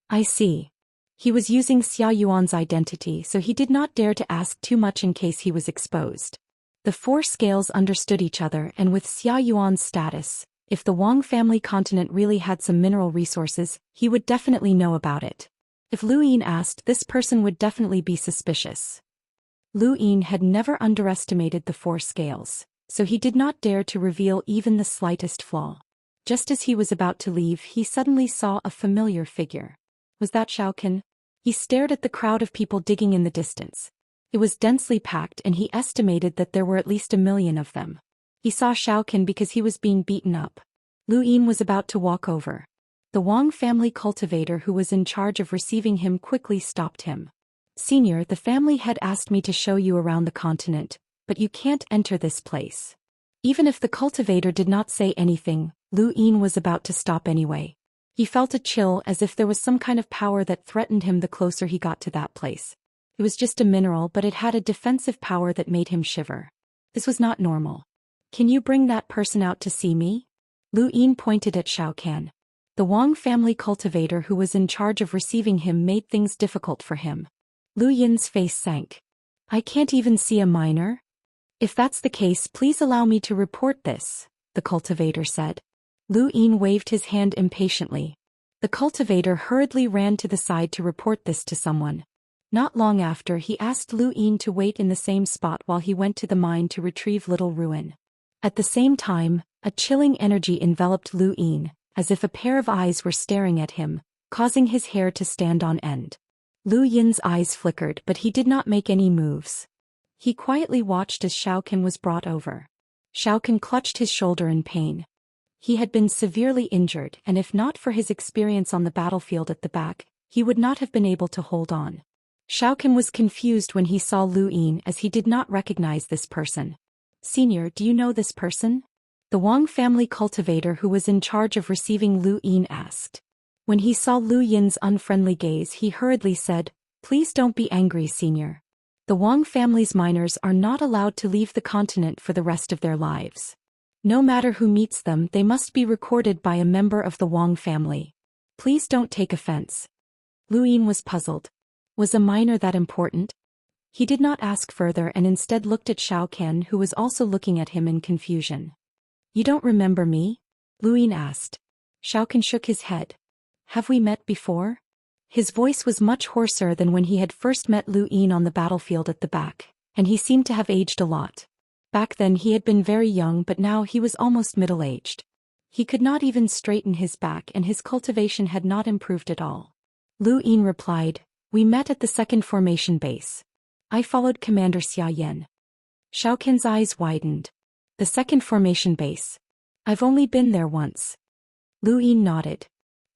"I see." He was using Xia Yuan's identity, so he did not dare to ask too much in case he was exposed. The four scales understood each other, and with Xia Yuan's status, if the Wang family continent really had some mineral resources, he would definitely know about it. If Lu Yin asked, this person would definitely be suspicious. Lu Yin had never underestimated the four scales, so he did not dare to reveal even the slightest flaw. Just as he was about to leave, he suddenly saw a familiar figure. Was that Xiaoqin? He stared at the crowd of people digging in the distance. It was densely packed and he estimated that there were at least 1 million of them. He saw Xiaoqin because he was being beaten up. Lu Yin was about to walk over. The Wang family cultivator who was in charge of receiving him quickly stopped him. "Senior, the family had asked me to show you around the continent, but you can't enter this place." Even if the cultivator did not say anything, Lu Yin was about to stop anyway. He felt a chill as if there was some kind of power that threatened him the closer he got to that place. It was just a mineral, but it had a defensive power that made him shiver. This was not normal. "Can you bring that person out to see me?" Lu Yin pointed at Xiaoqin. The Wang family cultivator who was in charge of receiving him made things difficult for him. Lu Yin's face sank. I can't even see a miner? If that's the case, please allow me to report this, the cultivator said. Lu Yin waved his hand impatiently. The cultivator hurriedly ran to the side to report this to someone. Not long after, he asked Lu Yin to wait in the same spot while he went to the mine to retrieve Little Ruin. At the same time, a chilling energy enveloped Lu Yin, as if a pair of eyes were staring at him, causing his hair to stand on end. Lu Yin's eyes flickered, but he did not make any moves. He quietly watched as Xiaoqin was brought over. Xiaoqin clutched his shoulder in pain. He had been severely injured, and if not for his experience on the battlefield at the back, he would not have been able to hold on. Xiaoqin was confused when he saw Lu Yin, as he did not recognize this person. Senior, do you know this person? The Wang family cultivator who was in charge of receiving Lu Yin asked. When he saw Lu Yin's unfriendly gaze, he hurriedly said, Please don't be angry, Senior. The Wang family's miners are not allowed to leave the continent for the rest of their lives. No matter who meets them, they must be recorded by a member of the Wang family. Please don't take offense. Lu Yin was puzzled. Was a miner that important? He did not ask further and instead looked at Xiaoqin, who was also looking at him in confusion. You don't remember me? Lu Yin asked. Xiaoqin shook his head. Have we met before? His voice was much hoarser than when he had first met Lu Yin on the battlefield at the back, and he seemed to have aged a lot. Back then he had been very young, but now he was almost middle-aged. He could not even straighten his back, and his cultivation had not improved at all. Lu Yin replied, We met at the second formation base. I followed Commander Xia Yan. Xiaoqin's eyes widened. The second formation base. I've only been there once. Lu Yin nodded.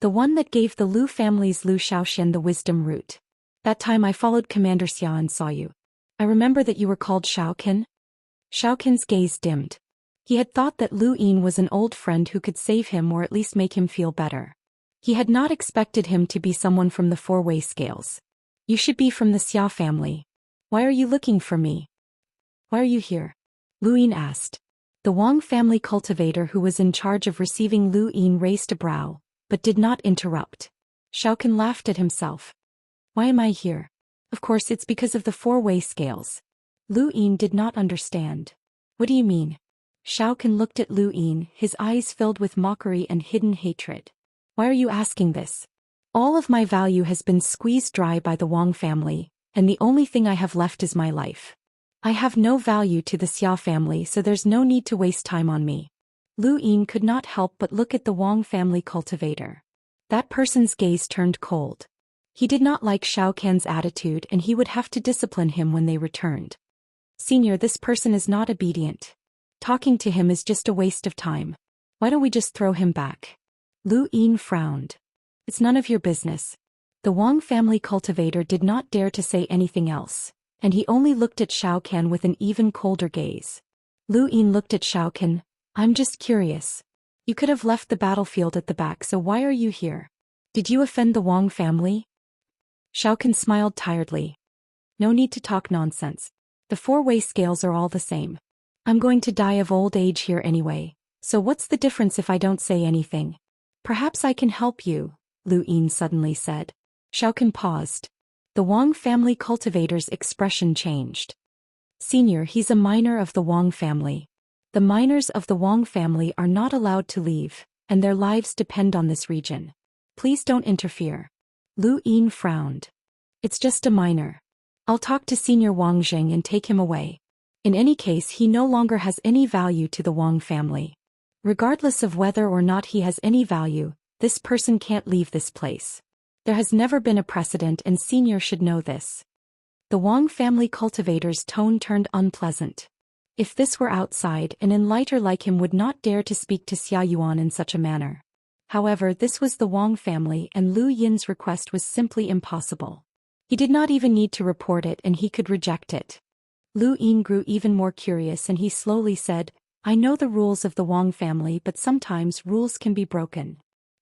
The one that gave the Lu family's Lu Xiaoxian the wisdom root. That time I followed Commander Xia and saw you. I remember that you were called Xiaoqin. Xiaoqin's gaze dimmed. He had thought that Lu Yin was an old friend who could save him or at least make him feel better. He had not expected him to be someone from the four-way scales. You should be from the Xia family. Why are you looking for me? Why are you here? Lu Yin asked. The Wang family cultivator who was in charge of receiving Lu Yin raised a brow, but did not interrupt. Xiaoqin laughed at himself. Why am I here? Of course it's because of the four-way scales. Lu Yin did not understand. What do you mean? Xiaoqin looked at Lu Yin, his eyes filled with mockery and hidden hatred. Why are you asking this? All of my value has been squeezed dry by the Wang family, and the only thing I have left is my life. I have no value to the Xia family, so there's no need to waste time on me. Lu Yin could not help but look at the Wang family cultivator. That person's gaze turned cold. He did not like Xiaoqian's attitude, and he would have to discipline him when they returned. Senior, this person is not obedient. Talking to him is just a waste of time. Why don't we just throw him back? Lu Yin frowned. It's none of your business. The Wang family cultivator did not dare to say anything else, and he only looked at Xiaoqian with an even colder gaze. Lu Yin looked at Xiaoqian. I'm just curious. You could have left the battlefield at the back, so why are you here? Did you offend the Wang family? Xiaoqian smiled tiredly. No need to talk nonsense. The four-way scales are all the same. I'm going to die of old age here anyway, so what's the difference if I don't say anything? Perhaps I can help you, Lu Yin suddenly said. Xiaoqian paused. The Wang family cultivator's expression changed. Senior, he's a miner of the Wang family. The miners of the Wang family are not allowed to leave, and their lives depend on this region. Please don't interfere. Lu Yin frowned. It's just a miner. I'll talk to Senior Wang Jing and take him away. In any case, he no longer has any value to the Wang family. Regardless of whether or not he has any value, this person can't leave this place. There has never been a precedent, and Senior should know this. The Wang family cultivator's tone turned unpleasant. If this were outside, an enlighter like him would not dare to speak to Xia Yuan in such a manner. However, this was the Wang family, and Lu Yin's request was simply impossible. He did not even need to report it, and he could reject it. Lu Yin grew even more curious, and he slowly said, I know the rules of the Wang family, but sometimes rules can be broken.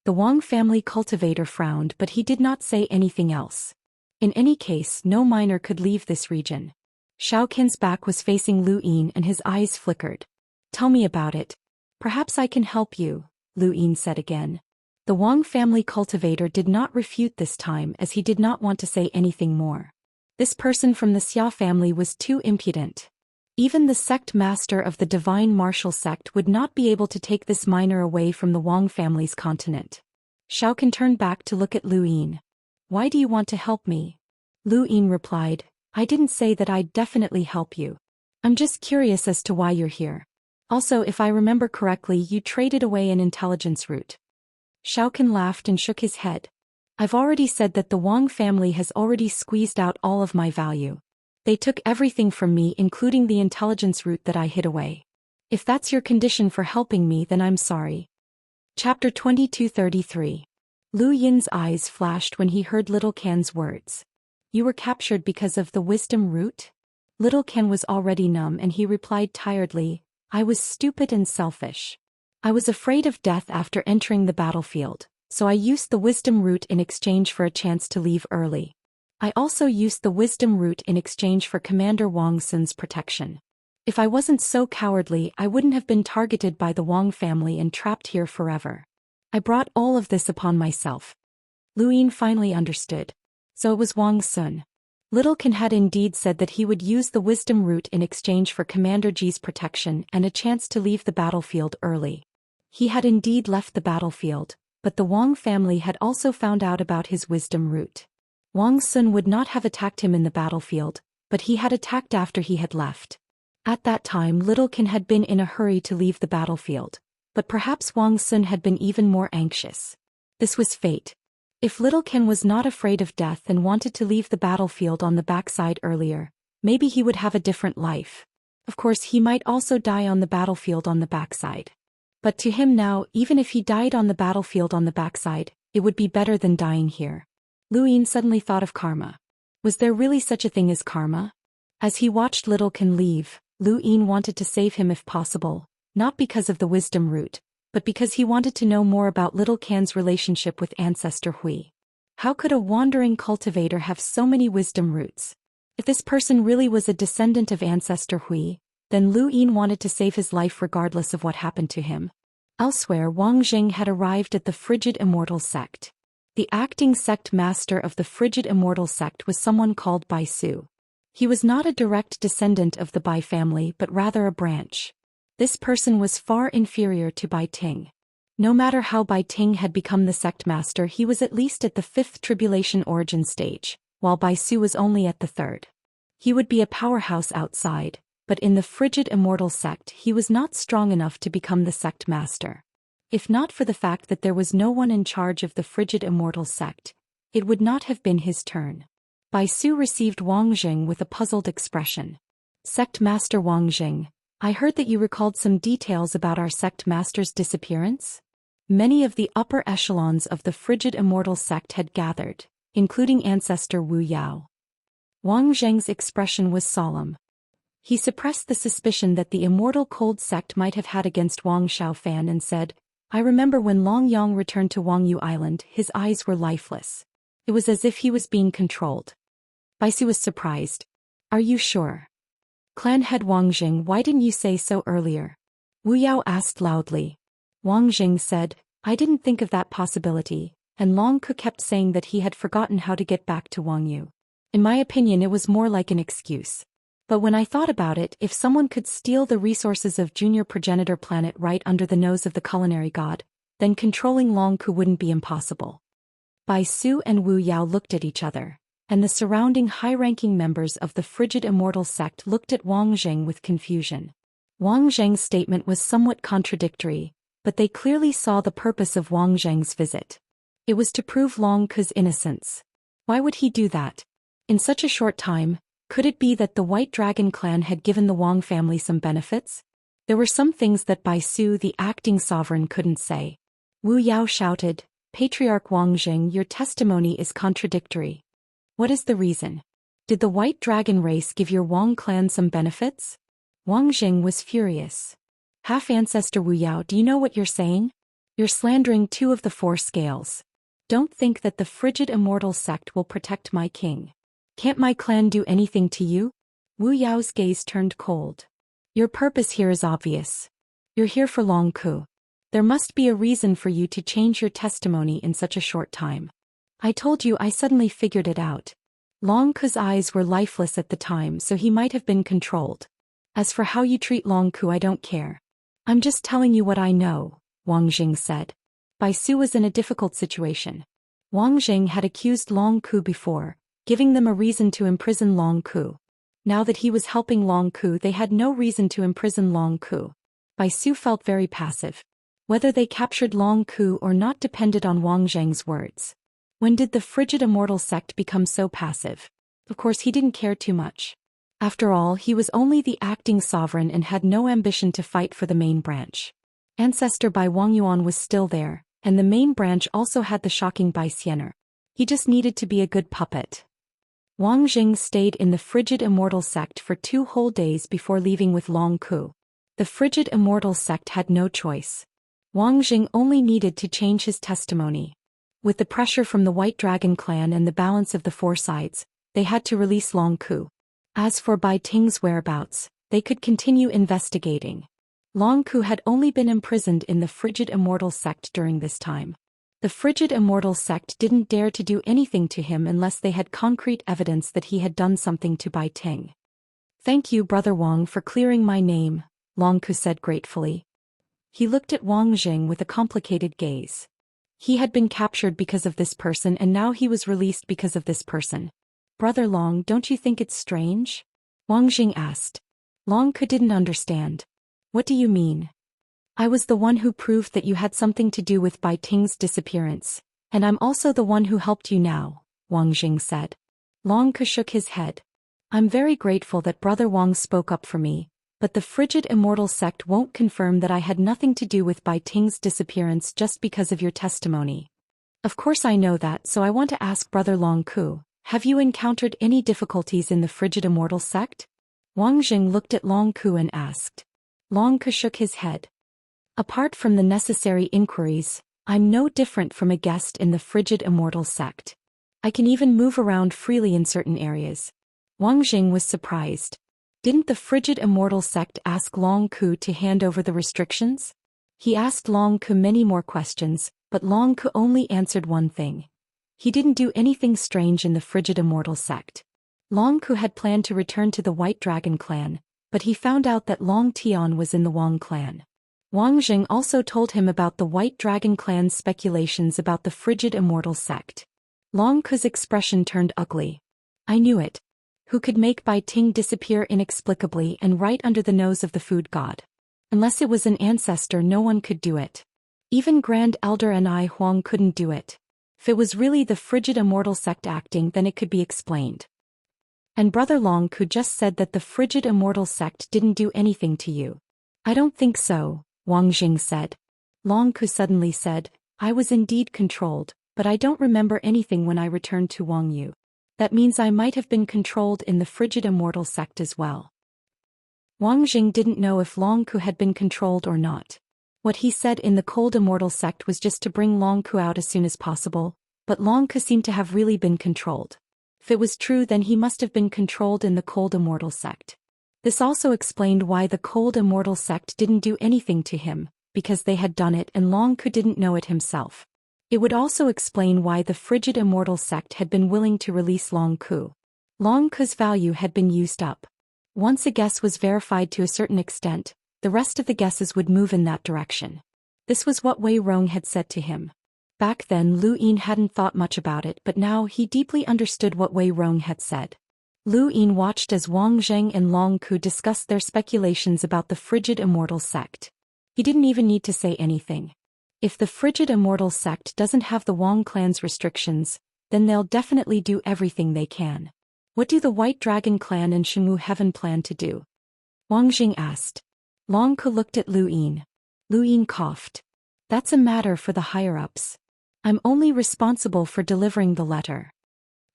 The Wang family cultivator frowned, but he did not say anything else. In any case, no miner could leave this region. Xiaoqian's back was facing Lu Yin and his eyes flickered. Tell me about it. Perhaps I can help you, Lu Yin said again. The Wang family cultivator did not refute this time, as he did not want to say anything more. This person from the Xia family was too impudent. Even the sect master of the divine martial sect would not be able to take this minor away from the Wang family's continent. Shao Can turned back to look at Lu Yin. Why do you want to help me? Lu Yin replied, I didn't say that I'd definitely help you. I'm just curious as to why you're here. Also, if I remember correctly, you traded away an intelligence root. Shao Can laughed and shook his head. I've already said that the Wang family has already squeezed out all of my value. They took everything from me, including the intelligence root that I hid away. If that's your condition for helping me, then I'm sorry. Chapter 2233. Lu Yin's eyes flashed when he heard Little Can's words. You were captured because of the wisdom root? Little Can was already numb and he replied tiredly, I was stupid and selfish. I was afraid of death after entering the battlefield, so I used the wisdom root in exchange for a chance to leave early. I also used the wisdom root in exchange for Commander Wang Sun's protection. If I wasn't so cowardly, I wouldn't have been targeted by the Wang family and trapped here forever. I brought all of this upon myself. Lu Yin finally understood. So it was Wang Sun. Little Can had indeed said that he would use the wisdom root in exchange for Commander Ji's protection and a chance to leave the battlefield early. He had indeed left the battlefield, but the Wang family had also found out about his wisdom root. Wang Sun would not have attacked him in the battlefield, but he had attacked after he had left. At that time Little Can had been in a hurry to leave the battlefield, but perhaps Wang Sun had been even more anxious. This was fate. If Little Can was not afraid of death and wanted to leave the battlefield on the backside earlier, maybe he would have a different life. Of course, he might also die on the battlefield on the backside. But to him now, even if he died on the battlefield on the backside, it would be better than dying here. Lu Yin suddenly thought of karma. Was there really such a thing as karma? As he watched Little Can leave, Lu Yin wanted to save him if possible, not because of the wisdom root, but because he wanted to know more about Little Can's relationship with Ancestor Hui. How could a wandering cultivator have so many wisdom roots? If this person really was a descendant of Ancestor Hui, then Lu Yin wanted to save his life regardless of what happened to him. Elsewhere, Wang Jing had arrived at the frigid Immortal sect. The acting sect master of the frigid Immortal sect was someone called Bai Su. He was not a direct descendant of the Bai family but rather a branch. This person was far inferior to Bai Ting. No matter how Bai Ting had become the sect master, he was at least at the 5th tribulation origin stage, while Bai Su was only at the 3rd. He would be a powerhouse outside, but in the frigid Immortal sect he was not strong enough to become the sect master. If not for the fact that there was no one in charge of the frigid Immortal sect, it would not have been his turn. Bai Su received Wang Jing with a puzzled expression. Sect Master Wang Jing, I heard that you recalled some details about our sect master's disappearance? Many of the upper echelons of the frigid Immortal sect had gathered, including Ancestor Wu Yao. Wang Zheng's expression was solemn. He suppressed the suspicion that the Immortal Cold sect might have had against Wang Xiaofan and said, I remember when Long Yang returned to Wangyu Island, his eyes were lifeless. It was as if he was being controlled. Bai Su was surprised. Are you sure? Clan head Wang Jing, why didn't you say so earlier? Wu Yao asked loudly. Wang Jing said, I didn't think of that possibility, and Long Ku kept saying that he had forgotten how to get back to Wangyu. In my opinion, it was more like an excuse. But when I thought about it, if someone could steal the resources of Junior Progenitor Planet right under the nose of the culinary god, then controlling Long Ku wouldn't be impossible. Bai Su and Wu Yao looked at each other, and the surrounding high-ranking members of the frigid Immortal sect looked at Wang Jing with confusion. Wang Zheng's statement was somewhat contradictory, but they clearly saw the purpose of Wang Zheng's visit. It was to prove Long Ku's innocence. Why would he do that? In such a short time, could it be that the White Dragon clan had given the Wang family some benefits? There were some things that Bai Su, the acting sovereign, couldn't say. Wu Yao shouted, Patriarch Wang Jing, your testimony is contradictory. What is the reason? Did the White Dragon race give your Wang clan some benefits? Wang Jing was furious. Half-ancestor Wu Yao, do you know what you're saying? You're slandering 2 of the 4 scales. Don't think that the frigid Immortal sect will protect my king. Can't my clan do anything to you? Wu Yao's gaze turned cold. Your purpose here is obvious. You're here for Long Ku. There must be a reason for you to change your testimony in such a short time. I told you I suddenly figured it out. Long Ku's eyes were lifeless at the time, so he might have been controlled. As for how you treat Long Ku, I don't care. I'm just telling you what I know, Wang Jing said. Bai Su was in a difficult situation. Wang Jing had accused Long Ku before, giving them a reason to imprison Long Ku. Now that he was helping Long Ku, they had no reason to imprison Long Ku. Bai Su felt very passive. Whether they captured Long Ku or not depended on Wang Zheng's words. When did the frigid immortal sect become so passive? Of course he didn't care too much. After all, he was only the acting sovereign and had no ambition to fight for the main branch. Ancestor Bai Wangyuan was still there, and the main branch also had the shocking Bai Xianer. He just needed to be a good puppet. Wang Jing stayed in the frigid immortal sect for 2 whole days before leaving with Long Ku. The frigid immortal sect had no choice. Wang Jing only needed to change his testimony. With the pressure from the White Dragon clan and the balance of the 4 sides, they had to release Long Ku. As for Bai Ting's whereabouts, they could continue investigating. Long Ku had only been imprisoned in the frigid immortal sect during this time. The frigid immortal sect didn't dare to do anything to him unless they had concrete evidence that he had done something to Bai Ting. Thank you, Brother Wang, for clearing my name, Long Ku said gratefully. He looked at Wang Jing with a complicated gaze. He had been captured because of this person and now he was released because of this person. Brother Long, don't you think it's strange? Wang Jing asked. Long Ku didn't understand. What do you mean? I was the one who proved that you had something to do with Bai Ting's disappearance, and I'm also the one who helped you now, Wang Jing said. Long Ku shook his head. I'm very grateful that Brother Wang spoke up for me, but the frigid immortal sect won't confirm that I had nothing to do with Bai Ting's disappearance just because of your testimony. Of course I know that, so I want to ask Brother Long Ku, have you encountered any difficulties in the frigid immortal sect? Wang Jing looked at Long Ku and asked. Long Ku shook his head. Apart from the necessary inquiries, I'm no different from a guest in the frigid immortal sect. I can even move around freely in certain areas. Wang Jing was surprised. Didn't the frigid immortal sect ask Long Ku to hand over the restrictions? He asked Long Ku many more questions, but Long Ku only answered one thing. He didn't do anything strange in the frigid immortal sect. Long Ku had planned to return to the White Dragon clan, but he found out that Long Tian was in the Wang clan. Wang Jing also told him about the White Dragon clan's speculations about the frigid immortal sect. Long Ku's expression turned ugly. I knew it. Who could make Bai Ting disappear inexplicably and right under the nose of the food god? Unless it was an ancestor, no one could do it. Even Grand Elder Anai Huang couldn't do it. If it was really the frigid immortal sect acting, then it could be explained. And Brother Long Ku just said that the frigid immortal sect didn't do anything to you. I don't think so, Wang Jing said. Long Ku suddenly said, I was indeed controlled, but I don't remember anything when I returned to Wang Yu. That means I might have been controlled in the frigid immortal sect as well. Wang Jing didn't know if Long Ku had been controlled or not. What he said in the cold immortal sect was just to bring Long Ku out as soon as possible, but Long Ku seemed to have really been controlled. If it was true, then he must have been controlled in the cold immortal sect. This also explained why the cold immortal sect didn't do anything to him, because they had done it and Long Ku didn't know it himself. It would also explain why the frigid immortal sect had been willing to release Long Ku. Long Ku's value had been used up. Once a guess was verified to a certain extent, the rest of the guesses would move in that direction. This was what Wei Rong had said to him. Back then Lu Yin hadn't thought much about it, but now he deeply understood what Wei Rong had said. Lu Yin watched as Wang Zheng and Long Ku discussed their speculations about the frigid immortal sect. He didn't even need to say anything. If the frigid immortal sect doesn't have the Wang clan's restrictions, then they'll definitely do everything they can. What do the White Dragon clan and Shengwu Heaven plan to do? Wang Jing asked. Long Ku looked at Lu Yin. Lu Yin coughed. That's a matter for the higher-ups. I'm only responsible for delivering the letter.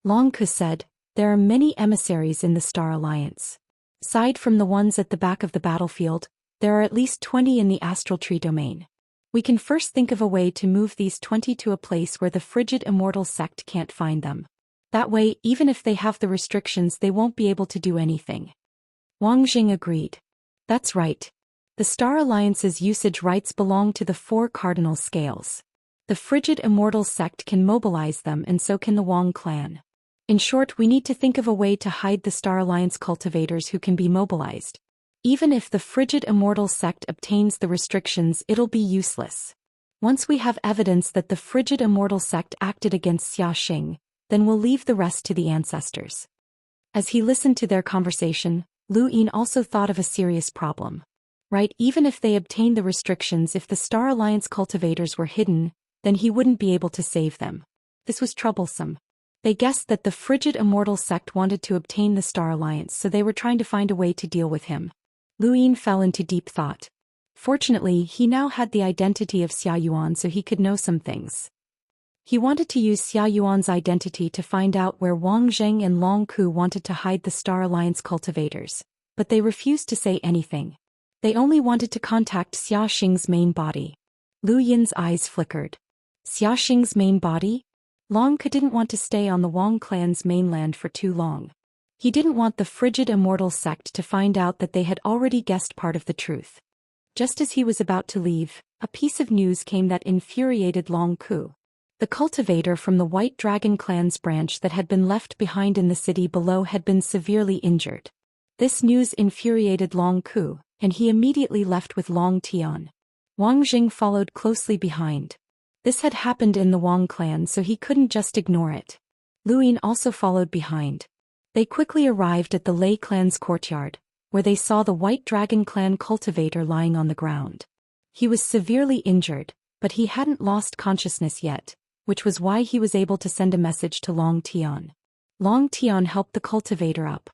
Long Ku said, there are many emissaries in the Star Alliance. Aside from the ones at the back of the battlefield, there are at least 20 in the Astral Tree domain. We can first think of a way to move these 20 to a place where the frigid immortal sect can't find them. That way, even if they have the restrictions, they won't be able to do anything. Wang Jing agreed. That's right. The Star Alliance's usage rights belong to the 4 cardinal scales. The frigid immortal sect can mobilize them and so can the Wang clan. In short, we need to think of a way to hide the Star Alliance cultivators who can be mobilized. Even if the frigid Immortal sect obtains the restrictions, it'll be useless. Once we have evidence that the frigid Immortal sect acted against Xiaxing, then we'll leave the rest to the ancestors. As he listened to their conversation, Lu Yin also thought of a serious problem. Right, even if they obtained the restrictions, if the Star Alliance cultivators were hidden, then he wouldn't be able to save them. This was troublesome. They guessed that the frigid Immortal sect wanted to obtain the Star Alliance, so they were trying to find a way to deal with him. Lu Yin fell into deep thought. Fortunately, he now had the identity of Xia Yuan, so he could know some things. He wanted to use Xia Yuan's identity to find out where Wang Zheng and Long Ku wanted to hide the Star Alliance cultivators, but they refused to say anything. They only wanted to contact Xiaxing's main body. Lu Yin's eyes flickered. Xiaxing's main body? Long Ku didn't want to stay on the Wang clan's mainland for too long. He didn't want the frigid Immortal sect to find out that they had already guessed part of the truth. Just as he was about to leave, a piece of news came that infuriated Long Ku. The cultivator from the White Dragon clan's branch that had been left behind in the city below had been severely injured. This news infuriated Long Ku, and he immediately left with Long Tian. Wang Jing followed closely behind. This had happened in the Wang clan, so he couldn't just ignore it. Lu Yin also followed behind. They quickly arrived at the Lei clan's courtyard, where they saw the White Dragon clan cultivator lying on the ground. He was severely injured, but he hadn't lost consciousness yet, which was why he was able to send a message to Long Tian. Long Tian helped the cultivator up.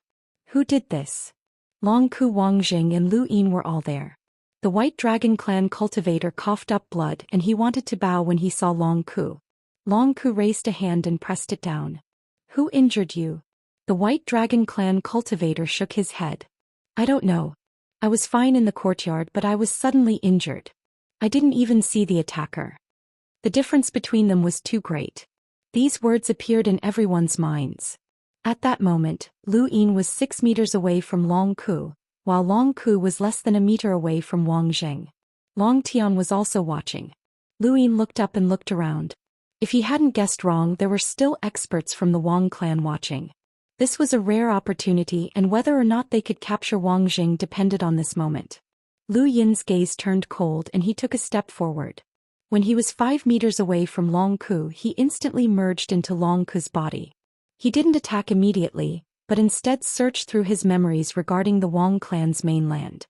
Who did this? Long Ku, Wang Jing and Lu Yin were all there. The White Dragon clan cultivator coughed up blood and he wanted to bow when he saw Long Ku. Long Ku raised a hand and pressed it down. Who injured you? The White Dragon clan cultivator shook his head. I don't know. I was fine in the courtyard, but I was suddenly injured. I didn't even see the attacker. The difference between them was too great. These words appeared in everyone's minds. At that moment, Lu Yin was 6 meters away from Long Ku, while Long Ku was less than a meter away from Wang Zheng. Long Tian was also watching. Lu Yin looked up and looked around. If he hadn't guessed wrong, there were still experts from the Wang clan watching. This was a rare opportunity, and whether or not they could capture Wang Jing depended on this moment. Lu Yin's gaze turned cold and he took a step forward. When he was 5 meters away from Long Ku, he instantly merged into Long Ku's body. He didn't attack immediately, but instead searched through his memories regarding the Wang clan's mainland.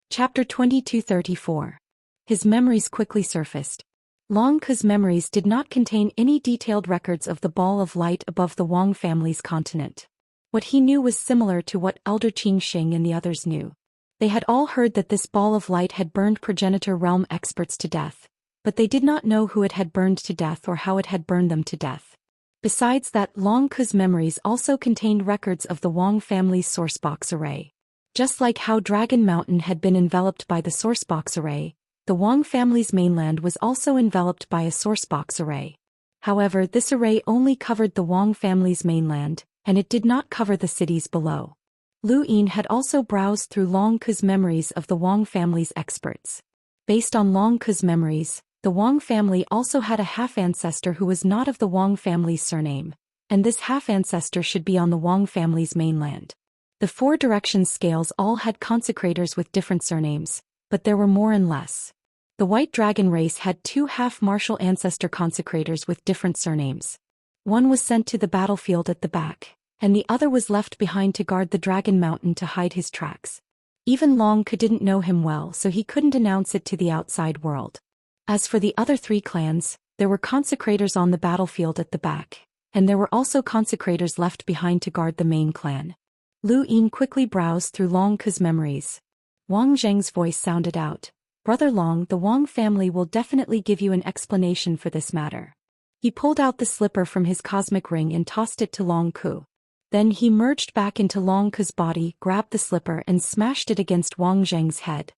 Chapter 2234. His memories quickly surfaced. Long Ku's memories did not contain any detailed records of the ball of light above the Wang family's continent. What he knew was similar to what Elder Qingxing and the others knew. They had all heard that this ball of light had burned progenitor realm experts to death, but they did not know who it had burned to death or how it had burned them to death. Besides that, Long Ku's memories also contained records of the Wang family's sourcebox array. Just like how Dragon Mountain had been enveloped by the sourcebox array, the Wang family's mainland was also enveloped by a sourcebox array. However, this array only covered the Wang family's mainland, and it did not cover the cities below. Lu Yin had also browsed through Long Ku's memories of the Wang family's experts. Based on Long Ku's memories, the Wang family also had a half-ancestor who was not of the Wang family's surname, and this half-ancestor should be on the Wang family's mainland. The 4 directions scales all had consecrators with different surnames, but there were more and less. The White Dragon race had 2 half-martial ancestor consecrators with different surnames. One was sent to the battlefield at the back, and the other was left behind to guard the Dragon Mountain to hide his tracks. Even Long Ku didn't know him well, so he couldn't announce it to the outside world. As for the other 3 clans, there were consecrators on the battlefield at the back, and there were also consecrators left behind to guard the main clan. Lu Yin quickly browsed through Long Ku's memories. Wang Zheng's voice sounded out. Brother Long, the Wang family will definitely give you an explanation for this matter. He pulled out the slipper from his cosmic ring and tossed it to Long Ku. Then he merged back into Long Ku's body, grabbed the slipper and smashed it against Wang Zheng's head.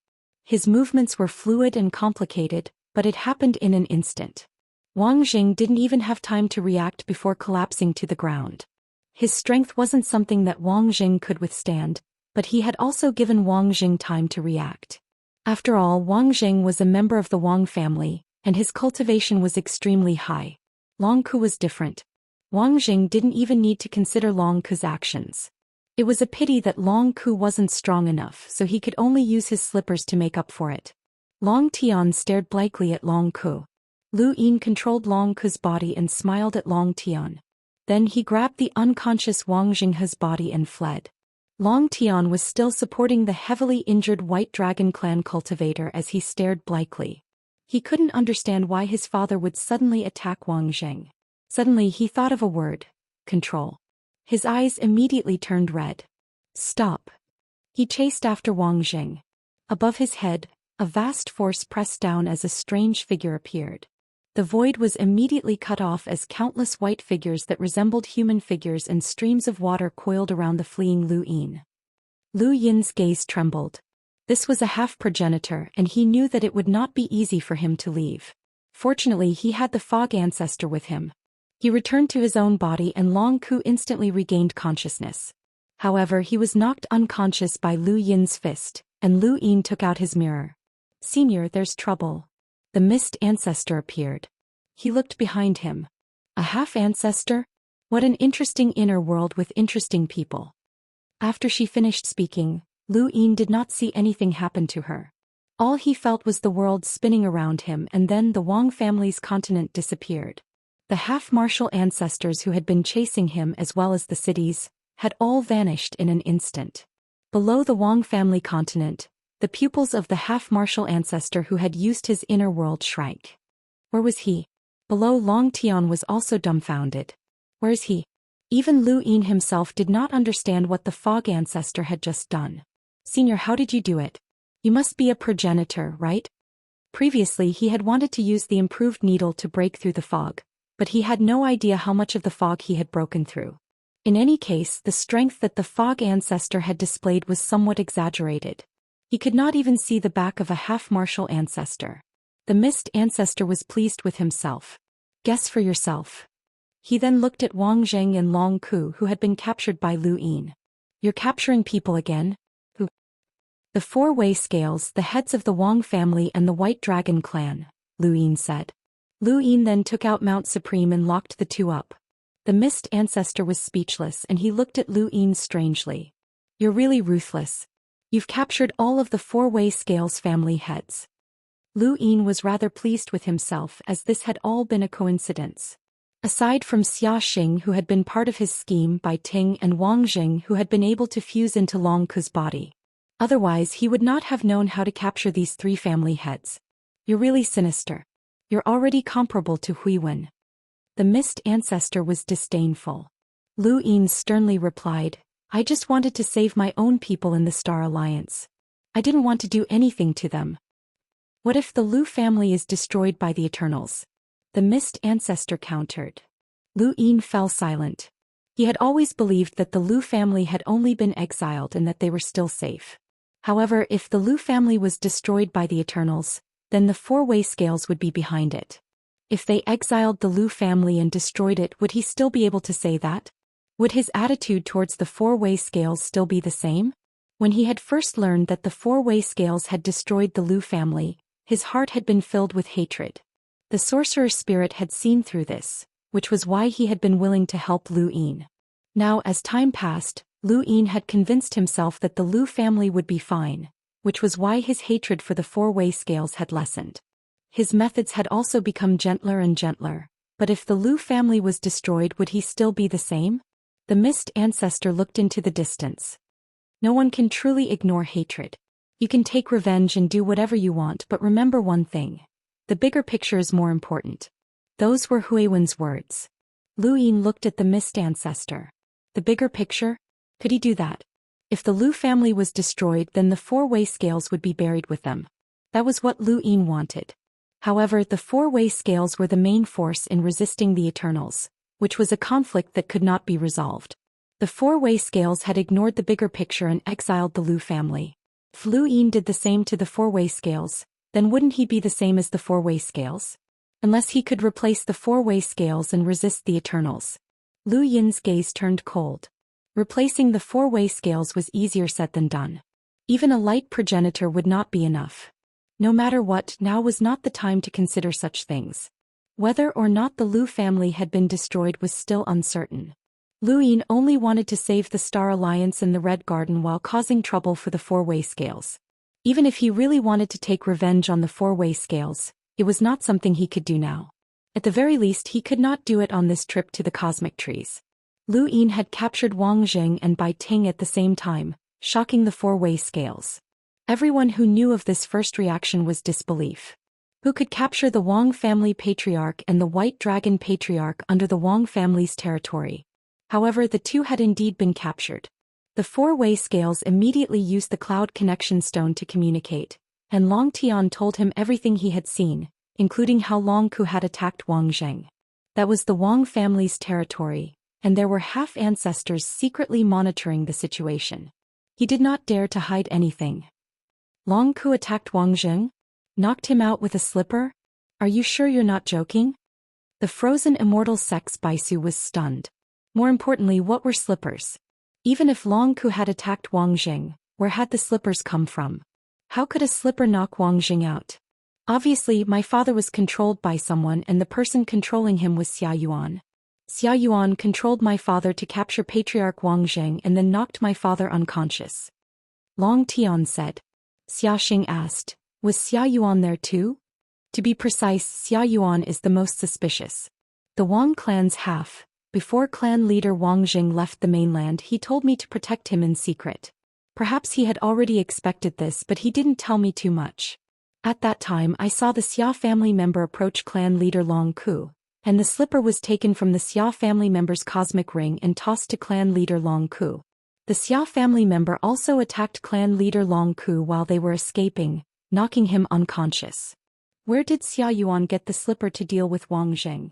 His movements were fluid and complicated, but it happened in an instant. Wang Jing didn't even have time to react before collapsing to the ground. His strength wasn't something that Wang Jing could withstand, but he had also given Wang Jing time to react. After all, Wang Jing was a member of the Wang family, and his cultivation was extremely high. Long Ku was different. Wang Jing didn't even need to consider Long Ku's actions. It was a pity that Long Ku wasn't strong enough, so he could only use his slippers to make up for it. Long Tian stared blankly at Long Ku. Lu Yin controlled Long Ku's body and smiled at Long Tian. Then he grabbed the unconscious Wang Jinghe's body and fled. Long Tian was still supporting the heavily injured White Dragon Clan cultivator as he stared blankly. He couldn't understand why his father would suddenly attack Wang Jing. Suddenly he thought of a word: control. His eyes immediately turned red. Stop. He chased after Wang Jing. Above his head, a vast force pressed down as a strange figure appeared. The void was immediately cut off as countless white figures that resembled human figures and streams of water coiled around the fleeing Lu Yin. Lu Yin's gaze trembled. This was a half-progenitor, and he knew that it would not be easy for him to leave. Fortunately, he had the fog ancestor with him. He returned to his own body and Long Ku instantly regained consciousness. However, he was knocked unconscious by Lu Yin's fist, and Lu Yin took out his mirror. "Senior, there's trouble." The mist ancestor appeared. He looked behind him. A half-ancestor? What an interesting inner world with interesting people. After she finished speaking, Lu Yin did not see anything happen to her. All he felt was the world spinning around him, and then the Wang family's continent disappeared. The half-martial ancestors who had been chasing him as well as the cities had all vanished in an instant. Below the Wang family continent, the pupils of the half-martial ancestor who had used his inner world shrank. Where was he? Below, Long Tian was also dumbfounded. Where is he? Even Lu Yin himself did not understand what the fog ancestor had just done. "Senior, how did you do it? You must be a progenitor, right?" Previously he had wanted to use the improved needle to break through the fog, but he had no idea how much of the fog he had broken through. In any case, the strength that the fog ancestor had displayed was somewhat exaggerated. He could not even see the back of a half-martial ancestor. The mist ancestor was pleased with himself. "Guess for yourself." He then looked at Wang Jing and Long Ku, who had been captured by Lu Yin. "You're capturing people again? Who?" "The four-way scales, the heads of the Wang family and the White Dragon Clan," Lu Yin said. Lu Yin then took out Mount Supreme and locked the two up. The mist ancestor was speechless and he looked at Lu Yin strangely. "You're really ruthless. You've captured all of the four-way scales family heads." Lu Yin was rather pleased with himself as this had all been a coincidence. Aside from Xiaxia, who had been part of his scheme, by Ting and Wang Jing, who had been able to fuse into Long Ku's body. Otherwise he would not have known how to capture these three family heads. "You're really sinister. You're already comparable to Huiwen." The mist ancestor was disdainful. Lu Yin sternly replied, "I just wanted to save my own people in the Star Alliance. I didn't want to do anything to them." "What if the Lu family is destroyed by the Eternals?" the mist ancestor countered. Lu Yin fell silent. He had always believed that the Lu family had only been exiled and that they were still safe. However, if the Lu family was destroyed by the Eternals, then the four-way scales would be behind it. If they exiled the Lu family and destroyed it, would he still be able to say that? Would his attitude towards the four-way scales still be the same? When he had first learned that the four-way scales had destroyed the Lu family, his heart had been filled with hatred. The sorcerer spirit had seen through this, which was why he had been willing to help Lu Yin. Now, as time passed, Lu Yin had convinced himself that the Lu family would be fine, which was why his hatred for the four-way scales had lessened. His methods had also become gentler and gentler, but if the Lu family was destroyed, would he still be the same? The mist ancestor looked into the distance. No one can truly ignore hatred. You can take revenge and do whatever you want, but remember one thing. The bigger picture is more important. Those were Huiwen's words. Lu Yin looked at the mist ancestor. The bigger picture? Could he do that? If the Lu family was destroyed, then the four-way scales would be buried with them. That was what Lu Yin wanted. However, the four-way scales were the main force in resisting the Eternals, which was a conflict that could not be resolved. The four-way scales had ignored the bigger picture and exiled the Lu family. If Lu Yin did the same to the four-way scales, then wouldn't he be the same as the four-way scales? Unless he could replace the four-way scales and resist the Eternals. Lu Yin's gaze turned cold. Replacing the four-way scales was easier said than done. Even a light progenitor would not be enough. No matter what, now was not the time to consider such things. Whether or not the Lu family had been destroyed was still uncertain. Lu Yin only wanted to save the Star Alliance and the Red Garden while causing trouble for the four-way scales. Even if he really wanted to take revenge on the four-way scales, it was not something he could do now. At the very least, he could not do it on this trip to the cosmic trees. Lu Yin had captured Wang Zheng and Bai Ting at the same time, shocking the four-way scales. Everyone who knew of this first reaction was disbelief. Who could capture the Wang family patriarch and the White Dragon patriarch under the Wang family's territory? However, the two had indeed been captured. The four-way scales immediately used the cloud connection stone to communicate, and Long Tian told him everything he had seen, including how Long Ku had attacked Wang Zheng. That was the Wang family's territory, and there were half-ancestors secretly monitoring the situation. He did not dare to hide anything. Long Ku attacked Wang Zheng? Knocked him out with a slipper? Are you sure you're not joking? The frozen immortal sex Baisu was stunned. More importantly, what were slippers? Even if Long Ku had attacked Wang Zheng, where had the slippers come from? How could a slipper knock Wang Zheng out? Obviously, my father was controlled by someone and the person controlling him was Xia Yuan. Xia Yuan controlled my father to capture Patriarch Wang Zheng and then knocked my father unconscious. Long Tian said. Xiaxing asked, was Xia Yuan there too? To be precise, Xia Yuan is the most suspicious. The Wang clan's half. Before clan leader Wang Zheng left the mainland, he told me to protect him in secret. Perhaps he had already expected this, but he didn't tell me too much. At that time, I saw the Xia family member approach clan leader Long Ku, and the slipper was taken from the Xia family member's cosmic ring and tossed to clan leader Long Ku. The Xia family member also attacked clan leader Long Ku while they were escaping, knocking him unconscious. Where did Xia Yuan get the slipper to deal with Wang Zheng?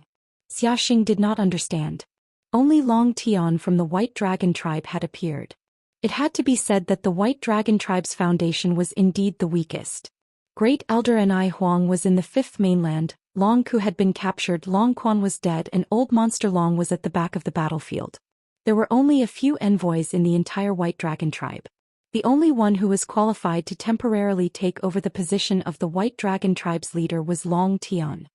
Xiaxing did not understand. Only Long Tian from the White Dragon tribe had appeared. It had to be said that the White Dragon tribe's foundation was indeed the weakest. Great Elder Ni Huang was in the fifth mainland, Long Ku had been captured, Long Quan was dead, and Old Monster Long was at the back of the battlefield. There were only a few envoys in the entire White Dragon tribe. The only one who was qualified to temporarily take over the position of the White Dragon tribe's leader was Long Tian.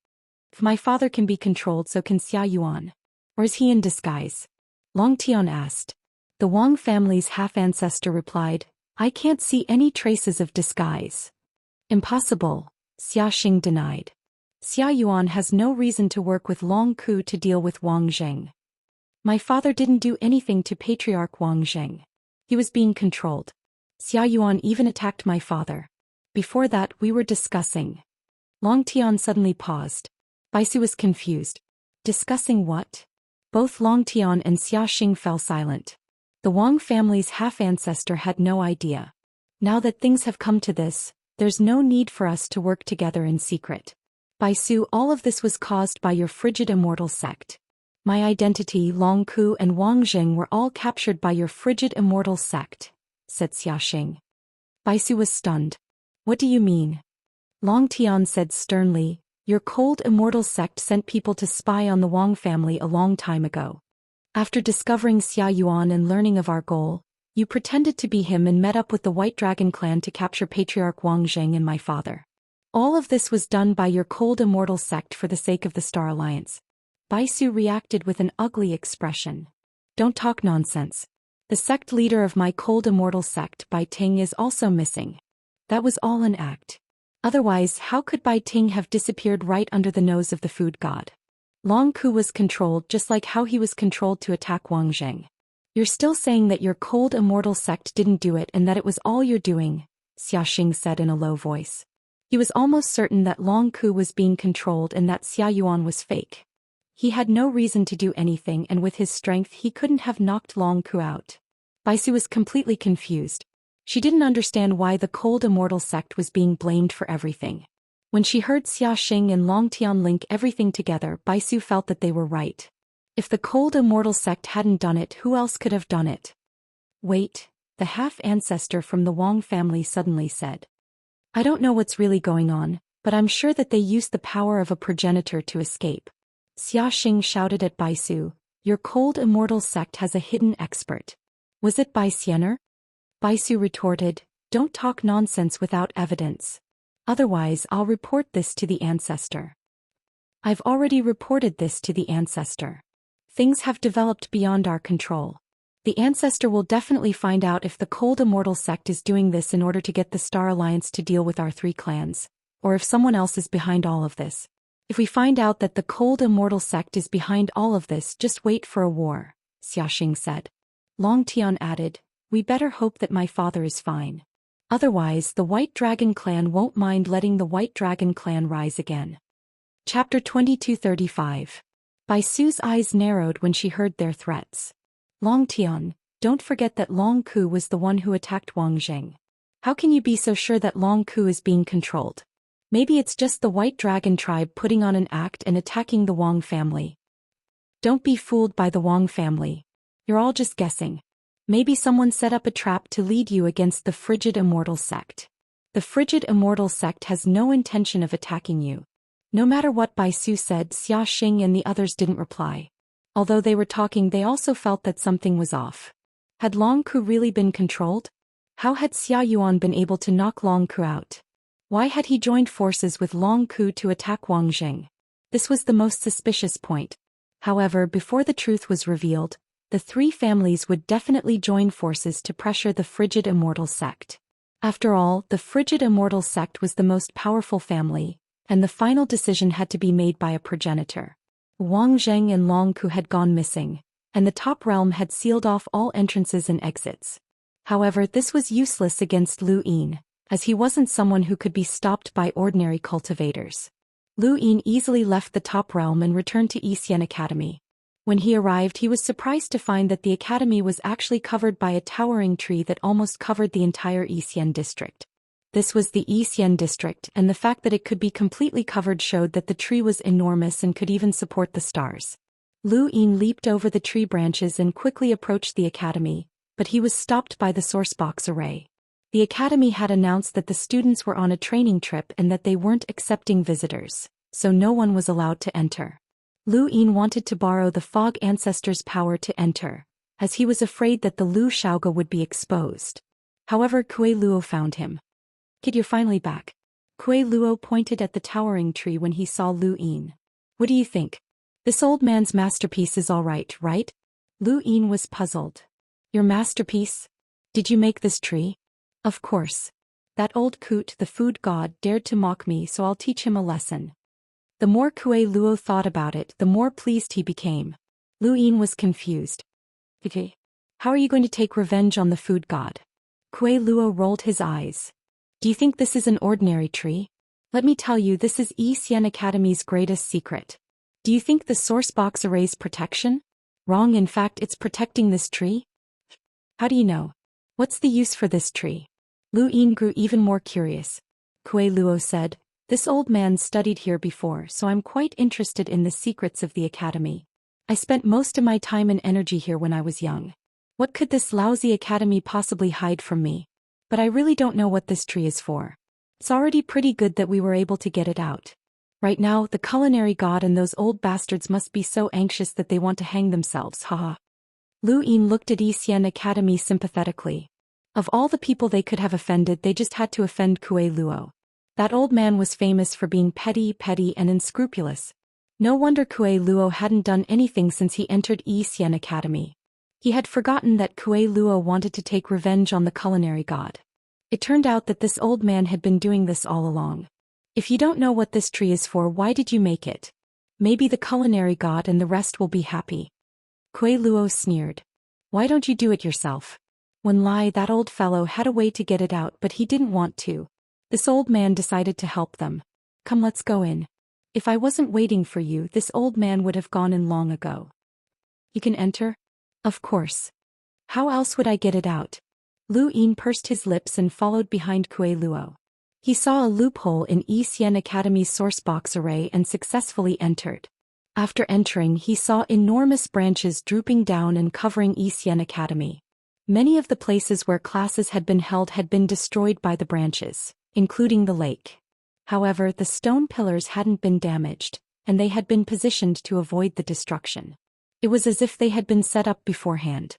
If my father can be controlled, so can Xia Yuan. Or is he in disguise? Long Tian asked. The Wang family's half-ancestor replied, I can't see any traces of disguise. Impossible, Xiaxing denied. Xia Yuan has no reason to work with Long Ku to deal with Wang Zheng. My father didn't do anything to Patriarch Wang Zheng. He was being controlled. Xia Yuan even attacked my father. Before that, we were discussing. Long Tian suddenly paused. Baisu was confused. Discussing what? Both Long Tian and Xiaxing fell silent. The Wang family's half-ancestor had no idea. Now that things have come to this, there's no need for us to work together in secret. Baisu, all of this was caused by your frigid immortal sect. My identity, Long Ku and Wang Zheng were all captured by your frigid immortal sect, said Xiaxing. Baisu was stunned. What do you mean? Long Tian said sternly, your cold immortal sect sent people to spy on the Wang family a long time ago. After discovering Xia Yuan and learning of our goal, you pretended to be him and met up with the White Dragon clan to capture Patriarch Wang Zheng and my father. All of this was done by your cold immortal sect for the sake of the Star Alliance. Baisu reacted with an ugly expression. Don't talk nonsense. The sect leader of my cold immortal sect, Bai Ting, is also missing. That was all an act. Otherwise, how could Bai Ting have disappeared right under the nose of the food god? Long Ku was controlled just like how he was controlled to attack Wang Zheng. You're still saying that your cold immortal sect didn't do it and that it was all you're doing, Xiaxing said in a low voice. He was almost certain that Long Ku was being controlled and that Xia Yuan was fake. He had no reason to do anything, and with his strength he couldn't have knocked Long Ku out. Baisu was completely confused. She didn't understand why the cold immortal sect was being blamed for everything. When she heard Xiaxing and Long Tian link everything together, Baisu felt that they were right. If the cold immortal sect hadn't done it, who else could have done it? Wait, the half-ancestor from the Wang family suddenly said. I don't know what's really going on, but I'm sure that they used the power of a progenitor to escape. Xiaxing shouted at Baisu, your cold immortal sect has a hidden expert. Was it Bai Xiener? Baisu retorted, don't talk nonsense without evidence. Otherwise I'll report this to the ancestor. I've already reported this to the ancestor. Things have developed beyond our control. The ancestor will definitely find out if the Cold Immortal sect is doing this in order to get the Star Alliance to deal with our 3 clans, or if someone else is behind all of this. If we find out that the Cold Immortal sect is behind all of this, just wait for a war, Xiaxing said. Long Tian added, we better hope that my father is fine. Otherwise, the White Dragon clan won't mind letting the White Dragon clan rise again. Chapter 2235. Bai Su's eyes narrowed when she heard their threats. Long Tian, don't forget that Long Ku was the one who attacked Wang Zheng. How can you be so sure that Long Ku is being controlled? Maybe it's just the White Dragon tribe putting on an act and attacking the Wang family. Don't be fooled by the Wang family. You're all just guessing. Maybe someone set up a trap to lead you against the Frigid Immortal sect. The Frigid Immortal sect has no intention of attacking you. No matter what Bai Su said, Xiaxing and the others didn't reply. Although they were talking, they also felt that something was off. Had Long Ku really been controlled? How had Xia Yuan been able to knock Long Ku out? Why had he joined forces with Long Ku to attack Wang Zheng? This was the most suspicious point. However, before the truth was revealed, the 3 families would definitely join forces to pressure the Frigid Immortal sect. After all, the Frigid Immortal sect was the most powerful family, and the final decision had to be made by a progenitor. Wang Zheng and Long Ku had gone missing, and the top realm had sealed off all entrances and exits. However, this was useless against Lu Yin, as he wasn't someone who could be stopped by ordinary cultivators. Lu Yin easily left the top realm and returned to Xian Academy. When he arrived, he was surprised to find that the academy was actually covered by a towering tree that almost covered the entire Xian district. This was the Xian district, and the fact that it could be completely covered showed that the tree was enormous and could even support the stars. Lu Yin leaped over the tree branches and quickly approached the academy, but he was stopped by the sourcebox array. The academy had announced that the students were on a training trip and that they weren't accepting visitors, so no one was allowed to enter. Lu Yin wanted to borrow the Fog Ancestor's power to enter, as he was afraid that the Lu Shaoge would be exposed. However, Kuei Luo found him. Kid, you're finally back. Kuei Luo pointed at the towering tree when he saw Lu Yin. What do you think? This old man's masterpiece is all right, right? Lu Yin was puzzled. Your masterpiece? Did you make this tree? Of course. That old coot, the food god, dared to mock me, so I'll teach him a lesson. The more Kuei Luo thought about it, the more pleased he became. Lu Yin was confused. Okay. How are you going to take revenge on the food god? Kuei Luo rolled his eyes. Do you think this is an ordinary tree? Let me tell you, this is Xian Academy's greatest secret. Do you think the sourcebox array's protection? Wrong, in fact it's protecting this tree. How do you know? What's the use for this tree? Lu Yin grew even more curious. Kuei Luo said, this old man studied here before, so I'm quite interested in the secrets of the academy. I spent most of my time and energy here when I was young. What could this lousy academy possibly hide from me? But I really don't know what this tree is for. It's already pretty good that we were able to get it out. Right now, the culinary god and those old bastards must be so anxious that they want to hang themselves, haha. Lu Yin looked at Xian Academy sympathetically. Of all the people they could have offended, they just had to offend Kuei Luo. That old man was famous for being petty, and unscrupulous. No wonder Kuei Luo hadn't done anything since he entered Xian Academy. He had forgotten that Kuei Luo wanted to take revenge on the culinary god. It turned out that this old man had been doing this all along. If you don't know what this tree is for, why did you make it? Maybe the culinary god and the rest will be happy. Kuei Luo sneered. Why don't you do it yourself? When Lai, that old fellow, had a way to get it out, but he didn't want to. This old man decided to help them. Come, let's go in. If I wasn't waiting for you, this old man would have gone in long ago. You can enter? Of course. How else would I get it out? Lu Yin pursed his lips and followed behind Kuei Luo. He saw a loophole in Xian Academy's sourcebox array and successfully entered. After entering, he saw enormous branches drooping down and covering Xian Academy. Many of the places where classes had been held had been destroyed by the branches, including the lake. However, the stone pillars hadn't been damaged, and they had been positioned to avoid the destruction. It was as if they had been set up beforehand.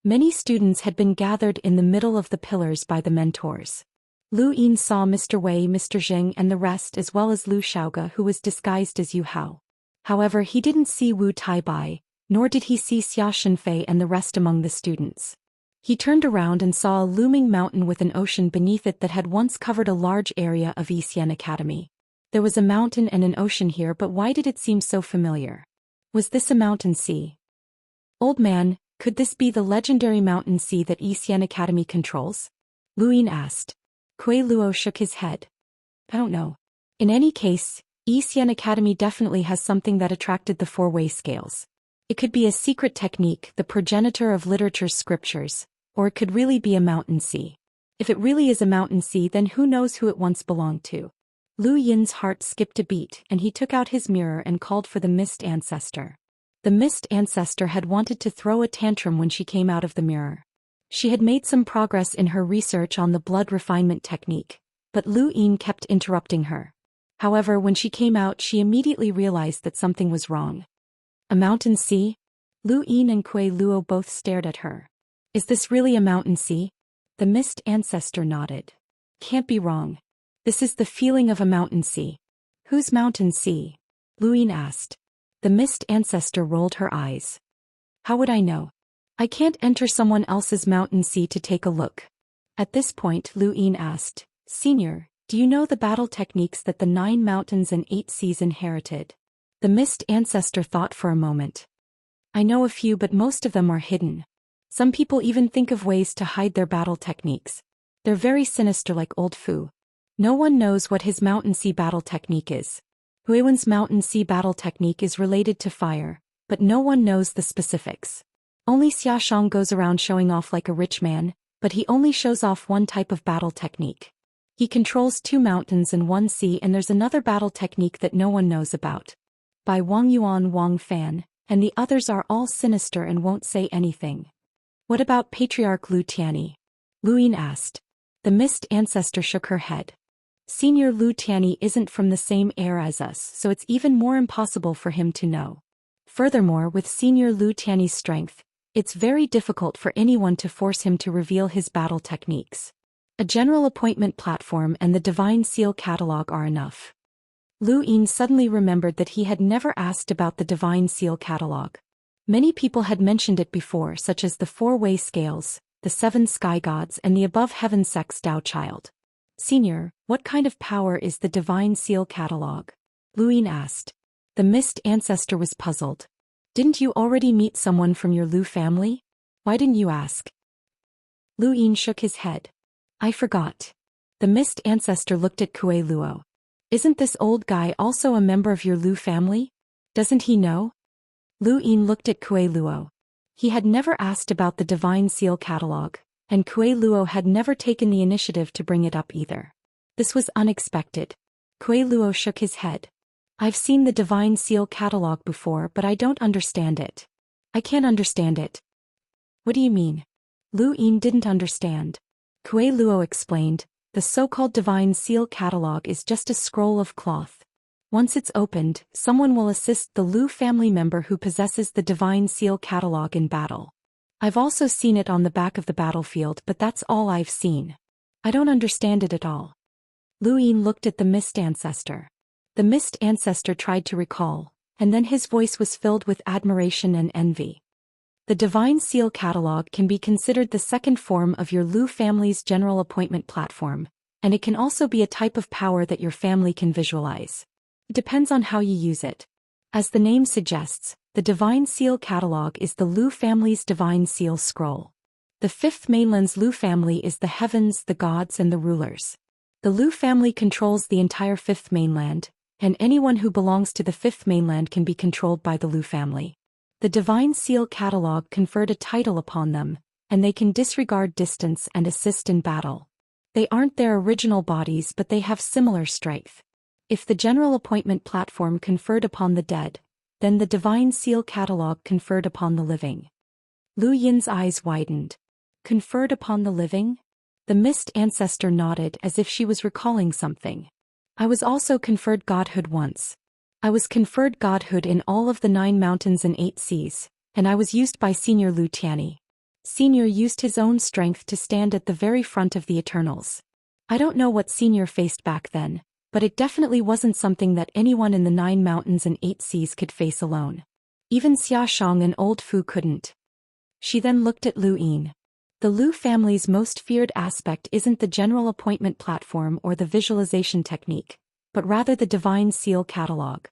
Many students had been gathered in the middle of the pillars by the mentors. Lu Yin saw Mr. Wei, Mr. Zheng and the rest, as well as Lu Shaoge, who was disguised as Yu Hao. However, he didn't see Wu Taibai, nor did he see Xia Shenfei and the rest among the students. He turned around and saw a looming mountain with an ocean beneath it that had once covered a large area of Xian Academy. There was a mountain and an ocean here, but why did it seem so familiar? Was this a mountain sea? Old man, could this be the legendary mountain sea that Xian Academy controls? Luyin asked. Kuei Luo shook his head. I don't know. In any case, Xian Academy definitely has something that attracted the four-way scales. It could be a secret technique, the progenitor of literature's scriptures, or it could really be a mountain sea. If it really is a mountain sea, then who knows who it once belonged to? Lu Yin's heart skipped a beat, and he took out his mirror and called for the Mist Ancestor. The Mist Ancestor had wanted to throw a tantrum when she came out of the mirror. She had made some progress in her research on the blood refinement technique, but Lu Yin kept interrupting her. However, when she came out, she immediately realized that something was wrong. A mountain sea? Lu Yin and Kuei Luo both stared at her. Is this really a mountain sea? The Mist Ancestor nodded. Can't be wrong. This is the feeling of a mountain sea. Whose mountain sea? Lu Yin asked. The Mist Ancestor rolled her eyes. How would I know? I can't enter someone else's mountain sea to take a look. At this point, Lu Yin asked, Senior, do you know the battle techniques that the 9 mountains and 8 seas inherited? The Mist Ancestor thought for a moment. I know a few, but most of them are hidden. Some people even think of ways to hide their battle techniques. They're very sinister, like Old Fu. No one knows what his mountain sea battle technique is. Huiwen's mountain sea battle technique is related to fire, but no one knows the specifics. Only Xiaoxiang goes around showing off like a rich man, but he only shows off one type of battle technique. He controls 2 mountains and 1 sea, and there's another battle technique that no one knows about. By Wang Yuan Wang Fan, and the others are all sinister and won't say anything. What about Patriarch Lu Tianyi? Lu Yin asked. The Mist Ancestor shook her head. Senior Lu Tianyi isn't from the same era as us, so it's even more impossible for him to know. Furthermore, with Senior Lu Tianyi's strength, it's very difficult for anyone to force him to reveal his battle techniques. A general appointment platform and the Divine Seal catalog are enough. Lu Yin suddenly remembered that he had never asked about the Divine Seal catalog. Many people had mentioned it before, such as the 4-way scales, the 7 sky gods, and the above heaven sex Tao child. Senior, what kind of power is the Divine Seal catalog? Lu Yin asked. The Mist Ancestor was puzzled. Didn't you already meet someone from your Lu family? Why didn't you ask? Lu Yin shook his head. I forgot. The Mist Ancestor looked at Kuei Luo. Isn't this old guy also a member of your Lu family? Doesn't he know? Lu Yin looked at Kuei Luo. He had never asked about the Divine Seal catalog, and Kuei Luo had never taken the initiative to bring it up either. This was unexpected. Kuei Luo shook his head. I've seen the Divine Seal catalog before, but I don't understand it. I can't understand it. What do you mean? Lu Yin didn't understand. Kuei Luo explained, the so-called Divine Seal catalog is just a scroll of cloth. Once it's opened, someone will assist the Lu family member who possesses the Divine Seal catalog in battle. I've also seen it on the back of the battlefield, but that's all I've seen. I don't understand it at all. Lu Yin looked at the Mist Ancestor. The Mist Ancestor tried to recall, and then his voice was filled with admiration and envy. The Divine Seal catalog can be considered the second form of your Lu family's general appointment platform, and it can also be a type of power that your family can visualize. It depends on how you use it. As the name suggests, the Divine Seal catalog is the Lu family's Divine Seal scroll. The 5th mainland's Lu family is the heavens, the gods, and the rulers. The Lu family controls the entire 5th mainland, and anyone who belongs to the 5th mainland can be controlled by the Lu family. The Divine Seal catalog conferred a title upon them, and they can disregard distance and assist in battle. They aren't their original bodies, but they have similar strength. If the general appointment platform conferred upon the dead, then the Divine Seal catalog conferred upon the living. Lu Yin's eyes widened. Conferred upon the living? The Mist Ancestor nodded as if she was recalling something. I was also conferred godhood once. I was conferred godhood in all of the 9 mountains and 8 seas, and I was used by Senior Lu Tianyi. Senior used his own strength to stand at the very front of the Eternals. I don't know what Senior faced back then, But it definitely wasn't something that anyone in the 9 mountains and 8 seas could face alone. Even Xiaoxiang and old Fu couldn't. She then looked at Lu Yin. The Lu family's most feared aspect isn't the general appointment platform or the visualization technique, but rather the divine seal catalog.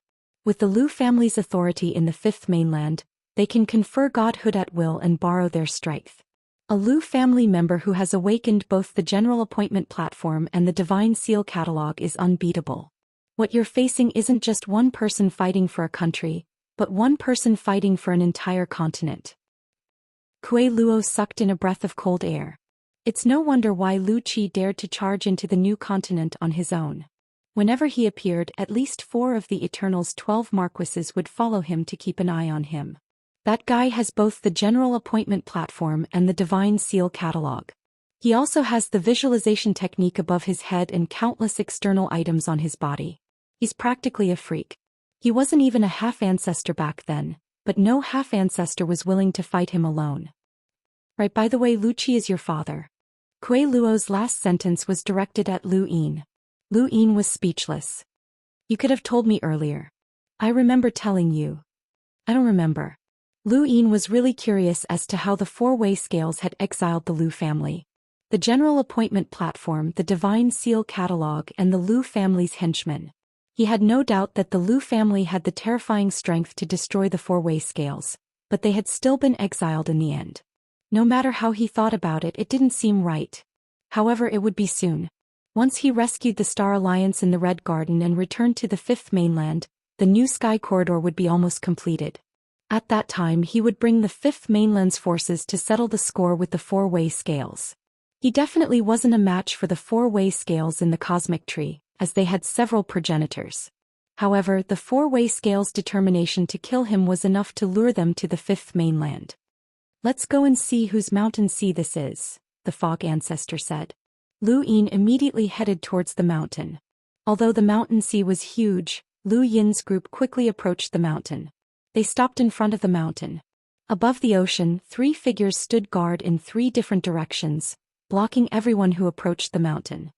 With the Lu family's authority in the 5th mainland, they can confer godhood at will and borrow their strength. A Lu family member who has awakened both the general appointment platform and the divine seal catalog is unbeatable. What you're facing isn't just one person fighting for a country, but one person fighting for an entire continent. Kuei Luo sucked in a breath of cold air. It's no wonder why Lu Qi dared to charge into the new continent on his own. Whenever he appeared, at least 4 of the Eternal's 12 marquises would follow him to keep an eye on him. That guy has both the general appointment platform and the divine seal catalog. He also has the visualization technique above his head and countless external items on his body. He's practically a freak. He wasn't even a half-ancestor back then, but no half-ancestor was willing to fight him alone. Right, by the way, Lu Qi is your father. Kuei Luo's last sentence was directed at Lu Yin. Lu Yin was speechless. You could have told me earlier. I remember telling you. I don't remember. Lu Yin was really curious as to how the 4-way scales had exiled the Lu family. The general appointment platform, the divine seal catalog, and the Lu family's henchmen. He had no doubt that the Lu family had the terrifying strength to destroy the 4-way scales, but they had still been exiled in the end. No matter how he thought about it, it didn't seem right. However, it would be soon. Once he rescued the Star Alliance in the Red Garden and returned to the 5th mainland, the new sky corridor would be almost completed. At that time he would bring the 5th mainland's forces to settle the score with the 4-way scales. He definitely wasn't a match for the 4-way scales in the cosmic tree, as they had several progenitors. However, the 4-way scales' determination to kill him was enough to lure them to the 5th mainland. Let's go and see whose mountain sea this is, the fog ancestor said. Lu Yin immediately headed towards the mountain. Although the mountain sea was huge, Lu Yin's group quickly approached the mountain. They stopped in front of the mountain. Above the ocean, 3 figures stood guard in 3 different directions, blocking everyone who approached the mountain.